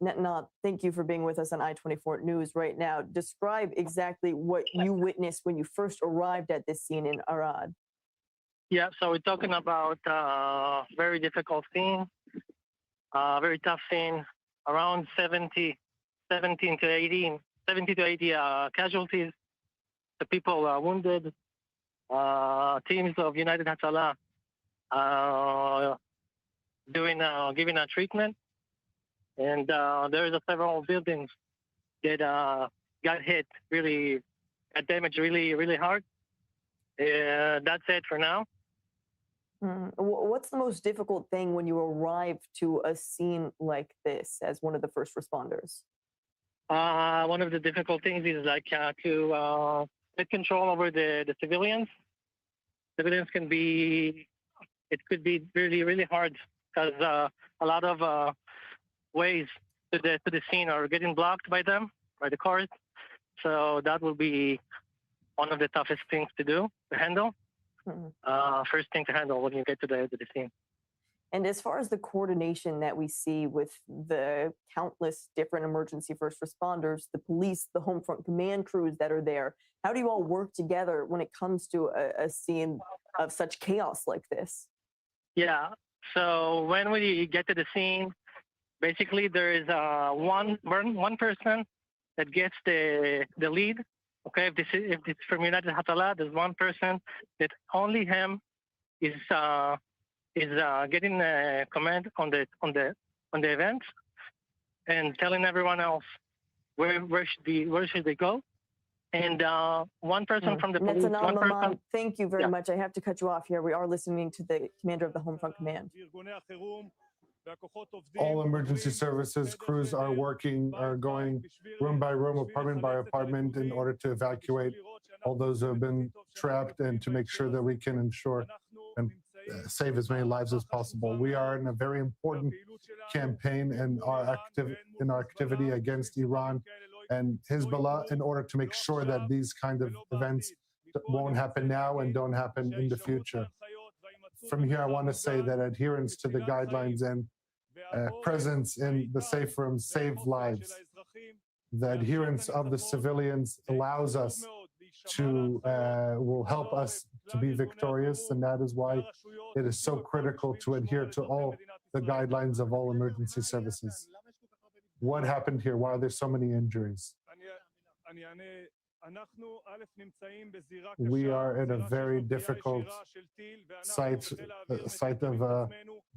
Netanel, thank you for being with us on I-24 News right now. Describe exactly what you witnessed when you first arrived at this scene in Arad. Yeah, so we're talking about a very difficult scene, very tough scene, around 70 to 80 casualties. The people are wounded. Teams of United Hatzalah giving a treatment. And there's several buildings that got hit, really, got damaged really, really hard. That's it for now. What's the most difficult thing when you arrive to a scene like this as one of the first responders? One of the difficult things is like to get control over the civilians. Civilians it could be really, really hard because a lot of ways to the scene are getting blocked by them, by the cars. So that will be one of the toughest things to handle. First thing to handle when you get to the scene. And as far as the coordination that we see with the countless different emergency first responders, the police, the home front command crews that are there, how do you all work together when it comes to a scene of such chaos like this? Yeah, so when we get to the scene, basically there is one person that gets the lead. Okay, if it's from United Hatzalah, there's one person that only him is getting a command on the event and telling everyone else where should they go. And one person from the police. Maman, thank you very much. I have to cut you off here. We are listening to the commander of the Home Front Command. All emergency services crews are going room by room, apartment by apartment, in order to evacuate all those who have been trapped and to make sure that we can ensure and save as many lives as possible. We are in a very important campaign in our activity against Iran and Hezbollah, in order to make sure that these kind of events won't happen now and don't happen in the future. From here, I want to say that adherence to the guidelines and presence in the safe rooms save lives. The adherence of the civilians allows us will help us to be victorious, and that is why it is so critical to adhere to all the guidelines of all emergency services. What happened here? Why are there so many injuries? We are in a very difficult site of a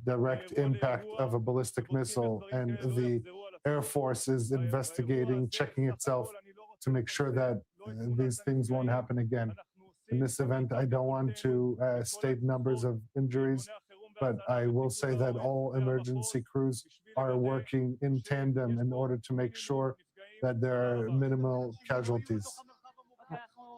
direct impact of a ballistic missile, and the Air Force is investigating, checking itself to make sure that these things won't happen again. In this event, I don't want to state numbers of injuries, but I will say that all emergency crews are working in tandem in order to make sure that there are minimal casualties.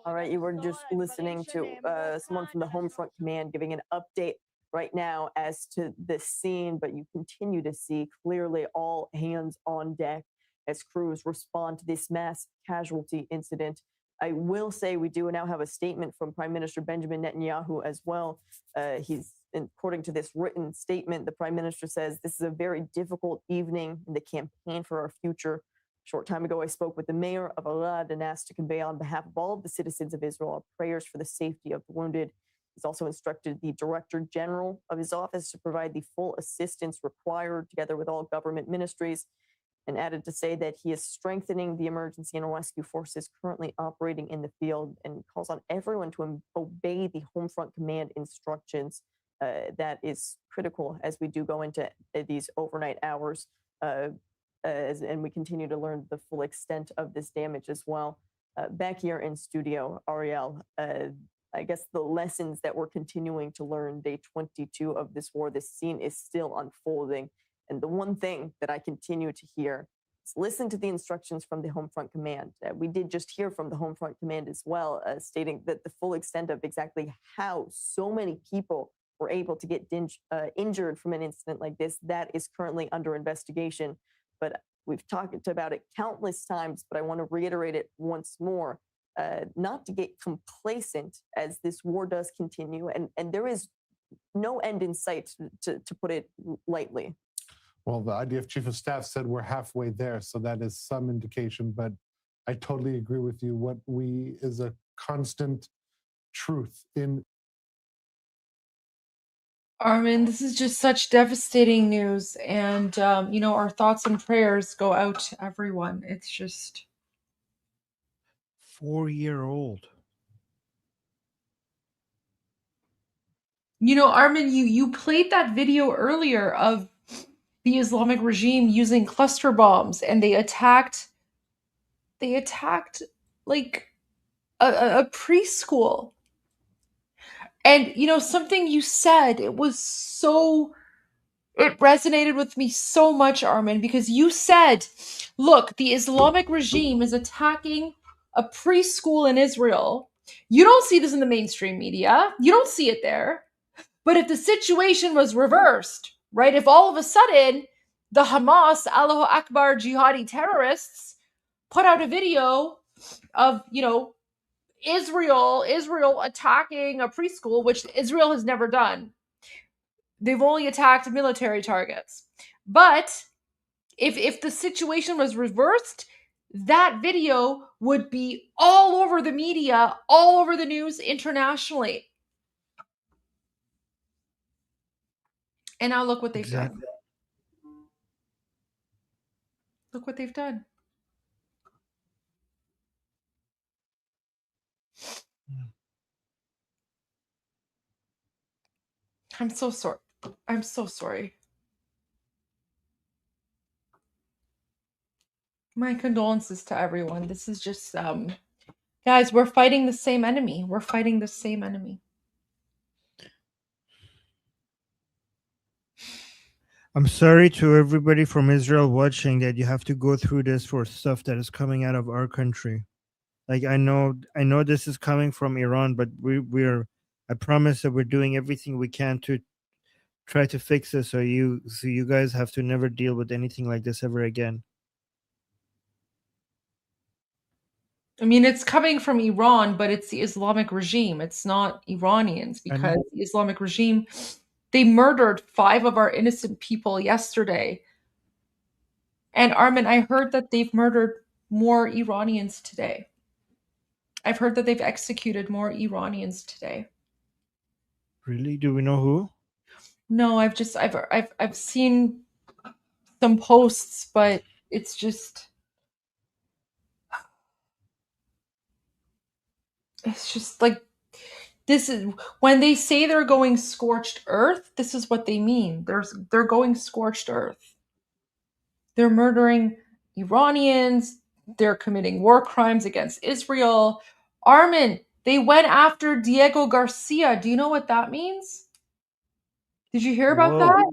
All right, you were just listening to someone from the Homefront Command giving an update right now as to this scene, but you continue to see clearly all hands on deck as crews respond to this mass casualty incident. I will say we do now have a statement from Prime Minister Benjamin Netanyahu as well. According to this written statement, the Prime Minister says, "This is a very difficult evening in the campaign for our future. A short time ago, I spoke with the mayor of Arad and asked to convey on behalf of all of the citizens of Israel our prayers for the safety of the wounded." He's also instructed the Director General of his office to provide the full assistance required together with all government ministries, and added to say that he is strengthening the emergency and rescue forces currently operating in the field, and calls on everyone to obey the Homefront Command instructions. That is critical as we do go into these overnight hours. And we continue to learn the full extent of this damage as well. Back here in studio, Ariel, I guess the lessons that we're continuing to learn day 22 of this war, this scene is still unfolding. And the one thing that I continue to hear is listen to the instructions from the Homefront Command. We did just hear from the Homefront Command as well, stating that the full extent of exactly how so many people were able to get injured from an incident like this, that is currently under investigation. But we've talked about it countless times, but I want to reiterate it once more, not to get complacent as this war does continue. And there is no end in sight, to put it lightly. Well, the IDF Chief of Staff said we're halfway there, so that is some indication, but I totally agree with you. What is a constant truth in Armin, this is just such devastating news. And, our thoughts and prayers go out to everyone. It's just 4-year-old. Armin, you played that video earlier of the Islamic regime using cluster bombs, and they attacked like a preschool. And, something you said, it resonated with me so much, Armin, because you said, look, the Islamic regime is attacking a preschool in Israel. You don't see this in the mainstream media. You don't see it there. But if the situation was reversed, right, if all of a sudden the Hamas, Allahu Akbar jihadi terrorists put out a video of, Israel attacking a preschool, which Israel has never done. They've only attacked military targets. But if the situation was reversed, that video would be all over the media, all over the news internationally. And now look what they've done. Look what they've done. I'm so sorry. I'm so sorry. My condolences to everyone. This is just, guys, we're fighting the same enemy. We're fighting the same enemy. I'm sorry to everybody from Israel watching that you have to go through this for stuff that is coming out of our country. Like, I know this is coming from Iran, but we're I promise that we're doing everything we can to try to fix this, so you guys have to never deal with anything like this ever again. I mean, it's coming from Iran, but it's the Islamic regime. It's not Iranians, because the Islamic regime, they murdered 5 of our innocent people yesterday. And Armin, I heard that they've murdered more Iranians today. I've heard that they've executed more Iranians today. Really? Do we know who? No, I've seen some posts, but it's just like, this is when they say they're going scorched earth, this is what they mean. They're going scorched earth. They're murdering Iranians, they're committing war crimes against Israel. Armin, they went after Diego Garcia. Do you know what that means? Did you hear about Whoa. that?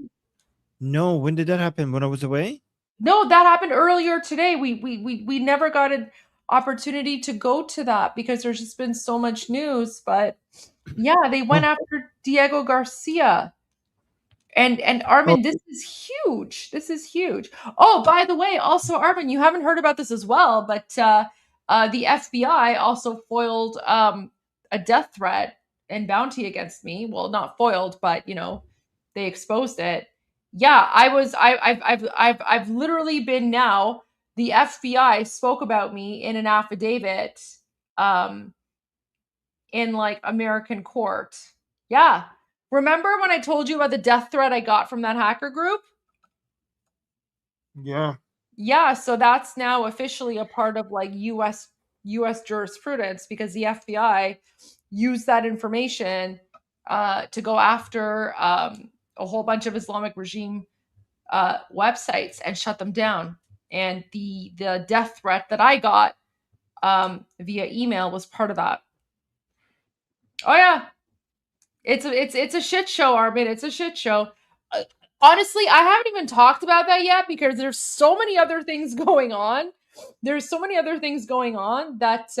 No, when did that happen? When I was away? No, that happened earlier today. We never got an opportunity to go to that because there's just been so much news. But yeah, they went after Diego Garcia. And Armin, this is huge. This is huge. Oh, by the way, also Armin, you haven't heard about this as well, but the FBI also foiled a death threat and bounty against me. Well, not foiled, but they exposed it. Yeah, I've literally been now. The FBI spoke about me in an affidavit, in like American court. Yeah. Remember when I told you about the death threat I got from that hacker group? Yeah. Yeah, so that's now officially a part of like US jurisprudence because the FBI used that information to go after a whole bunch of Islamic regime websites and shut them down. And the death threat that I got via email was part of that. Oh yeah. It's a shit show, Armin. It's a shit show. Honestly, I haven't even talked about that yet because there's so many other things going on. There's so many other things going on that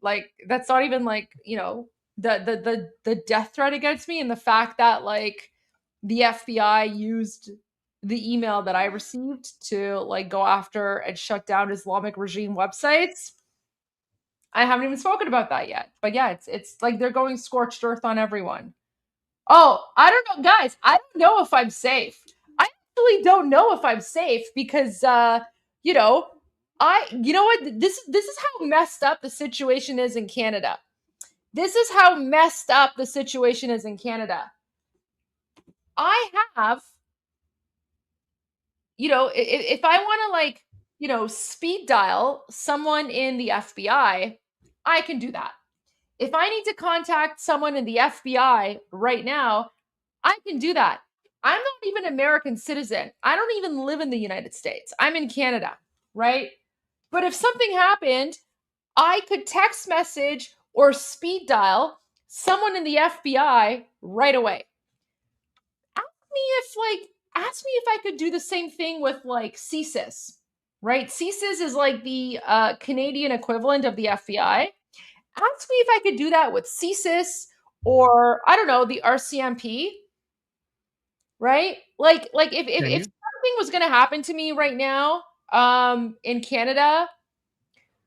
like that's not even like, the death threat against me and the fact that like the FBI used the email that I received to like go after and shut down Islamic regime websites. I haven't even spoken about that yet. But yeah, it's like they're going scorched earth on everyone. Oh, I don't know, guys. I don't know if I'm safe. I actually don't know if I'm safe because you know what? This is how messed up the situation is in Canada. This is how messed up the situation is in Canada. I have, if I want to like, speed dial someone in the FBI, I can do that. If I need to contact someone in the FBI right now, I can do that. I'm not even an American citizen. I don't even live in the United States. I'm in Canada, right? But if something happened, I could text message or speed dial someone in the FBI right away. Ask me if I could do the same thing with like CSIS, right? CSIS is like the Canadian equivalent of the FBI. Ask me if I could do that with CSIS or I don't know, the RCMP, right? Like if something was going to happen to me right now in Canada,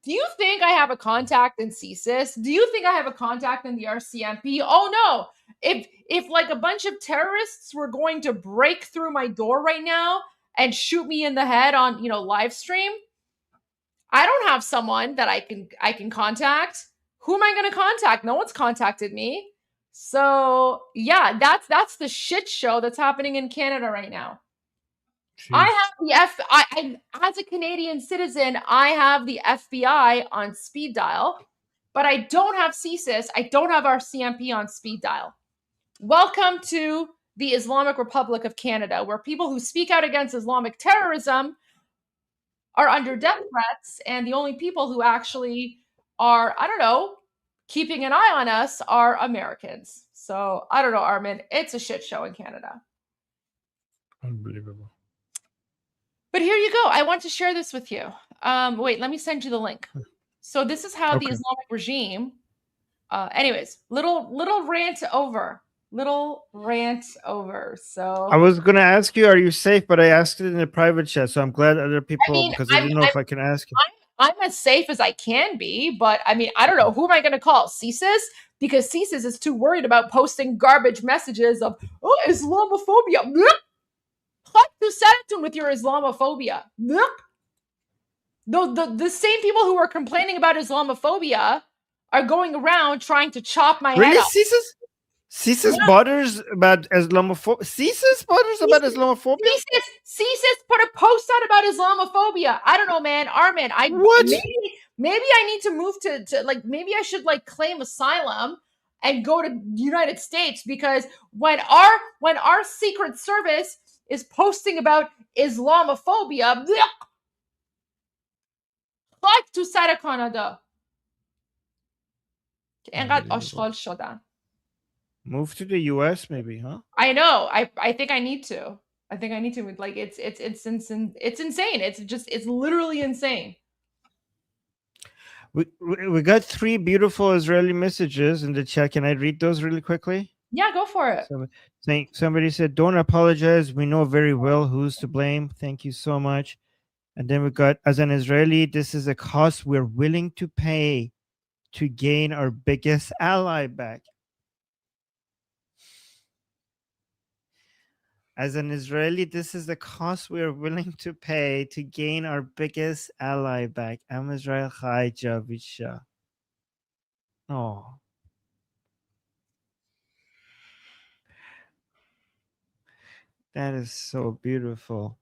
do you think I have a contact in CSIS? Do you think I have a contact in the RCMP? Oh no. If like a bunch of terrorists were going to break through my door right now and shoot me in the head on, live stream, I don't have someone that I can contact. Who am I going to contact? No one's contacted me. So yeah, that's the shit show that's happening in Canada right now. Jeez. I as a Canadian citizen, I have the FBI on speed dial, but I don't have CSIS. I don't have our CMP on speed dial. Welcome to the Islamic Republic of Canada, where people who speak out against Islamic terrorism are under death threats, and the only people who actually are, I don't know, keeping an eye on us are Americans. So I don't know, Armin. It's a shit show in Canada. Unbelievable. But here you go. I want to share this with you. Wait, let me send you the link. So this is how the Islamic regime. Anyways, little rant over. So I was gonna ask you, are you safe? But I asked it in a private chat, so I'm glad other people because I didn't know if I can ask you. I'm as safe as I can be, but I mean, I don't know. Who am I going to call? CSIS? Because CSIS is too worried about posting garbage messages of, Islamophobia. With your Islamophobia. The same people who are complaining about Islamophobia are going around trying to chop my head Really, off. CSIS bothers about Islamophobia. CSIS bothers about Islamophobia. CSIS put a post out about Islamophobia. I don't know, man. Armin, What? Maybe I need to move to like, maybe I should like claim asylum and go to the United States, because when our Secret Service is posting about Islamophobia, like تو سر کانادا که اینقدر آشغال شدن. Move to the US, maybe, huh? I know. I think I need to. I think I need to. Like, it's insane. It's literally insane. We got 3 beautiful Israeli messages in the chat. Can I read those really quickly? Yeah, go for it. Somebody said, "Don't apologize. We know very well who's to blame." Thank you so much. And then we got, as an Israeli, this is a cost we're willing to pay to gain our biggest ally back. As an Israeli, this is the cost we are willing to pay to gain our biggest ally back. Am Israel Chai Javisha. Oh. That is so beautiful.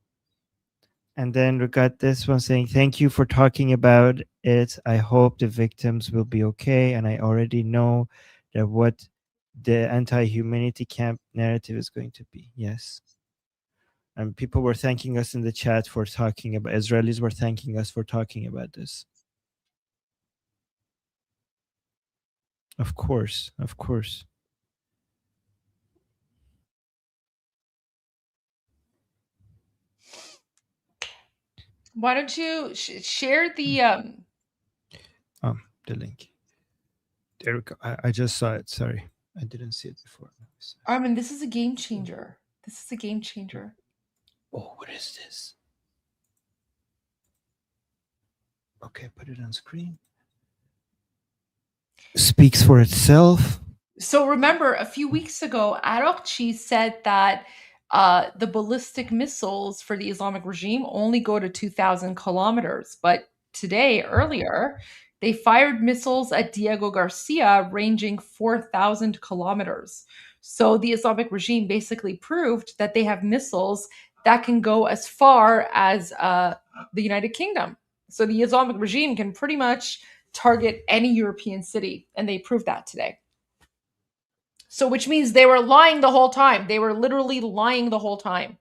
And then we got this one saying, "Thank you for talking about it. I hope the victims will be okay. And I already know that what the anti-humanity camp narrative is going to be." Yes. And people were thanking us in the chat for talking about, Israelis were thanking us for talking about this. Of course, of course. Why don't you share the link? There we go. I just saw it. Sorry, I didn't see it before. Armin, this is a game changer. This is a game changer. Oh, what is this? Okay, put it on screen. Speaks for itself. So remember, a few weeks ago, Arokchi said that the ballistic missiles for the Islamic regime only go to 2,000 kilometers. But today, earlier, they fired missiles at Diego Garcia ranging 4,000 kilometers. So the Islamic regime basically proved that they have missiles that can go as far as the United Kingdom. So the Islamic regime can pretty much target any European city, and they proved that today. So which means they were lying the whole time. They were literally lying the whole time.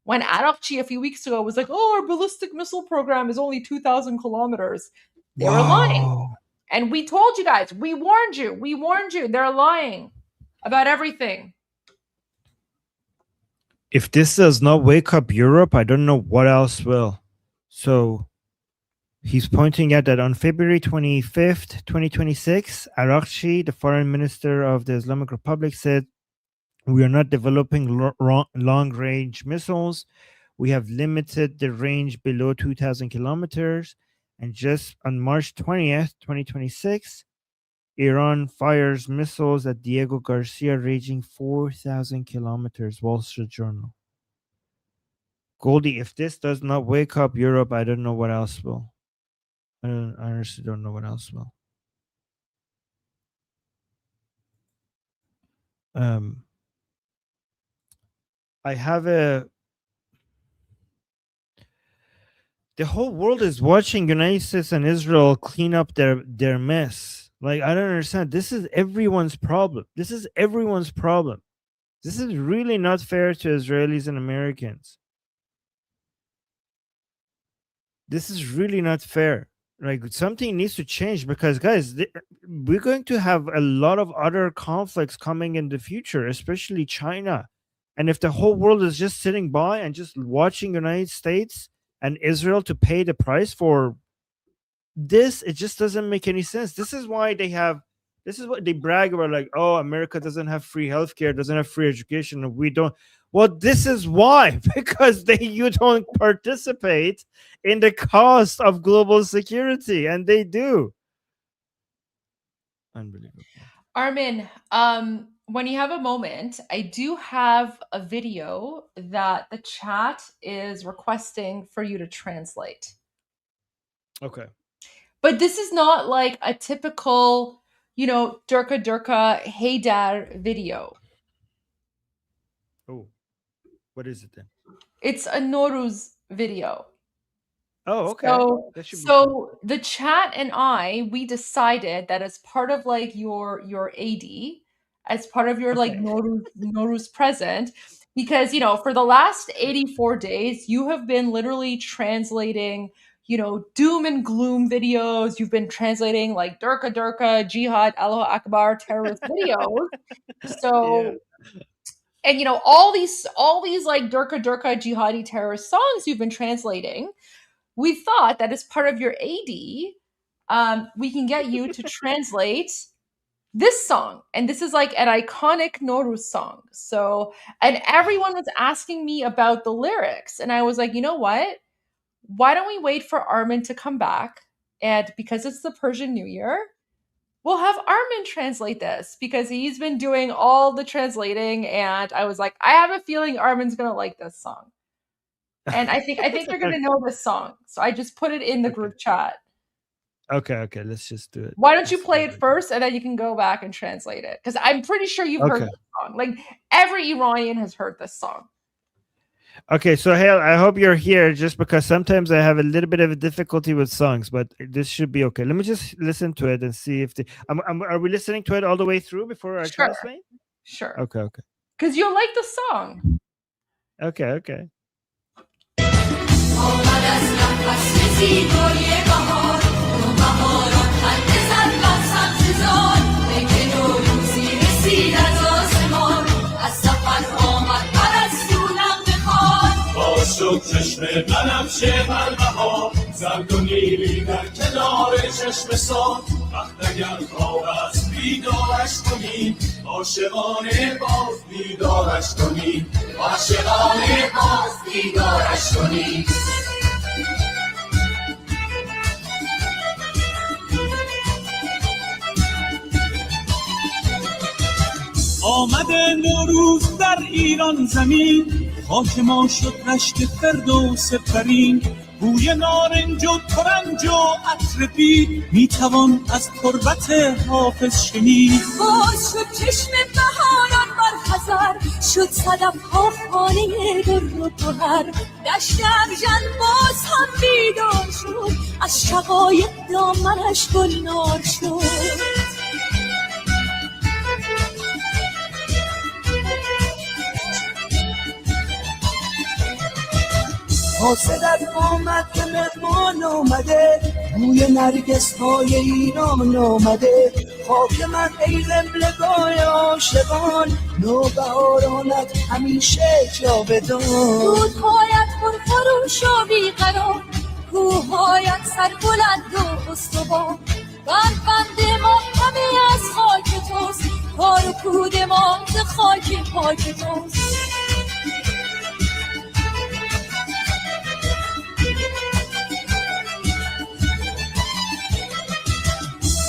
When Arokchi a few weeks ago was like, "Oh, our ballistic missile program is only 2,000 kilometers," they were lying. And we told you guys, we warned you, they're lying about everything. If this does not wake up Europe, I don't know what else will. So he's pointing out that on February 25th, 2026, Arokchi, the foreign minister of the Islamic Republic, said, "We are not developing long-range missiles. We have limited the range below 2,000 kilometers." And just on March 20th, 2026, Iran fires missiles at Diego Garcia ranging 4,000 kilometers, Wall Street Journal. Goldie, if this does not wake up Europe, I don't know what else will. I honestly don't know what else will. I have the whole world is watching United States and Israel clean up their mess. Like, I don't understand. This is everyone's problem. This is everyone's problem. This is really not fair to Israelis and Americans. This is really not fair. Like, something needs to change, because, guys, we're going to have a lot of other conflicts coming in the future, especially China. And if the whole world is just sitting by and just watching United States and Israel to pay the price for this, it just doesn't make any sense. This is what they brag about, like, "Oh, America doesn't have free healthcare, doesn't have free education, and we don't." Well, this is why, because you don't participate in the cost of global security, and they do. Unbelievable. Armin, when you have a moment, I do have a video that the chat is requesting for you to translate. Okay. But this is not like a typical, Durka Durka Haydar video. Oh, what is it then? It's a Nowruz video. Oh, okay. So, That should be so the chat and we decided that as part of like your AD, as part of your like Nowruz present, because for the last 84 days, you have been literally translating, doom and gloom videos. You've been translating like Durka Durka, Jihad, Allahu Akbar, terrorist videos. So, and all these like Durka Durka, jihadi terrorist songs you've been translating. We thought that as part of your AD, we can get you to translate this song. And this is like an iconic Nowruz song. So, and everyone was asking me about the lyrics. And I was like, you know what? Why don't we wait for Armin to come back? And because it's the Persian New Year, we'll have Armin translate this because he's been doing all the translating. And I was like, I have a feeling Armin's going to like this song. And I think you're gonna know this song. So I just put it in the group chat. Okay, let's just do it. Why don't you play it first and then you can go back and translate it? Because I'm pretty sure you've heard this song. Like every Iranian has heard this song. Okay, so Hale, I hope you're here just because sometimes I have a little bit of a difficulty with songs, but this should be okay. Let me just listen to it and see if are we listening to it all the way through before I translate? Sure. Okay. Because you'll like the song. Okay. آمد از نفس زیبای بهار بهاران خنده زد بر سبززار رنگ نوروزی رسید از آسمان از سفر آمد پرستو نغمه خوان باز شد چشم بنفشه بر بهار زرد و نیلی در کنار چشم سان وقت اگر خواب است بیدارش کنیم عاشقانه باز بیدارش کنیم عاشقانه باز بیدارش کنیم آمده نوروز در ایران زمین خاک ما شد رشک فردوس برین بوی نارنج و ترنج و عطر بید میتوان از تربت حافظ شنید باز شد چشم بهاران بر خزر شد صدف ها خانه در و گوهر دشت ارژن باز هم بیدار شد از شقایق دامنش گلنار شد حاسدت آمد که مهمان آمده بوی نرگس های ایران آمده خاک من ای قبلگاه عاشقان نوبهارانت همیشه جاودان رودهایت پرخروش و بیقرار کوههایت سربلند و استوار بند ما همه از خاک توست کار و کود ما ز خاک پاک توست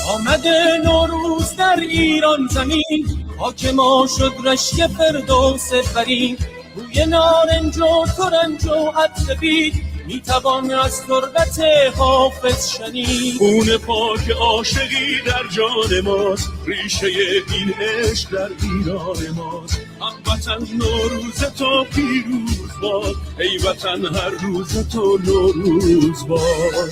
آمده نوروز در ایران زمین خاک ما شد رشک فردوس برین بوی نارنج و ترنج و عطر بید میتوان از تربت حافظ شنید خون پاک عاشقی در جان ماست ریشه این عشق در ایران ماست هموطن نوروز تو پیروز باد ای وطن هر روز تو نوروز باد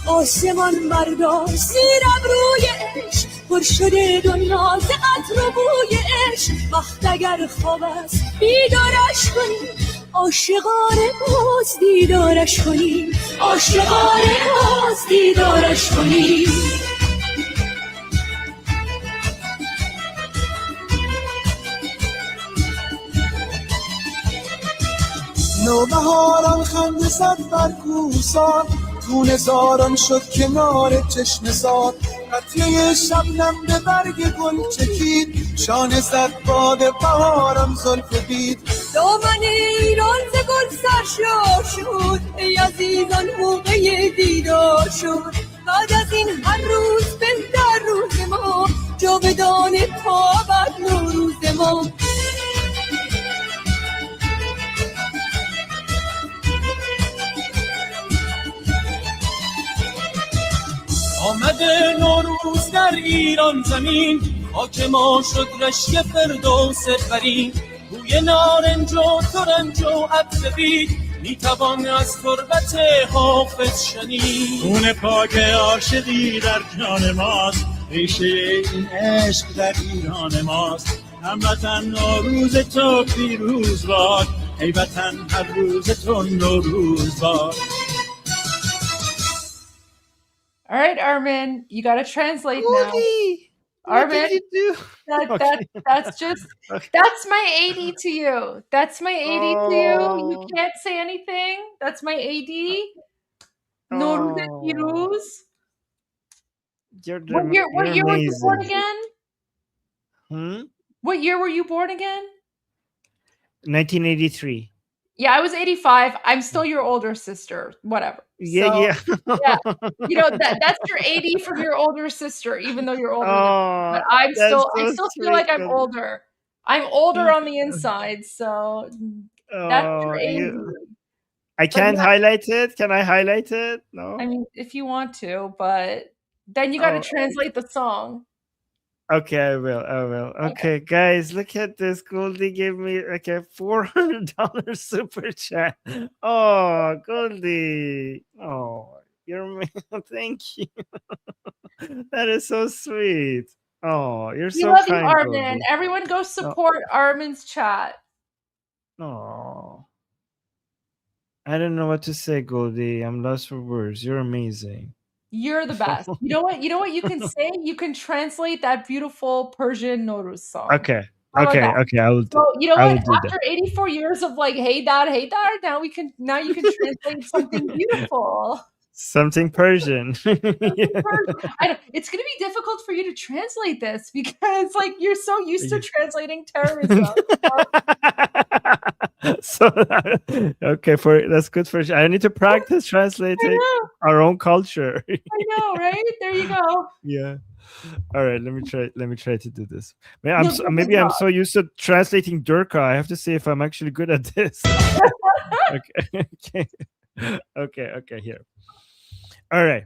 آسمان برداشت زیر ابروی عشق پر شده دنیا ز عطر و بوی عشق وقت اگر خواب است بیدارش کنیم عاشقانه باز دیدارش کنیم عاشقانه باز دیدارش کنیم نوبهاران خنده زد بر کوهسان دون زاران شد کنار چشم زار قطره شبنم به برگ گل چکید شانه زد باد بهارم زلف بید دامن ایران ز گل سرشار شد ای عزیزان موقع دیدار شد بعد از این هر روز بهتر روز ما جاودان تا ابد نوروز ما آمده نوروز در ایران زمین خاک ما شد رشک فردوس برین بوی نارنج و ترنج و عطر بید میتوان از تربت حافظ شنید خون پاک عاشقی در جان ماست ریشه این عشق در ایران ماست هموطن نوروز تو پیروز باد ای وطن هر روز تو نوروز باد. All right, Armin, you got to translate now. What did Armin, you do? that's just, that's my AD to you. That's my AD to you. You can't say anything. That's my AD. Nuruz and Firuz. What year were you born again? What year were you born again? 1983. Yeah, I was 85. I'm still your older sister. Whatever. Yeah, So, yeah. yeah. You know, that's your 80 from your older sister, even though you're older than me. But I still feel like I'm older. I'm older on the inside, so that's your 80. I can't highlight it. Can I highlight it? No. I mean, if you want to, but then you got to translate the song. Okay, I will. Okay, guys, look at this. Goldie gave me like a $400 super chat. Oh, Goldie. Oh, you're thank you. That is so sweet. Oh, you're so love kind, you, Armin. Goldie. Everyone go support Armin's chat. Oh. I don't know what to say, Goldie. I'm lost for words. You're amazing. You're the best. You know what? You know what you can say? You can translate that beautiful Persian Nowruz song. Okay. How about Okay. that? Okay. I will do. So, you know I will what? do that. After 84 years of like, hey dad, now you can translate something beautiful. Something Persian. I know, it's going to be difficult for you to translate this because like you're so used to translating terrorism. So okay, that's good for. I need to practice translating our own culture. I know, right? There you go. Yeah. All right. Let me try to do this. Maybe I'm so used to translating Durka. I have to see if I'm actually good at this. Okay. Here. All right.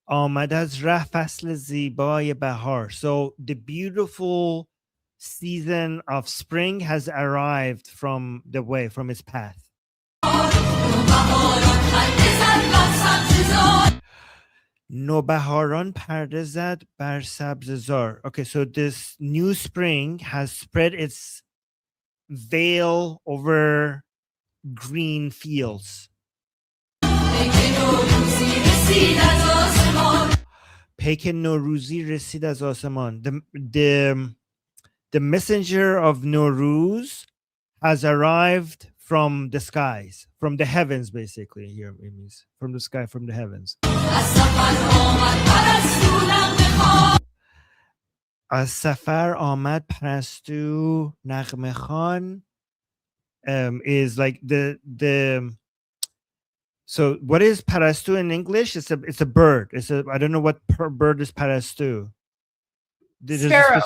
آمد از ره فصل زیبای بهار. So the beautiful season of spring has arrived from its path. نوبهاران پرده زد بر سبززار. Okay, so this new spring has spread its veil over green fields. پیک نوروزی رسید از آسمان. The messenger of Nowruz has arrived from the skies, from the heavens, basically. Here it means from the sky, from the heavens. از سفر آمد پرستو نغمه خوان is like the so what is parastu in English? It's a bird. I don't know what bird is parastu. Sparrow.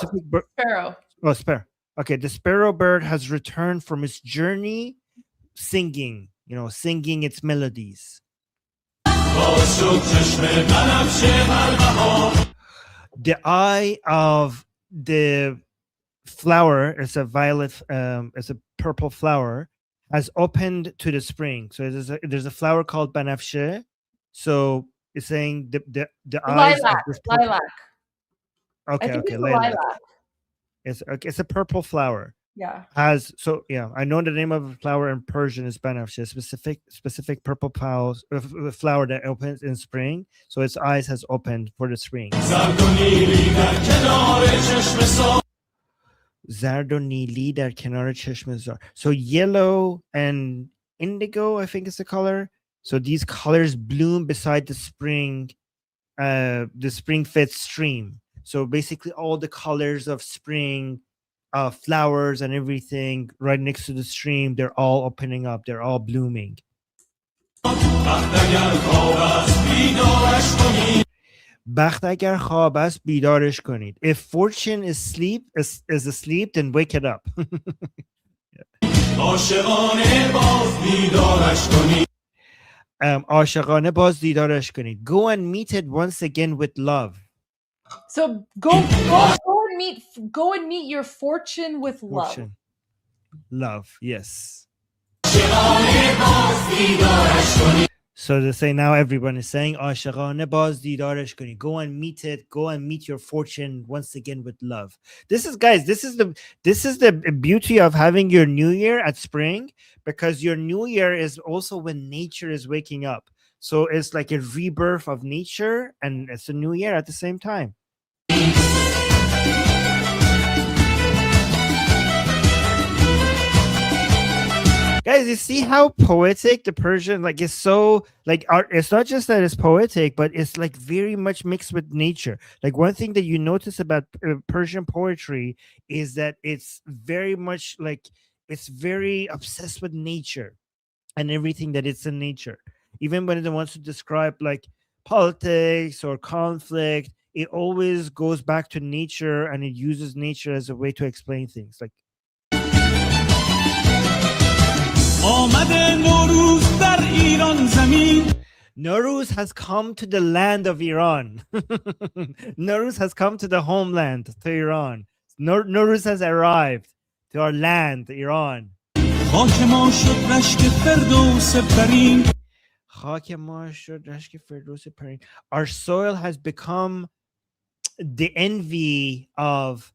Sparrow. Oh, sparrow. Okay, the sparrow bird has returned from its journey singing its melodies. The eye of the flower is a violet, it's a purple flower, has opened to the spring. So there's a flower called banafshe. So it's saying the eyes of this lilac. Okay, lilac. It's a purple flower. Yeah. I know the name of the flower in Persian is banafshe, specific purple flower that opens in spring. So its eyes has opened for the spring. زرد و نیلی در کنار چشم زار. So yellow and indigo, I think is the color. So these colors bloom beside the spring-fed stream. So basically all the colors of spring, flowers and everything right next to the stream, they're all opening up. They're all blooming. بخت اگر خواب است بیدارش کنید. If fortune is asleep, then wake it up. عاشقانه باز بیدارش کنید. عاشقانه باز دیدارش کنید. Go and meet it once again with love. So go and meet your fortune with love. Fortune. Love, yes. So they say now everyone is saying عاشقانه باز دیدارش کنید. Go and meet it. Go and meet your fortune once again with love. This is, guys, this is the beauty of having your new year at spring, because your new year is also when nature is waking up. So it's like a rebirth of nature, and it's a new year at the same time. Guys, you see how poetic the Persian, like, is so, like, art. It's not just that it's poetic, but it's like very much mixed with nature. Like, one thing that you notice about Persian poetry is that it's very much like, it's very obsessed with nature and everything that it's in nature. Even when it wants to describe like politics or conflict, it always goes back to nature, and it uses nature as a way to explain things. Like, Nowruz has come to the land of Iran. Nowruz has come to the homeland, to Iran. Nowruz has arrived to our land, Iran. Our soil has become the envy of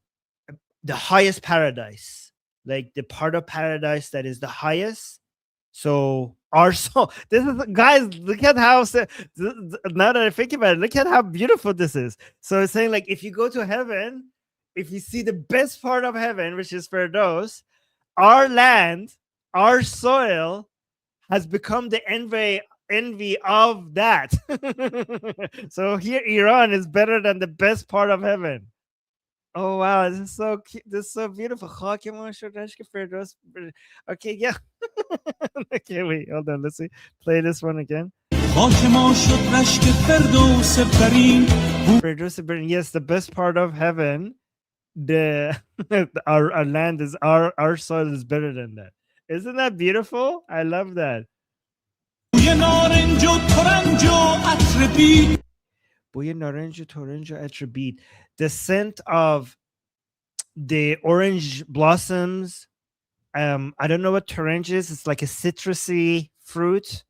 the highest paradise, like the part of paradise that is the highest. So our soul, this is, guys, look at how, now that I think about it, look at how beautiful this is. So it's saying, like, if you go to heaven, if you see the best part of heaven, which is Firdaus, our land, our soil has become the envy of that. So here Iran is better than the best part of heaven. Oh wow, this is so cute. This is so beautiful. Okay, yeah. Okay, wait, hold on. Let's see. Play this one again. Yes, the best part of heaven. Our land is, our soil is better than that. Isn't that beautiful? I love that. The scent of the orange blossoms. I don't know what torange is. It's like a citrusy fruit.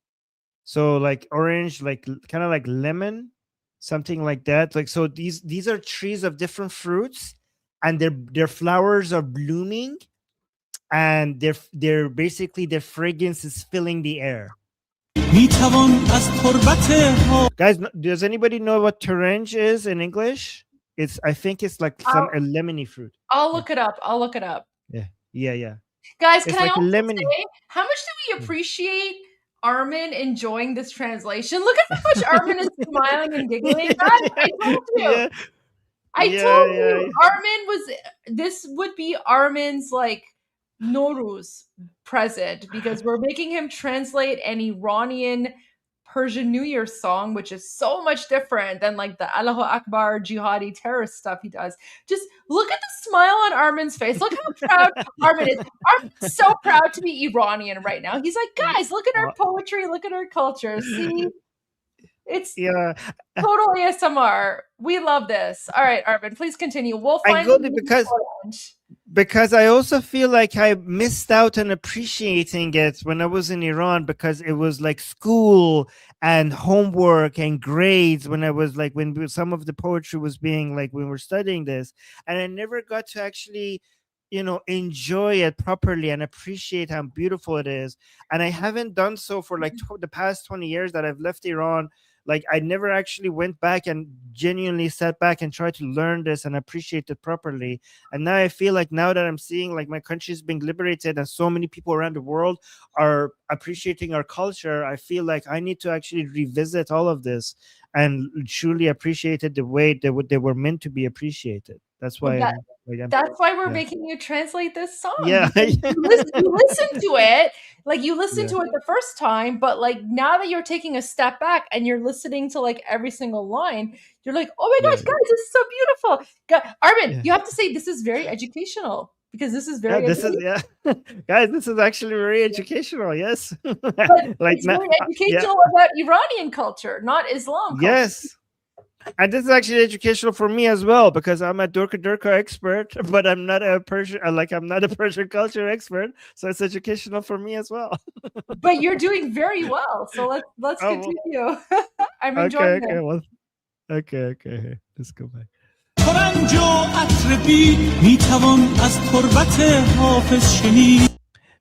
So like orange, like kind of like lemon, something like that. Like, so these are trees of different fruits, and their flowers are blooming, and they're basically, their fragrance is filling the air. Guys, does anybody know what torange is in English? I think it's like a lemony fruit. I'll look it up. Yeah. Guys, It's can like I also lemony. say, how much do we appreciate Armin enjoying this translation? Look at how much Armin is smiling and giggling. Guys, I told you. I told you, Armin this would be Armin's like Nowruz present, because we're making him translate an Iranian Persian New Year song, which is so much different than like the Allahu Akbar jihadi terrorist stuff he does. Just look at the smile on Armin's face. Look how proud Armin is. Armin's so proud to be Iranian right now. He's like, guys, look at our poetry, look at our culture. See? It's total ASMR. We love this. All right, Armin, please continue. We'll find because I also feel like I missed out on appreciating it when I was in Iran, because it was like school and homework and grades when I was like, when some of the poetry was being like, when we're studying this, and I never got to actually, enjoy it properly and appreciate how beautiful it is. And I haven't done so for like the past 20 years that I've left Iran. Like I never actually went back and genuinely sat back and tried to learn this and appreciate it properly. And now I feel like now that I'm seeing like my country is being liberated and so many people around the world are appreciating our culture, I feel like I need to actually revisit all of this and truly appreciate it the way they were meant to be appreciated. That's why that's why we're making you translate this song. Yeah. You listen to it, like you listened Yeah. to it the first time, but like now that you're taking a step back and you're listening to like every single line, you're like, oh my gosh, guys, this is so beautiful. Armin, you have to say this is very educational because this is very guys, this is actually very educational. Yes. Like it's very educational about Iranian culture, not Islam culture. Yes. And this is actually educational for me as well because I'm a Durka expert, but I'm not a Persian, I'm not a Persian culture expert. So it's educational for me as well. But you're doing very well. So let's continue. I'm enjoying it. Well, okay. Let's go back. ترنج و عطر بید میتوان از تربت حافظ شنید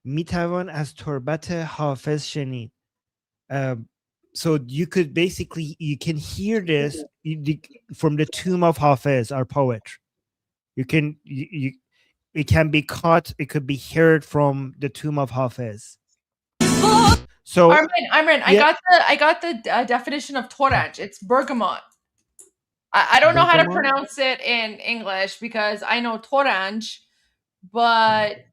میتوان از تربت حافظ شنید. So you can hear this from the tomb of Hafiz, our poet. It can be caught, it could be heard from the tomb of Hafiz. So Armin, I got the definition of Toranj. It's bergamot. I don't know how to pronounce it in English because I know Toranj, but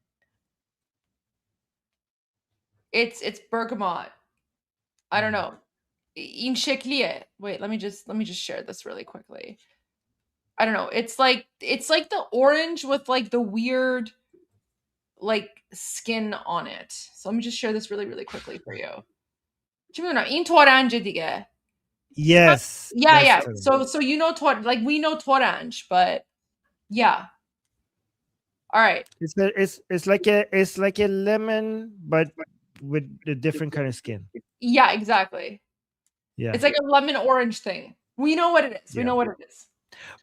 it's bergamot. I don't know. In shekliye. Wait, let me just share this really quickly. I don't know. It's like the orange with like the weird like skin on it. So let me just share this really, really quickly for you. In toranj dige. Yes. Yeah. So you know like we know toranj, but yeah. All right. It's like a lemon, but with a different kind of skin. Yeah, exactly. Yeah. It's like a lemon orange thing. We know what it is. We know what it is.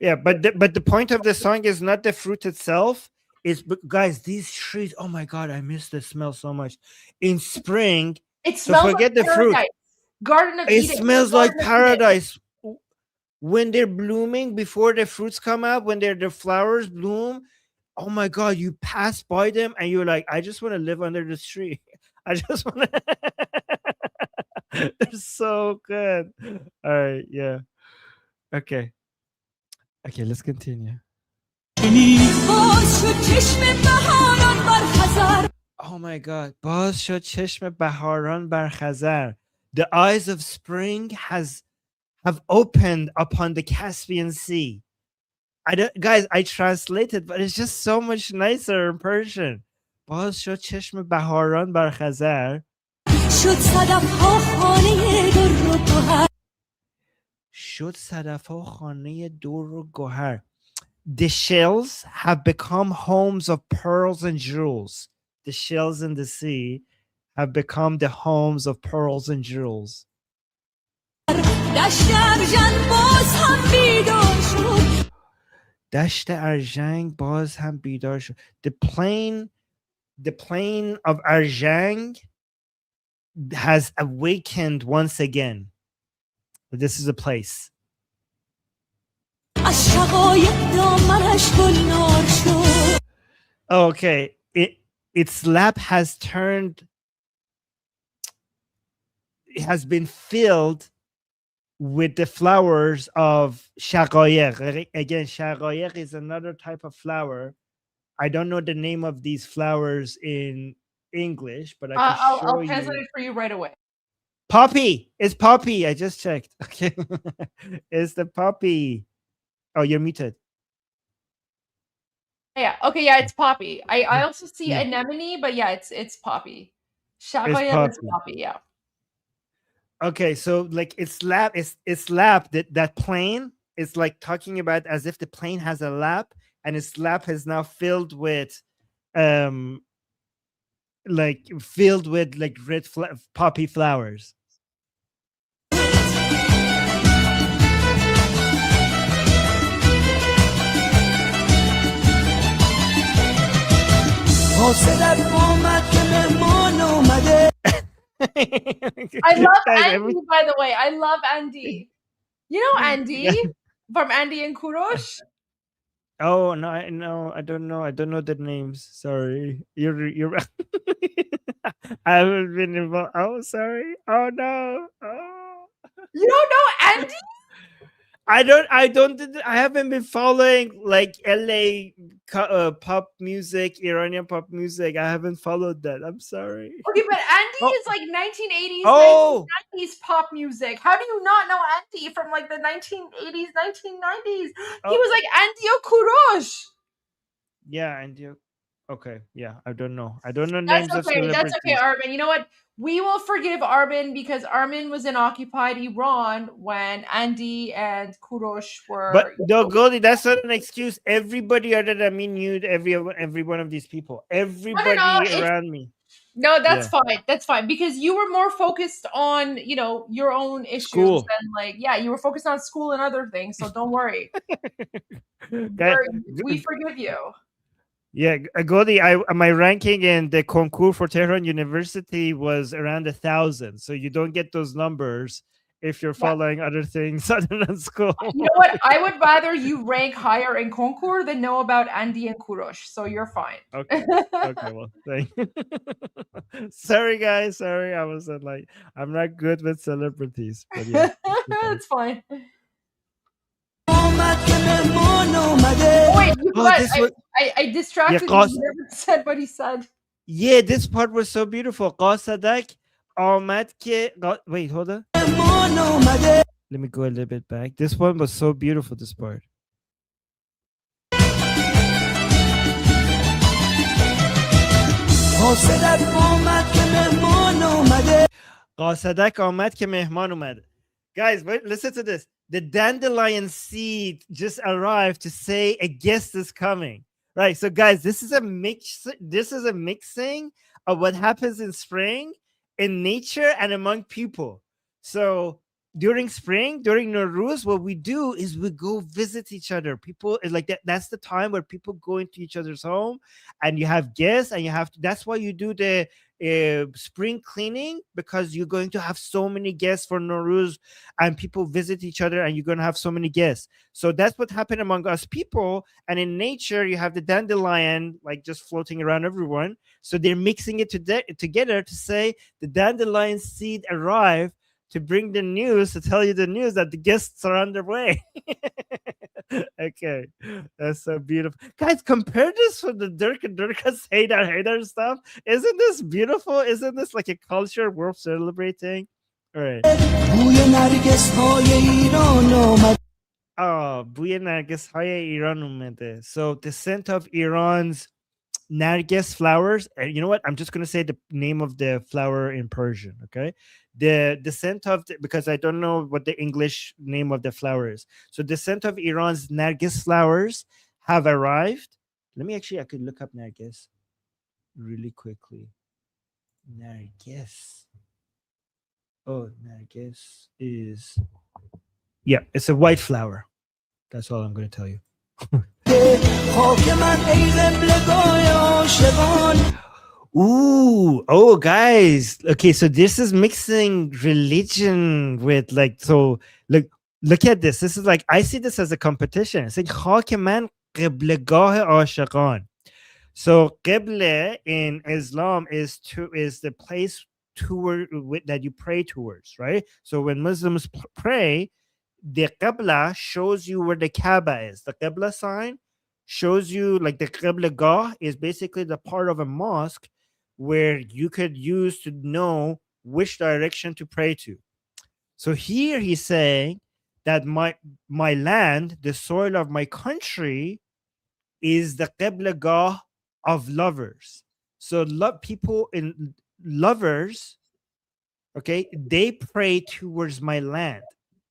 Yeah, but the point of the song is not the fruit itself. Guys, these trees, oh my god, I miss the smell so much. In spring, it smells forget like the fruit. Garden of Eden. It smells like paradise. When they're blooming, before the fruits come out, when the flowers bloom, oh my god, you pass by them and you're like, I just want to live under this tree. I just want to. They're so good. All right, yeah. Okay, let's continue. Oh my god. باز شد چشم بهاران بر خزر. The eyes of spring have opened upon the Caspian Sea. I translated, but it's just so much nicer in Persian. باز شد چشم بهاران بر خزر. شد صدف‌ها خانه در و گوهر. The shells have become homes of pearls and jewels. The shells in the sea have become the homes of pearls and jewels. دشت ارژنگ باز هم بیدار شد. The plain of Arjang has awakened once again. This is a place. Okay, its lap has turned. It has been filled with the flowers of shaqayiq. Again, shaqayiq is another type of flower. I don't know the name of these flowers in English, but I'll translate it for you right away. Poppy. It's poppy. I just checked. Okay. It's the poppy. Oh, you're muted. Yeah. Okay. Yeah, it's poppy. I also see anemone, but yeah, it's poppy. Shaqayiq is poppy. Yeah. Okay, so like its lap that plane is like talking about as if the plane has a lap, and its lap is now filled with red poppy flowers. I love Guys, Andy, by the way. I love Andy. You know Andy from Andy and Kurosh? Oh no, I don't know. I don't know the names. Sorry. You're I haven't been involved. Oh, sorry. Oh no. Oh. You don't know Andy? I haven't been following like LA pop music, Iranian pop music. I haven't followed that. I'm sorry. Okay, but Andy is like 1980s, Oh. 1990s pop music. How do you not know Andy from like the 1980s, 1990s? He was like Andy Kurosh. Yeah, and you. Okay, yeah, I don't know. I don't know That's names of okay. That's okay, celebrities. Armin. You know what? We will forgive Armin because Armin was in occupied Iran when Andy and Kurosh were. But no, Goldie, that's not an excuse. Everybody other than me knew every one of these people. Everybody around me. No, that's Yeah. fine. That's fine because you were more focused on, your own issues School. than you were focused on school and other things. So don't worry. We forgive you. Yeah, Goldie, my ranking in the concours for Tehran University was around 1,000. So you don't get those numbers if you're following other things other than school. You know what? I would rather you rank higher in concours than know about Andy and Kurosh. So you're fine. Okay. Okay. Well, thank you. Sorry, guys. Sorry, I was like, I'm not good with celebrities. But yeah, it's fine. Wait, I distracted you. Qas- You never said what he said. Yeah, this part was so beautiful. Qasadak Ahmad ke. Wait, hold on. Let me go a little bit back. This one was so beautiful. This part. قاصدک آمد که مهمان اومده. Guys, wait, listen to this. The dandelion seed just arrived to say a guest is coming. Right. So guys, this is a mixing of what happens in spring in nature and among people. So during spring, during Nowruz, what we do is we go visit each other. People like that. That's the time where people go into each other's home, and you have guests, and that's why you do the spring cleaning, because you're going to have so many guests for Nowruz, and people visit each other, and you're going to have so many guests. So that's what happened among us people. And in nature, you have the dandelion like just floating around everyone. So they're mixing it together to say the dandelion seed arrived to bring the news, to tell you the news that the guests are on their way. Okay, that's so beautiful. Guys, compare this with the Durka's Haydar stuff. Isn't this beautiful? Isn't this like a culture worth celebrating? All right. Oh, Bouye Nargis Haye Iran umede. So the scent of Iran's Nargis flowers. And you know what? I'm just going to say the name of the flower in Persian, okay? The scent of because I don't know what the English name of the flower is. So the scent of Iran's Nargis flowers have arrived. Let me I could look up Nargis really quickly. Nargis. Oh, Nargis is it's a white flower. That's all I'm going to tell you. Ooh, oh guys. Okay, so this is mixing religion with look at this. This is like, I see this as a competition. It's like خاک من قبلگاه عاشقان. So Qibla in Islam is the place that you pray towards, right? So when Muslims pray, the Qibla shows you where the Kaaba is. The Qibla sign shows you, like, the Qibla Gah is basically the part of a mosque where you could use to know which direction to pray to. So here he's saying that my land, the soil of my country, is the Qibla Gah of lovers. So people in lovers, okay, they pray towards my land.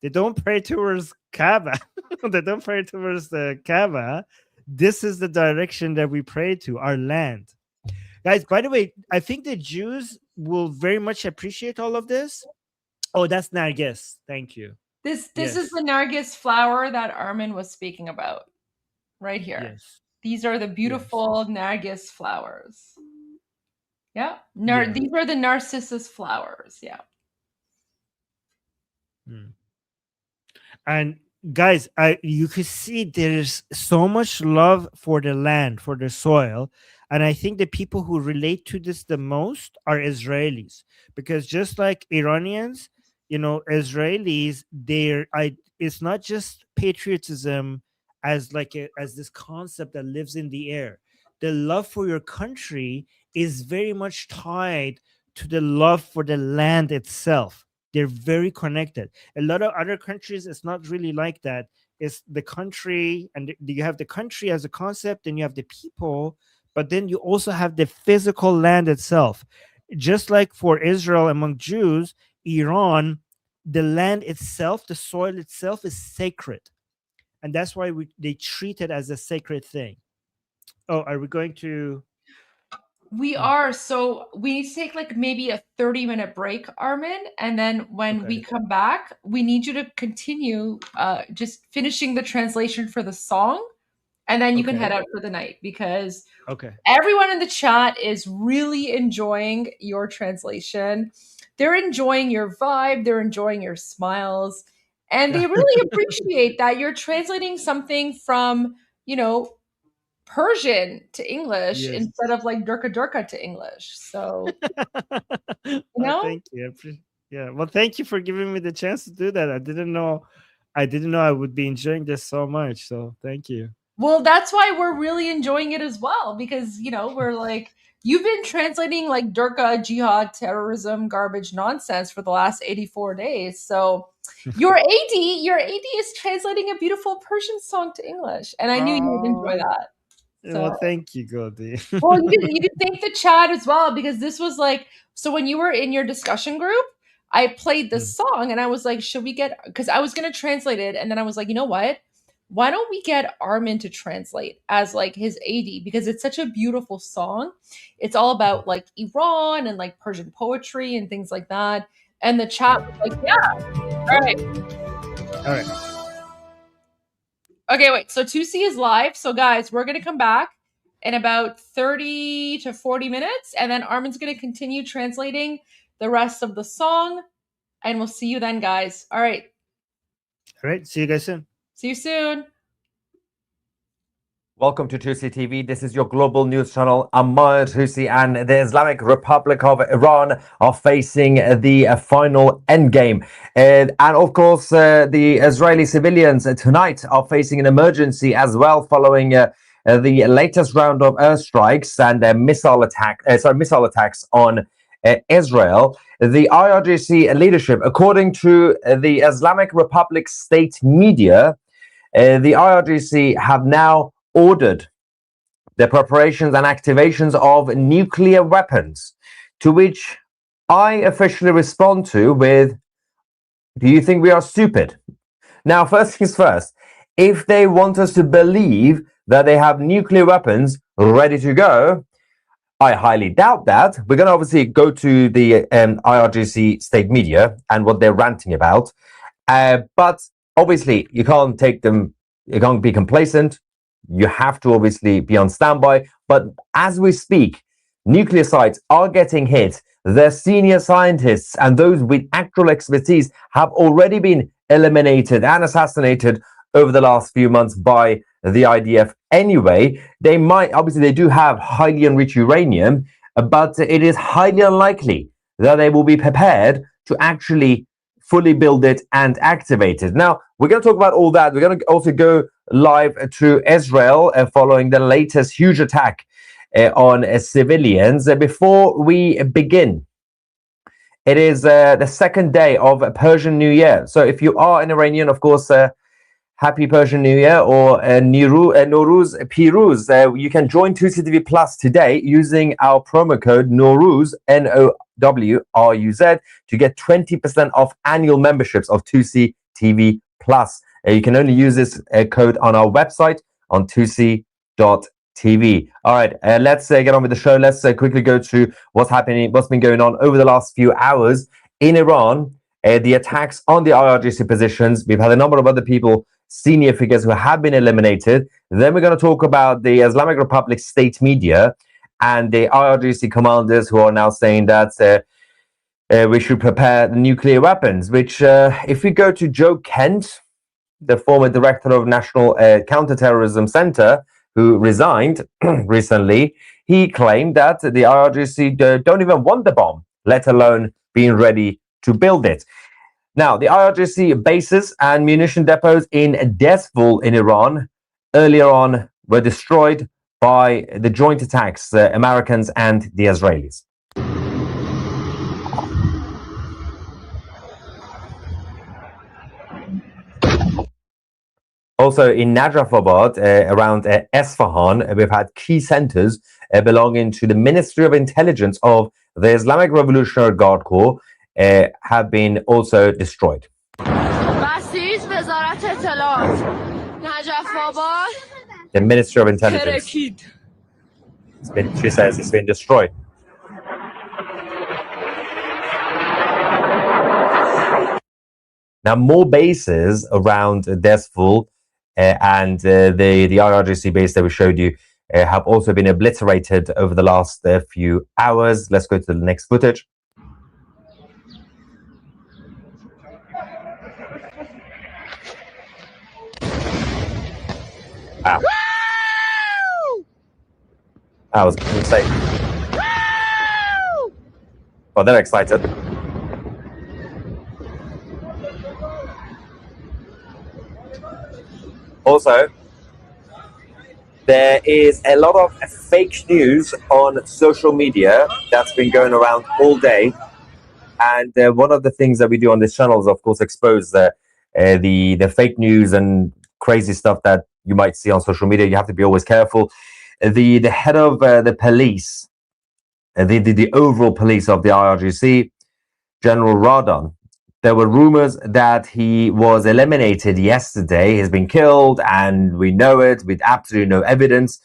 They don't pray towards Kaaba. They don't pray towards the Kaaba. This is the direction that we pray to, our land. Guys, by the way, I think the Jews will very much appreciate all of this. Oh, that's Nargis. Thank you. This is the Nargis flower that Armin was speaking about right here. Yes. These are the beautiful Nargis flowers. Yeah. Yeah. These are the narcissus flowers. Yeah. And guys, you could see there's so much love for the land, for the soil. And I think the people who relate to this the most are Israelis, because just like Iranians, Israelis, it's not just patriotism as as this concept that lives in the air. The love for your country is very much tied to the love for the land itself. They're very connected. A lot of other countries, it's not really like that. It's the country, and you have the country as a concept, and you have the people, but then you also have the physical land itself. Just like for Israel among Jews, Iran, the land itself, the soil itself is sacred. And that's why they treat it as a sacred thing. Oh, are we going to... We are. So we need to take like maybe a 30-minute break, Armin. And then when we come back, we need you to continue just finishing the translation for the song. And then you can head out for the night, because everyone in the chat is really enjoying your translation. They're enjoying your vibe. They're enjoying your smiles. And they really appreciate that you're translating something from, Persian to English instead of like Durka Durka to English. So, thank you. Yeah. Well, thank you for giving me the chance to do that. I didn't know I would be enjoying this so much. So thank you. Well, that's why we're really enjoying it as well, because, we're like, you've been translating like Durka, jihad, terrorism, garbage, nonsense for the last 84 days. So your AD is translating a beautiful Persian song to English. And I knew you would enjoy that. So, well, thank you, Goldie. well, you can thank the chat as well, because this was like, so when you were in your discussion group, I played this song and I was like, should we because I was going to translate it. And then I was like, you know what? Why don't we get Armin to translate as like his AD? Because it's such a beautiful song. It's all about like Iran and like Persian poetry and things like that. And the chat was like, yeah, all right. All right. Okay, wait. So 2C is live. So guys, we're going to come back in about 30 to 40 minutes. And then Armin's going to continue translating the rest of the song. And we'll see you then, guys. All right. All right. See you guys soon. See you soon. Welcome to 2C TV. This is your global news channel. I'm Maya Tusi, and the Islamic Republic of Iran are facing the final endgame. And of course, the Israeli civilians tonight are facing an emergency as well, following the latest round of airstrikes and missile attacks on Israel. The IRGC leadership, according to the Islamic Republic state media, the IRGC have now ordered the preparations and activations of nuclear weapons, to which I officially respond to with, do you think we are stupid? Now, first things first, if they want us to believe that they have nuclear weapons ready to go, I highly doubt that. We're going to obviously go to the IRGC state media and what they're ranting about. But obviously, you can't be complacent. You have to obviously be on standby. But as we speak, nuclear sites are getting hit. Their senior scientists and those with actual expertise have already been eliminated and assassinated over the last few months by the IDF anyway. They do have highly enriched uranium, but it is highly unlikely that they will be prepared to actually fully build it and activate it. Now, we're going to talk about all that. We're going to also go live to Israel following the latest huge attack on civilians. Before we begin, it is the second day of Persian New Year. So if you are an Iranian, of course, Happy Persian New Year, or Nowruz Piruz. You can join 2CTV Plus today using our promo code Nowruz, NOWRUZ, to get 20% off annual memberships of 2CTV Plus. You can only use this code on our website on 2c.tv. All right, let's get on with the show. Let's quickly go to what's been going on over the last few hours in Iran. The attacks on the IRGC positions. We've had a number of other people, senior figures, who have been eliminated. Then we're going to talk about the Islamic Republic state media and the IRGC commanders who are now saying that we should prepare nuclear weapons, which if we go to Joe Kent, the former director of National Counterterrorism Center, who resigned recently, he claimed that the IRGC don't even want the bomb, let alone being ready to build it. Now, the IRGC bases and munition depots in Desful in Iran earlier on were destroyed by the joint attacks, Americans and the Israelis. Also in Najafabad, around Esfahan, we've had key centers belonging to the Ministry of Intelligence of the Islamic Revolutionary Guard Corps have been also destroyed. The Ministry of Intelligence. She says it's been destroyed. Now, more bases around Desful and the IRGC base that we showed you have also been obliterated over the last few hours. Let's go to the next footage. Wow. That was insane. Oh, they're excited. Also, there is a lot of fake news on social media that's been going around all day. And one of the things that we do on this channel is, of course, expose the fake news and crazy stuff that you might see on social media. You have to be always careful. The head of the police, the overall police of the IRGC, General Radon, there were rumors that he was eliminated yesterday. He's been killed, and we know it with absolutely no evidence.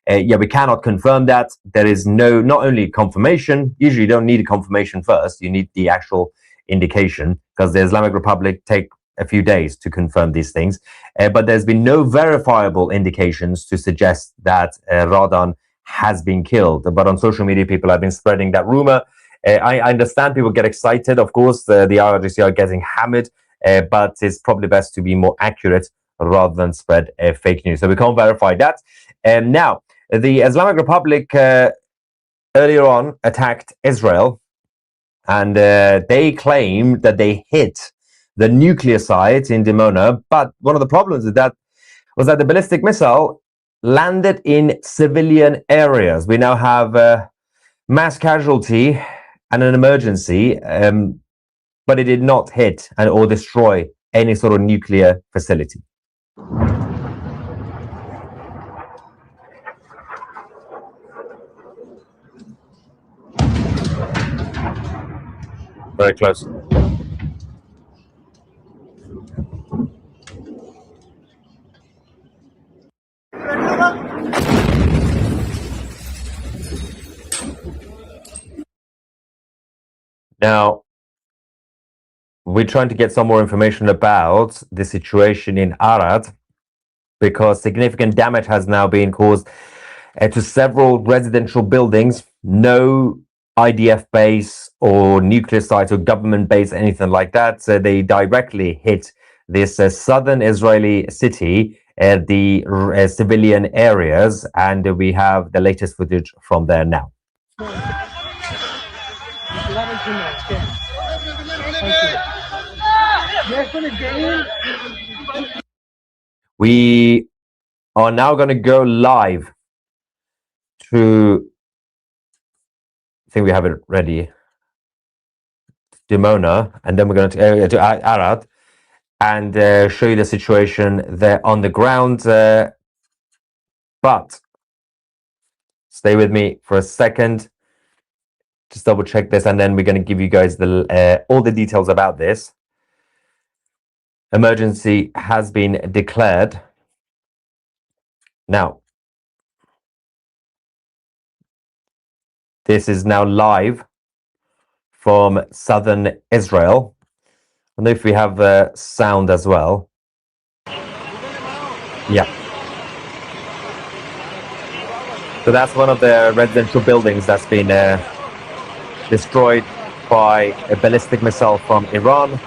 Yeah, we cannot confirm that. There is not only confirmation. Usually you don't need a confirmation first. You need the actual indication, because the Islamic Republic take a few days to confirm these things. But there's been no verifiable indications to suggest that Radon has been killed. But on social media, people have been spreading that rumor. I understand people get excited. Of course, the IRGC are getting hammered, but it's probably best to be more accurate rather than spread fake news. So we can't verify that. Now, the Islamic Republic earlier on attacked Israel, and they claim that they hit the nuclear site in Dimona. But one of the problems with that was that the ballistic missile landed in civilian areas. We now have mass casualty and an emergency, but it did not hit or destroy any sort of nuclear facility. Very close. Now, we're trying to get some more information about the situation in Arad, because significant damage has now been caused to several residential buildings. No IDF base or nuclear site or government base, anything like that. So they directly hit this southern Israeli city, the civilian areas, and we have the latest footage from there now. We are now going to go live to, I think we have it ready, Dimona, and then we're going to Arad and show you the situation there on the ground. But stay with me for a second. Just double check this, and then we're going to give you guys all the details about this. Emergency has been declared. Now, this is now live from southern Israel. I don't know if we have sound as well. Yeah. So that's one of the residential buildings that's been destroyed by a ballistic missile from Iran.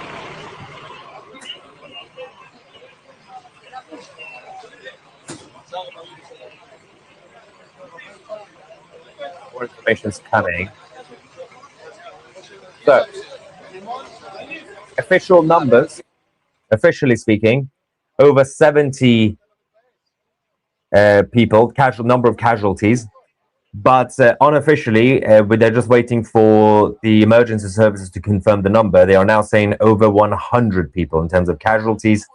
More information is coming. So, official numbers, officially speaking, over 70 people, number of casualties. But unofficially, they're just waiting for the emergency services to confirm the number. They are now saying over 100 people in terms of casualties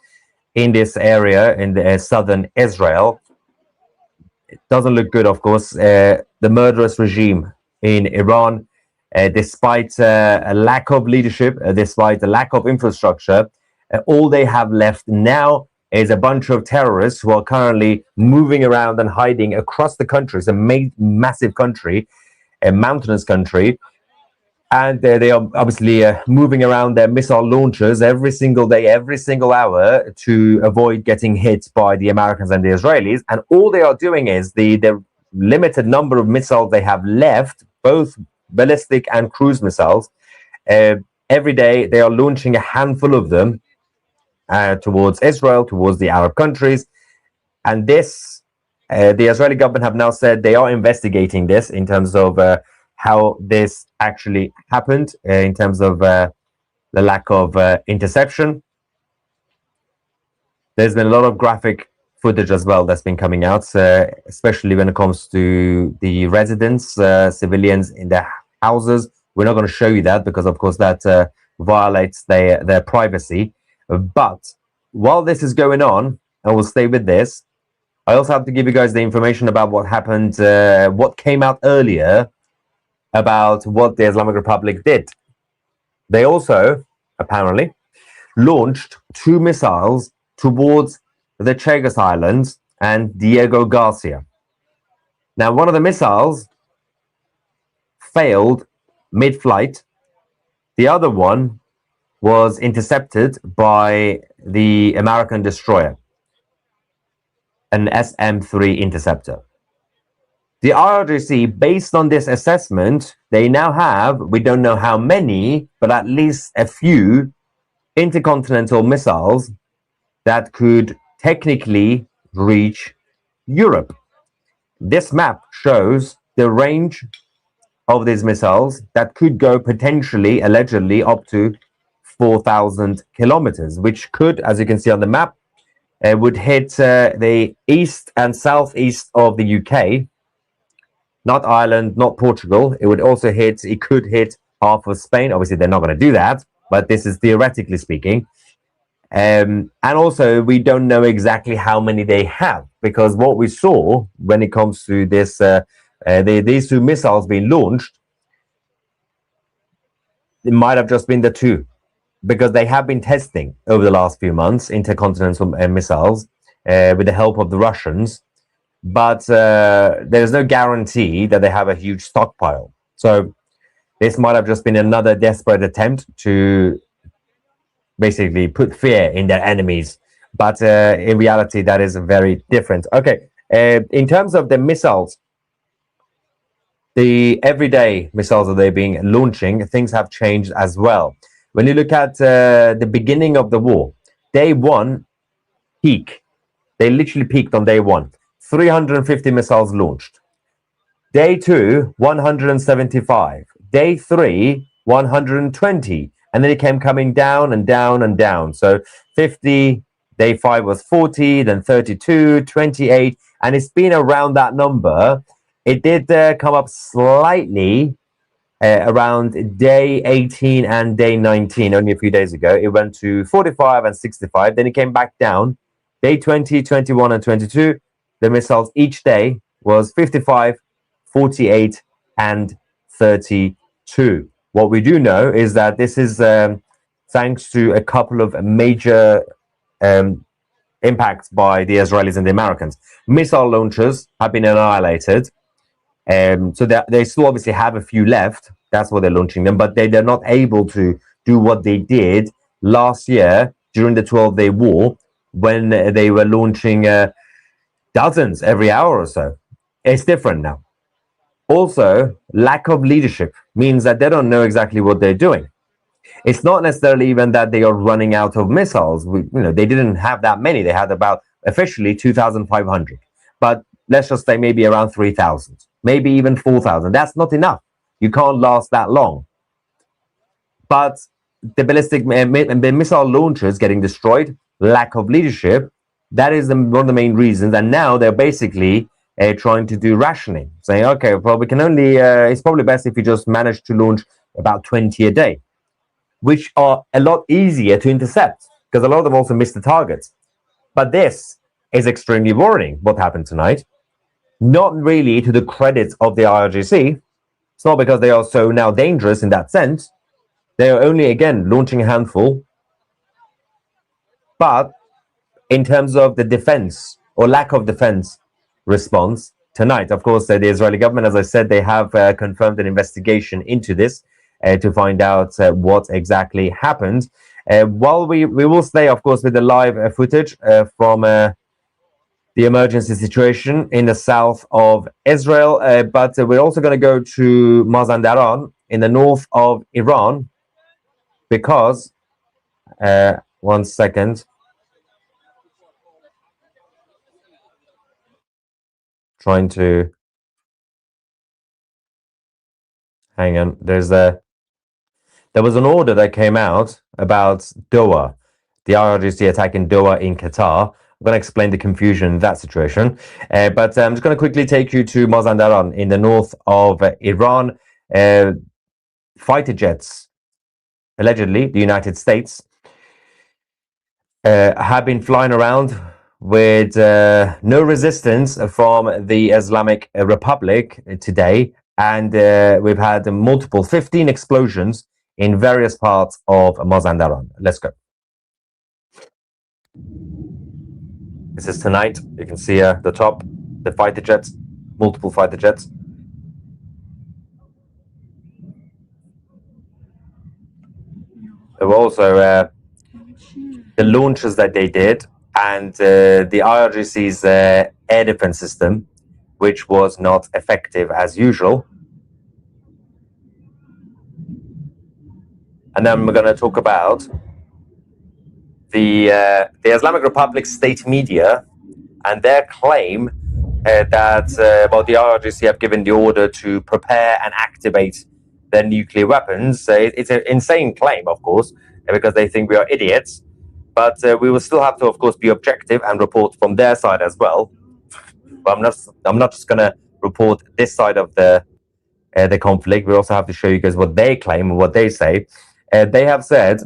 in this area in the, southern Israel. It doesn't look good, of course. The murderous regime in Iran, despite a lack of leadership, despite a lack of infrastructure, all they have left now is a bunch of terrorists who are currently moving around and hiding across the country. It's a massive country, a mountainous country. And they are obviously moving around their missile launchers every single day, every single hour to avoid getting hit by the Americans and the Israelis. And all they are doing is the limited number of missiles they have left, both ballistic and cruise missiles. Every day they are launching a handful of them towards Israel, towards the Arab countries. And this, the Israeli government have now said they are investigating this in terms of how this actually happened, in terms of the lack of interception. There's been a lot of graphic footage as well that's been coming out, especially when it comes to the residents, civilians in their houses. We're not going to show you that because, of course, that violates their privacy. But while this is going on, and we'll stay with this, I also have to give you guys the information about what happened, what came out earlier about what the Islamic Republic did. They also, apparently, launched 2 missiles towards the Chagos Islands and Diego Garcia. Now, one of the missiles failed mid-flight. The other one was intercepted by the American destroyer, an SM-3 interceptor. The IRGC, based on this assessment, they now have, we don't know how many, but at least a few intercontinental missiles that could technically reach Europe. This map shows the range of these missiles that could go potentially, allegedly, up to 4,000 kilometers, which could, as you can see on the map, would hit the east and southeast of the UK, not Ireland, not Portugal. It would also hit, it could hit half of Spain. Obviously, they're not going to do that, but this is theoretically speaking. And also, we don't know exactly how many they have, because what we saw when it comes to this, these 2 missiles being launched, it might have just been the 2, because they have been testing over the last few months intercontinental missiles with the help of the Russians. But there's no guarantee that they have a huge stockpile. So this might have just been another desperate attempt to basically put fear in their enemies. But in reality, that is very different. Okay, in terms of the missiles, the everyday missiles that they're being launching, things have changed as well. When you look at the beginning of the war, day 1 peak, they literally peaked on day 1. 350 missiles launched. Day 2, 175. Day 3, 120. And then it came coming down and down and down. So 50, day 5 was 40, then 32, 28. And it's been around that number. It did come up slightly around day 18 and day 19, only a few days ago. It went to 45 and 65. Then it came back down. Day 20, 21, and 22. The missiles each day was 55, 48, and 32. What we do know is that this is thanks to a couple of major impacts by the Israelis and the Americans. Missile launchers have been annihilated. So they still obviously have a few left. That's why they're launching them. But they're not able to do what they did last year during the 12-day war when they were launching dozens every hour or so. It's different now. Also, lack of leadership means that they don't know exactly what they're doing. It's not necessarily even that they are running out of missiles. They didn't have that many. They had about officially 2,500. But let's just say maybe around 3,000, maybe even 4,000. That's not enough. You can't last that long. But the ballistic missile launchers getting destroyed, lack of leadership, that is one of the main reasons. And now they're basically trying to do rationing, saying, okay, well, we can only, it's probably best if we just manage to launch about 20 a day, which are a lot easier to intercept because a lot of them also miss the targets. But this is extremely worrying, what happened tonight. Not really to the credit of the IRGC. It's not because they are so now dangerous in that sense. They are only, again, launching a handful. But in terms of the defense or lack of defense response tonight, of course, the Israeli government, as I said, they have confirmed an investigation into this to find out what exactly happened. While we will stay, of course, with the live footage from the emergency situation in the south of Israel, but we're also going to go to Mazandaran in the north of Iran because, one second, trying to hang on. There was an order that came out about Doha, the IRGC attack in Doha in Qatar. I'm going to explain the confusion in that situation. But I'm just going to quickly take you to Mazandaran in the north of Iran. Fighter jets, allegedly, the United States, have been flying around with no resistance from the Islamic Republic today. And we've had multiple 15 explosions in various parts of Mazandaran. Let's go. This is tonight. You can see the top, the fighter jets, multiple fighter jets. There were also the launches that they did and the IRGC's air defense system, which was not effective as usual. And then we're going to talk about the Islamic Republic state media and their claim that the IRGC have given the order to prepare and activate their nuclear weapons. It's an insane claim, of course, because they think we are idiots. But we will still have to, of course, be objective and report from their side as well. But I'm not just going to report this side of the conflict. We also have to show you guys what they claim and what they say. They have said,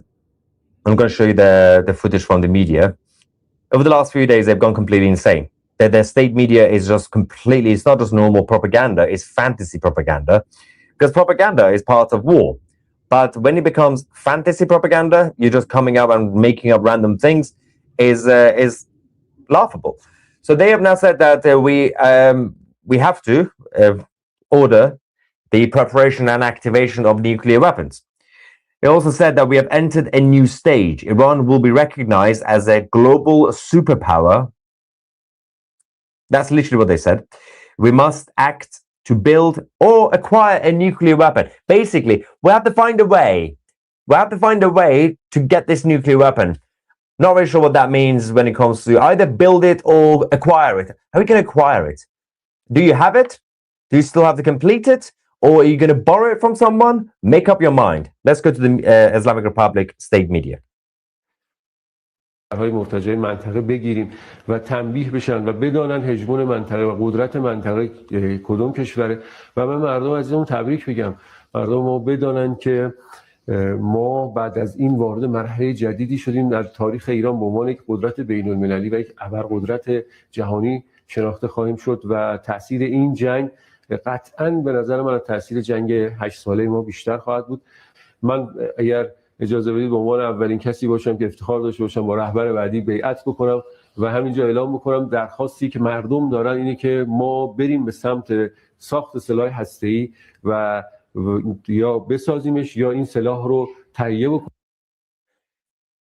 I'm going to show you the footage from the media. Over the last few days, they've gone completely insane. Their state media is just completely, it's not just normal propaganda, it's fantasy propaganda. Because propaganda is part of war. But when it becomes fantasy propaganda, you're just coming up and making up random things, is laughable. So they have now said that we have to order the preparation and activation of nuclear weapons. They also said that we have entered a new stage. Iran will be recognized as a global superpower. That's literally what they said. We must act to build or acquire a nuclear weapon. Basically, we have to find a way. We have to find a way to get this nuclear weapon. Not really sure what that means when it comes to either build it or acquire it. How are we going to acquire it? Do you have it? Do you still have to complete it? Or are you going to borrow it from someone? Make up your mind. Let's go to the Islamic Republic state media. های مرتجع منطقه بگیریم و تنبیه بشن و بدانن هژمون منطقه و قدرت منطقه کدوم کشوره و من مردم عزیزمون تبریک بگم. مردم ما بدانن که ما بعد از این وارد مرحله جدیدی شدیم در تاریخ ایران به عنوان یک قدرت بین‌المللی و یک ابرقدرت جهانی شناخته خواهیم شد و تاثیر این جنگ قطعاً به نظر من تاثیر جنگ 8 ساله ما بیشتر خواهد بود. من اگر اجازه بدید به عنوان اولین کسی باشم که افتخار داشته باشم با رهبر بعدی بیعت بکنم و همینجا اعلام بکنم درخواستی که مردم دارن اینه که ما بریم به سمت ساخت سلاح هسته‌ای و یا بسازیمش یا این سلاح رو تهیه بکنیم.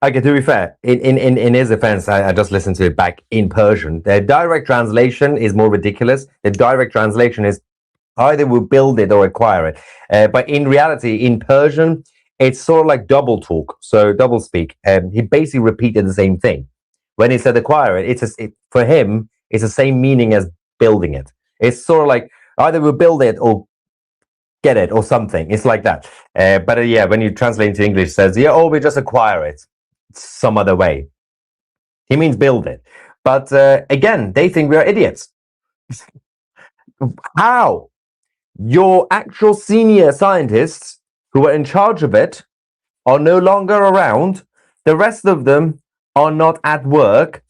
Okay, to be fair, in his offense, I just listened to it back in Persian. The direct translation is more ridiculous. The direct translation is either we build it or acquire it. But in reality, in Persian, it's sort of like double talk, so double speak. He basically repeated the same thing. When he said acquire it, for him, it's the same meaning as building it. It's sort of like either we build it or get it or something. It's like that. But yeah, when you translate into English, it says, yeah, or we just acquire it some other way. He means build it. But again, they think we are idiots. How? Your actual senior scientists who are in charge of it are no longer around. The rest of them are not at work.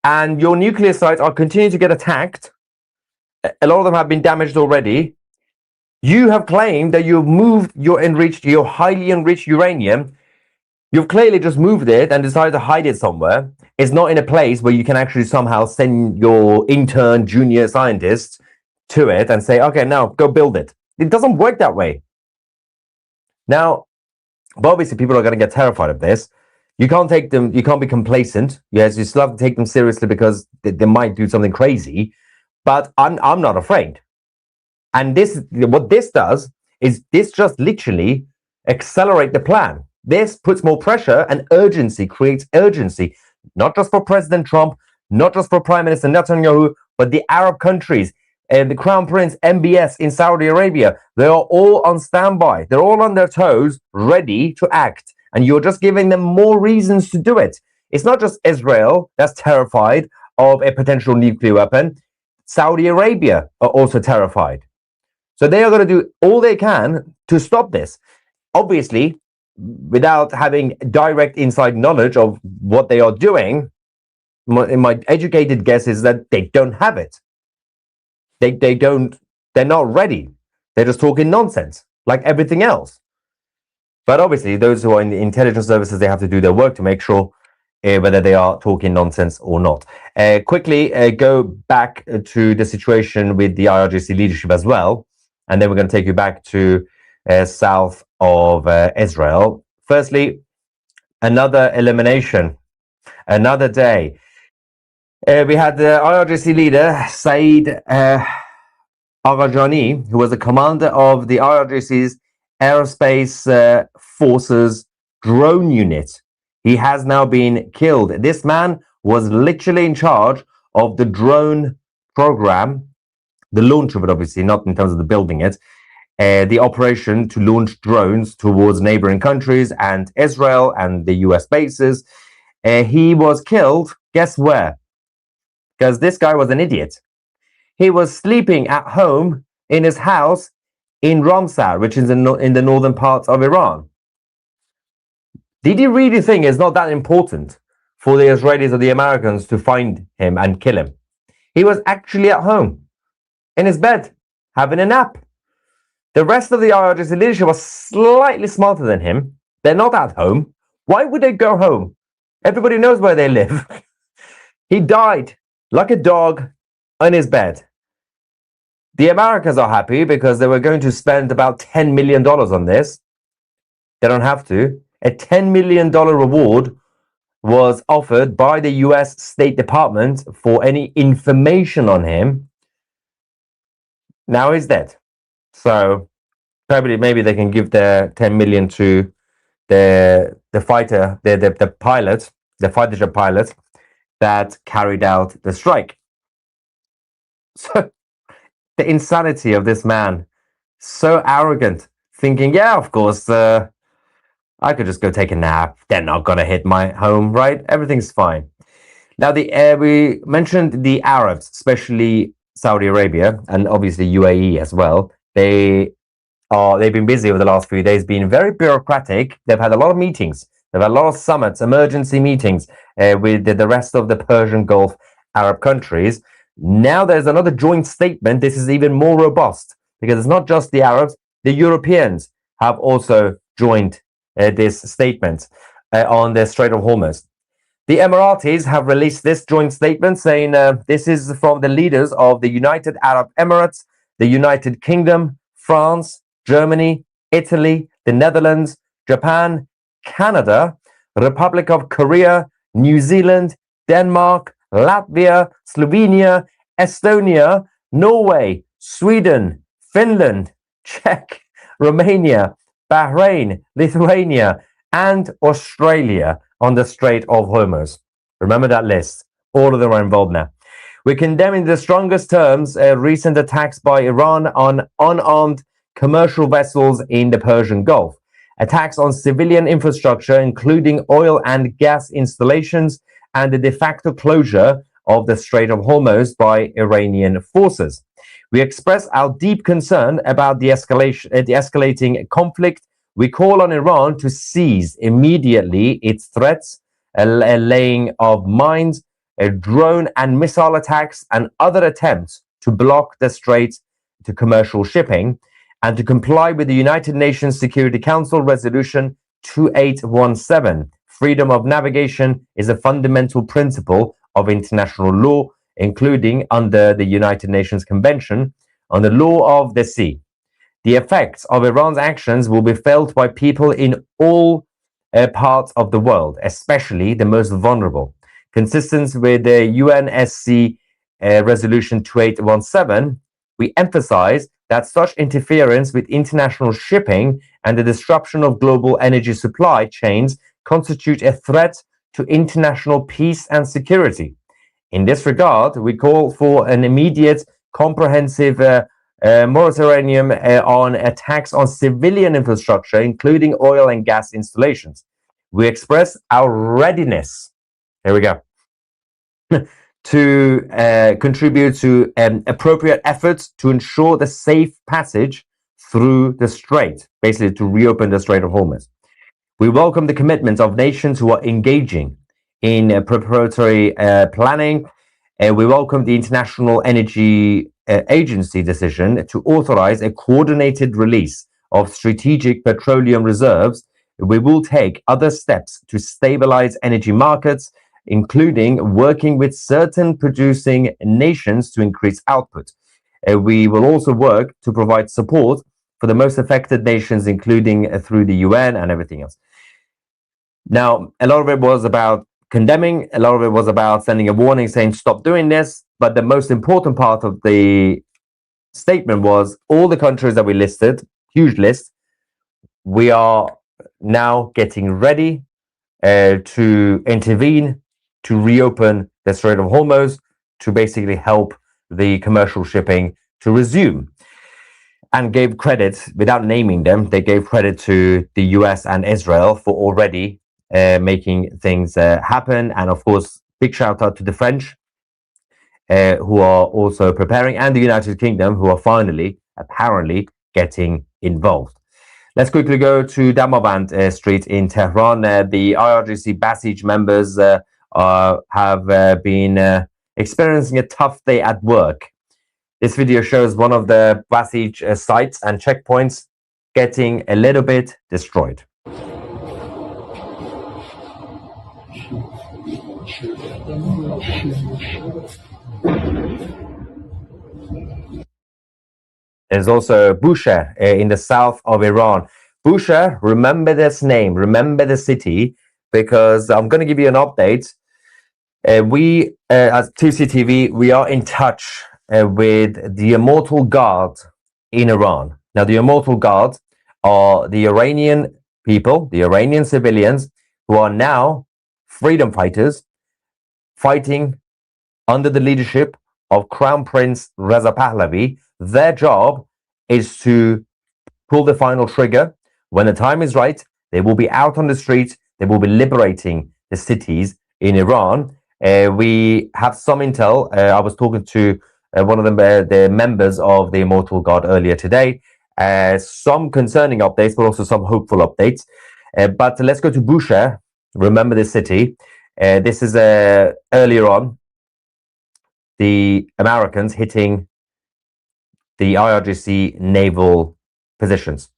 And your nuclear sites are continuing to get attacked. A lot of them have been damaged already. You have claimed that you've moved your highly enriched uranium. You've clearly just moved it and decided to hide it somewhere. It's not in a place where you can actually somehow send your intern junior scientists to it and say, okay, now go build it. It doesn't work that way. Now, but obviously people are going to get terrified of this. You can't take them, you can't be complacent. Yes, you still have to take them seriously because they might do something crazy. But I'm not afraid. And what this does is this just literally accelerate the plan. This puts more pressure and urgency, creates urgency, not just for President Trump, not just for Prime Minister Netanyahu, but the Arab countries, the Crown Prince, MBS in Saudi Arabia. They are all on standby. They're all on their toes, ready to act. And you're just giving them more reasons to do it. It's not just Israel that's terrified of a potential nuclear weapon. Saudi Arabia are also terrified. So they are going to do all they can to stop this. Obviously, without having direct inside knowledge of what they are doing, my educated guess is that they don't have it. They're not ready. They're just talking nonsense, like everything else. But obviously, those who are in the intelligence services, they have to do their work to make sure whether they are talking nonsense or not. Quickly go back to the situation with the IRGC leadership as well. And then we're going to take you back to south of Israel. Firstly, another elimination, another day. We had the IRGC leader, Saeed Arajani, who was the commander of the IRGC's Aerospace Forces drone unit. He has now been killed. This man was literally in charge of the drone program, the launch of it, obviously, not in terms of the building it, the operation to launch drones towards neighboring countries and Israel and the US bases. He was killed, guess where? Because this guy was an idiot. He was sleeping at home in his house in Ramsar, which is in the northern parts of Iran. Did you really think it's not that important for the Israelis or the Americans to find him and kill him? He was actually at home in his bed having a nap. The rest of the IRGC leadership was slightly smarter than him. They're not at home. Why would they go home? Everybody knows where they live. He died like a dog in his bed. The Americans are happy because they were going to spend about $10 million on this. They don't have to. A $10 million reward was offered by the US State Department for any information on him. Now he's dead. So probably maybe they can give their 10 million to the fighter, the pilot, the fighter jet pilot that carried out the strike. So the insanity of this man, so arrogant, thinking, yeah, of course, I could just go take a nap. They're not going to hit my home, right? Everything's fine. Now, we mentioned the Arabs, especially Saudi Arabia and obviously UAE as well. They've been busy over the last few days, being very bureaucratic. They've had a lot of meetings. They've had a lot of summits, emergency meetings with the rest of the Persian Gulf Arab countries. Now there's another joint statement. This is even more robust because it's not just the Arabs. The Europeans have also joined this statement on the Strait of Hormuz. The Emiratis have released this joint statement saying this is from the leaders of the United Arab Emirates, the United Kingdom, France, Germany, Italy, the Netherlands, Japan, Canada, Republic of Korea, New Zealand, Denmark, Latvia, Slovenia, Estonia, Norway, Sweden, Finland, Czech, Romania, Bahrain, Lithuania, and Australia on the Strait of Hormuz. Remember that list. All of them are involved now. We condemn in the strongest terms recent attacks by Iran on unarmed commercial vessels in the Persian Gulf. Attacks on civilian infrastructure, including oil and gas installations, and the de facto closure of the Strait of Hormuz by Iranian forces. We express our deep concern about the escalating conflict. We call on Iran to cease immediately its threats, a laying of mines, drone and missile attacks, and other attempts to block the strait to commercial shipping, and to comply with the United Nations Security Council Resolution 2817. Freedom of navigation is a fundamental principle of international law, including under the United Nations Convention on the Law of the Sea. The effects of Iran's actions will be felt by people in all parts of the world, especially the most vulnerable. Consistent with the UNSC Resolution 2817, we emphasize that such interference with international shipping and the disruption of global energy supply chains constitute a threat to international peace and security. In this regard, we call for an immediate, comprehensive moratorium on attacks on civilian infrastructure, including oil and gas installations. We express our readiness, here we go, to contribute to appropriate efforts to ensure the safe passage through the strait, basically to reopen the Strait of Hormuz. We welcome the commitment of nations who are engaging in preparatory planning. We welcome the International Energy Agency decision to authorize a coordinated release of strategic petroleum reserves. We will take other steps to stabilize energy markets, including working with certain producing nations to increase output. We will also work to provide support for the most affected nations, including through the UN and everything else. Now, a lot of it was about condemning, a lot of it was about sending a warning saying, stop doing this. But the most important part of the statement was all the countries that we listed, huge list, we are now getting ready to intervene, to reopen the Strait of Hormuz, to basically help the commercial shipping to resume. And gave credit, without naming them, they gave credit to the US and Israel for already making things happen. And of course, big shout out to the French, who are also preparing, and the United Kingdom, who are finally, apparently, getting involved. Let's quickly go to Damavand Street in Tehran. The IRGC Basij members have been experiencing a tough day at work. This video shows one of the Basij sites and checkpoints getting a little bit destroyed. There's also Bushehr in the south of Iran. Bushehr, remember this name, remember the city, because I'm going to give you an update. We, as 2CTV, we are in touch with the Immortal Guard in Iran. Now, the Immortal Guard are the Iranian people, the Iranian civilians, who are now freedom fighters fighting under the leadership of Crown Prince Reza Pahlavi. Their job is to pull the final trigger. When the time is right, they will be out on the streets. They will be liberating the cities in Iran. We have some intel. I was talking to one of the members of the Immortal Guard earlier today. Some concerning updates, but also some hopeful updates. But let's go to Bushehr. Remember this city. This is earlier on, the Americans hitting the IRGC naval positions.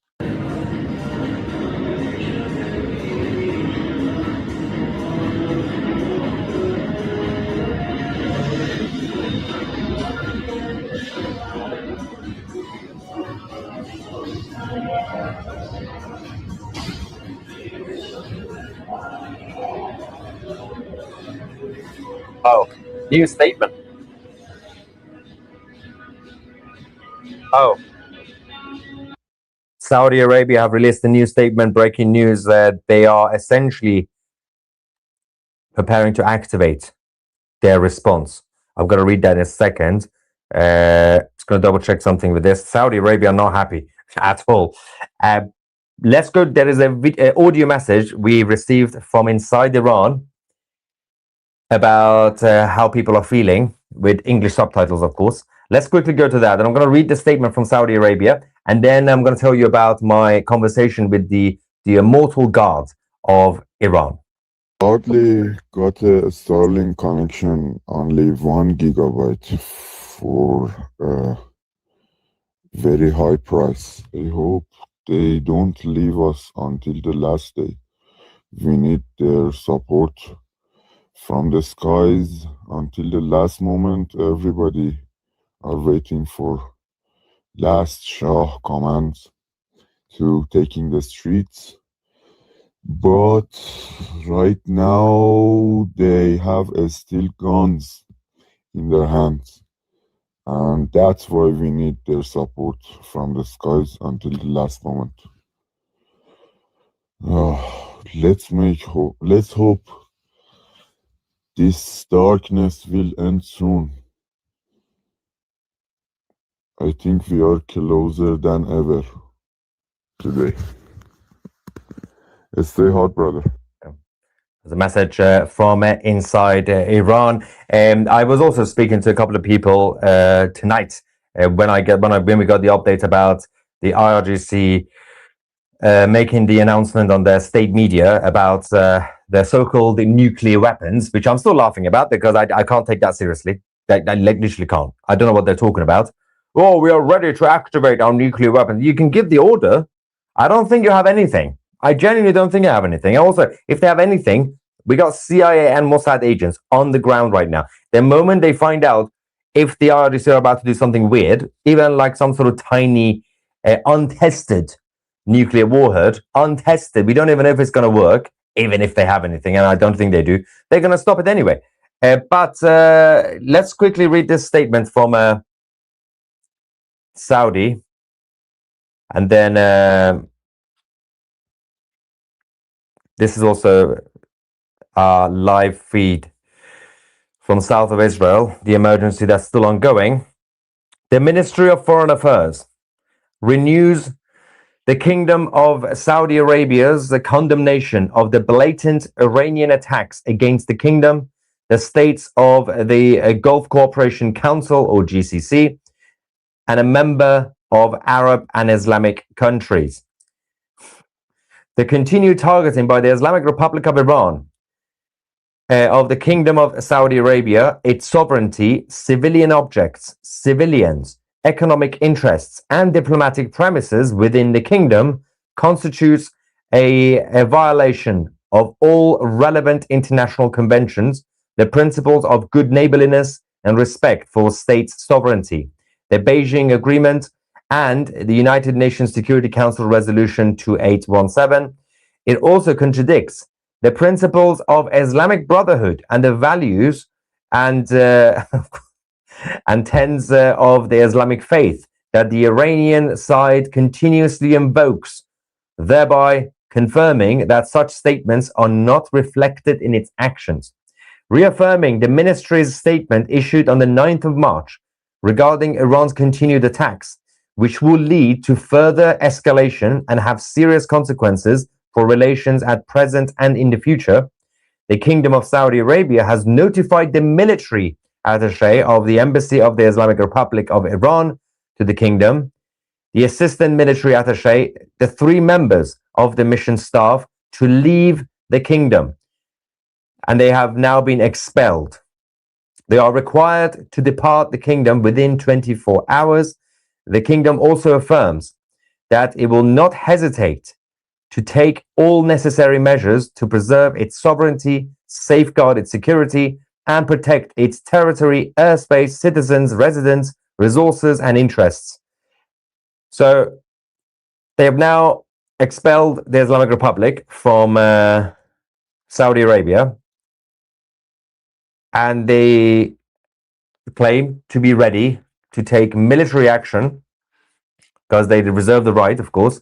Oh, new statement. Oh. Saudi Arabia have released a new statement, breaking news that they are essentially preparing to their response. I'm going to read that in a second. Just going to double check something with this. Saudi Arabia are not happy at all. Let's go. There is a audio message we received from inside Iran about how people are feeling, with English subtitles, of course. Let's quickly go to that. And I'm going to read the statement from Saudi Arabia. And then I'm going to tell you about my conversation with the immortal god of Iran. Hardly got a Starlink connection, only 1 gigabyte for a very high price. I hope they don't leave us until the last day. We need their support from the skies until the last moment. Everybody are waiting for last Shah commands to taking the streets. But right now they have still guns in their hands, and that's why we need their support from the skies until the last moment. Let's hope this darkness will end soon. I think we are closer than ever today. Stay hot, brother. There's a message from inside Iran. I was also speaking to a couple of people tonight when we got the update about the IRGC making the announcement on their state media about their so-called nuclear weapons, which I'm still laughing about because I can't take that seriously. I literally can't. I don't know what they're talking about. Oh, we are ready to activate our nuclear weapons. You can give the order. I don't think you have anything. I genuinely don't think you have anything. Also, if they have anything, we got CIA and Mossad agents on the ground right now. The moment they find out if the IRGC are about to do something weird, even like some sort of tiny, untested nuclear warhead, untested, we don't even know if it's going to work, even if they have anything, and I don't think they do, they're going to stop it anyway. But let's quickly read this statement from Saudi, and then this is also a live feed from south of Israel, the emergency that's still ongoing. The Ministry of Foreign Affairs renews the Kingdom of Saudi Arabia's condemnation of the blatant Iranian attacks against the kingdom, the states of the Gulf Cooperation Council, or GCC, and a member of Arab and Islamic countries. The continued targeting by the Islamic Republic of Iran of the Kingdom of Saudi Arabia, its sovereignty, civilian objects, civilians, economic interests, and diplomatic premises within the kingdom constitutes a violation of all relevant international conventions, the principles of good neighborliness and respect for states' sovereignty, the Beijing Agreement, and the United Nations Security Council Resolution 2817. It also contradicts the principles of Islamic Brotherhood and the values and tenets of the Islamic faith that the Iranian side continuously invokes, thereby confirming that such statements are not reflected in its actions. Reaffirming the ministry's statement issued on the 9th of March regarding Iran's continued attacks, which will lead to further escalation and have serious consequences for relations at present and in the future, the Kingdom of Saudi Arabia has notified the military attaché of the Embassy of the Islamic Republic of Iran to the kingdom, the assistant military attaché, the 3 members of the mission staff to leave the kingdom, and they have now been expelled. They are required to depart the kingdom within 24 hours. The kingdom also affirms that it will not hesitate to take all necessary measures to preserve its sovereignty, safeguard its security, and protect its territory, airspace, citizens, residents, resources, and interests. So they have now expelled the Islamic Republic from Saudi Arabia. and they claim to be ready to take military action because they reserve the right, of course.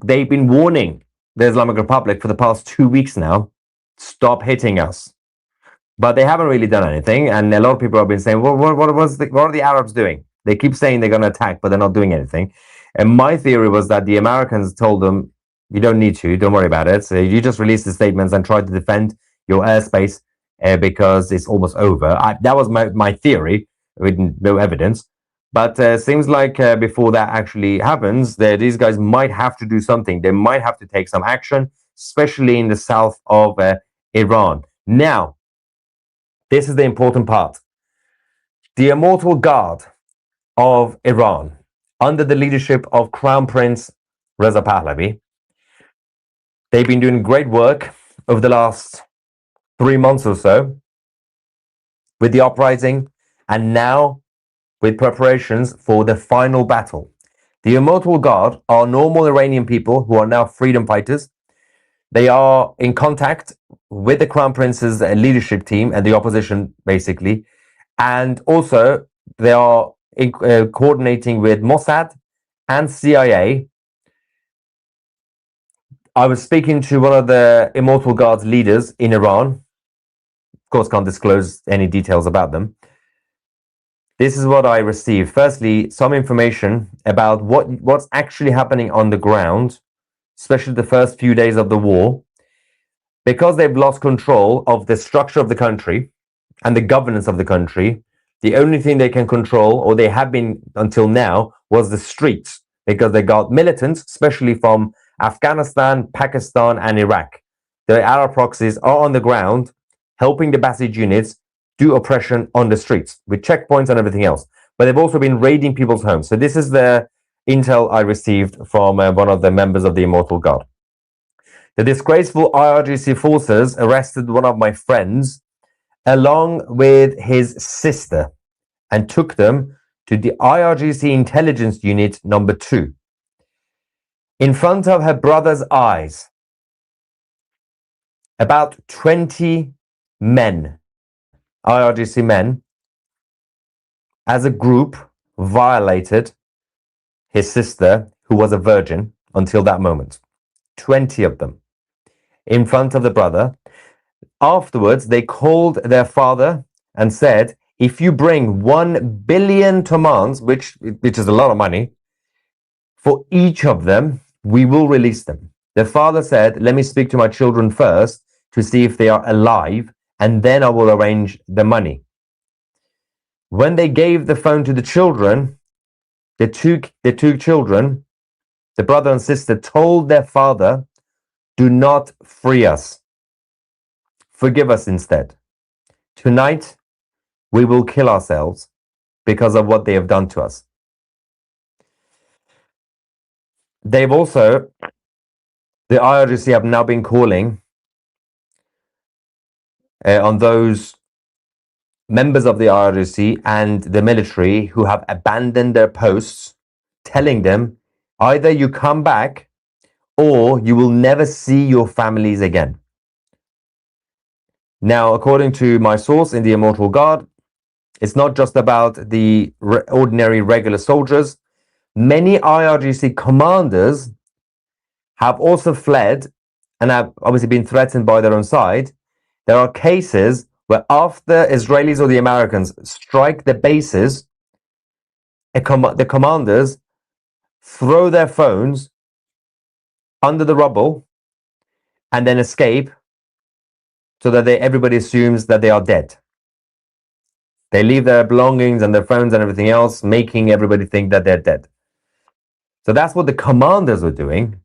They've been warning the Islamic Republic for the past 2 weeks now, stop hitting us. But they haven't really done anything, and a lot of people have been saying, well, what are the Arabs doing? They keep saying they're going to attack, but they're not doing anything. And my theory was that the Americans told them, you don't need to, don't worry about it. So you just release the statements and try to defend your airspace because it's almost over. That was my theory with no evidence. But seems like before that actually happens, these guys might have to do something. They might have to take some action, especially in the south of Iran. Now, this is the important part. The Immortal Guard of Iran, under the leadership of Crown Prince Reza Pahlavi, they've been doing great work over the last 3 months or so with the uprising and now with preparations for the final battle. The Immortal Guard are normal Iranian people who are now freedom fighters. They are in contact with the Crown Prince's leadership team and the opposition, basically. And also, they are coordinating with Mossad and CIA. I was speaking to one of the Immortal Guard's leaders in Iran. Of course, can't disclose any details about them. This is what I received. Firstly, some information about what's actually happening on the ground, especially the first few days of the war. Because they've lost control of the structure of the country and the governance of the country, the only thing they can control, or they have been until now, was the streets, because they got militants, especially from Afghanistan, Pakistan, and Iraq. The Arab proxies are on the ground, helping the Basij units do oppression on the streets, with checkpoints and everything else. But they've also been raiding people's homes. So this is the intel I received from one of the members of the Immortal Guard. The disgraceful IRGC forces arrested one of my friends along with his sister and took them to the IRGC Intelligence Unit number 2. In front of her brother's eyes, about 20 men, IRGC men, as a group, violated his sister, who was a virgin until that moment. 20 of them in front of the brother. Afterwards, they called their father and said, if you bring 1 billion tomans, which is a lot of money, for each of them, we will release them. The father said, let me speak to my children first to see if they are alive, and then I will arrange the money. When they gave the phone to the children, the two children, the brother and sister, told their father, do not free us. Forgive us instead. Tonight, we will kill ourselves because of what they have done to us. They've also, the IRGC have now been calling on those members of the IRGC and the military who have abandoned their posts, telling them, either you come back or you will never see your families again. Now, according to my source in the Immortal Guard, it's not just about the ordinary regular soldiers. Many IRGC commanders have also fled and have obviously been threatened by their own side. There are cases where after Israelis or the Americans strike the bases, the commanders throw their phones under the rubble and then escape so that everybody assumes that they are dead. They leave their belongings and their phones and everything else, making everybody think that they're dead. So that's what the commanders were doing.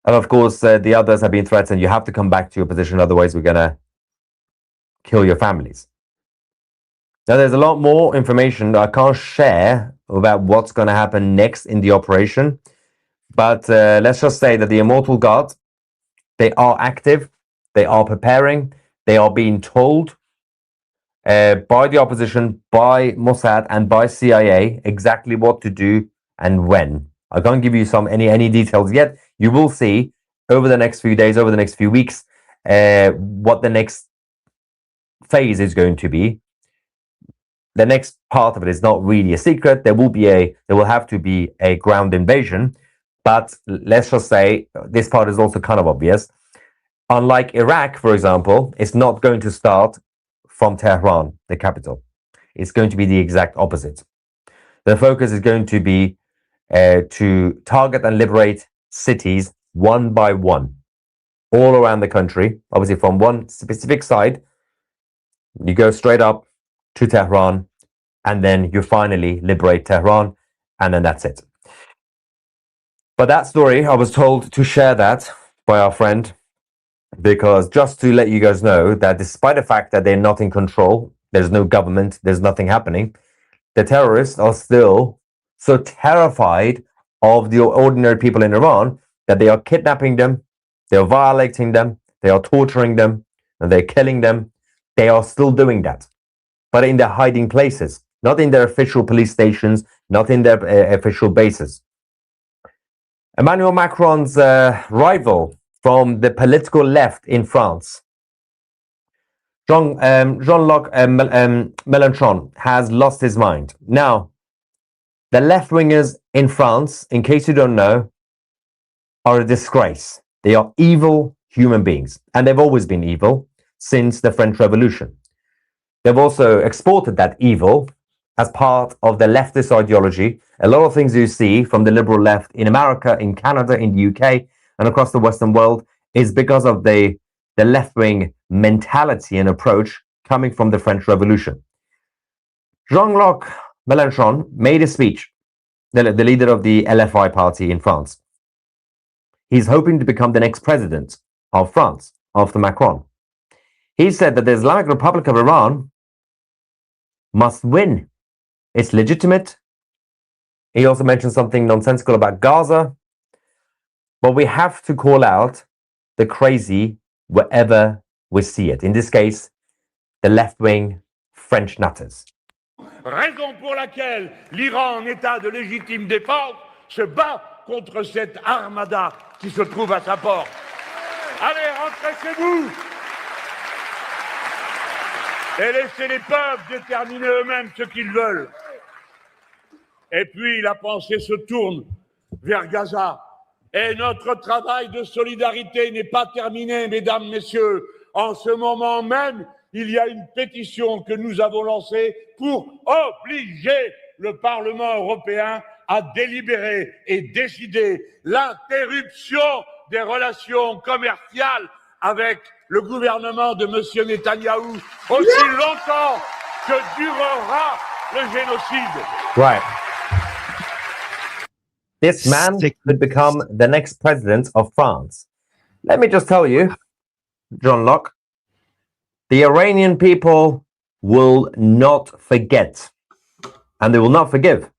And of course, the others have been threatened. You have to come back to your position, otherwise we're going to kill your families. Now, there's a lot more information that I can't share about what's going to happen next in the operation. But let's just say that the Immortal Guard, they are active, they are preparing, they are being told by the opposition, by Mossad and by CIA exactly what to do and when. I can't give you any details yet. You will see over the next few days, over the next few weeks, what the next phase is going to be. The next part of it is not really a secret. There will have to be a ground invasion, but let's just say this part is also kind of obvious. Unlike Iraq, for example, it's not going to start from Tehran, the capital. It's going to be the exact opposite. The focus is going to be to target and liberate cities one by one, all around the country. Obviously, from one specific side, you go straight up to Tehran, and then you finally liberate Tehran, and then that's it. But that story, I was told to share that by our friend, because just to let you guys know that despite the fact that they're not in control, there's no government, there's nothing happening, the terrorists are still so terrified of the ordinary people in Iran that they are kidnapping them, they are violating them, they are torturing them, and they're killing them. They are still doing that, but in their hiding places, not in their official police stations, not in their official bases. Emmanuel Macron's rival from the political left in France, Jean-Luc Mélenchon, has lost his mind. Now, the left-wingers in France, in case you don't know, are a disgrace. They are evil human beings, and they've always been evil since the French Revolution. They've also exported that evil as part of the leftist ideology. A lot of things you see from the liberal left in America, in Canada, in the UK, and across the Western world is because of the left-wing mentality and approach coming from the French Revolution. Jean-Luc Mélenchon made a speech, the leader of the LFI party in France. He's hoping to become the next president of France after Macron. He said that the Islamic Republic of Iran must win. It's legitimate. He also mentioned something nonsensical about Gaza. But we have to call out the crazy wherever we see it. In this case, the left-wing French nutters. Raison pour laquelle l'Iran, en état de légitime défense, se bat contre cette armada qui se trouve à sa porte. Allez, rentrez chez vous et laissez les peuples déterminer eux-mêmes ce qu'ils veulent. Et puis la pensée se tourne vers Gaza. Et notre travail de solidarité n'est pas terminé, mesdames, messieurs. En ce moment même, il y a une pétition que nous avons lancée pour obliger le Parlement européen à délibérer et décider l'interruption des relations commerciales avec le gouvernement de M. Netanyahou aussi longtemps que durera le génocide. Right. This man could become the next president of France. Let me just tell you, Jean-Luc, the Iranian people will not forget, and they will not forgive.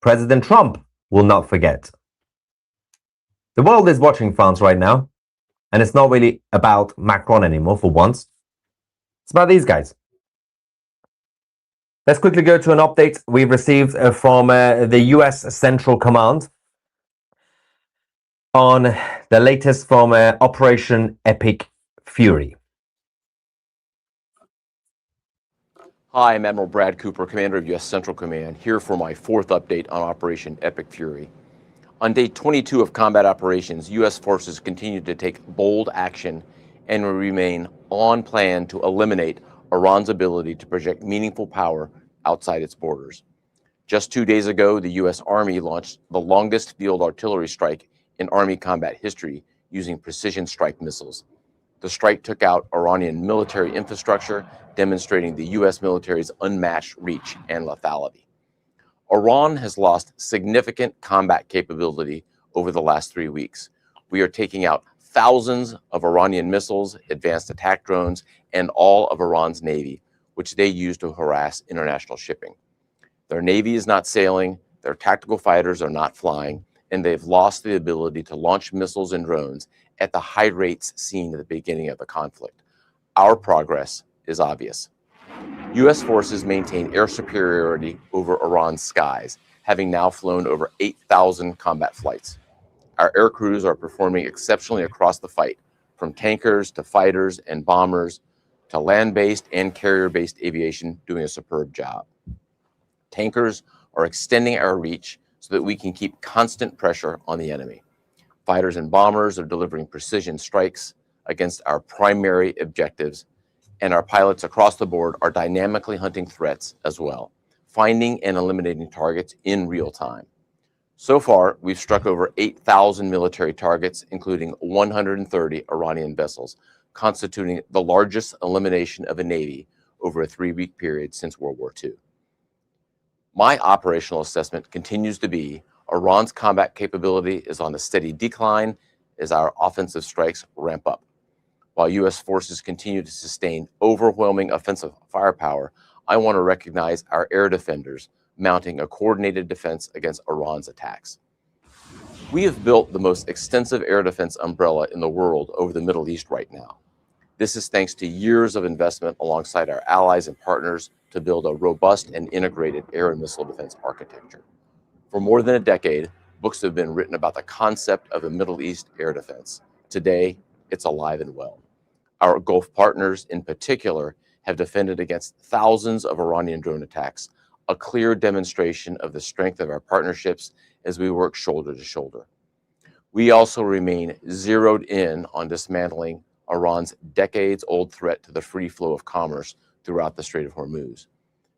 President Trump will not forget. The world is watching France right now, and it's not really about Macron anymore for once. It's about these guys. Let's quickly go to an update we've received from the US Central Command on the latest from Operation Epic Fury. Hi, I'm Admiral Brad Cooper, Commander of U.S. Central Command, here for my fourth update on Operation Epic Fury. On day 22 of combat operations, U.S. forces continue to take bold action and remain on plan to eliminate Iran's ability to project meaningful power outside its borders. Just 2 days ago, the U.S. Army launched the longest field artillery strike in Army combat history using precision strike missiles. The strike took out Iranian military infrastructure, demonstrating the U.S. military's unmatched reach and lethality. Iran has lost significant combat capability over the last 3 weeks. We are taking out thousands of Iranian missiles, advanced attack drones, and all of Iran's navy, which they use to harass international shipping. Their navy is not sailing, their tactical fighters are not flying, and they've lost the ability to launch missiles and drones at the high rates seen at the beginning of the conflict. Our progress is obvious. U.S. forces maintain air superiority over Iran's skies, having now flown over 8,000 combat flights. Our air crews are performing exceptionally across the fight, from tankers to fighters and bombers, to land-based and carrier-based aviation doing a superb job. Tankers are extending our reach so that we can keep constant pressure on the enemy. Fighters and bombers are delivering precision strikes against our primary objectives, and our pilots across the board are dynamically hunting threats as well, finding and eliminating targets in real time. So far, we've struck over 8,000 military targets, including 130 Iranian vessels, constituting the largest elimination of a Navy over a 3-week period since World War II. My operational assessment continues to be Iran's combat capability is on a steady decline as our offensive strikes ramp up. While U.S. forces continue to sustain overwhelming offensive firepower, I want to recognize our air defenders mounting a coordinated defense against Iran's attacks. We have built the most extensive air defense umbrella in the world over the Middle East right now. This is thanks to years of investment alongside our allies and partners to build a robust and integrated air and missile defense architecture. For more than a decade, books have been written about the concept of a Middle East air defense. Today, it's alive and well. Our Gulf partners, in particular, have defended against thousands of Iranian drone attacks, a clear demonstration of the strength of our partnerships as we work shoulder to shoulder. We also remain zeroed in on dismantling Iran's decades-old threat to the free flow of commerce throughout the Strait of Hormuz.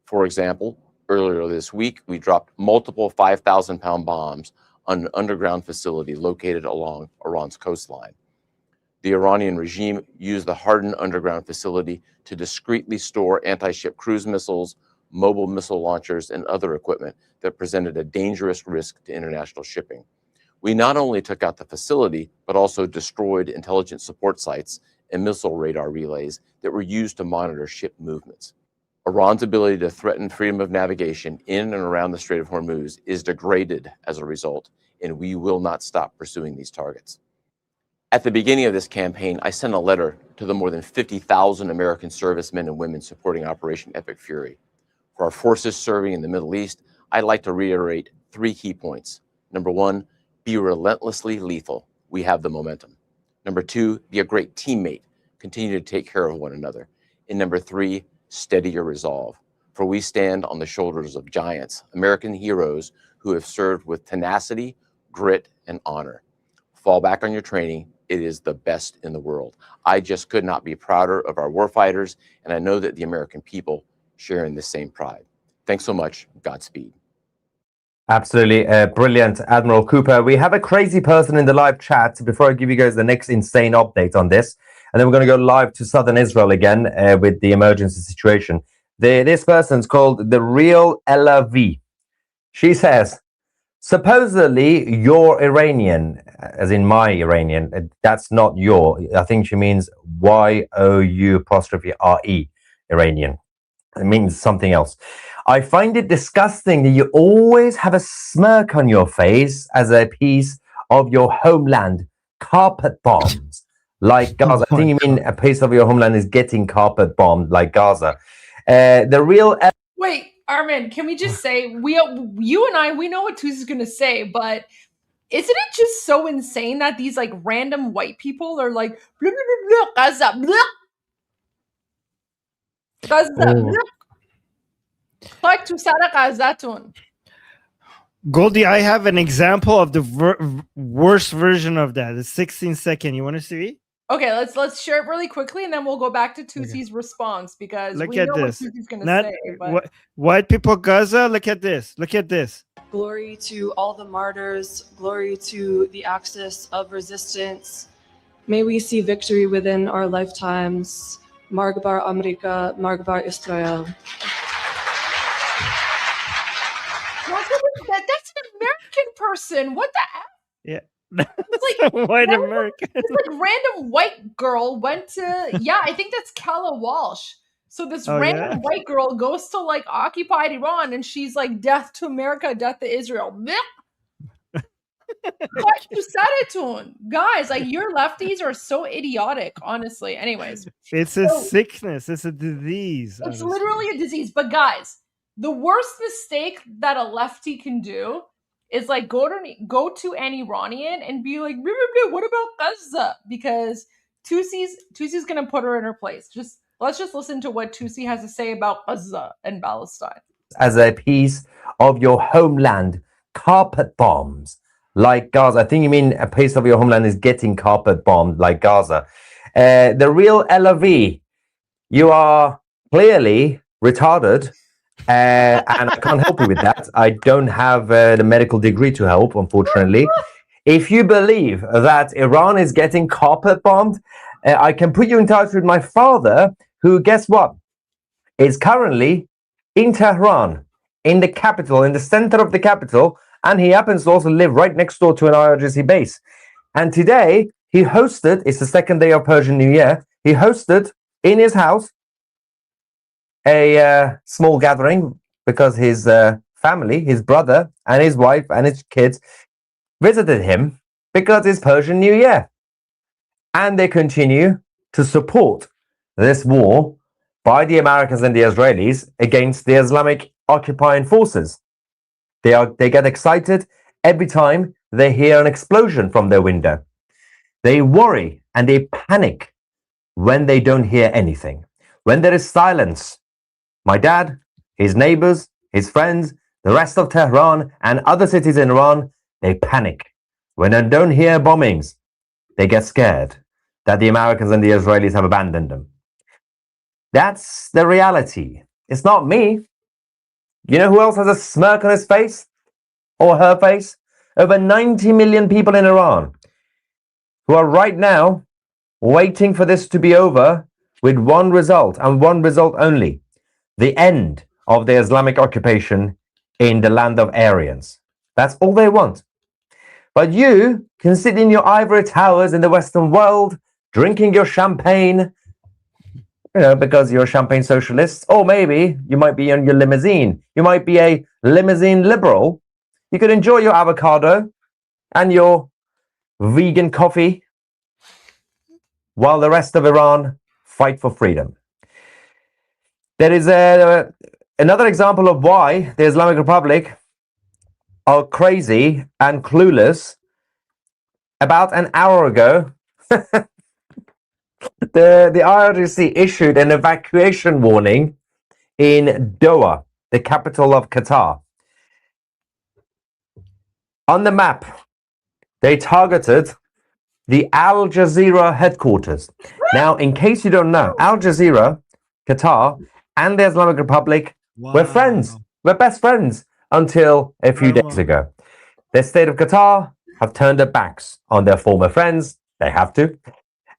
For example, earlier this week, we dropped multiple 5,000-pound bombs on an underground facility located along Iran's coastline. The Iranian regime used the hardened underground facility to discreetly store anti-ship cruise missiles, mobile missile launchers, and other equipment that presented a dangerous risk to international shipping. We not only took out the facility, but also destroyed intelligence support sites and missile radar relays that were used to monitor ship movements. Iran's ability to threaten freedom of navigation in and around the Strait of Hormuz is degraded as a result, and we will not stop pursuing these targets. At the beginning of this campaign, I sent a letter to the more than 50,000 American servicemen and women supporting Operation Epic Fury. For our forces serving in the Middle East, I'd like to reiterate 3 key points. Number 1, be relentlessly lethal. We have the momentum. Number 2, be a great teammate. Continue to take care of one another. And number 3, steady your resolve. For we stand on the shoulders of giants, American heroes who have served with tenacity, grit, and honor. Fall back on your training. It is the best in the world. I just could not be prouder of our warfighters, and I know that the American people share in this same pride. Thanks so much. Godspeed. Absolutely brilliant, Admiral Cooper. We have a crazy person in the live chat before I give you guys the next insane update on this. And then we're going to go live to southern Israel again with the emergency situation. This person's called the Real Ella V. She says, supposedly you're Iranian, as in my Iranian. That's not your. I think she means YOU''RE, Iranian. It means something else. I find it disgusting that you always have a smirk on your face as a piece of your homeland carpet bombed like Gaza. I think you mean a piece of your homeland is getting carpet bombed like Gaza. The real... Wait, Armin, can we just say, you and I, we know what Tuzi's going to say, but isn't it just so insane that these like random white people are like, blah, blah, blah, blah, Gaza, blah. Gaza, blah. Like to Sarah Gazatun. Goldie, I have an example of the worst version of that. It's 16-second. You want to see? Okay, let's share it really quickly, and then we'll go back to Tuzi's response because Look we at know this. what Tuzi's going to say. But... White people, Gaza. Look at this. Look at this. Glory to all the martyrs. Glory to the axis of resistance. May we see victory within our lifetimes. Margbar America, Margbar Israel. That's an American person. What the heck? Yeah. It's like white American. It's like random white girl went to I think that's Kala Walsh. So this random white girl goes to like occupied Iran and she's like death to America, death to Israel. Guys, like your lefties are so idiotic, honestly. Anyways. It's a sickness, it's a disease. It's honestly. Literally a disease. But guys, the worst mistake that a lefty can do is like go to an Iranian and be like, what about Gaza? Because Tusi's gonna put her in her place. Just let's just listen to what Tusi has to say about Gaza and Palestine. As a piece of your homeland, carpet bombs like Gaza. I think you mean a piece of your homeland is getting carpet bombed like Gaza. The real LV, you are clearly retarded, and I can't help you with that. I don't have the medical degree to help, unfortunately. If you believe that Iran is getting carpet bombed, I can put you in touch with my father, who, guess what, is currently in Tehran, in the capital, in the center of the capital, and he happens to also live right next door to an IRGC base. And today, he hosted, it's the second day of Persian New Year, he hosted in his house a small gathering because his family, his brother and his wife and his kids visited him because it's Persian New Year. And they continue to support this war by the Americans and the Israelis against the Islamic occupying forces. They get excited every time they hear an explosion from their window. They worry and they panic when they don't hear anything. When there is silence, my dad, his neighbors, his friends, the rest of Tehran and other cities in Iran, they panic. When they don't hear bombings, they get scared that the Americans and the Israelis have abandoned them. That's the reality. It's not me. You know who else has a smirk on his face? Or her face? Over 90 million people in Iran who are right now waiting for this to be over with one result and one result only: the end of the Islamic occupation in the land of Aryans. That's all they want. But you can sit in your ivory towers in the Western world, drinking your champagne, because you're a champagne socialist, or maybe you might be on your limousine. You might be a limousine liberal. You could enjoy your avocado and your vegan coffee while the rest of Iran fight for freedom. There is another example of why the Islamic Republic are crazy and clueless. About an hour ago, the IRGC issued an evacuation warning in Doha, the capital of Qatar. On the map, they targeted the Al Jazeera headquarters. Now, in case you don't know, Al Jazeera, Qatar, and the Islamic Republic were friends. We're best friends until a few days ago. The state of Qatar have turned their backs on their former friends. They have to.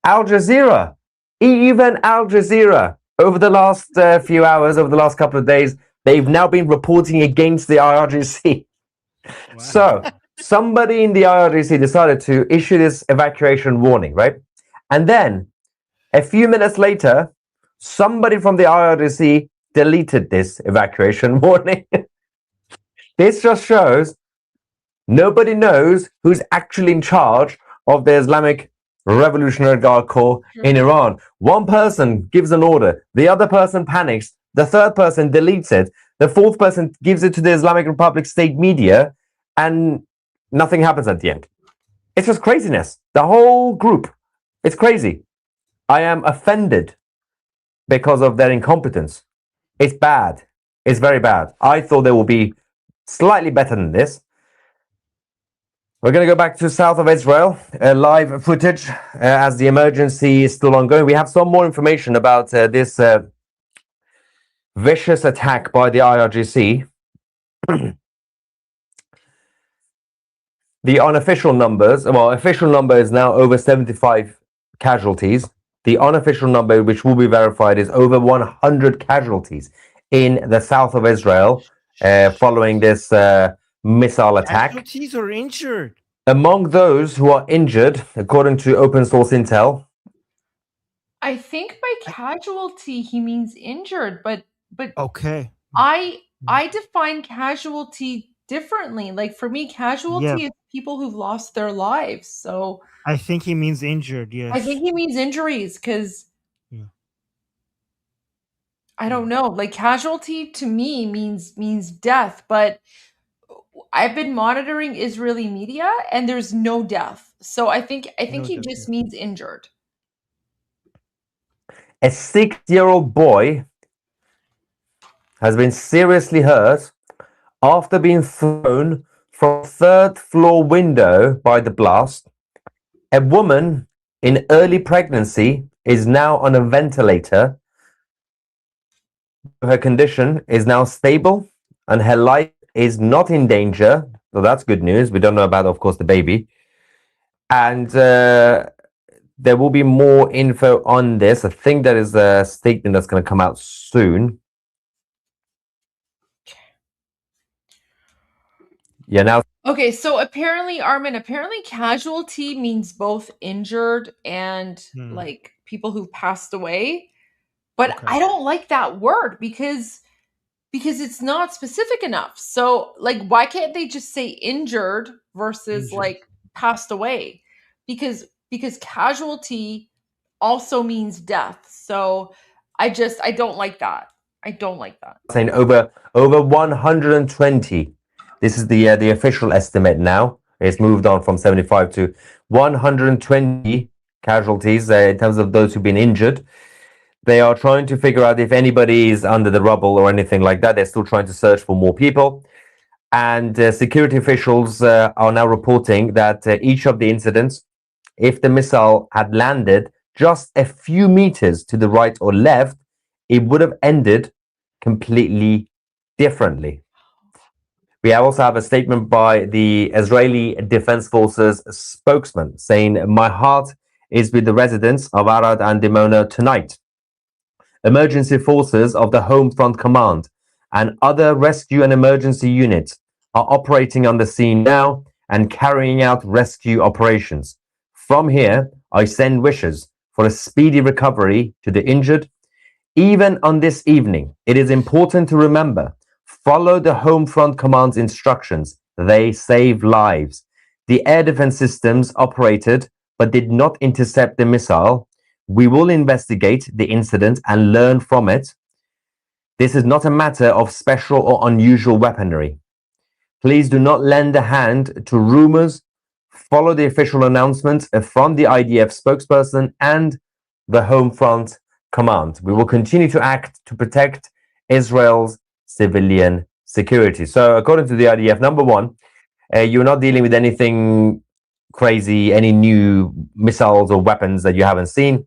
Al Jazeera, even Al Jazeera, over the last few hours, over the last couple of days, they've now been reporting against the IRGC. Wow. So somebody in the IRGC decided to issue this evacuation warning, right? And then a few minutes later, somebody from the IRGC deleted this evacuation warning. This just shows nobody knows who's actually in charge of the Islamic Revolutionary Guard Corps in Iran. One person gives an order, the other person panics, the third person deletes it, the fourth person gives it to the Islamic Republic state media, and nothing happens at the end. It's just craziness. The whole group. It's crazy. I am offended because of their incompetence. It's bad. It's very bad. I thought they would be slightly better than this. We're going to go back to south of Israel, live footage as the emergency is still ongoing. We have some more information about this vicious attack by the IRGC. The unofficial numbers, well, official number is now over 75 casualties. The unofficial number, which will be verified, is over 100 casualties in the south of Israel following this missile attack. Casualties or injured? Among those who are injured, according to open source intel. I think by casualty he means injured, but okay. I define casualty differently. Like for me, casualty is people who've lost their lives. So I think he means injured, yes. I think he means injuries because I don't know. Like casualty to me means death, but I've been monitoring Israeli media and there's no death. So I think he just means injured. A 6-year-old boy has been seriously hurt after being thrown from a third-floor window by the blast. A woman in early pregnancy is now on a ventilator. Her condition is now stable and her life is not in danger. So that's good news. We don't know about, of course, the baby. And there will be more info on this. I think there is a statement that's going to come out soon. Yeah, now. Okay, so apparently, Armin, casualty means both injured and like people who've passed away. But I don't like that word because it's not specific enough. So like, why can't they just say injured versus like passed away? Because casualty also means death. So I don't like that. I don't like that. Saying over 120. This is the official estimate now. It's moved on from 75 to 120 casualties in terms of those who've been injured. They are trying to figure out if anybody is under the rubble or anything like that. They're still trying to search for more people. And security officials are now reporting that each of the incidents, if the missile had landed just a few meters to the right or left, it would have ended completely differently. We also have a statement by the Israeli Defense Forces spokesman saying, "My heart is with the residents of Arad and Dimona tonight. Emergency forces of the Home Front Command and other rescue and emergency units are operating on the scene now and carrying out rescue operations. From here, I send wishes for a speedy recovery to the injured. Even on this evening, it is important to remember, follow the Home Front Command's instructions. They save lives. The air defense systems operated but did not intercept the missile. We will investigate the incident and learn from it. This is not a matter of special or unusual weaponry. Please do not lend a hand to rumors. Follow the official announcements from the IDF spokesperson and the Home Front Command. We will continue to act to protect Israel's civilian security." So according to the IDF, number one, you're not dealing with anything crazy, any new missiles or weapons that you haven't seen.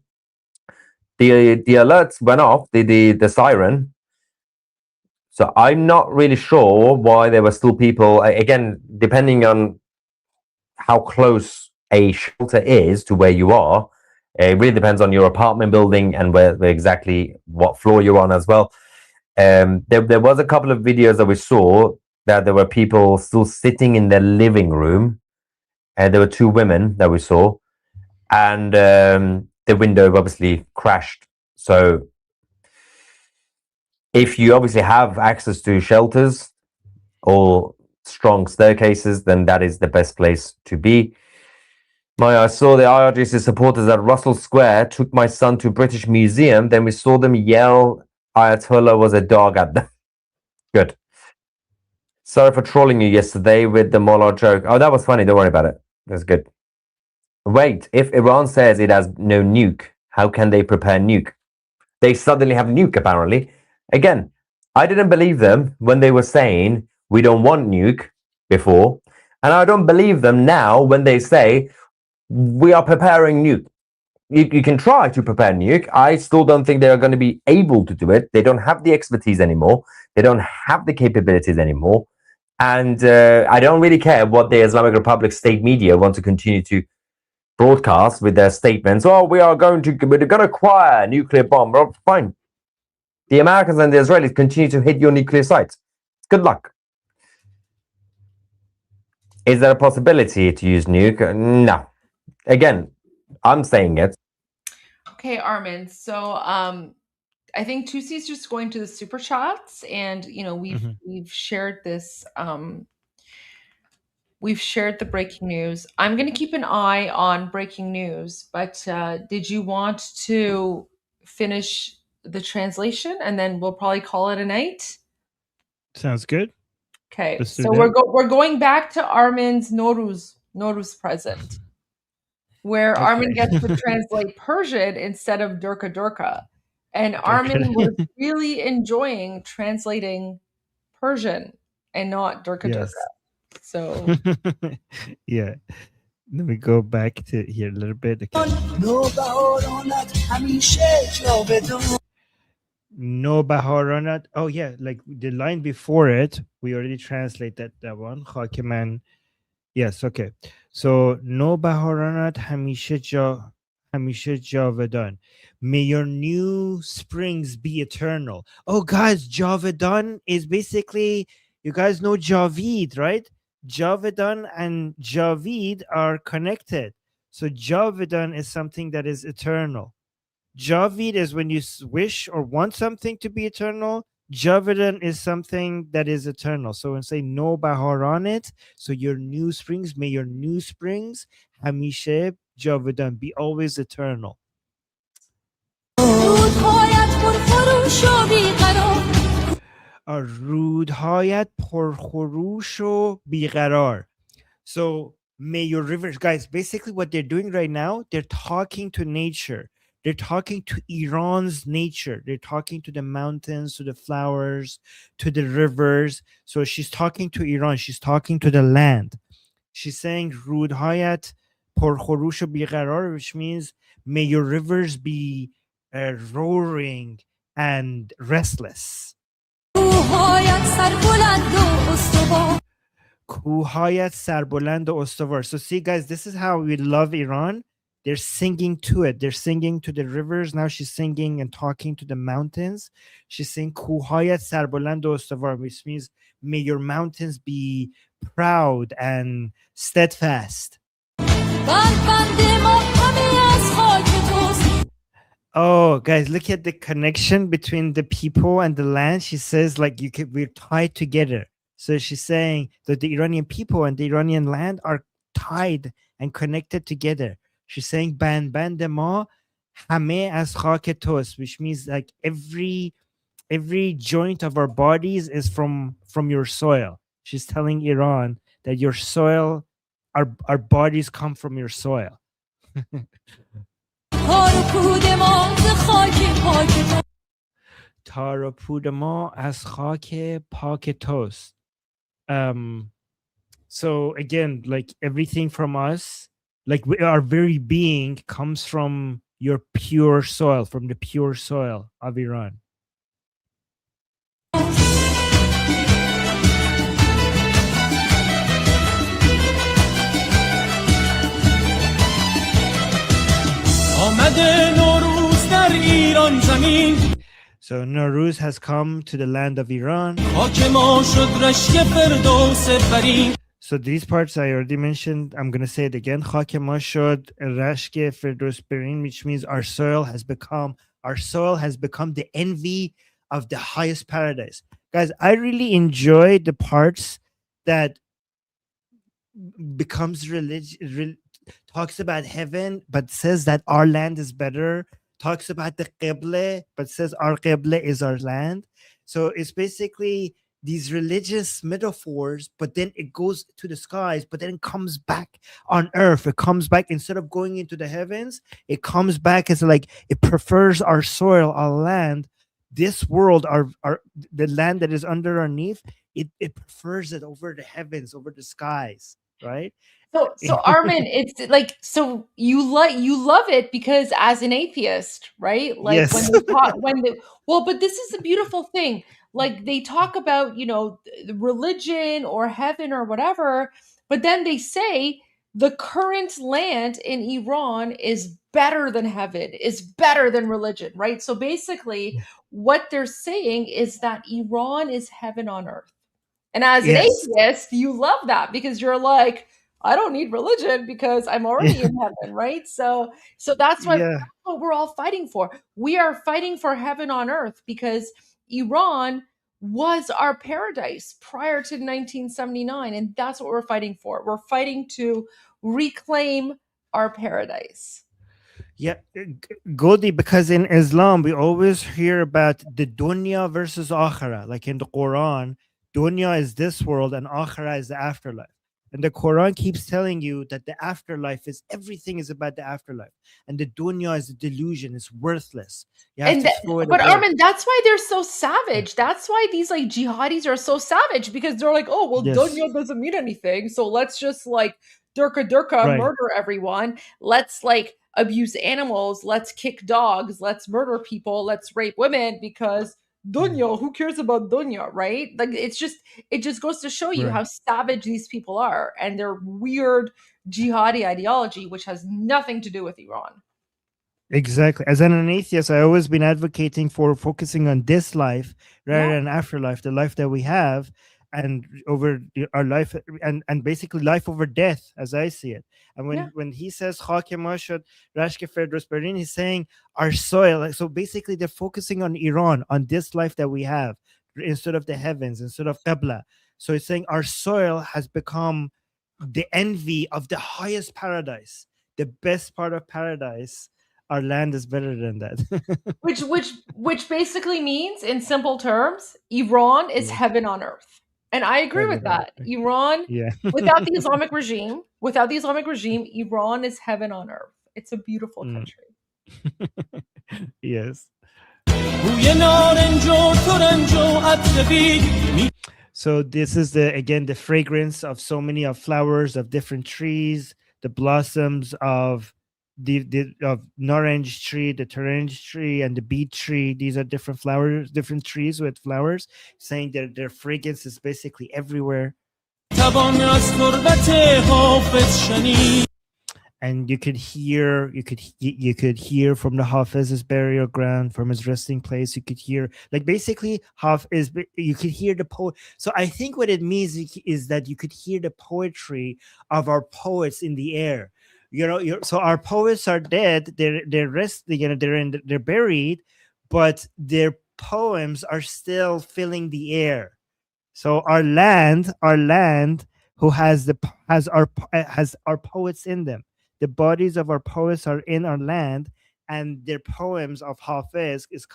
The alerts went off, the siren. So I'm not really sure why there were still people. Again, depending on how close a shelter is to where you are, it really depends on your apartment building and where exactly what floor you're on as well. There was a couple of videos that we saw that there were people still sitting in their living room, and there were two women that we saw, and the window obviously crashed. So if you obviously have access to shelters or strong staircases, then that is the best place to be. I saw the IRGC supporters at Russell Square took my son to British Museum. Then we saw them yell Ayatollah was a dog at them. Good. Sorry for trolling you yesterday with the Mollah joke. Oh, that was funny. Don't worry about it. That's good. Wait, if Iran says it has no nuke, how can they prepare nuke? They suddenly have nuke, apparently. Again, I didn't believe them when they were saying we don't want nuke before. And I don't believe them now when they say we are preparing nuke. You can try to prepare nuke. I still don't think they're going to be able to do it. They don't have the expertise anymore. They don't have the capabilities anymore. And I don't really care what the Islamic Republic state media want to continue to broadcast with their statements. Oh, we're going to acquire a nuclear bomb. Well, fine. The Americans and the Israelis continue to hit your nuclear sites. Good luck. Is there a possibility to use nuke? No. Again, I'm saying it. Okay, Armin. So I think Tusi's just going to the super chats, and we've shared this. We've shared the breaking news. I'm going to keep an eye on breaking news, but did you want to finish the translation and then we'll probably call it a night? Sounds good. Okay, Let's do so that. we're going back to Armin's Nowruz present, where Armin gets to translate Persian instead of Durka Durka. And Armin was really enjoying translating Persian and not Durka Durka. Yes. So Yeah. Let me go back to here a little bit. Okay. No Baharanat. Oh yeah, like the line before it, we already translated that one. Khakeman. Yes, okay. So no Baharanat Hamishe Javedan. May your new springs be eternal. Oh guys, Javedan is basically, you guys know Javid, right? Javedan and Javid are connected. So Javedan is something that is eternal. Javid is when you wish or want something to be eternal. Javedan is something that is eternal. So when say no Baharanit, so your new springs, may your new springs, Hamishe Javedan, be always eternal. رودهایت پرخروش و بیقرار. So may your rivers, guys, basically what they're doing right now, they're talking to nature. They're talking to Iran's nature. They're talking to the mountains, to the flowers, to the rivers. So she's talking to Iran. She's talking to the land. She's saying Rudhayat Porkhorush Biqarar, which means may your rivers be roaring and restless. Kuhayat Sarboland Ostovar. So see, guys, this is how we love Iran. They're singing to it. They're singing to the rivers. Now she's singing and talking to the mountains. She's saying Kuhayat Sarboland Ostovar, which means may your mountains be proud and steadfast. Oh, guys, look at the connection between the people and the land. She says, like, we're tied together. So she's saying that the Iranian people and the Iranian land are tied and connected together. She's saying, "Ban ma hame az khak tost," which means like every joint of our bodies is from your soil. She's telling Iran that your soil, our bodies come from your soil. تار و پود ما از خاک پاک توست. So again, like everything from us, like our very being comes from your pure soil, from the pure soil of Iran. So Nowruz has come to the land of Iran. So these parts I already mentioned. I'm going to say it again. Khak ma shod rashke firdos berin, which means our soil has become the envy of the highest paradise. Guys, I really enjoy the parts that becomes talks about heaven, but says that our land is better. Talks about the Qibla, but says our Qibla is our land. So it's basically these religious metaphors, but then it goes to the skies, but then it comes back on earth. It comes back, instead of going into the heavens, it comes back as like it prefers our soil, our land, this world, our the land that is underneath, it prefers it over the heavens, over the skies, right? So Armin, it's like, so you love it because as an atheist, right? Like yes. but this is a beautiful thing. Like they talk about, religion or heaven or whatever, but then they say the current land in Iran is better than heaven, is better than religion, right? So basically what they're saying is that Iran is heaven on earth. And as an atheist, you love that because you're like, I don't need religion because I'm already in heaven, right? So that's what we're all fighting for. We are fighting for heaven on earth because Iran was our paradise prior to 1979, and that's what we're fighting for. We're fighting to reclaim our paradise. Yeah, Goldie, because in Islam we always hear about the dunya versus akhirah. Like in the Quran, dunya is this world and akhirah is the afterlife. And the Quran keeps telling you that the afterlife is everything is about the afterlife. And the dunya is a delusion, it's worthless. You have to throw it but away. Armin, that's why they're so savage. That's why these like jihadis are so savage, because they're like, oh, well, Yes. dunya doesn't mean anything. So let's just like durka Right. murder everyone. Let's like abuse animals. Let's kick dogs. Let's murder people. Let's rape women because dunya, who cares about dunya, right? Like it just goes to show you Right. how savage these people are and their weird jihadi ideology, which has nothing to do with Iran. Exactly. As an atheist, I always been advocating for focusing on this life rather than afterlife, the life that we have, and over our life, and basically life over death, as I see it. And when he says "Khake ma shod, rashk Ferdous Berin," he's saying our soil. Like, so basically, they're focusing on Iran, on this life that we have, instead of the heavens, instead of Qibla. So he's saying our soil has become the envy of the highest paradise, the best part of paradise. Our land is better than that. which basically means, in simple terms, Iran is heaven on earth. And I agree with that. Iran, without the Islamic regime, Iran is heaven on earth. It's a beautiful country. Yes. So this is the fragrance of so many of flowers of different trees, the blossoms of of orange tree, the orange tree, and the beet tree. These are different flowers, different trees with flowers, saying that their fragrance is basically everywhere. And you could hear from the Hafiz's burial ground, from his resting place. You could hear, like, basically you could hear the poet. So I think what it means is that you could hear the poetry of our poets in the air. So our poets are dead. They're resting. They're buried, but their poems are still filling the air. So our land, who has our poets in them. The bodies of our poets are in our land, and their poems of Hafiz is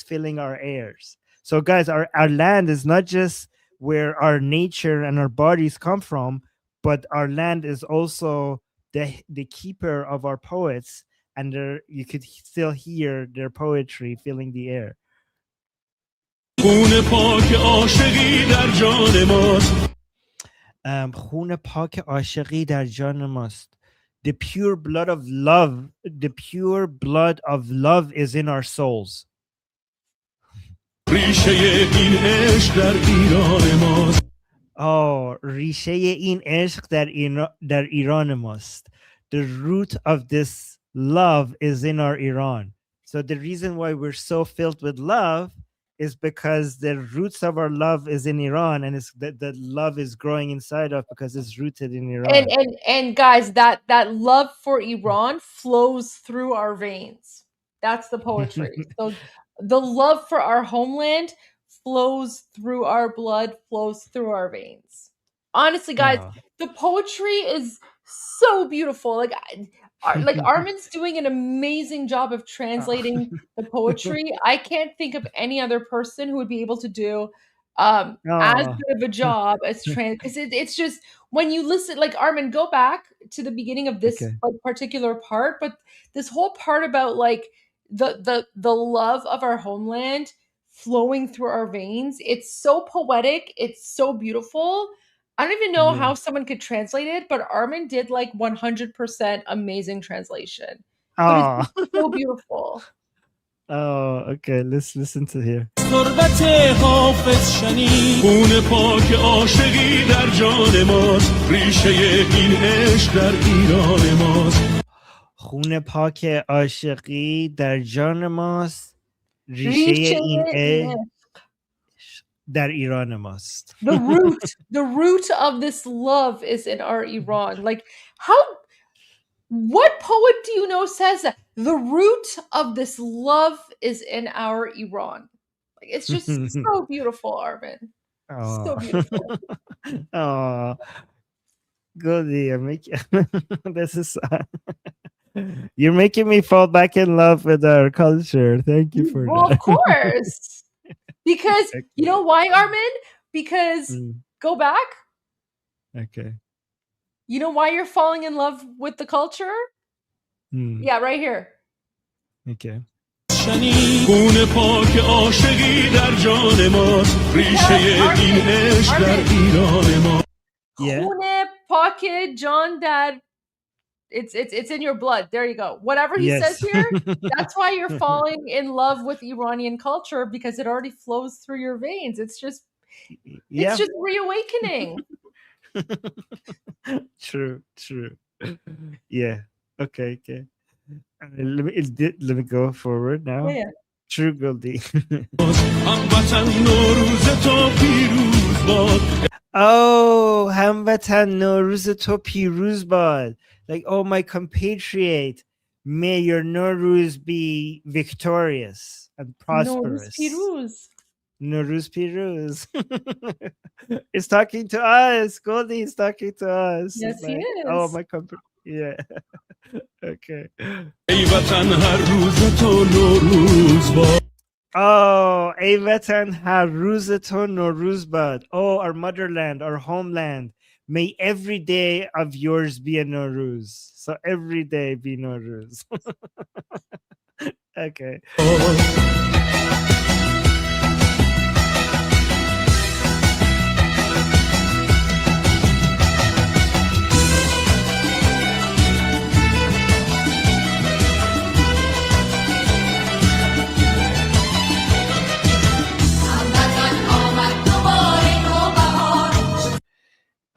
filling our airs. So guys, our land is not just where our nature and our bodies come from, but our land is also the keeper of our poets, and you could still hear their poetry filling the air. خون پاک عاشقی در جان ماست. The pure blood of love, is in our souls. Oh, ریشه این عشق در ایران ماست. The root of this love is in our Iran. So the reason why we're so filled with love is because the roots of our love is in Iran, and it's the love is growing inside of because it's rooted in Iran. And guys, that love for Iran flows through our veins. That's the poetry. So the love for our homeland flows through our blood, flows through our veins. Honestly, guys, the poetry is so beautiful. Like Armin's doing an amazing job of translating the poetry. I can't think of any other person who would be able to do as good of a job as because it's just, when you listen, like, Armin, go back to the beginning of this like particular part, but this whole part about like the love of our homeland flowing through our veins, it's so poetic, it's so beautiful. I don't even know how someone could translate it, but Armin did like 100% amazing translation. But it's just so beautiful. Oh, okay. Let's listen to here. تربت حافظ شنید خون پاک عاشقی در جان ماست ریشه این عشق در ایران ماست خون پاک عاشقی در جان ماست ریشه این عشق در ایران ماست. The root of this love is in our Iran. Like, what poet do you know says that? The root of this love is in our Iran. Like, it's just so beautiful, Armin. So beautiful. Oh, Goldie, this is you're making me fall back in love with our culture. Thank you for that. Of course. Because you know why, Armin? Because go back. Okay. You know why you're falling in love with the culture? Yeah, right here. Okay. خون پاک عاشقی در جان ماست ریشه این عشق در ایران ما Khune pocket John Dad. It's in your blood. There you go. Whatever he says here, that's why you're falling in love with Iranian culture, because it already flows through your veins. It's just reawakening. True. Yeah. Okay. Let me go forward now. Yeah. True, Goldie. Oh, Hamvatan Noruz to Piruz bad. Like, oh, my compatriot, may your Noruz be victorious and prosperous. Noruz Piruz. It's talking to us. Goldie is talking to us. Yes, he is. Oh, my yeah. Okay. Oh, ای وطن هر روز تو نوروز باد. Oh, our motherland, our homeland. May every day of yours be a Nowruz. So every day be Nowruz. Okay.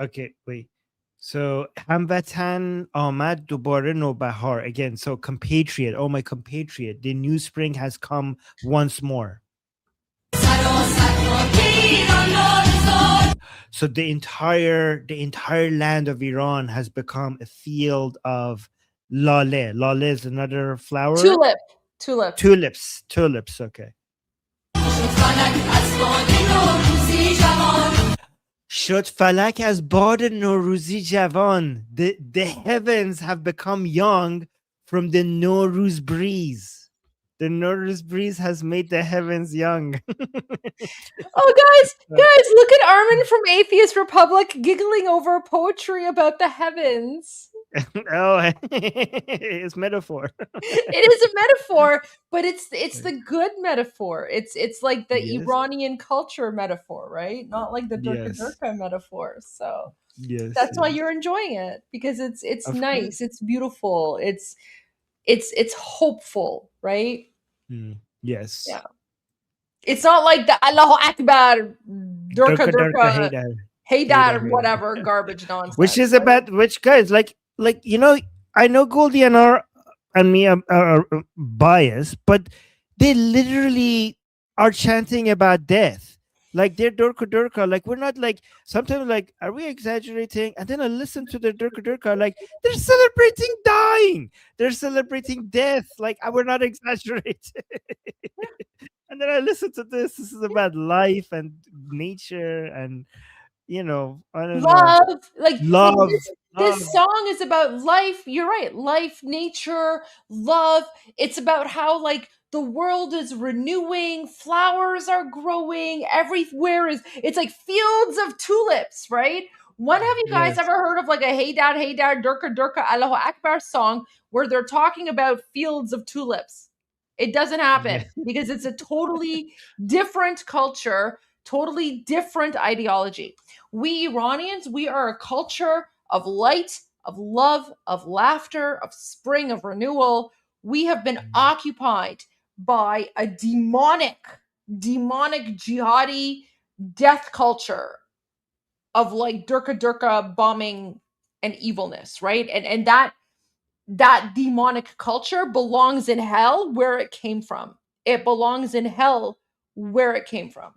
Okay, wait. So Hamvatan Ahmad Dubare no Bahar. Again, so compatriot, oh my compatriot, the new spring has come once more. So the entire land of Iran has become a field of lale. Lale is another flower. Tulips, okay. Shot falak as bad Noruzi Javan. The heavens have become young from the Nowruz breeze. The Nowruz breeze has made the heavens young. Oh, guys, look at Armin from Atheist Republic giggling over poetry about the heavens. Oh, it's metaphor. It is a metaphor, but it's the good metaphor. It's like the Iranian culture metaphor, right? Not like the Durka metaphor. So that's why you're enjoying it, because it's nice, it's beautiful, it's hopeful, right? Yes. Yeah. It's not like the Allahu Akbar Durka Haydar whatever garbage nonsense. Which is about guys like you know, I know Goldie and me are biased, but they literally are chanting about death. Like they're Durka. Like we're not like, sometimes like, are we exaggerating? And then I listen to the Durka, like they're celebrating dying. They're celebrating death. Like we're not exaggerating. And then I listen to this. This is about life and nature and, you know, I don't know. Love. This song is about life. You're right. Life, nature, love. It's about how like the world is renewing, flowers are growing, everywhere it's like fields of tulips, right? When have you guys ever heard of like a Haydar, Durka, Allahu Akbar song where they're talking about fields of tulips? It doesn't happen because it's a totally different culture, totally different ideology. We Iranians, we are a culture of light, of love, of laughter, of spring, of renewal. We have been occupied by a demonic jihadi death culture of like Durka bombing and evilness, right? And that demonic culture belongs in hell where it came from. It belongs in hell where it came from.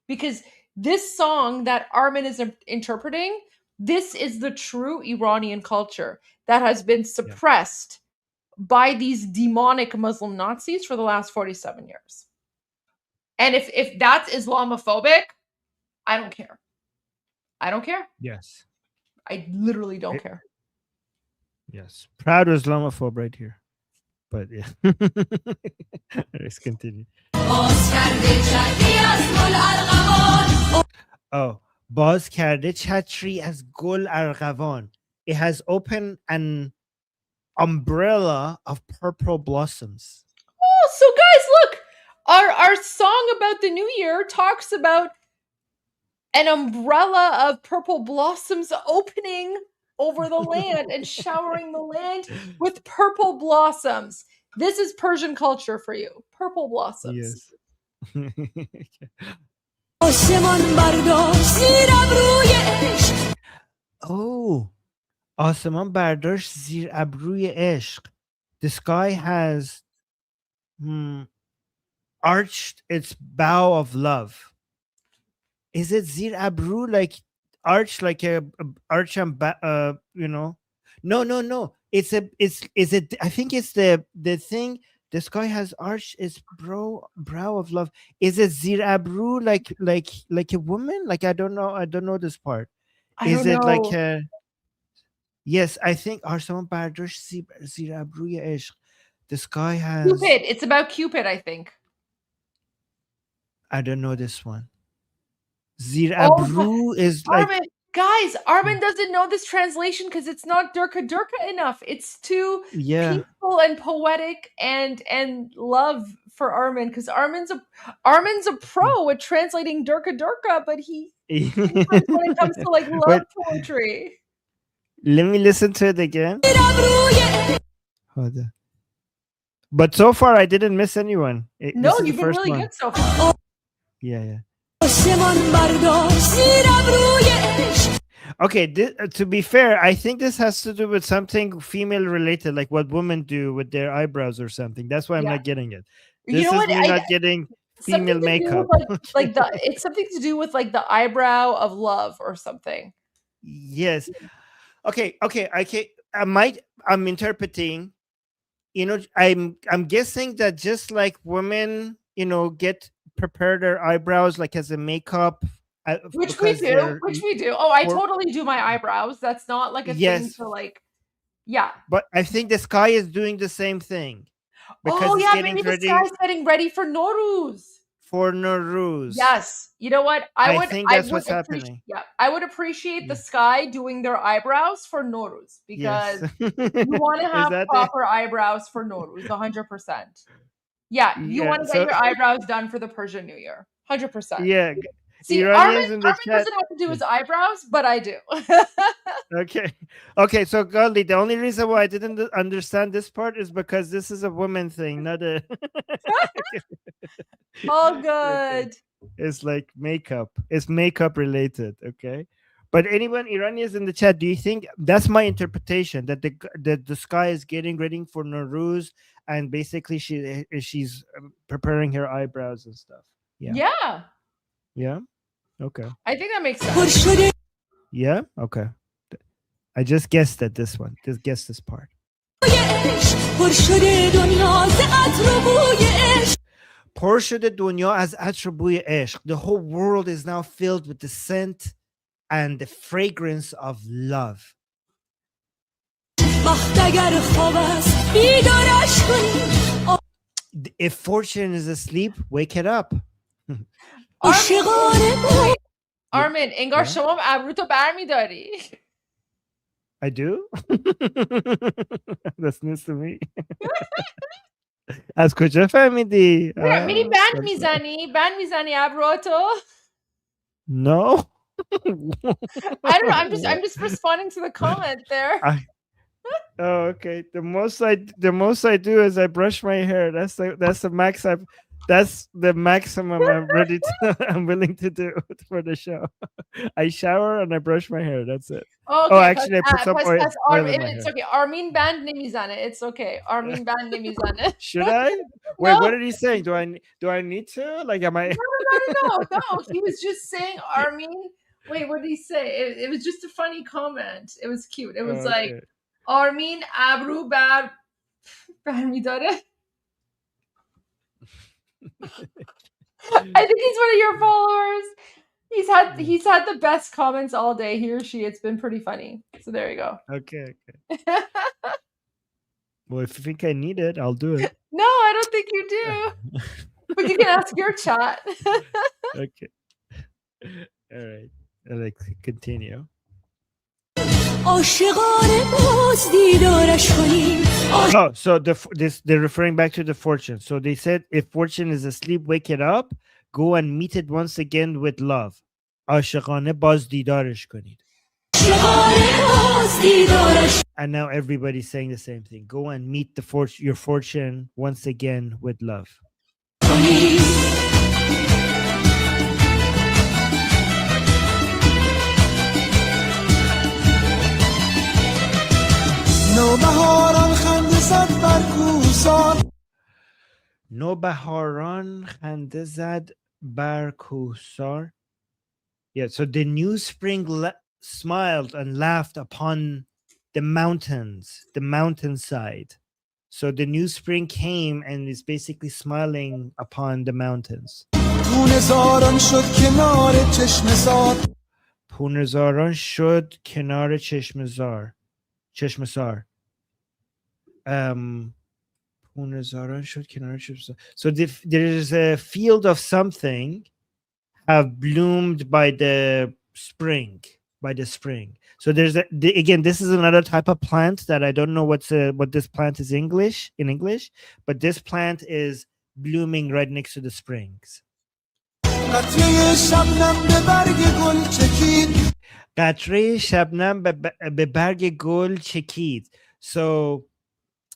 Because this song that Armin is interpreting, this is the true Iranian culture that has been suppressed by these demonic Muslim Nazis for the last 47 years. And if that's Islamophobic, I don't care. I don't care. Yes. I literally don't care. Yes. Proud Islamophobe right here. But yeah. Let's continue. Oh, باز کرده چتری از گل ارغوان. It has opened an umbrella of purple blossoms. Oh, so guys, look, our song about the new year talks about an umbrella of purple blossoms opening over the land and showering the land with purple blossoms. This is Persian culture for you. Purple blossoms. Yes. Oh, آسمان برداشت زیر ابروی عشق. The sky has arched its bow of love. Is it zir abru, like arch, like a arch and you know? No. It's I think it's the thing. The sky has arched its brow of love. Is it zir abru, like a woman? Like I don't know this part. Is it like a? Yes, I think Arsaman Bardosh zir abruye ishq. The sky has Cupid. It's about Cupid, I think. I don't know this one. Zir abru is like Armin, guys, Armin doesn't know this translation because it's not Durka enough. It's too peaceful and poetic and love for Armin, because Armin's a pro at translating Durka, but he when it comes to like love poetry. Let me listen to it again. Hold on. But so far I didn't miss anyone. No, you've been really good so far. Yeah. Okay, to be fair, I think this has to do with something female related, like what women do with their eyebrows or something. That's why I'm not getting it. This is me not getting female makeup. Like it's something to do with like the eyebrow of love or something. Yes. Okay. I'm interpreting. I'm guessing that just like women, prepare their eyebrows like as a makeup, which we do. Oh, I totally do my eyebrows. That's not like a thing for like, yeah. But I think the sky is doing the same thing. Because maybe the sky's getting ready for Nowruz. For Nowruz. Yes. You know what? I think that's what's happening. Yeah, I would appreciate the sky doing their eyebrows for Nowruz, because you want to have proper eyebrows for Nowruz, 100%. Yeah, you want to get your eyebrows done for the Persian New Year, 100%. Yeah. See, Armin doesn't have to do his eyebrows, but I do. Okay. So, Goldie, the only reason why I didn't understand this part is because this is a woman thing, not a. All good. It's like makeup. It's makeup related. Okay. But anyone Iranians in the chat, do you think that's my interpretation, that the sky is getting ready for Nowruz, and basically she's preparing her eyebrows and stuff? Yeah. Okay. I think that makes sense. Yeah. Okay. I just guessed at this one. Just guess this part. پر شده دنیا از عطر بوی عشق. The whole world is now filled with the scent and the fragrance of love. If fortune is asleep, wake it up. Armin, انگار شما ابروتو برمی‌داری. I do? That's news to me. از کجا فهمیدی؟ میری بند میزنی ابروتو؟ No. I don't know. I'm just responding to the comment there. Oh, okay. The most I do is I brush my hair. That's the max that's the maximum I'm willing to do for the show. I shower and I brush my hair. That's it. Okay, oh, actually, I put some oil in my it's hair. okay. Armin band nemizane. It's okay. Armin band nemizane. Should I? Wait, what are you saying? Do I need to? Like, am I? No. He was just saying Armin. Wait, what did he say? It was just a funny comment. It was cute. It was like Armin abru bar midare. I think he's one of your followers. He's had the best comments all day. He or she. It's been pretty funny. So there you go. Okay. Well, if you think I need it, I'll do it. No, I don't think you do. But you can ask your chat. Okay. All right. Like continue. عاشقانه باز دیدارش کنیم Oh, so they're referring back to the fortune. So they said if fortune is asleep, wake it up, go and meet it once again with love. عاشقانه باز دیدارش کنید. And now everybody's saying the same thing. Go and meet your fortune once again with love. نوبهاران خنده زد بر کوهسار نوبهاران خنده زد بر کوهسار. Yeah, so the new spring smiled and laughed upon the mountains, the mountainside. So the new spring came and is basically smiling upon the mountains. پونه‌زاران شد کنار چشمه‌زار پونه‌زاران شد کنار چشمه‌زار. چشمه‌زار. پونه‌زاران شد کنار چشمه‌زار. So there is a field of something have bloomed by the spring. So there's again, this is another type of plant that I don't know what this plant is in English, but this plant is blooming right next to the springs. قطره شبنم به برگ گل چکید قطره شبنم به برگ گل چکید. So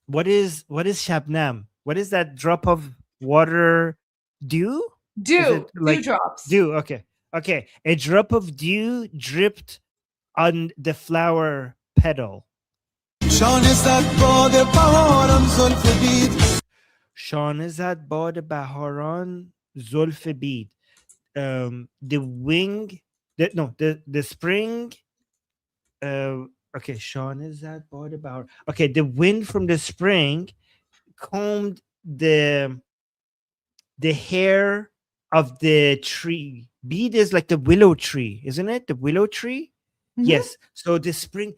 what is shabnam? What is that drop of water? Dew? Dewdrops. Dew, okay. A drop of dew dripped on the flower petal. شانه زد باد بهاران زلف بید شانه زد باد بهاران زلف بید. The spring. Okay, شانه زد باد بهاران. Okay, the wind from the spring combed the hair of the tree. Bead is like the willow tree, isn't it? The willow tree. Mm-hmm. Yes. So the spring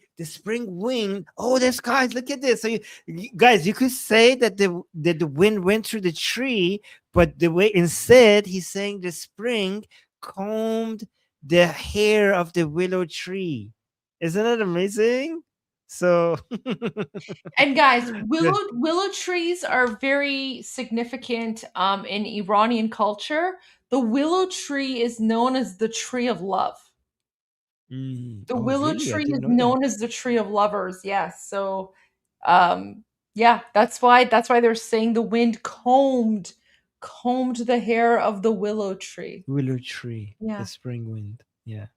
wind. Oh, this guys, look at this. So you could say that the wind went through the tree, but the way instead he's saying the spring combed the hair of the willow tree. Isn't that amazing? So and guys, willow trees are very significant in Iranian culture. The willow tree is known as the tree of love. The willow tree is known as the tree of lovers. Yes. So yeah, that's why they're saying the wind combed the hair of the willow tree. Willow tree. Yeah. The spring wind. Yeah.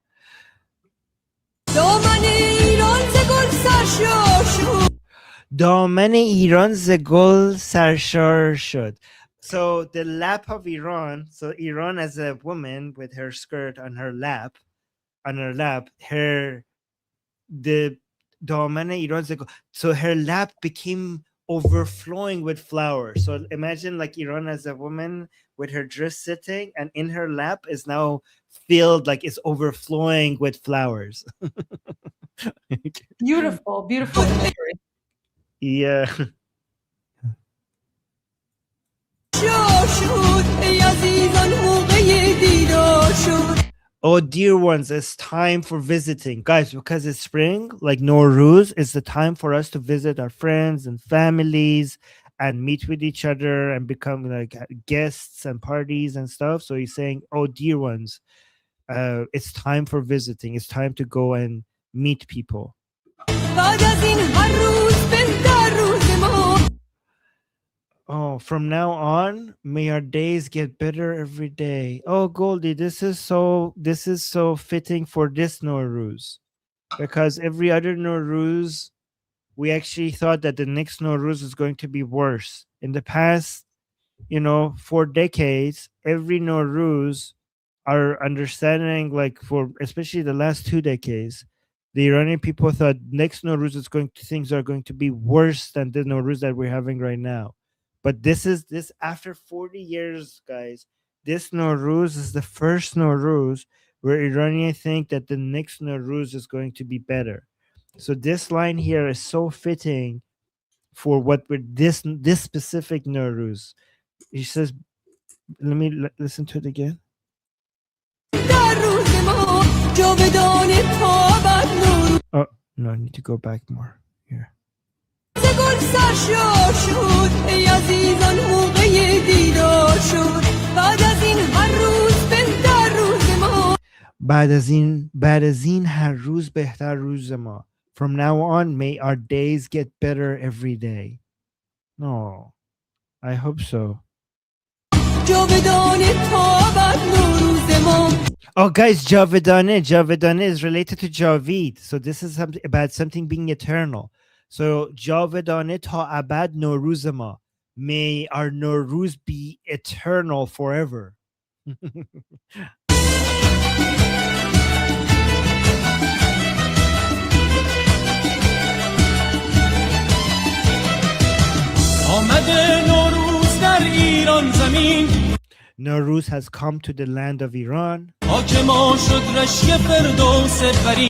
دامن ایران ز گل سرشار شد. So the lap of Iran, so Iran as a woman with her skirt on her lap, the دامن ایران ز گل, so her lap became overflowing with flowers. So imagine like Iran as a woman with her dress sitting, and in her lap is now filled, like it's overflowing with flowers. Beautiful imagery. Yeah. Oh, dear ones, it's time for visiting. Guys, because it's spring, like Nowruz, it's the time for us to visit our friends and families and meet with each other and become like guests and parties and stuff. So he's saying, oh, dear ones, it's time for visiting. It's time to go and meet people. Oh, from now on, may our days get better every day. Oh, Goldie, this is so fitting for this Nowruz, because every other Nowruz, we actually thought that the next Nowruz is going to be worse. In the past, 4 decades, every Nowruz, our understanding, like for especially the last 2 decades, the Iranian people thought next Nowruz things are going to be worse than the Nowruz that we're having right now. But this after 40 years, guys, this Nowruz is the first Nowruz where Iranians think that the next Nowruz is going to be better. So this line here is so fitting for what we're this specific Nowruz. He says, let me listen to it again. جاودان تا بعد نوروز Oh no, I need to go back more. Here. گل سرشار شد ای عزیزان موقع دیدار شد بعد از این هر روز بهتر روز ما بعد از این هر روز بهتر روز ما. From now on, may our days get better every day. No, I hope so. جاودان تا بعد نوروز ما Oh, guys, Javedane is related to Javid. So this is about something being eternal. So Javedane ta abad Noruzama. May our Noruz be eternal forever. آمده نوروز در ایران زمین Nowruz has come to the land of Iran. خاک ما شد رشک فردوس برین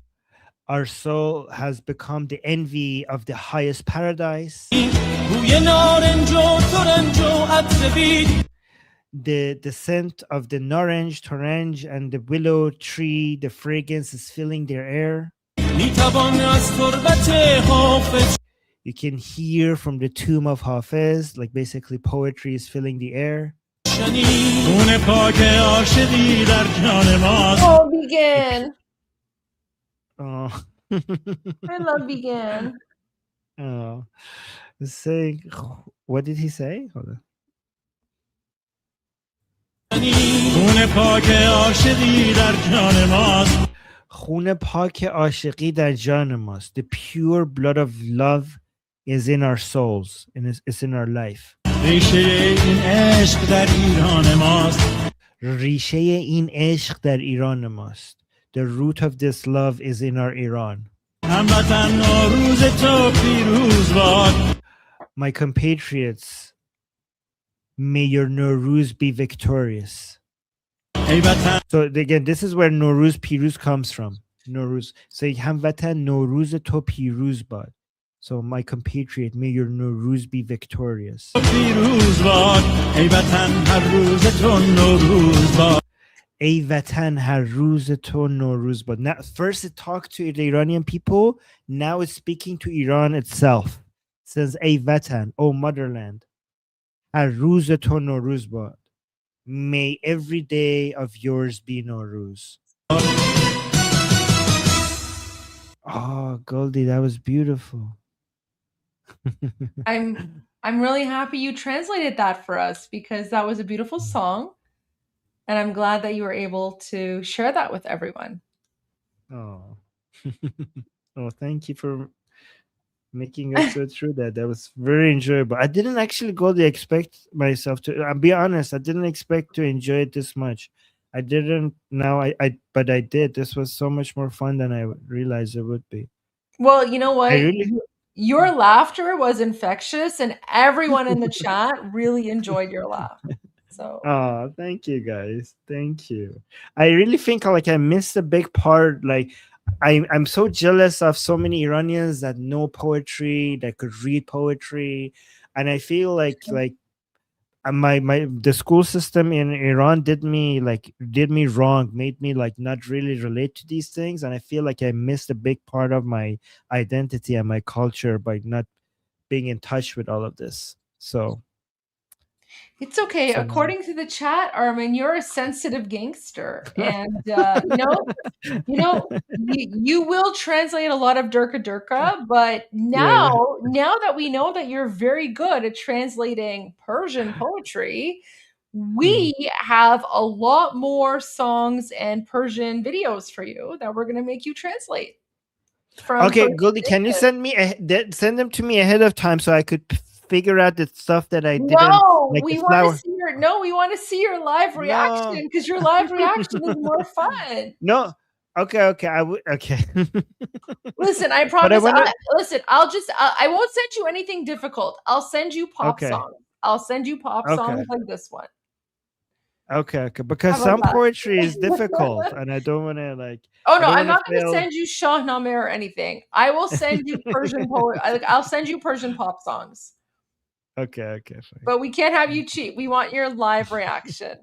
Our soul has become the envy of the highest paradise. بوی نارنج و ترنج و عطر بید The scent of the orange, and the willow tree, the fragrance is filling their air. میتوان از تربت حافظ You can hear from the tomb of Hafiz, like basically poetry is filling the air. خون پاک عاشقی در جان ماست Oh, Vegan. Oh. I love Vegan. Oh. Saying, what did he say? Hold on. خون پاک عاشقی در جان ماست خون پاک عاشقی در جان ماست. The pure blood of love is in our souls and it's in our life. ریشه این عشق در ایران ماست ریشه این عشق در ایران ماست. The root of this love is in our Iran. هموطن نوروز تو پیروز باد My compatriots, may your Nowruz be victorious. ای وطن So again, this is where Nowruz Piruz comes from. Nowruz. So hamvatan Nowruz to Piruz bad. So my compatriot, may your Nowruz be victorious. پیروز باد ای وطن هر روز تو نوروز باد Ey vatan har roz to Nowruz bad. Now, first it talked to the Iranian people. Now it's speaking to Iran itself. It says, Ey vatan, O motherland, har roz to Nowruz bad. May every day of yours be Nowruz. Oh, Goldie, that was beautiful. I'm really happy you translated that for us because that was a beautiful song. And I'm glad that you were able to share that with everyone. Oh. Oh, thank you for making us go through that. That was very enjoyable. I didn't actually expect myself to. I'll be honest, I didn't expect to enjoy it this much. I didn't. Now but I did. This was so much more fun than I realized it would be. Well, you know what? Your Mm. laughter was infectious, and everyone in the chat really enjoyed your laugh. So, Oh, thank you guys. Thank you. I really think like I missed a big part. Like I'm so jealous of so many Iranians that know poetry, that could read poetry, and I feel like the school system in Iran did me wrong, made me like not really relate to these things, and I feel like I missed a big part of my identity and my culture by not being in touch with all of this. So it's okay. According to the chat, Armin, you're a sensitive gangster, and you will translate a lot of Durka, but now that we know that you're very good at translating Persian poetry, we have a lot more songs and Persian videos for you that we're going to make you translate. Okay, Goldie, can you send them to me ahead of time so I could figure out the stuff that I didn't like? We want to see your live reaction because your live reaction is more fun. No. Okay. Okay. Listen, I promise. I won't send you anything difficult. I'll send you pop songs. I'll send you pop songs like this one. Okay. Because some poetry is difficult, and I don't want to like. Oh no, I'm not going to send you Shahnameh or anything. I will send you Persian I'll send you Persian pop songs. Okay. Fine. But we can't have you cheat. We want your live reaction.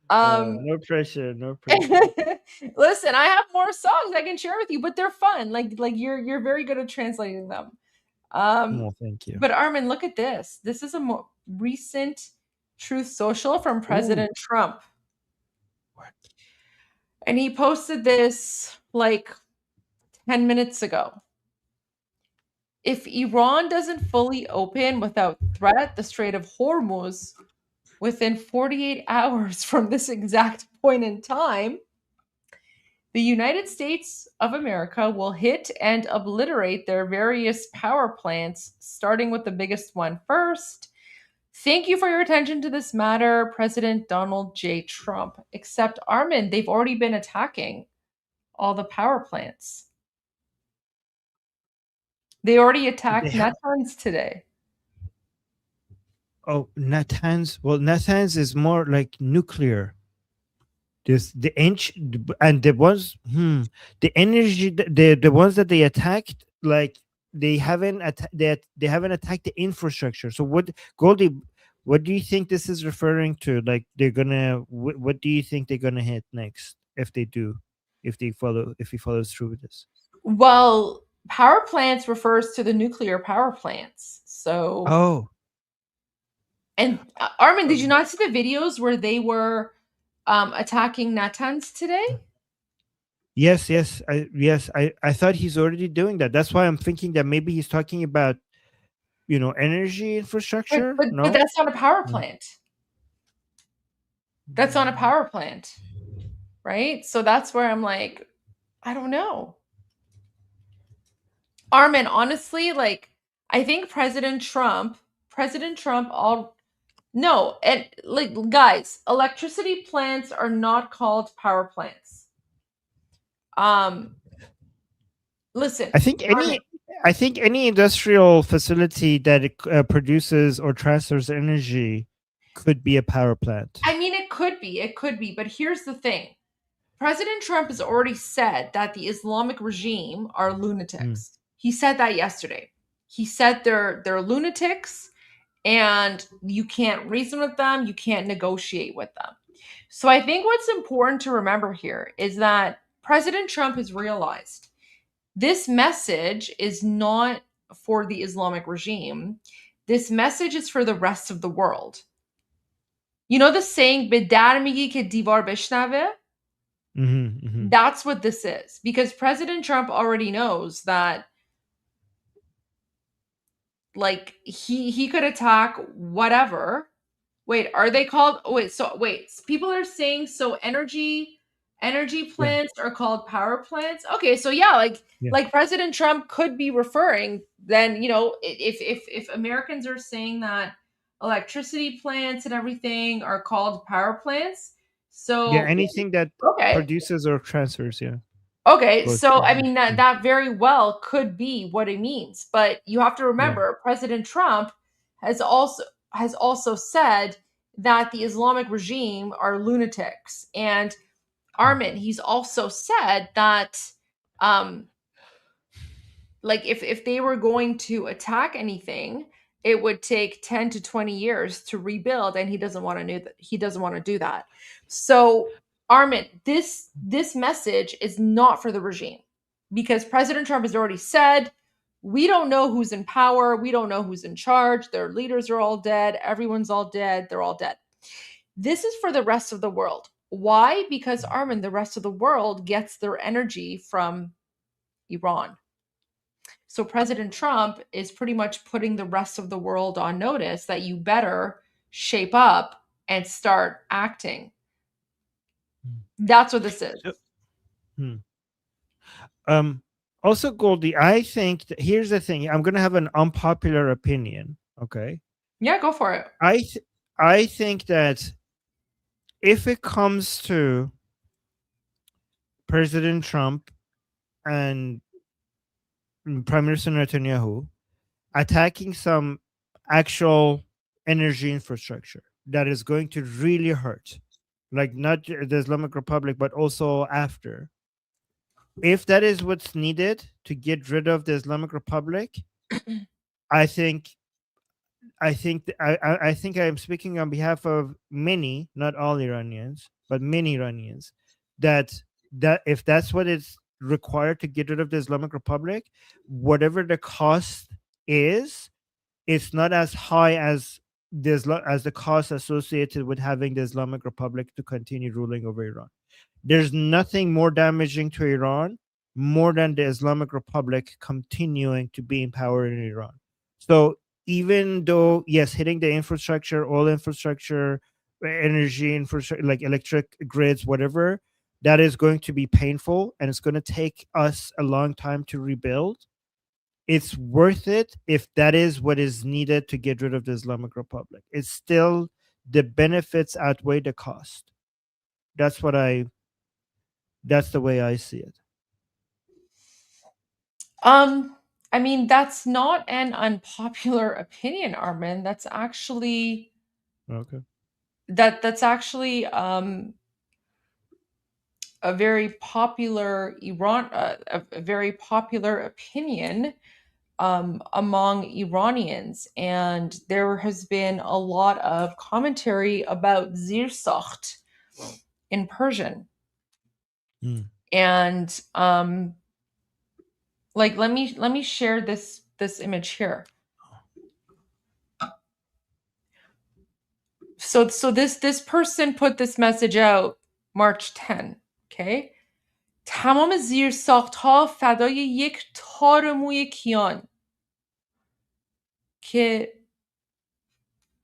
No pressure. No pressure. Listen, I have more songs I can share with you, but they're fun. Like you're very good at translating them. Well, thank you. But Armin, look at this. This is a more recent Truth Social from President Trump. And he posted this like 10 minutes ago. If Iran doesn't fully open without threat the Strait of Hormuz within 48 hours from this exact point in time, the United States of America will hit and obliterate their various power plants, starting with the biggest one first. Thank you for your attention to this matter, President Donald J. Trump. Except, Armin, they've already been attacking all the power plants. They already attacked Natanz today. Oh, Natanz. Well, Natanz is more like nuclear. There's the and the ones, the energy, the ones that they attacked, like they haven't they haven't attacked the infrastructure. So what, Goldie? What do you think this is referring to? Like they're gonna, what do you think they're gonna hit next if they do, if he follows through with this? Well, power plants refers to the nuclear power plants. So. Oh. And Armin, did you not see the videos where they were attacking Natanz today? Yes, I thought he's already doing that. That's why I'm thinking that maybe he's talking about, energy infrastructure. But that's not a power plant. That's not a power plant, right? So that's where I'm like, I don't know. Armin, honestly, like, I think President Trump no, and like, guys, electricity plants are not called power plants. Listen, I think any industrial facility that produces or transfers energy could be a power plant. I mean, it could be, but here's the thing. President Trump has already said that the Islamic regime are lunatics. He said that yesterday. He said they're lunatics and you can't reason with them, you can't negotiate with them. So I think what's important to remember here is that President Trump has realized this message is not for the Islamic regime. This message is for the rest of the world. You know the saying, "Bedar migi ke divar beshnave"? That's what this is. Because President Trump already knows that, like, he could attack whatever. Wait, are they called? People are saying so energy plants are called power plants. Okay, so like President Trump could be referring then, if Americans are saying that electricity plants and everything are called power plants. So anything that produces or transfers, Okay, so I mean that very well could be what it means, but you have to remember President Trump has also said that the Islamic regime are lunatics. And Armin, he's also said that like if they were going to attack anything, it would take 10 to 20 years to rebuild, and he doesn't want to do that. So Armin, this message is not for the regime, because President Trump has already said, we don't know who's in power. We don't know who's in charge. Their leaders are all dead. Everyone's all dead. They're all dead. This is for the rest of the world. Why? Because, Armin, the rest of the world gets their energy from Iran. So President Trump is pretty much putting the rest of the world on notice that you better shape up and start acting. That's what this is. Also, Goldie, I think here's the thing. I'm going to have an unpopular opinion. Okay. Yeah, go for it. I think that if it comes to President Trump and Prime Minister Netanyahu attacking some actual energy infrastructure that is going to really hurt, like not the Islamic Republic, but also after. If that is what's needed to get rid of the Islamic Republic, I think I think I think I am speaking on behalf of many, not all Iranians, but many Iranians, that if that's what is required to get rid of the Islamic Republic, whatever the cost is, it's not as high as the cost associated with having the Islamic Republic to continue ruling over Iran. There's nothing more damaging to Iran more than the Islamic Republic continuing to be in power in Iran. So even though, yes, hitting the infrastructure, oil infrastructure, energy infrastructure, like electric grids, whatever, that is going to be painful and it's going to take us a long time to rebuild. It's worth it if that is what is needed to get rid of the Islamic Republic. It's still, the benefits outweigh the cost. That's the way I see it. I mean, that's not an unpopular opinion, Armin. That's actually okay. That's actually a very popular a very popular opinion among Iranians, and there has been a lot of commentary about Zirsacht in Persian. And like let me share this image here. So this person put this message out March 10. Okay. تمام زیرساخت‌ها فدای یک تار موی کیان. که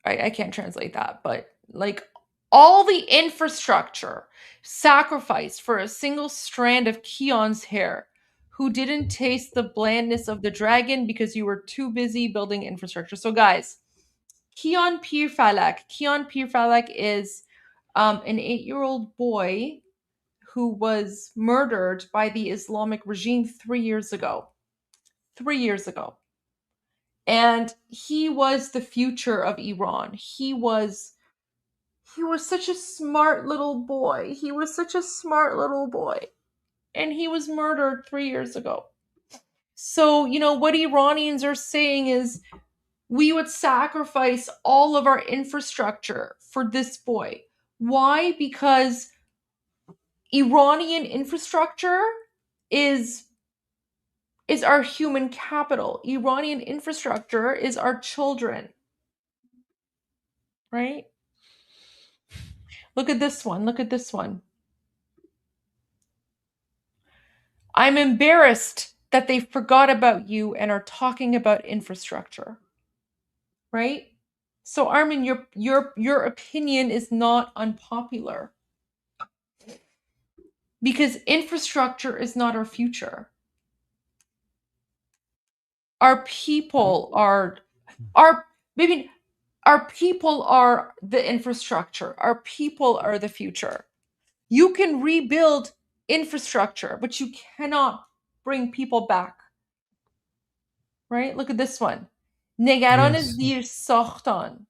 I can't translate that, but like all the infrastructure sacrificed for a single strand of Kion's hair, who didn't taste the blandness of the dragon because you were too busy building infrastructure. So guys, Kion Pir Falak is an 8-year-old boy who was murdered by the Islamic regime 3 years ago. 3 years ago. And he was the future of Iran. He was such a smart little boy. And he was murdered 3 years ago. So, what Iranians are saying is we would sacrifice all of our infrastructure for this boy. Why? Because Iranian infrastructure is our human capital. Iranian infrastructure is our children. Right? Look at this one. I'm embarrassed that they forgot about you and are talking about infrastructure. Right? So Armin, your opinion is not unpopular. Because infrastructure is not our future. Our people are the infrastructure. Our people are the future. You can rebuild infrastructure, but you cannot bring people back. Right? Look at this one. نگران زیر ساختان.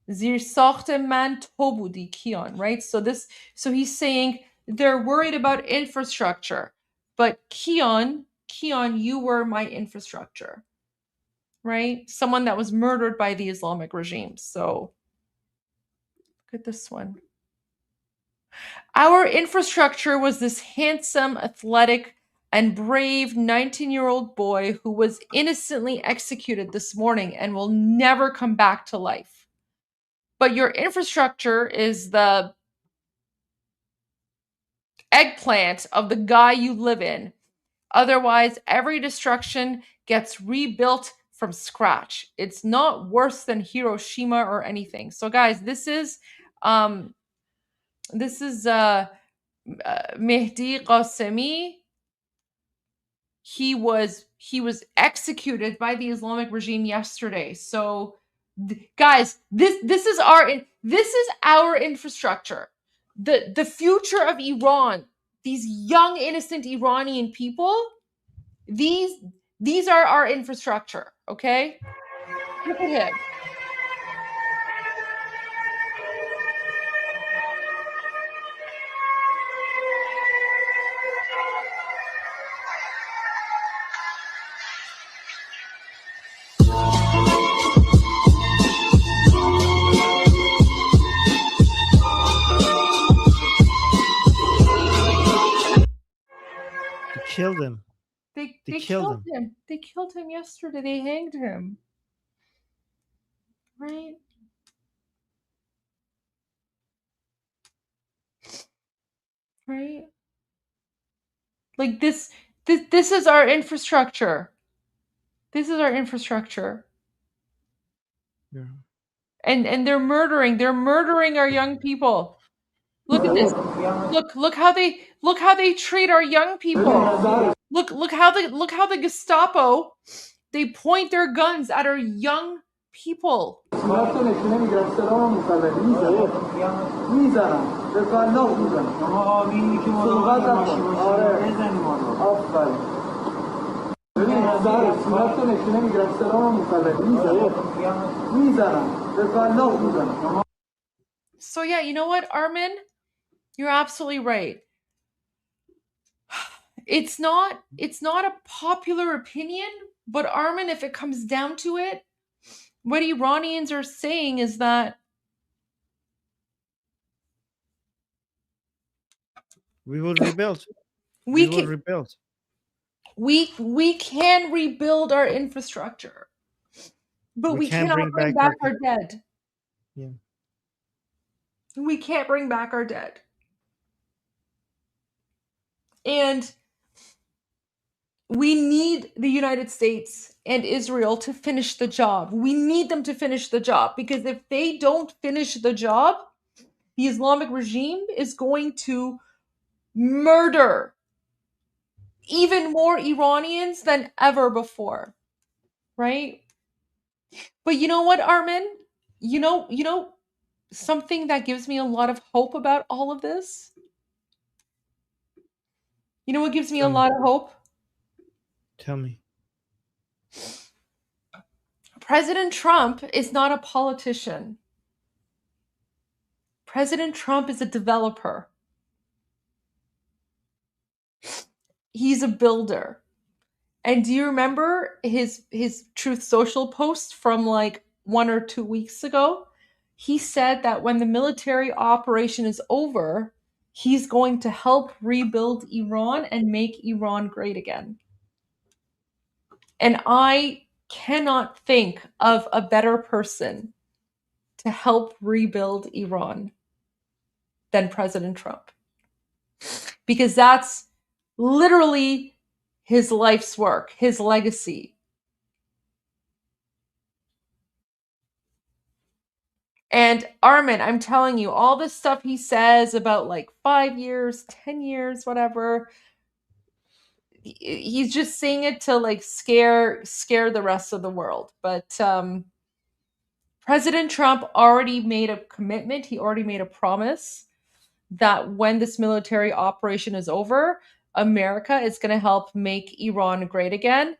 زیر ساخت من تو بودی کیان. Right? So he's saying they're worried about infrastructure, but Kion, you were my infrastructure. Right? Someone that was murdered by the Islamic regime. So look at this one. Our infrastructure was this handsome, athletic, and brave 19-year-old boy who was innocently executed this morning and will never come back to life. But your infrastructure is the eggplant of the guy you live in. Otherwise, every destruction gets rebuilt from scratch. It's not worse than Hiroshima or anything. So guys, this is Mehdi Qasemi. He was executed by the Islamic regime yesterday. So guys, this is our infrastructure. The future of Iran, these young innocent Iranian people, these are our infrastructure, okay? Look at him. killed him. They killed killed him. They killed him yesterday. They hanged him. Right? Right? Like this is our infrastructure. This is our infrastructure. Yeah. And they're murdering our young people. Look at this. Look how they treat our young people. Look how the Gestapo, they point their guns at our young people. So yeah, you know what, Armin? You're absolutely right. It's not a popular opinion, but Armin, if it comes down to it, what Iranians are saying is that we will rebuild. We will can rebuild. We can rebuild our infrastructure, but we cannot bring back our dead. Yeah. We can't bring back our dead. And we need the United States and Israel to finish the job. We need them to finish the job, because if they don't finish the job, the Islamic regime is going to murder even more Iranians than ever before. Right? But you know what, Armin? You know something that gives me a lot of hope about all of this? You know what gives me a lot of hope? Tell me. President Trump is not a politician. President Trump is a developer. He's a builder. And do you remember his Truth Social post from like 1 or 2 weeks ago? He said that when the military operation is over, he's going to help rebuild Iran and make Iran great again. And I cannot think of a better person to help rebuild Iran than President Trump. Because that's literally his life's work, his legacy. And Armin, I'm telling you, all this stuff he says about like 5 years, 10 years, whatever, he's just saying it to like scare the rest of the world. But President Trump already made a commitment. He already made a promise that when this military operation is over, America is going to help make Iran great again.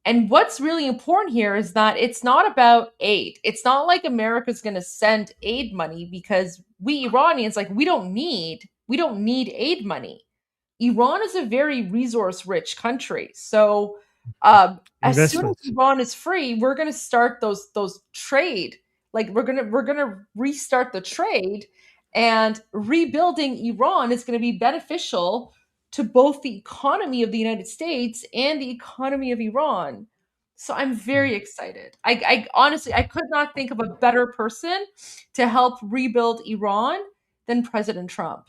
And what's really important here is that it's not about aid. It's not like America's going to send aid money, because we Iranians, like, we don't need aid money. Iran is a very resource-rich country. So as soon as Iran is free, we're going to start those trade. Like we're gonna restart the trade, and rebuilding Iran is going to be beneficial to both the economy of the United States and the economy of Iran. So I'm very excited. I honestly, I could not think of a better person to help rebuild Iran than President Trump.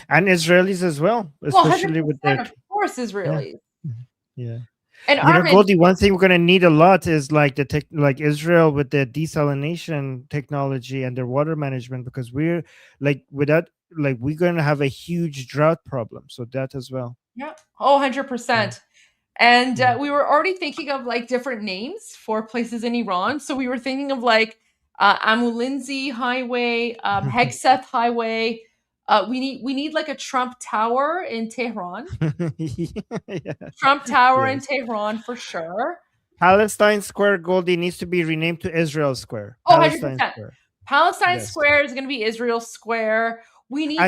And Israelis as well, especially with their, of course, Israelis. Yeah. And you know, Armin, Goldie, one thing we're going to need a lot is like like Israel with their desalination technology and their water management, because we're like, without, like, we're going to have a huge drought problem. So that as well. Yeah. Oh, 100%. And we were already thinking of like different names for places in Iran. So we were thinking of like Amulinzi Highway, Hegseth Highway. We need like a Trump Tower in Tehran. Trump Tower in Tehran for sure. Palestine Square, Goldie, needs to be renamed to Israel Square. Oh, Palestine 100%. Square. Palestine Square is going to be Israel Square. We need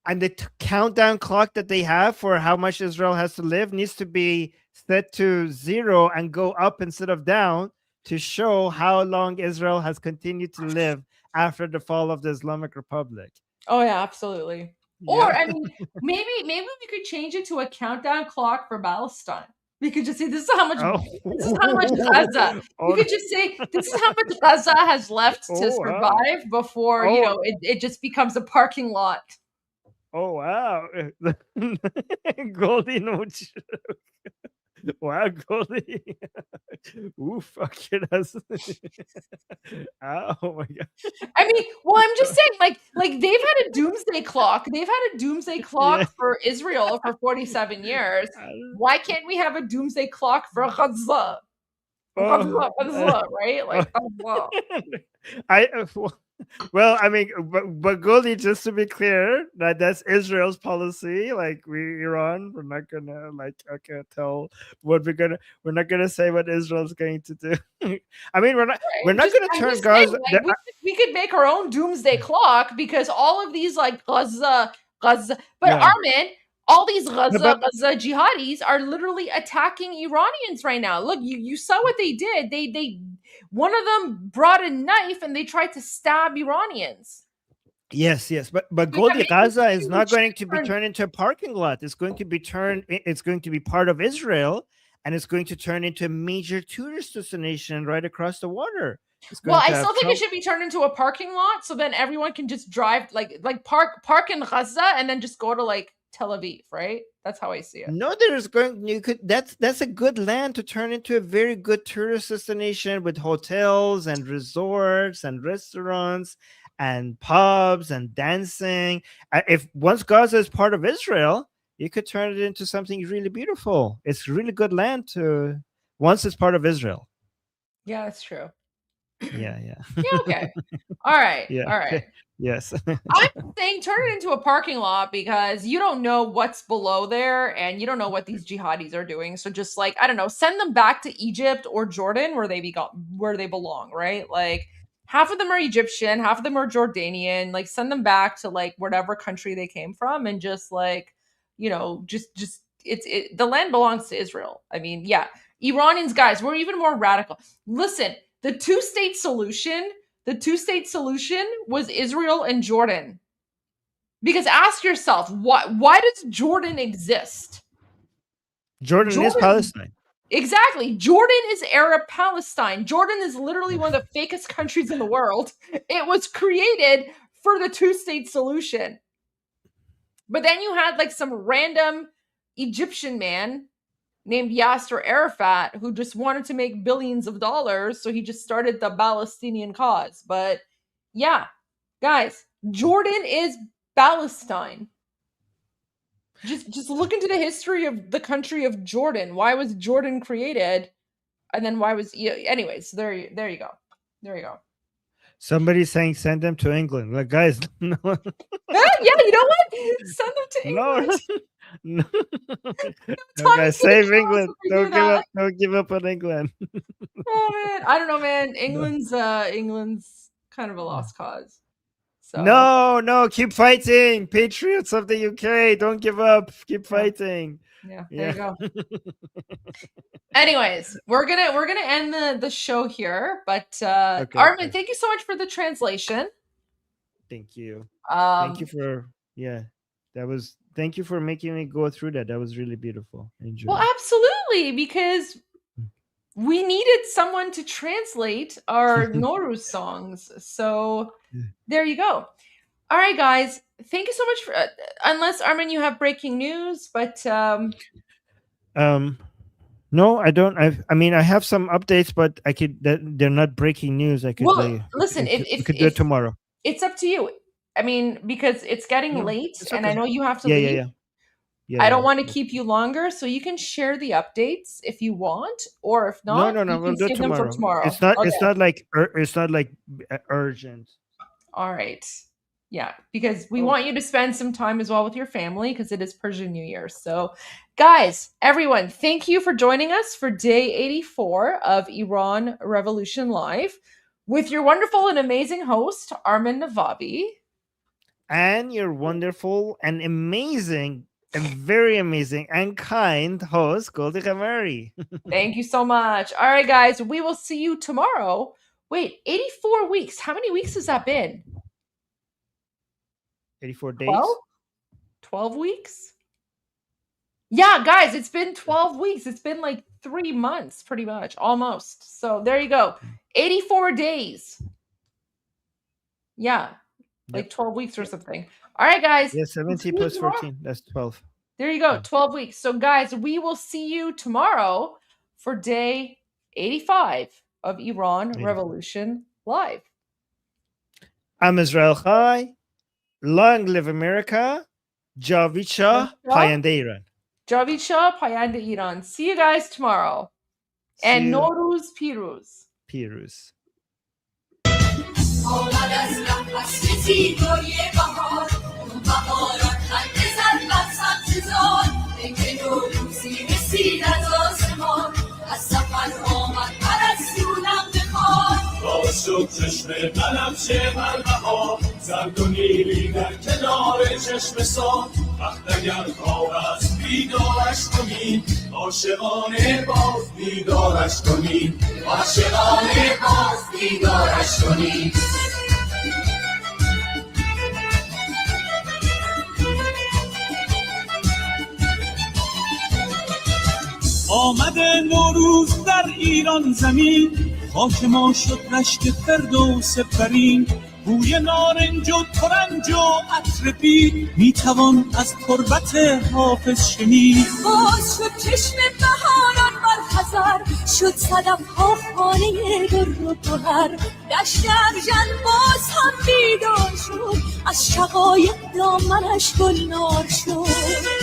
and the countdown clock that they have for how much Israel has to live needs to be set to 0 and go up instead of down, to show how long Israel has continued to live after the fall of the Islamic Republic. Oh yeah, absolutely. Or I mean, maybe we could change it to a countdown clock for Palestine. We could just say this is how much Gaza. We could just say this is how much Gaza has left to survive before it just becomes a parking lot. Oh wow. Goldie knows. Wow, Goldie. Oof, okay, that's oh my god. I mean, well, I'm just saying, like they've had a doomsday clock. They've had a doomsday clock for Israel for 47 years. Why can't we have a doomsday clock for Gaza? Gaza, right? Like well, I mean, but Goldie, just to be clear, that's Israel's policy. Like Iran, we're not gonna tell what we're not gonna say what Israel's going to do. I mean, we're not gonna turn Gaza. We could make our own doomsday clock because all of these like Gaza, but Armin, all these Gaza jihadis are literally attacking Iranians right now. Look, you saw what they did. They one of them brought a knife and they tried to stab Iranians. Yes, but Goldie, Gaza is not going to be turned into a parking lot. It's going to be part of Israel, and it's going to turn into a major tourist destination right across the water. Well, I still think it should be turned into a parking lot, so then everyone can just drive park in Gaza and then just go to like Tel Aviv, right? That's how I see it. No, that's a good land to turn into a very good tourist destination with hotels and resorts and restaurants and pubs and dancing. If once Gaza is part of Israel, you could turn it into something really beautiful. It's really good land once it's part of Israel. Yeah, that's true. Yeah. Okay. All right. Yeah. All right. Yes. I'm saying turn it into a parking lot because you don't know what's below there and you don't know what these jihadis are doing. So just like, I don't know, send them back to Egypt or Jordan where they belong, right? Like half of them are Egyptian, half of them are Jordanian. Like send them back to like whatever country they came from and just like, just the land belongs to Israel. I mean, yeah, Iranians, guys, we're even more radical. Listen, the two-state solution was Israel and Jordan. Because ask yourself, why does Jordan exist? Jordan is Palestine. Exactly. Jordan is Arab Palestine. Jordan is literally one of the fakest countries in the world. It was created for the two-state solution. But then you had like some random Egyptian man named Yasser Arafat, who just wanted to make billions of dollars. So he just started the Palestinian cause. But yeah, guys, Jordan is Palestine. Just look into the history of the country of Jordan. Why was Jordan created? And then why was... Anyways, there you go. There you go. Somebody's saying send them to England. Like, guys, no. Yeah, you know what? Send them to England. No, guys, save England. Don't give up on England. Oh man, I don't know, man. England's kind of a lost cause. So. No, keep fighting, patriots of the UK. Don't give up. Keep fighting. Yeah, there you go. Anyways, we're gonna end the show here. But Armin, thank you so much for the translation. Thank you. Thank you for Thank you for making me go through that. That was really beautiful. Well, absolutely, because we needed someone to translate our Nowruz songs. So there you go. All right, guys. Thank you so much for. Unless Armin, you have breaking news, but no, I don't. I mean, I have some updates, but they're not breaking news. I could. Listen, we could do it tomorrow. It's up to you. I mean, because it's getting late, and I know you have to leave. Yeah, I don't want to keep you longer, so you can share the updates if you want, or if not, no, we'll do it them for tomorrow. It's not. Okay. It's not like urgent. All right. Yeah, because we want you to spend some time as well with your family because it is Persian New Year. So, guys, everyone, thank you for joining us for day 84 of Iran Revolution Live with your wonderful and amazing host, Armin Navabi. And your wonderful and amazing and very amazing and kind host, Goldie And Armin. Thank you so much. All right, guys, we will see you tomorrow. Wait, 84 weeks. How many weeks has that been? 84 days? 12? 12 weeks? Yeah, guys, it's been 12 weeks. It's been like 3 months, pretty much, almost. So there you go. 84 days. Yeah, like 12 weeks or something. All right, guys. Yeah, we'll 70 see you plus tomorrow. 14. That's 12. There you go, 12 weeks. So, guys, we will see you tomorrow for day 85 of Iran Revolution Live. I'm Israel Chai. Long live America. Javid Shah, Payande Iran. Javid Shah, Payande Iran. See you guys tomorrow. And you. Nowruz Piruz. Piruz. آمد از نفس زیبای بهار بهاران خنده زد بر سبززار بنگ نوروزی رسید از آسمان از سفر آمد پرستونم به کار باز شد چشم بنفشه بر بهار زرد و نیلی در کنار چشم سار وقت اگر خواب است بیدارش کنیم عاشقانه باز بیدارش کنیم عاشقانه باز بیدارش کنیم آمده نوروز در ایران زمین خاک ما شد رشک فردوس برین بوی نارنج و ترنج و عطر بید میتوان از تربت حافظ شنید باز شد چشم بهاران بر خزر شد صدف ها خانه در و گوهر دشت ارژن باز هم بیدار شد از شقایق دامنش گلنار شد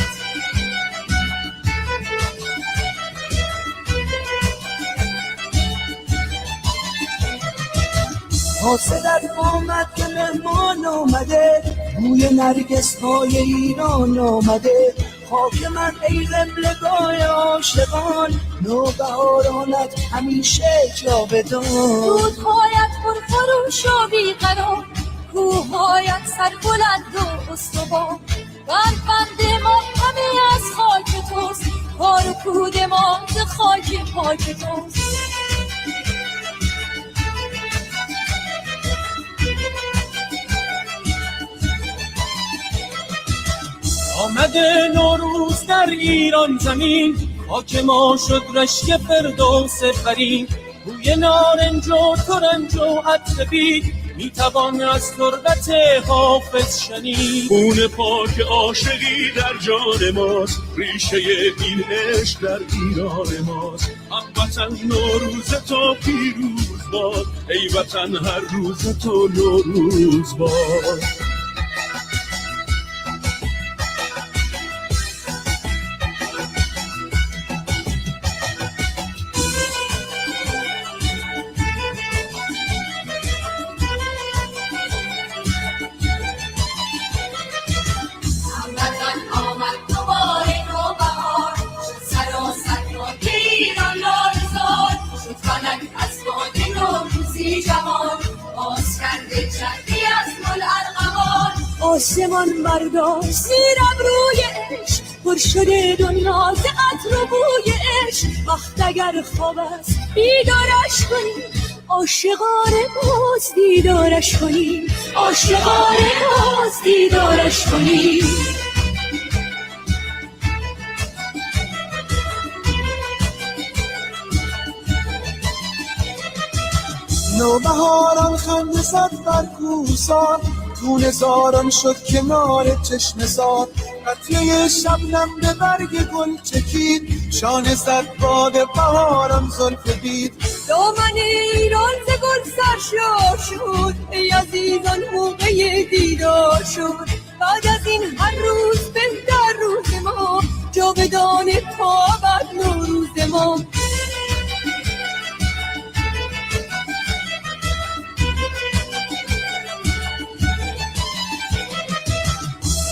حاسدت آمد که مهمان آمده بوی نرگس های ایران آمده خاک من ای قبلگاه عاشقان نوبهارانت همیشه جاودان رودهایت پرخروش و بیقرار کوههایت سربلند و استوار بربند ما همه از خاک توست کار و کود ما ز خاک پاک توست آمده نوروز در ایران زمین خاک ما شد رشک فردوس برین بوی نارنج و ترنج و عطر بید میتوان از تربت حافظ شنید خون پاک عاشقی در جان ماست ریشه این عشق در ایران ماست هموطن نوروز تو پیروز باد ای وطن هر روز تو نوروز باد آسمان برداشت زیر ابروی عشق پر شده دنیا ز عطر و بوی عشق وقت اگر خواب است بیدارش کنیم عاشقانه باز دیدارش کنیم عاشقانه باز دیدارش کنیم نوبهاران خنده زد بر کوهسار خون زاران شد کنار چشم زار قطره شبنم به برگ گل چکید شانه زد باد بهاران زلف دید دامن ایران ز گل سرشار شد ای عزیزان موقع دیدار شد بعد از این هر روز بهتر روز ما جاودان تا ابد نوروز ما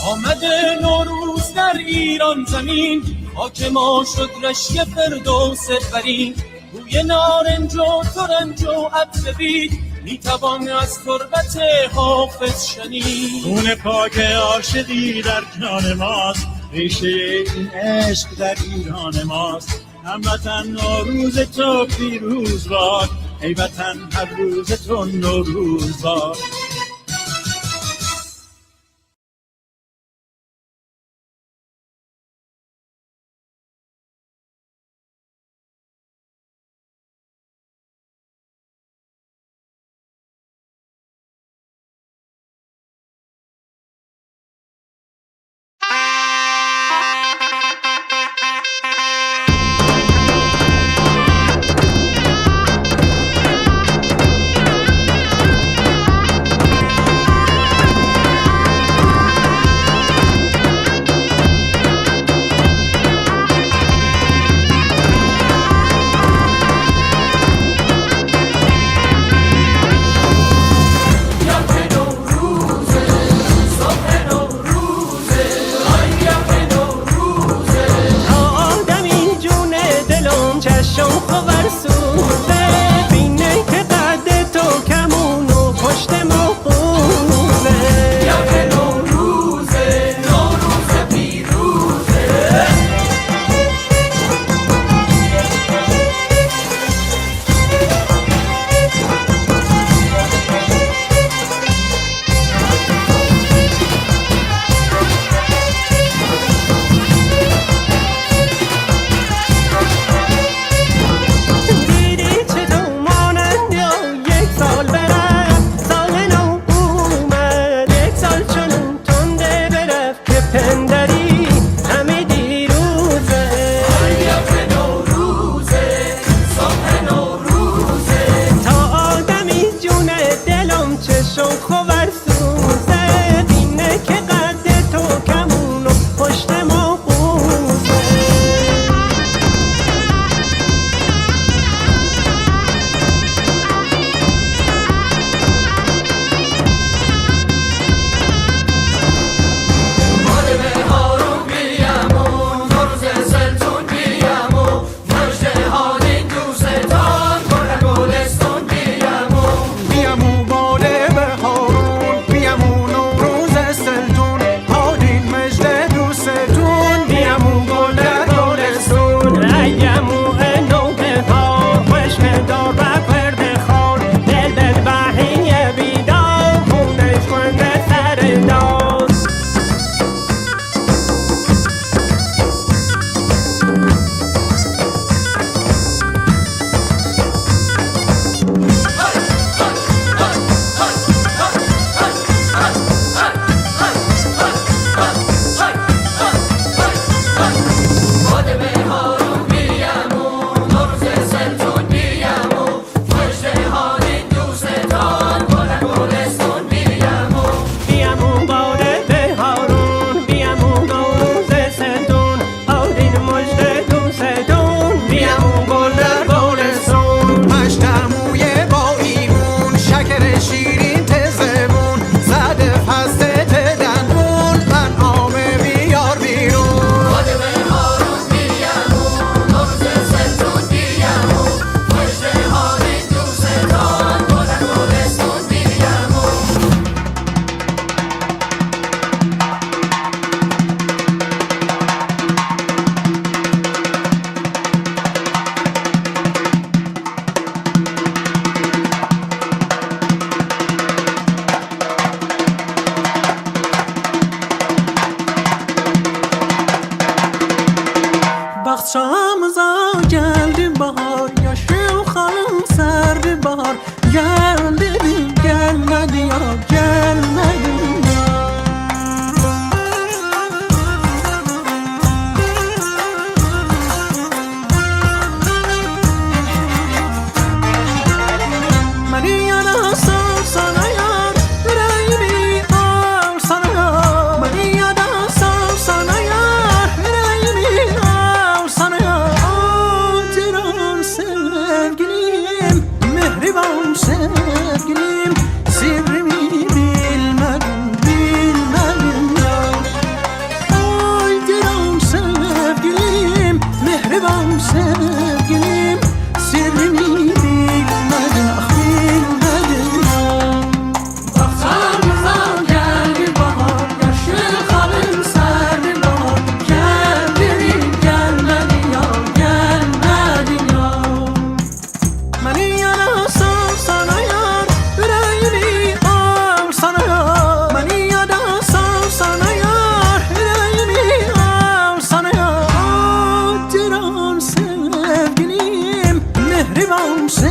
آمده نوروز در ایران زمین خاک ما شد رشک فردوس برین بوی نارنج و ترنج و عطر بید میتوان از تربت حافظ شنید خون پاک عاشقی در جان ماست ریشه این عشق در ایران ماست هموطن نوروز تو پیروز باد ای وطن هر روز تو نوروز باد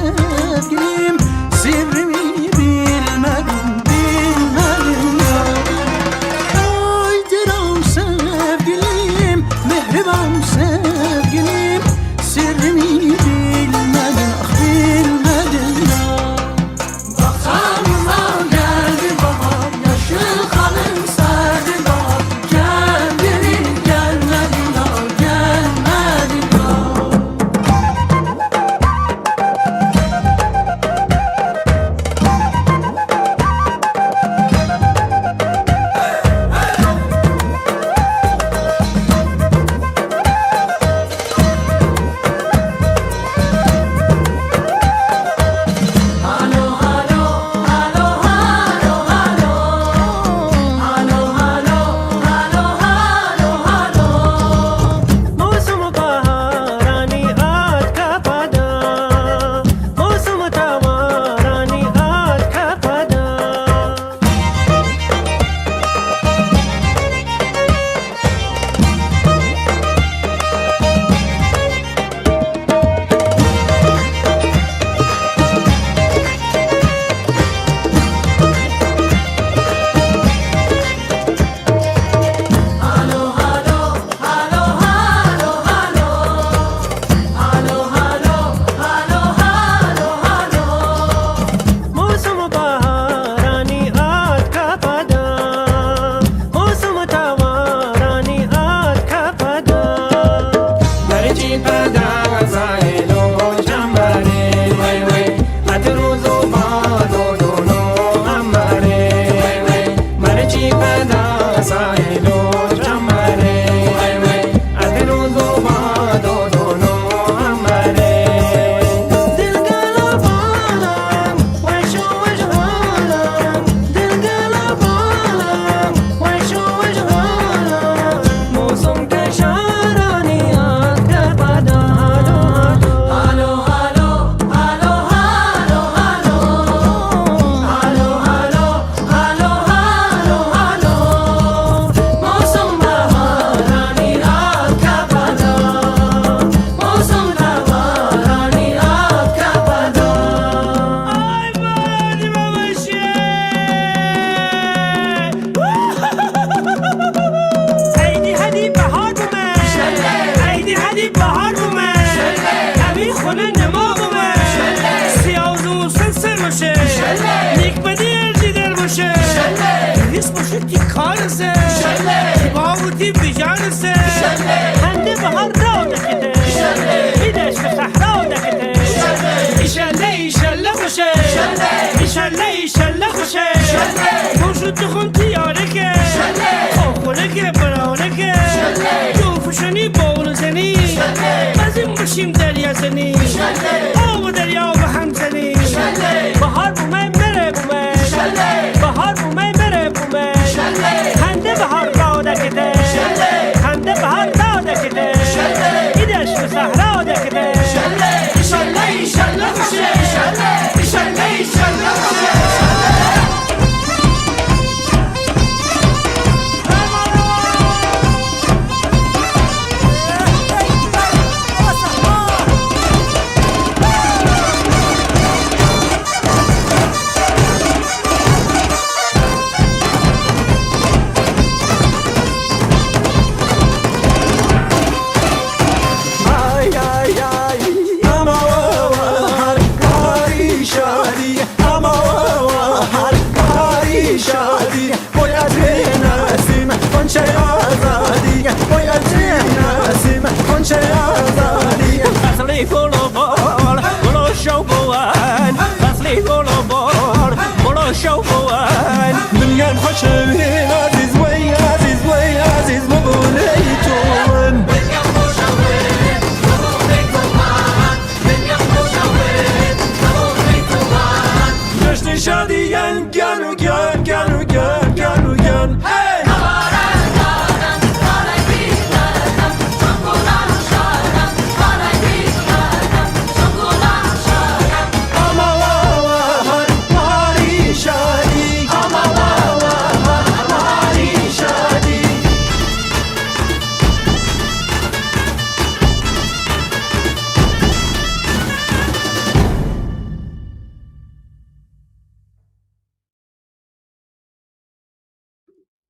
sevgilim Sirrimi bilmedin Ay diram sevgilim Mehriban sevgilim Sirrimi bilmedin bilmedin Baksana geldi bahar Yaşı kalın serdi bahar Kendini gelmedin gelmedin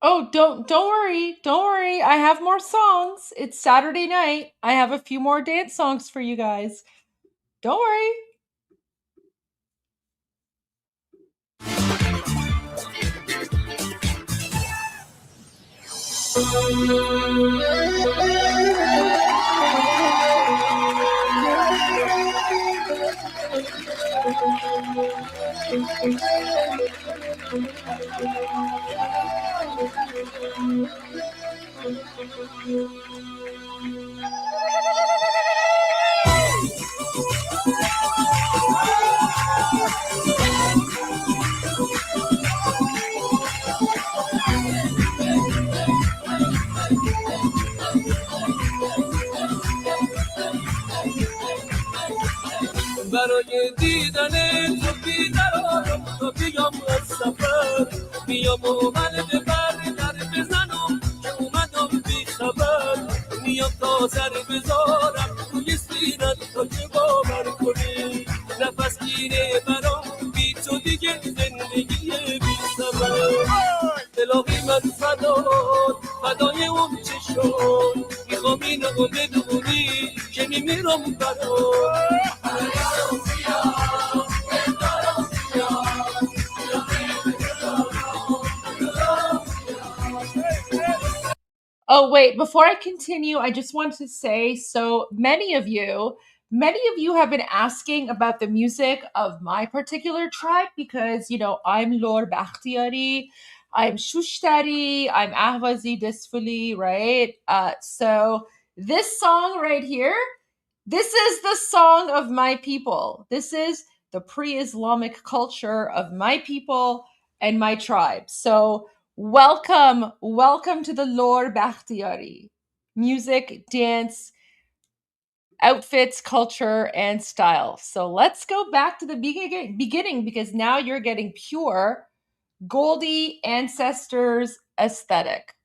Oh, don't worry. Don't worry. I have more songs. It's Saturday night. I have a few more dance songs for you guys. Don't worry. برای دیدن تو بیدارم تو بیام از سفر میام اومده بر در بزنم که اومدم بی خبر میام تا سر بذارم روی سینت تا که باور کنی نفس گیره برام بی تو دیگه زندگی بی سبر دلاغی من فدای اون چشم میخوام اینو بدونی که میمیرم برات Oh, wait, before I continue, I just want to say, so many of you have been asking about the music of my particular tribe because, I'm Lor Bakhtiari, I'm Shushtari, I'm Ahwazi Disfuli, right? So this song right here, this is the song of my people. This is the pre-Islamic culture of my people and my tribe. So welcome to the Lor Bakhtiari. Music, dance, outfits, culture, and style. So let's go back to the beginning because now you're getting pure Goldie ancestors aesthetic.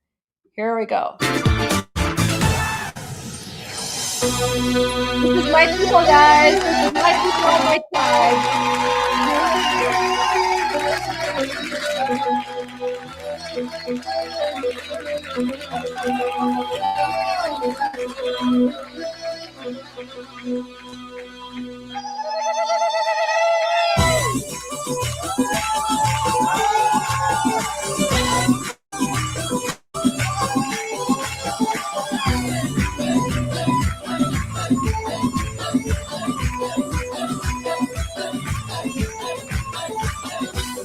Here we go. This is my people, guys. This is my people and my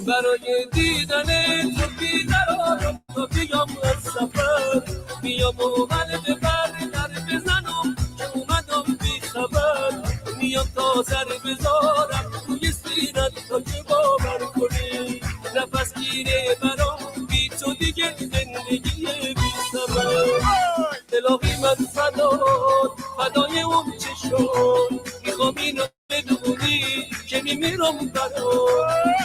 برای دیدن تو بیدارم تو بیام از سفر میام اومده بر در بزنم که اومدم بی خبر میام تا سر بذارم روی سینت تا که باور کنی نفس گیره برام بی تو دیگه زندگی بی سبر دلاغی من فدای اون چشم میخوام اینو بدونی که میمیرم برات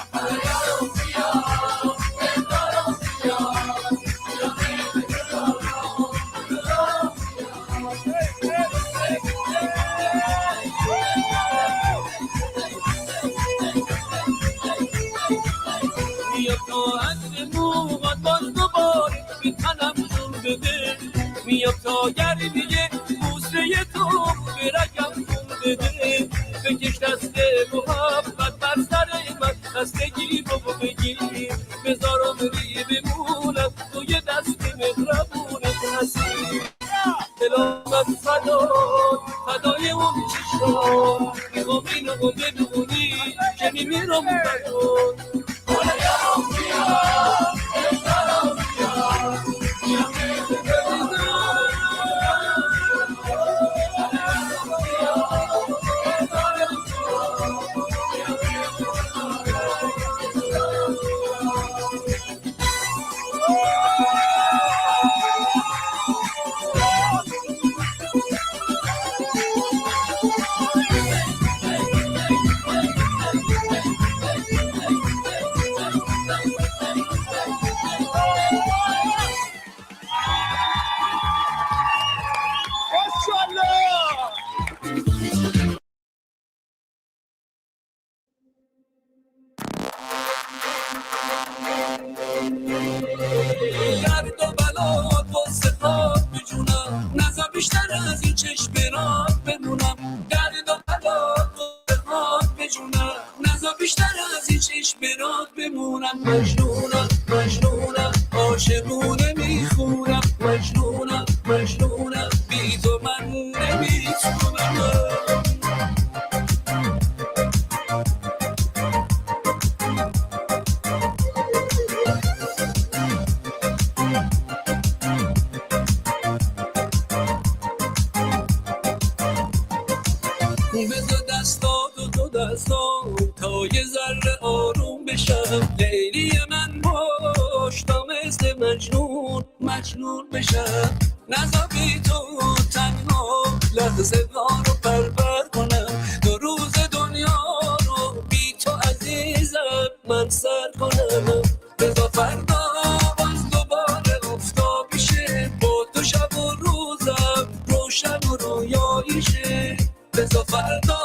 میام تا گردیه بوسه تو برگم خون بده بکش دست محبت بر سر من خستگی رو بگیر بذارم ری بمونم توی دست مهربونت هستی دلم من فدای اون چشم میخوام اینو بدونی که میمیرم برات بیشتر از این چشم رات بمونم درد و بلا قهات بجونم نزا بیشتر از این چشم رات بمونم مجنونم مجنونم عاشقونه میخونم مجنونم مجنونم بی تو من نمیتونم بذار دستاتو تو دستام تا یه ذره آروم بشم لیلی من باش تا مثل مجنون مجنون بشم نزا بی تو تنها لحظه رو پرپر کنم دو روز دنیا رو بی تو عزیزم من سر کنم بذار فردا باز دوباره افتابی شه با تو شب و روزم روشن و رویایی شه بذار فردا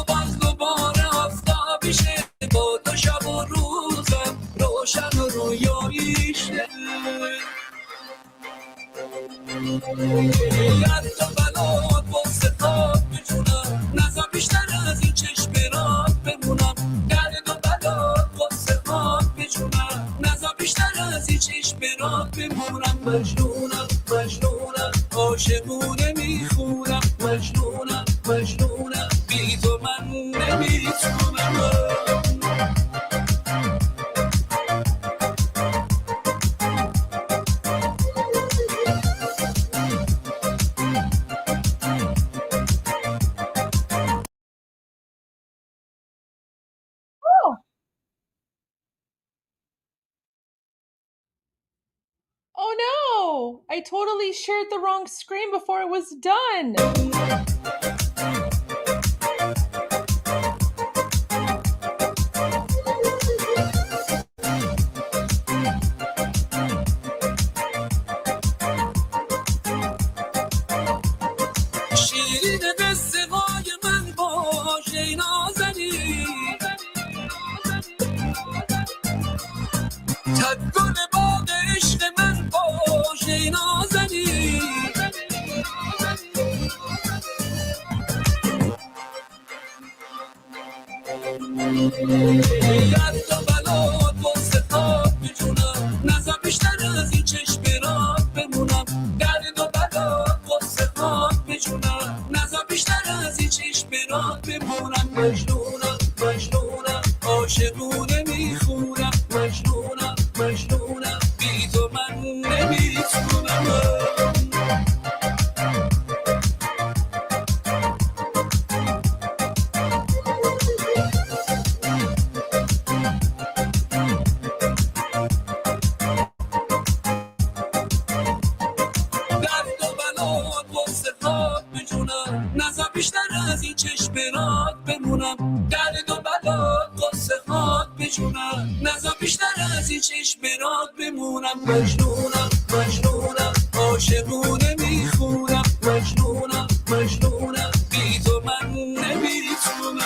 باز دوباره آفتابی شه با تو شب و روزم روشن و رویایی شه حتی بلات واسه خواب بجونم نزا بیشتر از این چشم رات بمونم درد و بلات واسه خواب بجونم نزا بیشتر از این چشم رات بمونم مجنونم مجنونم عاشقونه میخونم مجنونم مجنونم بی تو من نمیتونم Oh no! I totally shared the wrong screen before it was done. شیرین قصه های من باش ای نازنی تدگل باغ عشق من باش ای نازنی درد و بلات واسه خواب بجونم نزا بیشتر از این چشم رات بمونم درد و بلات واسه خواب بجونم نزا بیشتر از این چشم رات بمونم مجنونم مجنونم عاشقونه میخونم مجنونم مجنونم بی تو من نمیتونم نزا بیشتر از این چشم رات بمونم درد و بلا قصه هات بجونم نزا بیشتر از این چشم رات بمونم مجنونم مجنونم عاشقونه میخونم مجنونم مجنونم بی تو من نمیتونم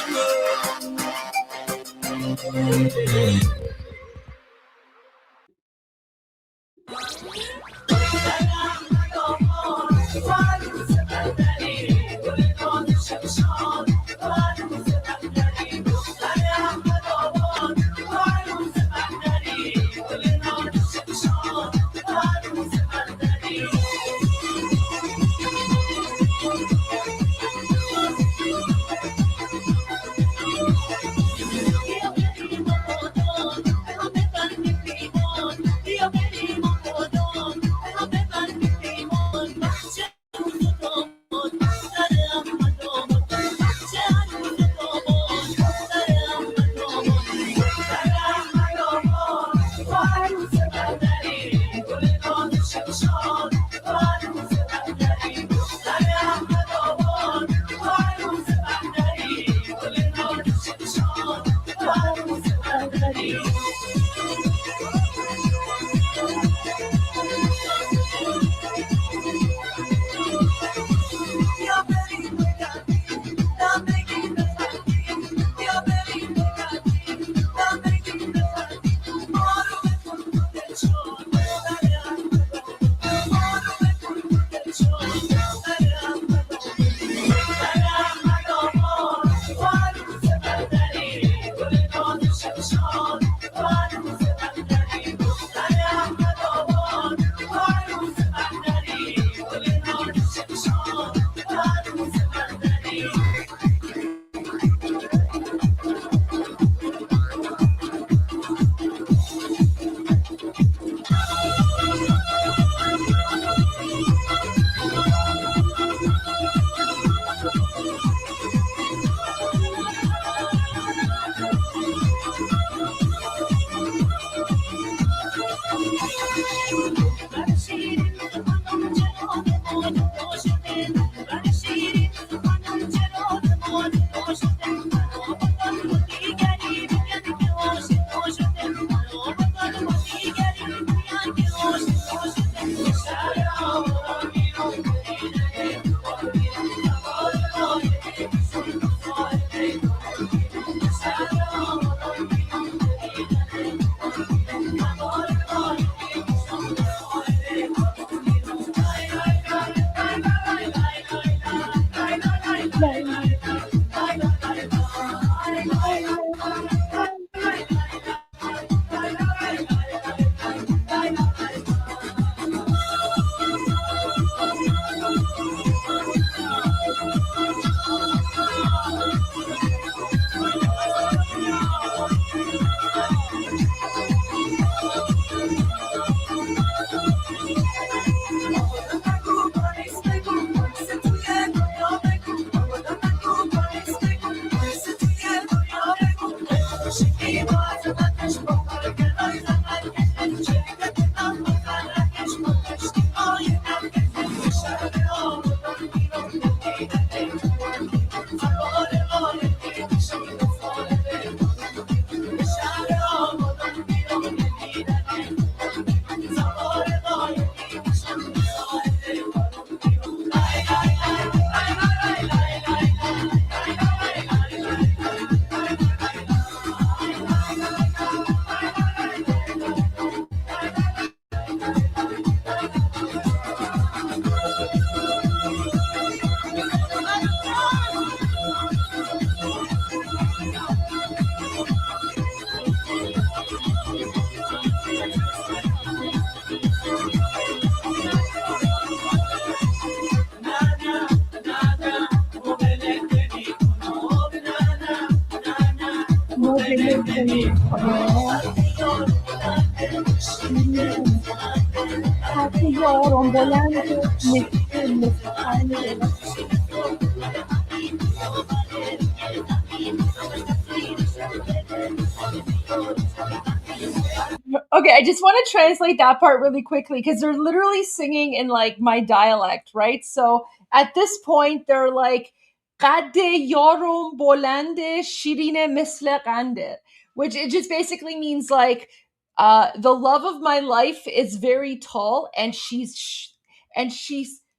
Okay, I just want to translate that part really quickly because they're literally singing in like my dialect, right? So at this point, they're like, "Qadde yarum bolande shirine misle qande," which it just basically means like, the love of my life is very tall and she's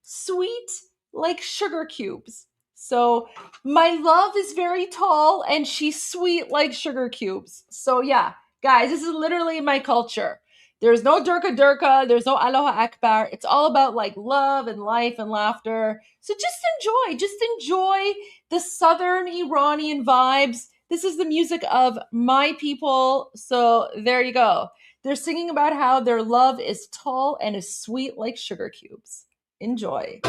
sweet like sugar cubes. So my love is very tall and she's sweet like sugar cubes. So yeah. Guys, this is literally my culture. There's no Durka Durka. There's no Aloha Akbar. It's all about like love and life and laughter. So just enjoy the Southern Iranian vibes. This is the music of my people. So there you go. They're singing about how their love is tall and is sweet like sugar cubes. Enjoy.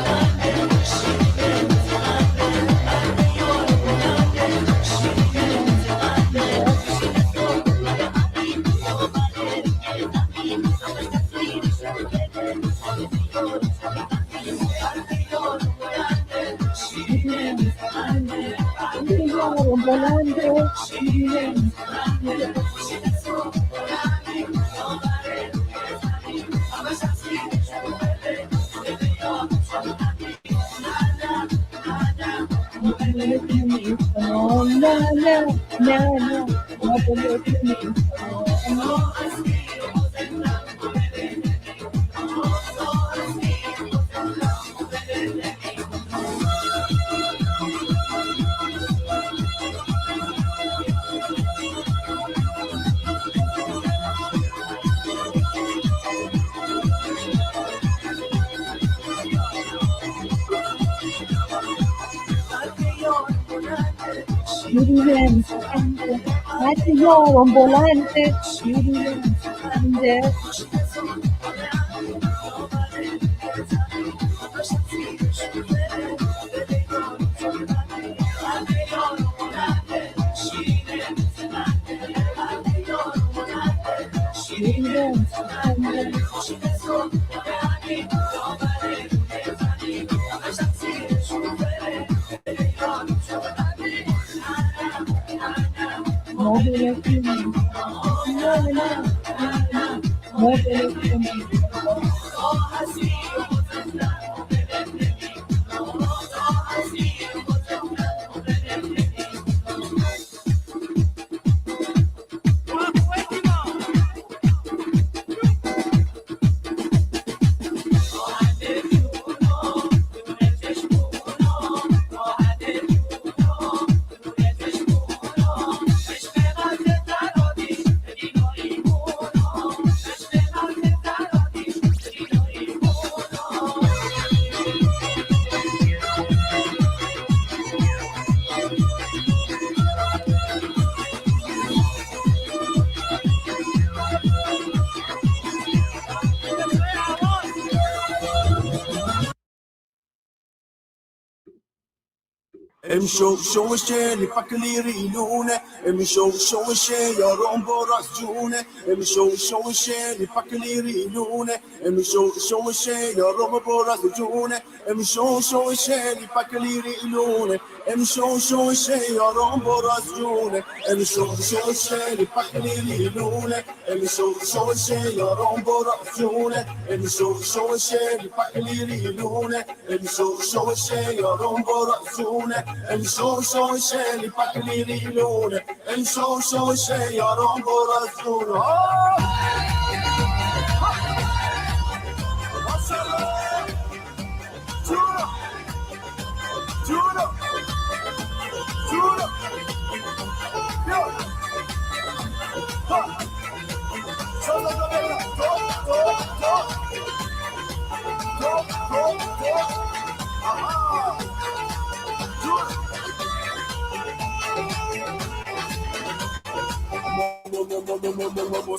امشو شوشه لیپکلی ریلونه امشو شوشه یارم براز جونه امشو شوشه لیپکلی ریلونه امشو شوشه یارم براز جونه امشو شوشه لیپکلی ریلونه امشو شوشه یارم براز جونه امشو شوشه لیپکلی ریلونه امشو شوشه یارم براز جونه امشو شوشه لیپکلی ریلونه امشو شوشه یارم براز جونه امشو شوشه لیپکلی ریلونه امشو شوشه یارم براز جونه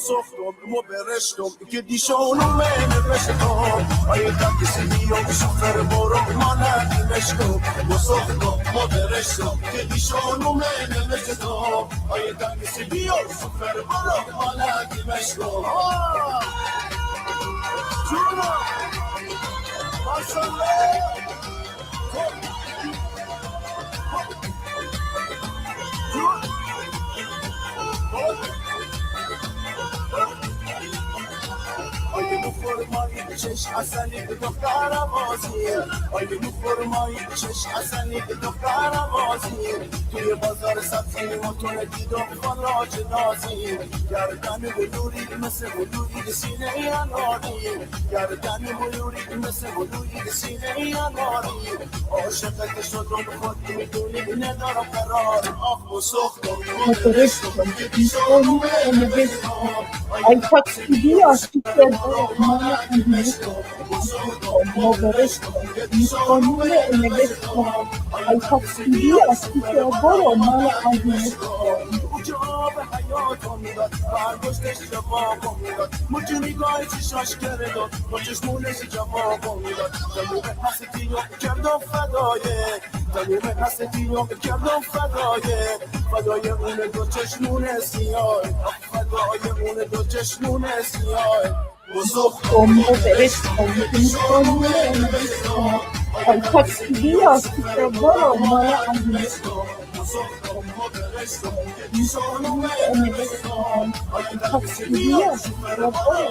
سخرم مو برشتم که دیشانم نوشتم آیه کسی بیام شفر برام مانه نشتم مو سخرم مو برشتم که دیشانم نوشتم آیه کسی بیام شفر برام مانه نشتم جونا ماشاءالله آیه مفرمایی چش حسنی به دختر آوازیه آیه مفرمایی چش حسنی به دختر آوازیه توی بازار سبزی موتون دیدم خراج نازی گردن بلوری مثل بلوری سینه اناری گردن بلوری مثل بلوری سینه اناری عاشقت شدم خود میدونی ندارم قرار آخ و سختم مدرشتم که دیشانم نوشتم Ay fastidio, así que hermana, disponible en el esto. Ay fastidio, así que فدای اون دو چشمون سیاه فدای اون دو چشمون سیاه como derecho, disponible en el esto. Ay fastidio, así que mala en el esto. Ay fastidio, así que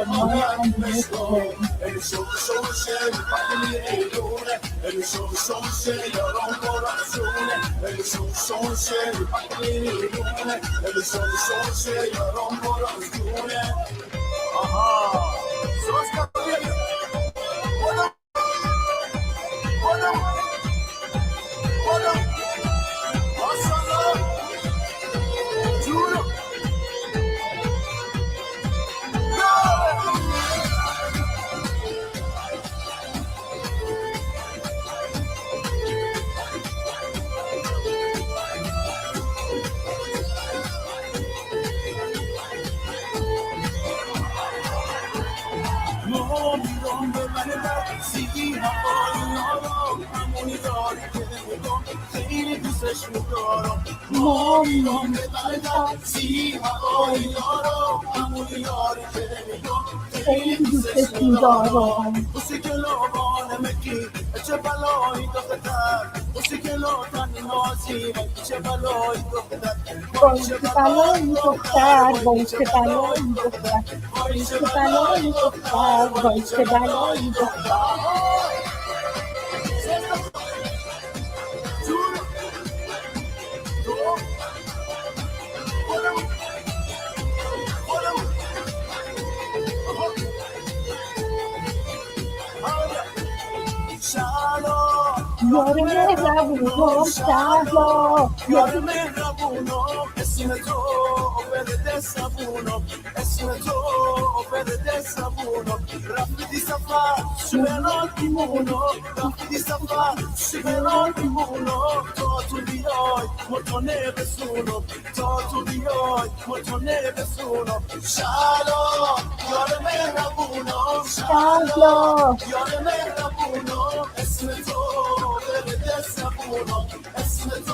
اسم تو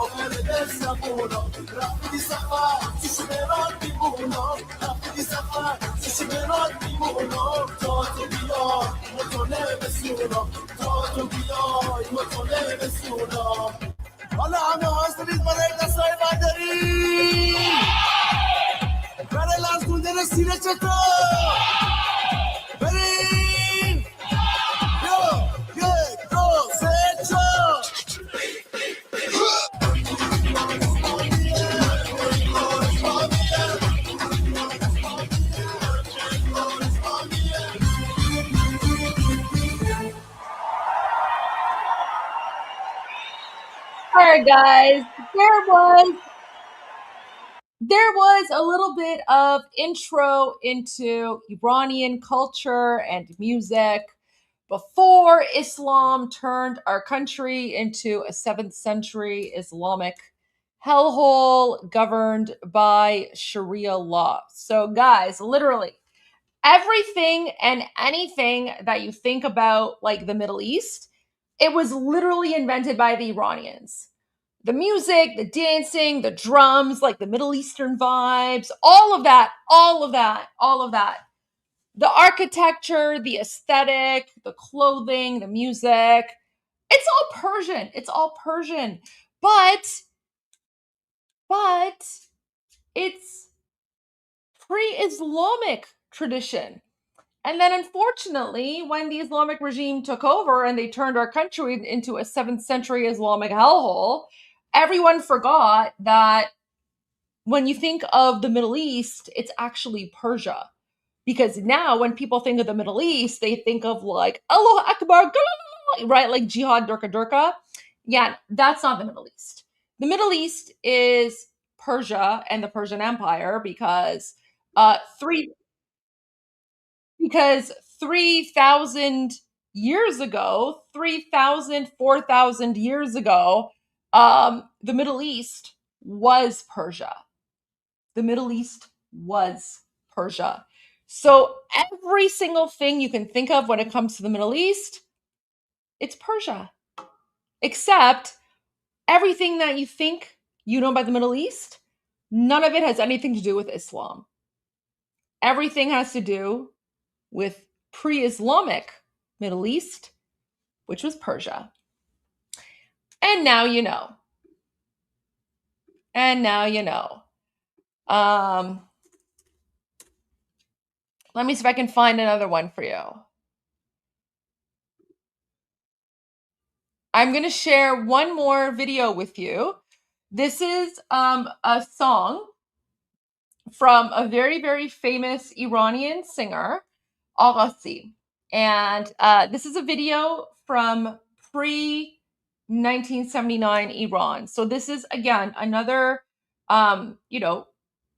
آخر دل زبونا رفتی سفر چشم برات بیمونا رفتی سفر چشم برات بیمونا تا تو بیای مطانه بسونا تا تو بیای مطانه بسونا حالا همه هستید برای دستای برداری برای لرزوندن سینه چطور بریم یک دو سه چهار All right, guys, there was a little bit of intro into Iranian culture and music before Islam turned our country into a 7th century Islamic hellhole governed by Sharia law. So, guys, literally everything and anything that you think about, like the Middle East, it was literally invented by the Iranians. The music, the dancing, the drums, like the Middle Eastern vibes, all of that. The architecture, the aesthetic, the clothing, the music, it's all Persian. But it's pre-Islamic tradition. And then unfortunately, when the Islamic regime took over and they turned our country into a 7th century Islamic hellhole, everyone forgot that when you think of the Middle East, it's actually Persia. Because now when people think of the Middle East, they think of like, Allahu Akbar, right? Like Jihad Durka Durka. Yeah, that's not the Middle East. The Middle East is Persia and the Persian Empire because 3,000 years ago, 4,000 years ago, the Middle East was Persia. The Middle East was Persia. So every single thing you can think of when it comes to the Middle East, it's Persia. Except everything that you think you know about the Middle East, none of it has anything to do with Islam. Everything has to do with pre-Islamic Middle East, which was Persia. And now you know. Let me see if I can find another one for you. I'm going to share one more video with you. This is a song from a very, very famous Iranian singer, Aghasi. And this is a video from pre-1979 Iran. So this is, again, another,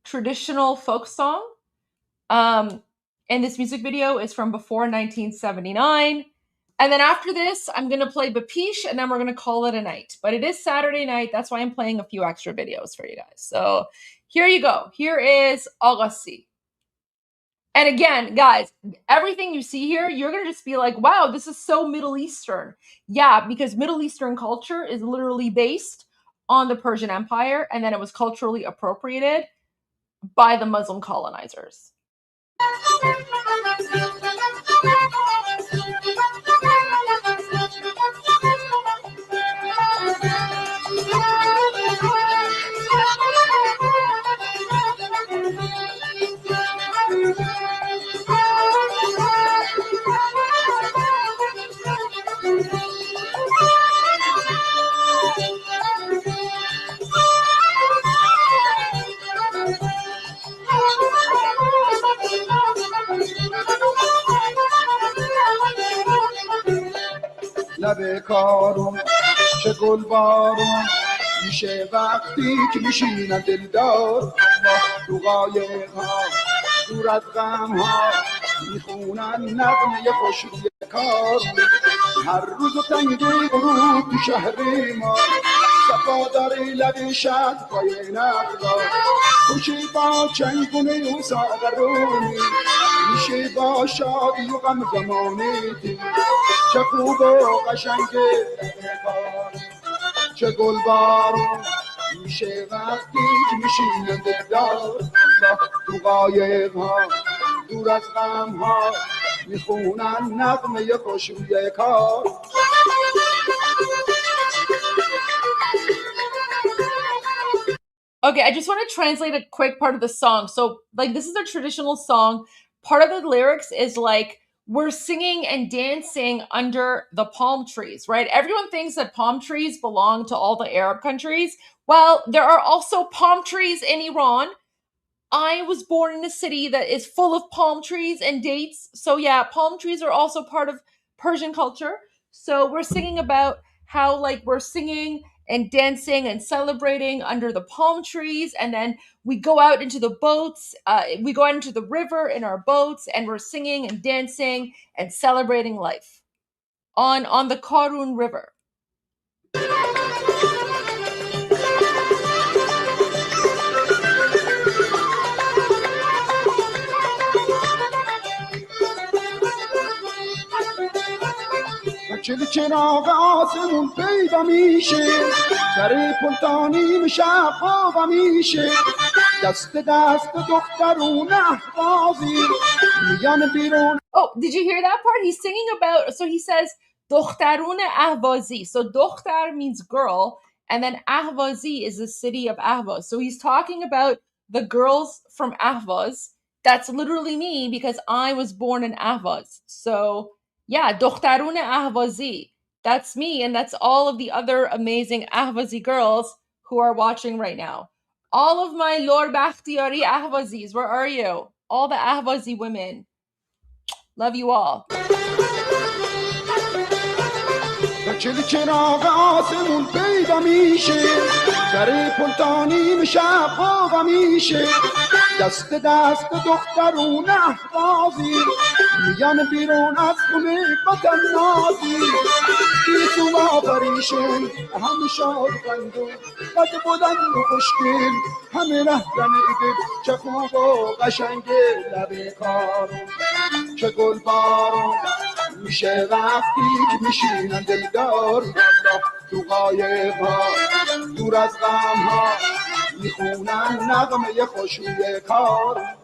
traditional folk song. And this music video is from before 1979. And then after this, I'm going to play Bapish, and then we're going to call it a night. But it is Saturday night. That's why I'm playing a few extra videos for you guys. So here you go. Here is Aghasi. And again, guys, everything you see here, you're going to just be like, wow, this is so Middle Eastern. Yeah, because Middle Eastern culture is literally based on the Persian Empire, and then it was culturally appropriated by the Muslim colonizers. لب کارون چه گل بارون میشه وقتی که میشینم دلدار تو قایق ها دور از غم ها میخونن نغمه خوشی کار هر روز و تنگی غروب تو شهر ما صفا داری لب شهر پای نقلا خوشی با چنگونه و ساغرونی میشه با شادی و غم زمانی چه خوب و قشنگه چه گلبارون میشه وقتی که میشینه دلدار تو قایق ها دور از غم ها میخونن نغمه خوشوی کار. Okay, I just want to translate a quick part of the song. So, like, this is a traditional song. Part of the lyrics is like, we're singing and dancing under the palm trees, right? Everyone thinks that palm trees belong to all the Arab countries. Well, there are also palm trees in Iran. I was born in a city that is full of palm trees and dates. So, yeah, palm trees are also part of Persian culture. So, we're singing about how, like, we're singing and dancing and celebrating under the palm trees. And then we go out into the boats, we go out into the river in our boats, and we're singing and dancing and celebrating life on the Karun River. چل چراغ آسمون پیدا میشه در پلتانی میشه خوابا میشه دست دست دخترون احوازی میان بیرون. Oh, did you hear that part? He's singing about, so he says دخترون اهوازی. So دختر means girl, and then Ahvazi is the city of Ahvaz. So he's talking about the girls from Ahvaz. That's literally me because I was born in Ahvaz. So yeah, دخترون اهوازی. That's me, and that's all of the other amazing Ahvazi girls who are watching right now. All of my Lord Bakhtiyari Ahvazis, where are you? All the Ahvazi women. Love you all. چل چراغ آسمون پیدا میشه در پلتانی میشه خوابا میشه دست دست دخترون احوازی میان بیرون از خونه وطن نازی بیتون آفریشون همه شاد خندون بد بودن و خوشگل همه رهزن ایده چه خوب و قشنگه لبه کارون چه گل بارون میشه وقتی که میشینن دلدار تو قایق ها دور از غم ها میخونن نغمه خوشوی کار.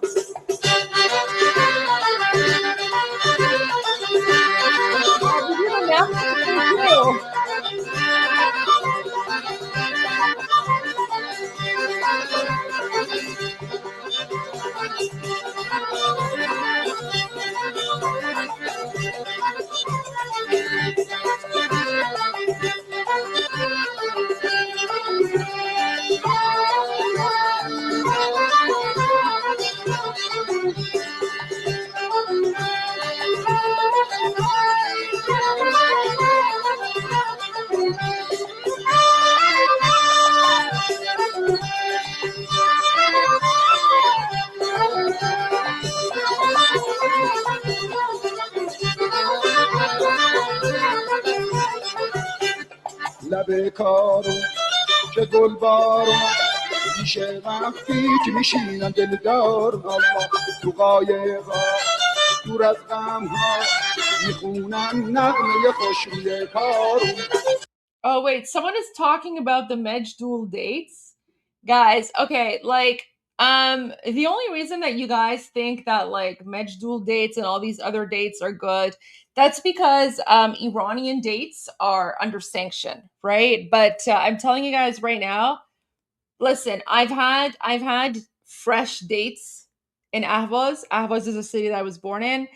لبه کارون چه گل بارون میشه وقتی که میشینن دلدار الله تو قایق ها دور از غم ها میخونن نغمه خوشوی کارون. Oh, wait, someone is talking about the Mejdul dates. Guys, okay, like, the only reason that you guys think that, like, Mejdul dates and all these other dates are good, that's because Iranian dates are under sanction, right? But I'm telling you guys right now, listen, I've had fresh dates in Ahvaz. Ahvaz is a city that I was born in.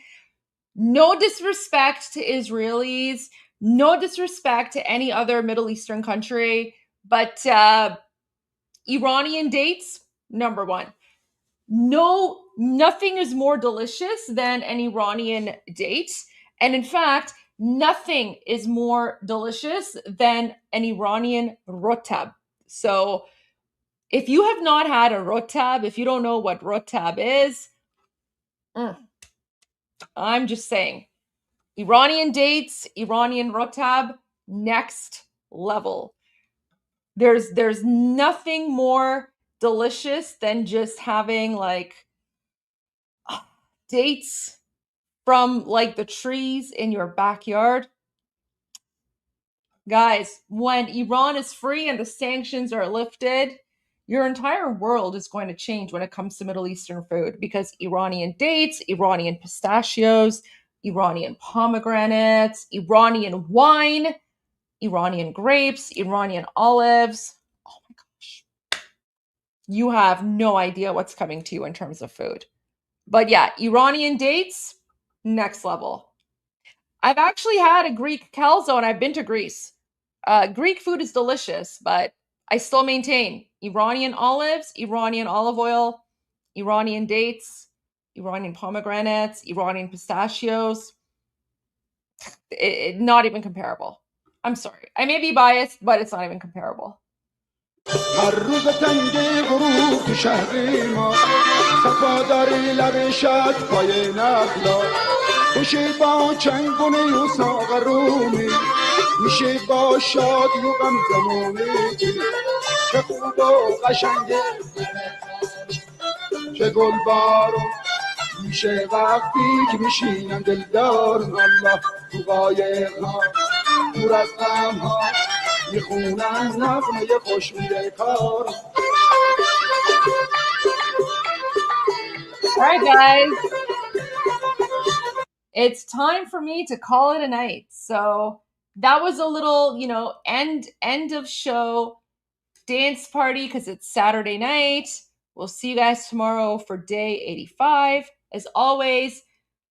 No disrespect to Israelis, no disrespect to any other Middle Eastern country, but Iranian dates, number one. No, nothing is more delicious than an Iranian date. And in fact, nothing is more delicious than an Iranian rotab. So if you have not had a rotab, if you don't know what rotab is, I'm just saying. Iranian dates, Iranian rotab, next level. There's nothing more delicious than just having like dates from like the trees in your backyard. Guys, when Iran is free and the sanctions are lifted, your entire world is going to change when it comes to Middle Eastern food, because Iranian dates, Iranian pistachios, Iranian pomegranates, Iranian wine, Iranian grapes, Iranian olives. Oh my gosh. You have no idea what's coming to you in terms of food. But yeah, Iranian dates, next level. I've actually had a Greek calzone. I've been to Greece. Greek food is delicious, but I still maintain Iranian olives, Iranian olive oil, Iranian dates, Iranian pomegranates, Iranian pistachios. Not even comparable. I'm sorry. I may be biased, but it's not even comparable. هر روز تنگ غروب تو شهر ما صفاداری لب شد پای نخلا خوشی با چنگونه و ساغ رومی میشه با شادی و غم زمومی چه خوب و قشنگه چه گل بارو میشه وقتی که میشینم دلدار الله تو قایق‌ها دور از غم‌ها میخونن نغمه خوش میره کار. All right, guys. It's time for me to call it a night. So that was a little, end of show dance party because it's Saturday night. We'll see you guys tomorrow for day 85. As always,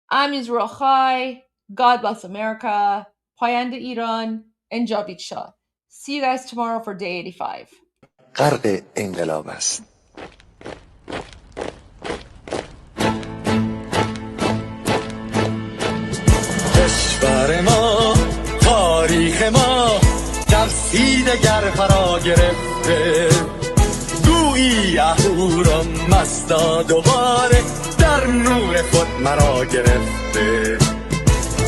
I'm Israel Chai. God bless America. Payanda Iran and Javid Shah. See you guys tomorrow for day 85. غرق انقلاب است. کشور ما تاریخ ما در سیدگر فرا گرفته گویی اهورا مستا دوباره در نور خود مرا گرفته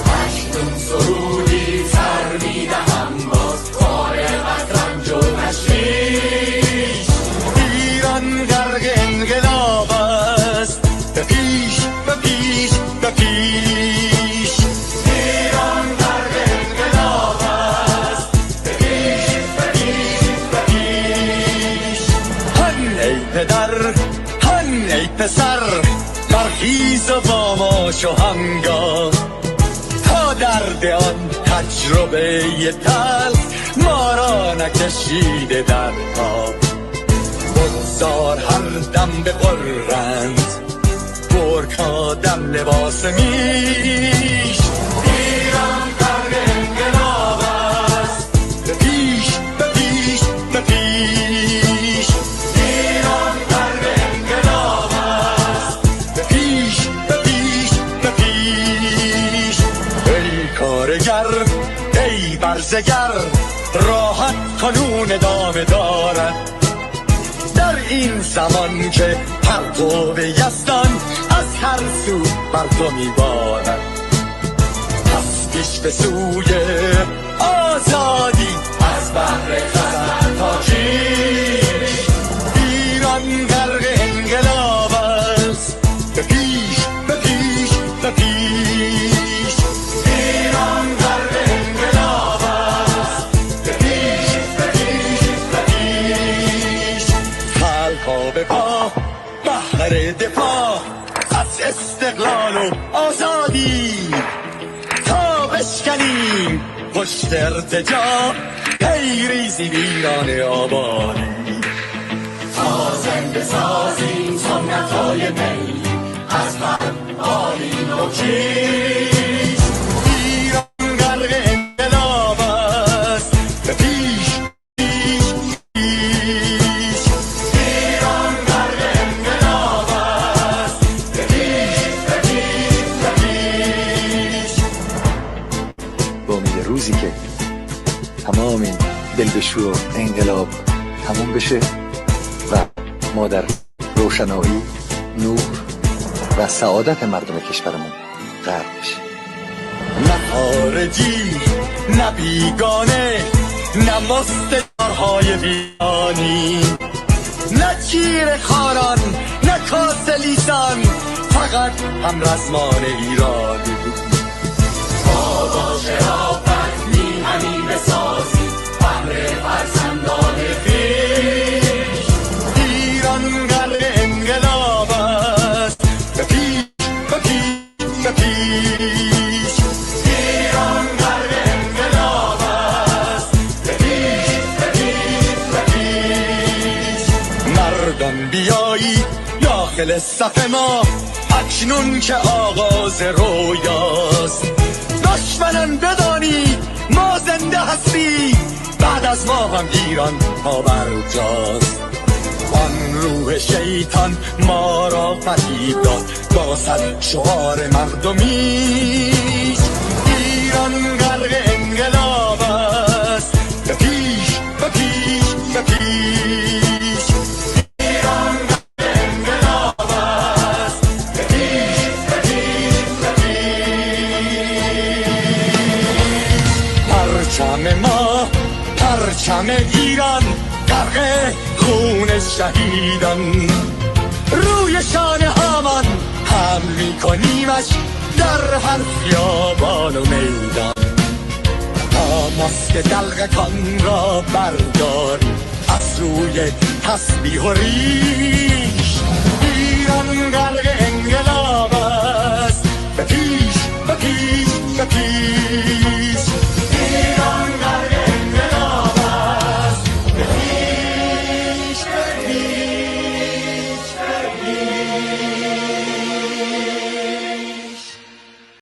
مشتون سرودی سر میدهم باز فارغ از رنج و تشویش ایران غرق انقلاب است به پیش به پیش به پیش ایران غرق انقلاب است به پیش به پیش به پیش هن ای پدر هن ای پسر برخیز و با ما شو همگام تا درد آن تجربه تلخ ما را نکشیده در آب بگذار هر دم بغرند برکا دم لباس میش ایران غرق انقلاب است به پیش به پیش به پیش ایران غرق انقلاب است به پیش به پیش به پیش ای کارگر ای برزگر راحت کنون ادامه دارد در این زمان که پرتو یزدان از هر سو بر تو میبارد پس پیش به سوی آزادی از بحر خزر تا کیش ایران غرق انقلاب است به پیش به پیش به پیش ایران غرق انقلاب است به پیش به پیش به پیش خلقا به پا بهر دفاع از استقلال و آزادی تا بشکنیم پشت ارتجاع پیریزی ویران آبادی تا زنده سازیم سنت‌های ملی از من آلین و کیش ایران غرق انقلاب است به پیش پیش پیش ایران غرق انقلاب است به پیش به پیش به پیش با امید روزی که تمام این دلبشو و انقلاب تموم بشه و ما در روشنایی نور و سعادت مردم کشورمون غرق بشیم نه خارجی نه بیگانه نه مستعارهای ویرانی نه چیر خاران نه کاسه لیسان فقط هم رزمان ایرانی با شرافت میهنی بسازی بهر فرزندان خویش. ایران غرق انقلاب است، به پیش به پیش به پیش. ایران غرق انقلاب است، به پیش به پیش به پیش. مردان بیایید داخل صف ما، اکنون که آغاز رویاست. دشمنان بدانید ما زنده هستیم، بعد از ما هم ایران پابرجاست. آن روح شیطان ما را فریب داد با صد شعار مردمیش. ایران غرق انقلاب است، به پیش به پیش به پیش. ایران غرق انقلاب است، به پیش به پیش به پیش. پرچم ما، پرچم ایران غرق خون شهیدان. روی شانه هامان حمل می‌کنیمش در هر خیابان و میدان. تا ماسک دلقکان را برداریم از روی تسبیح و ریش. ایران غرق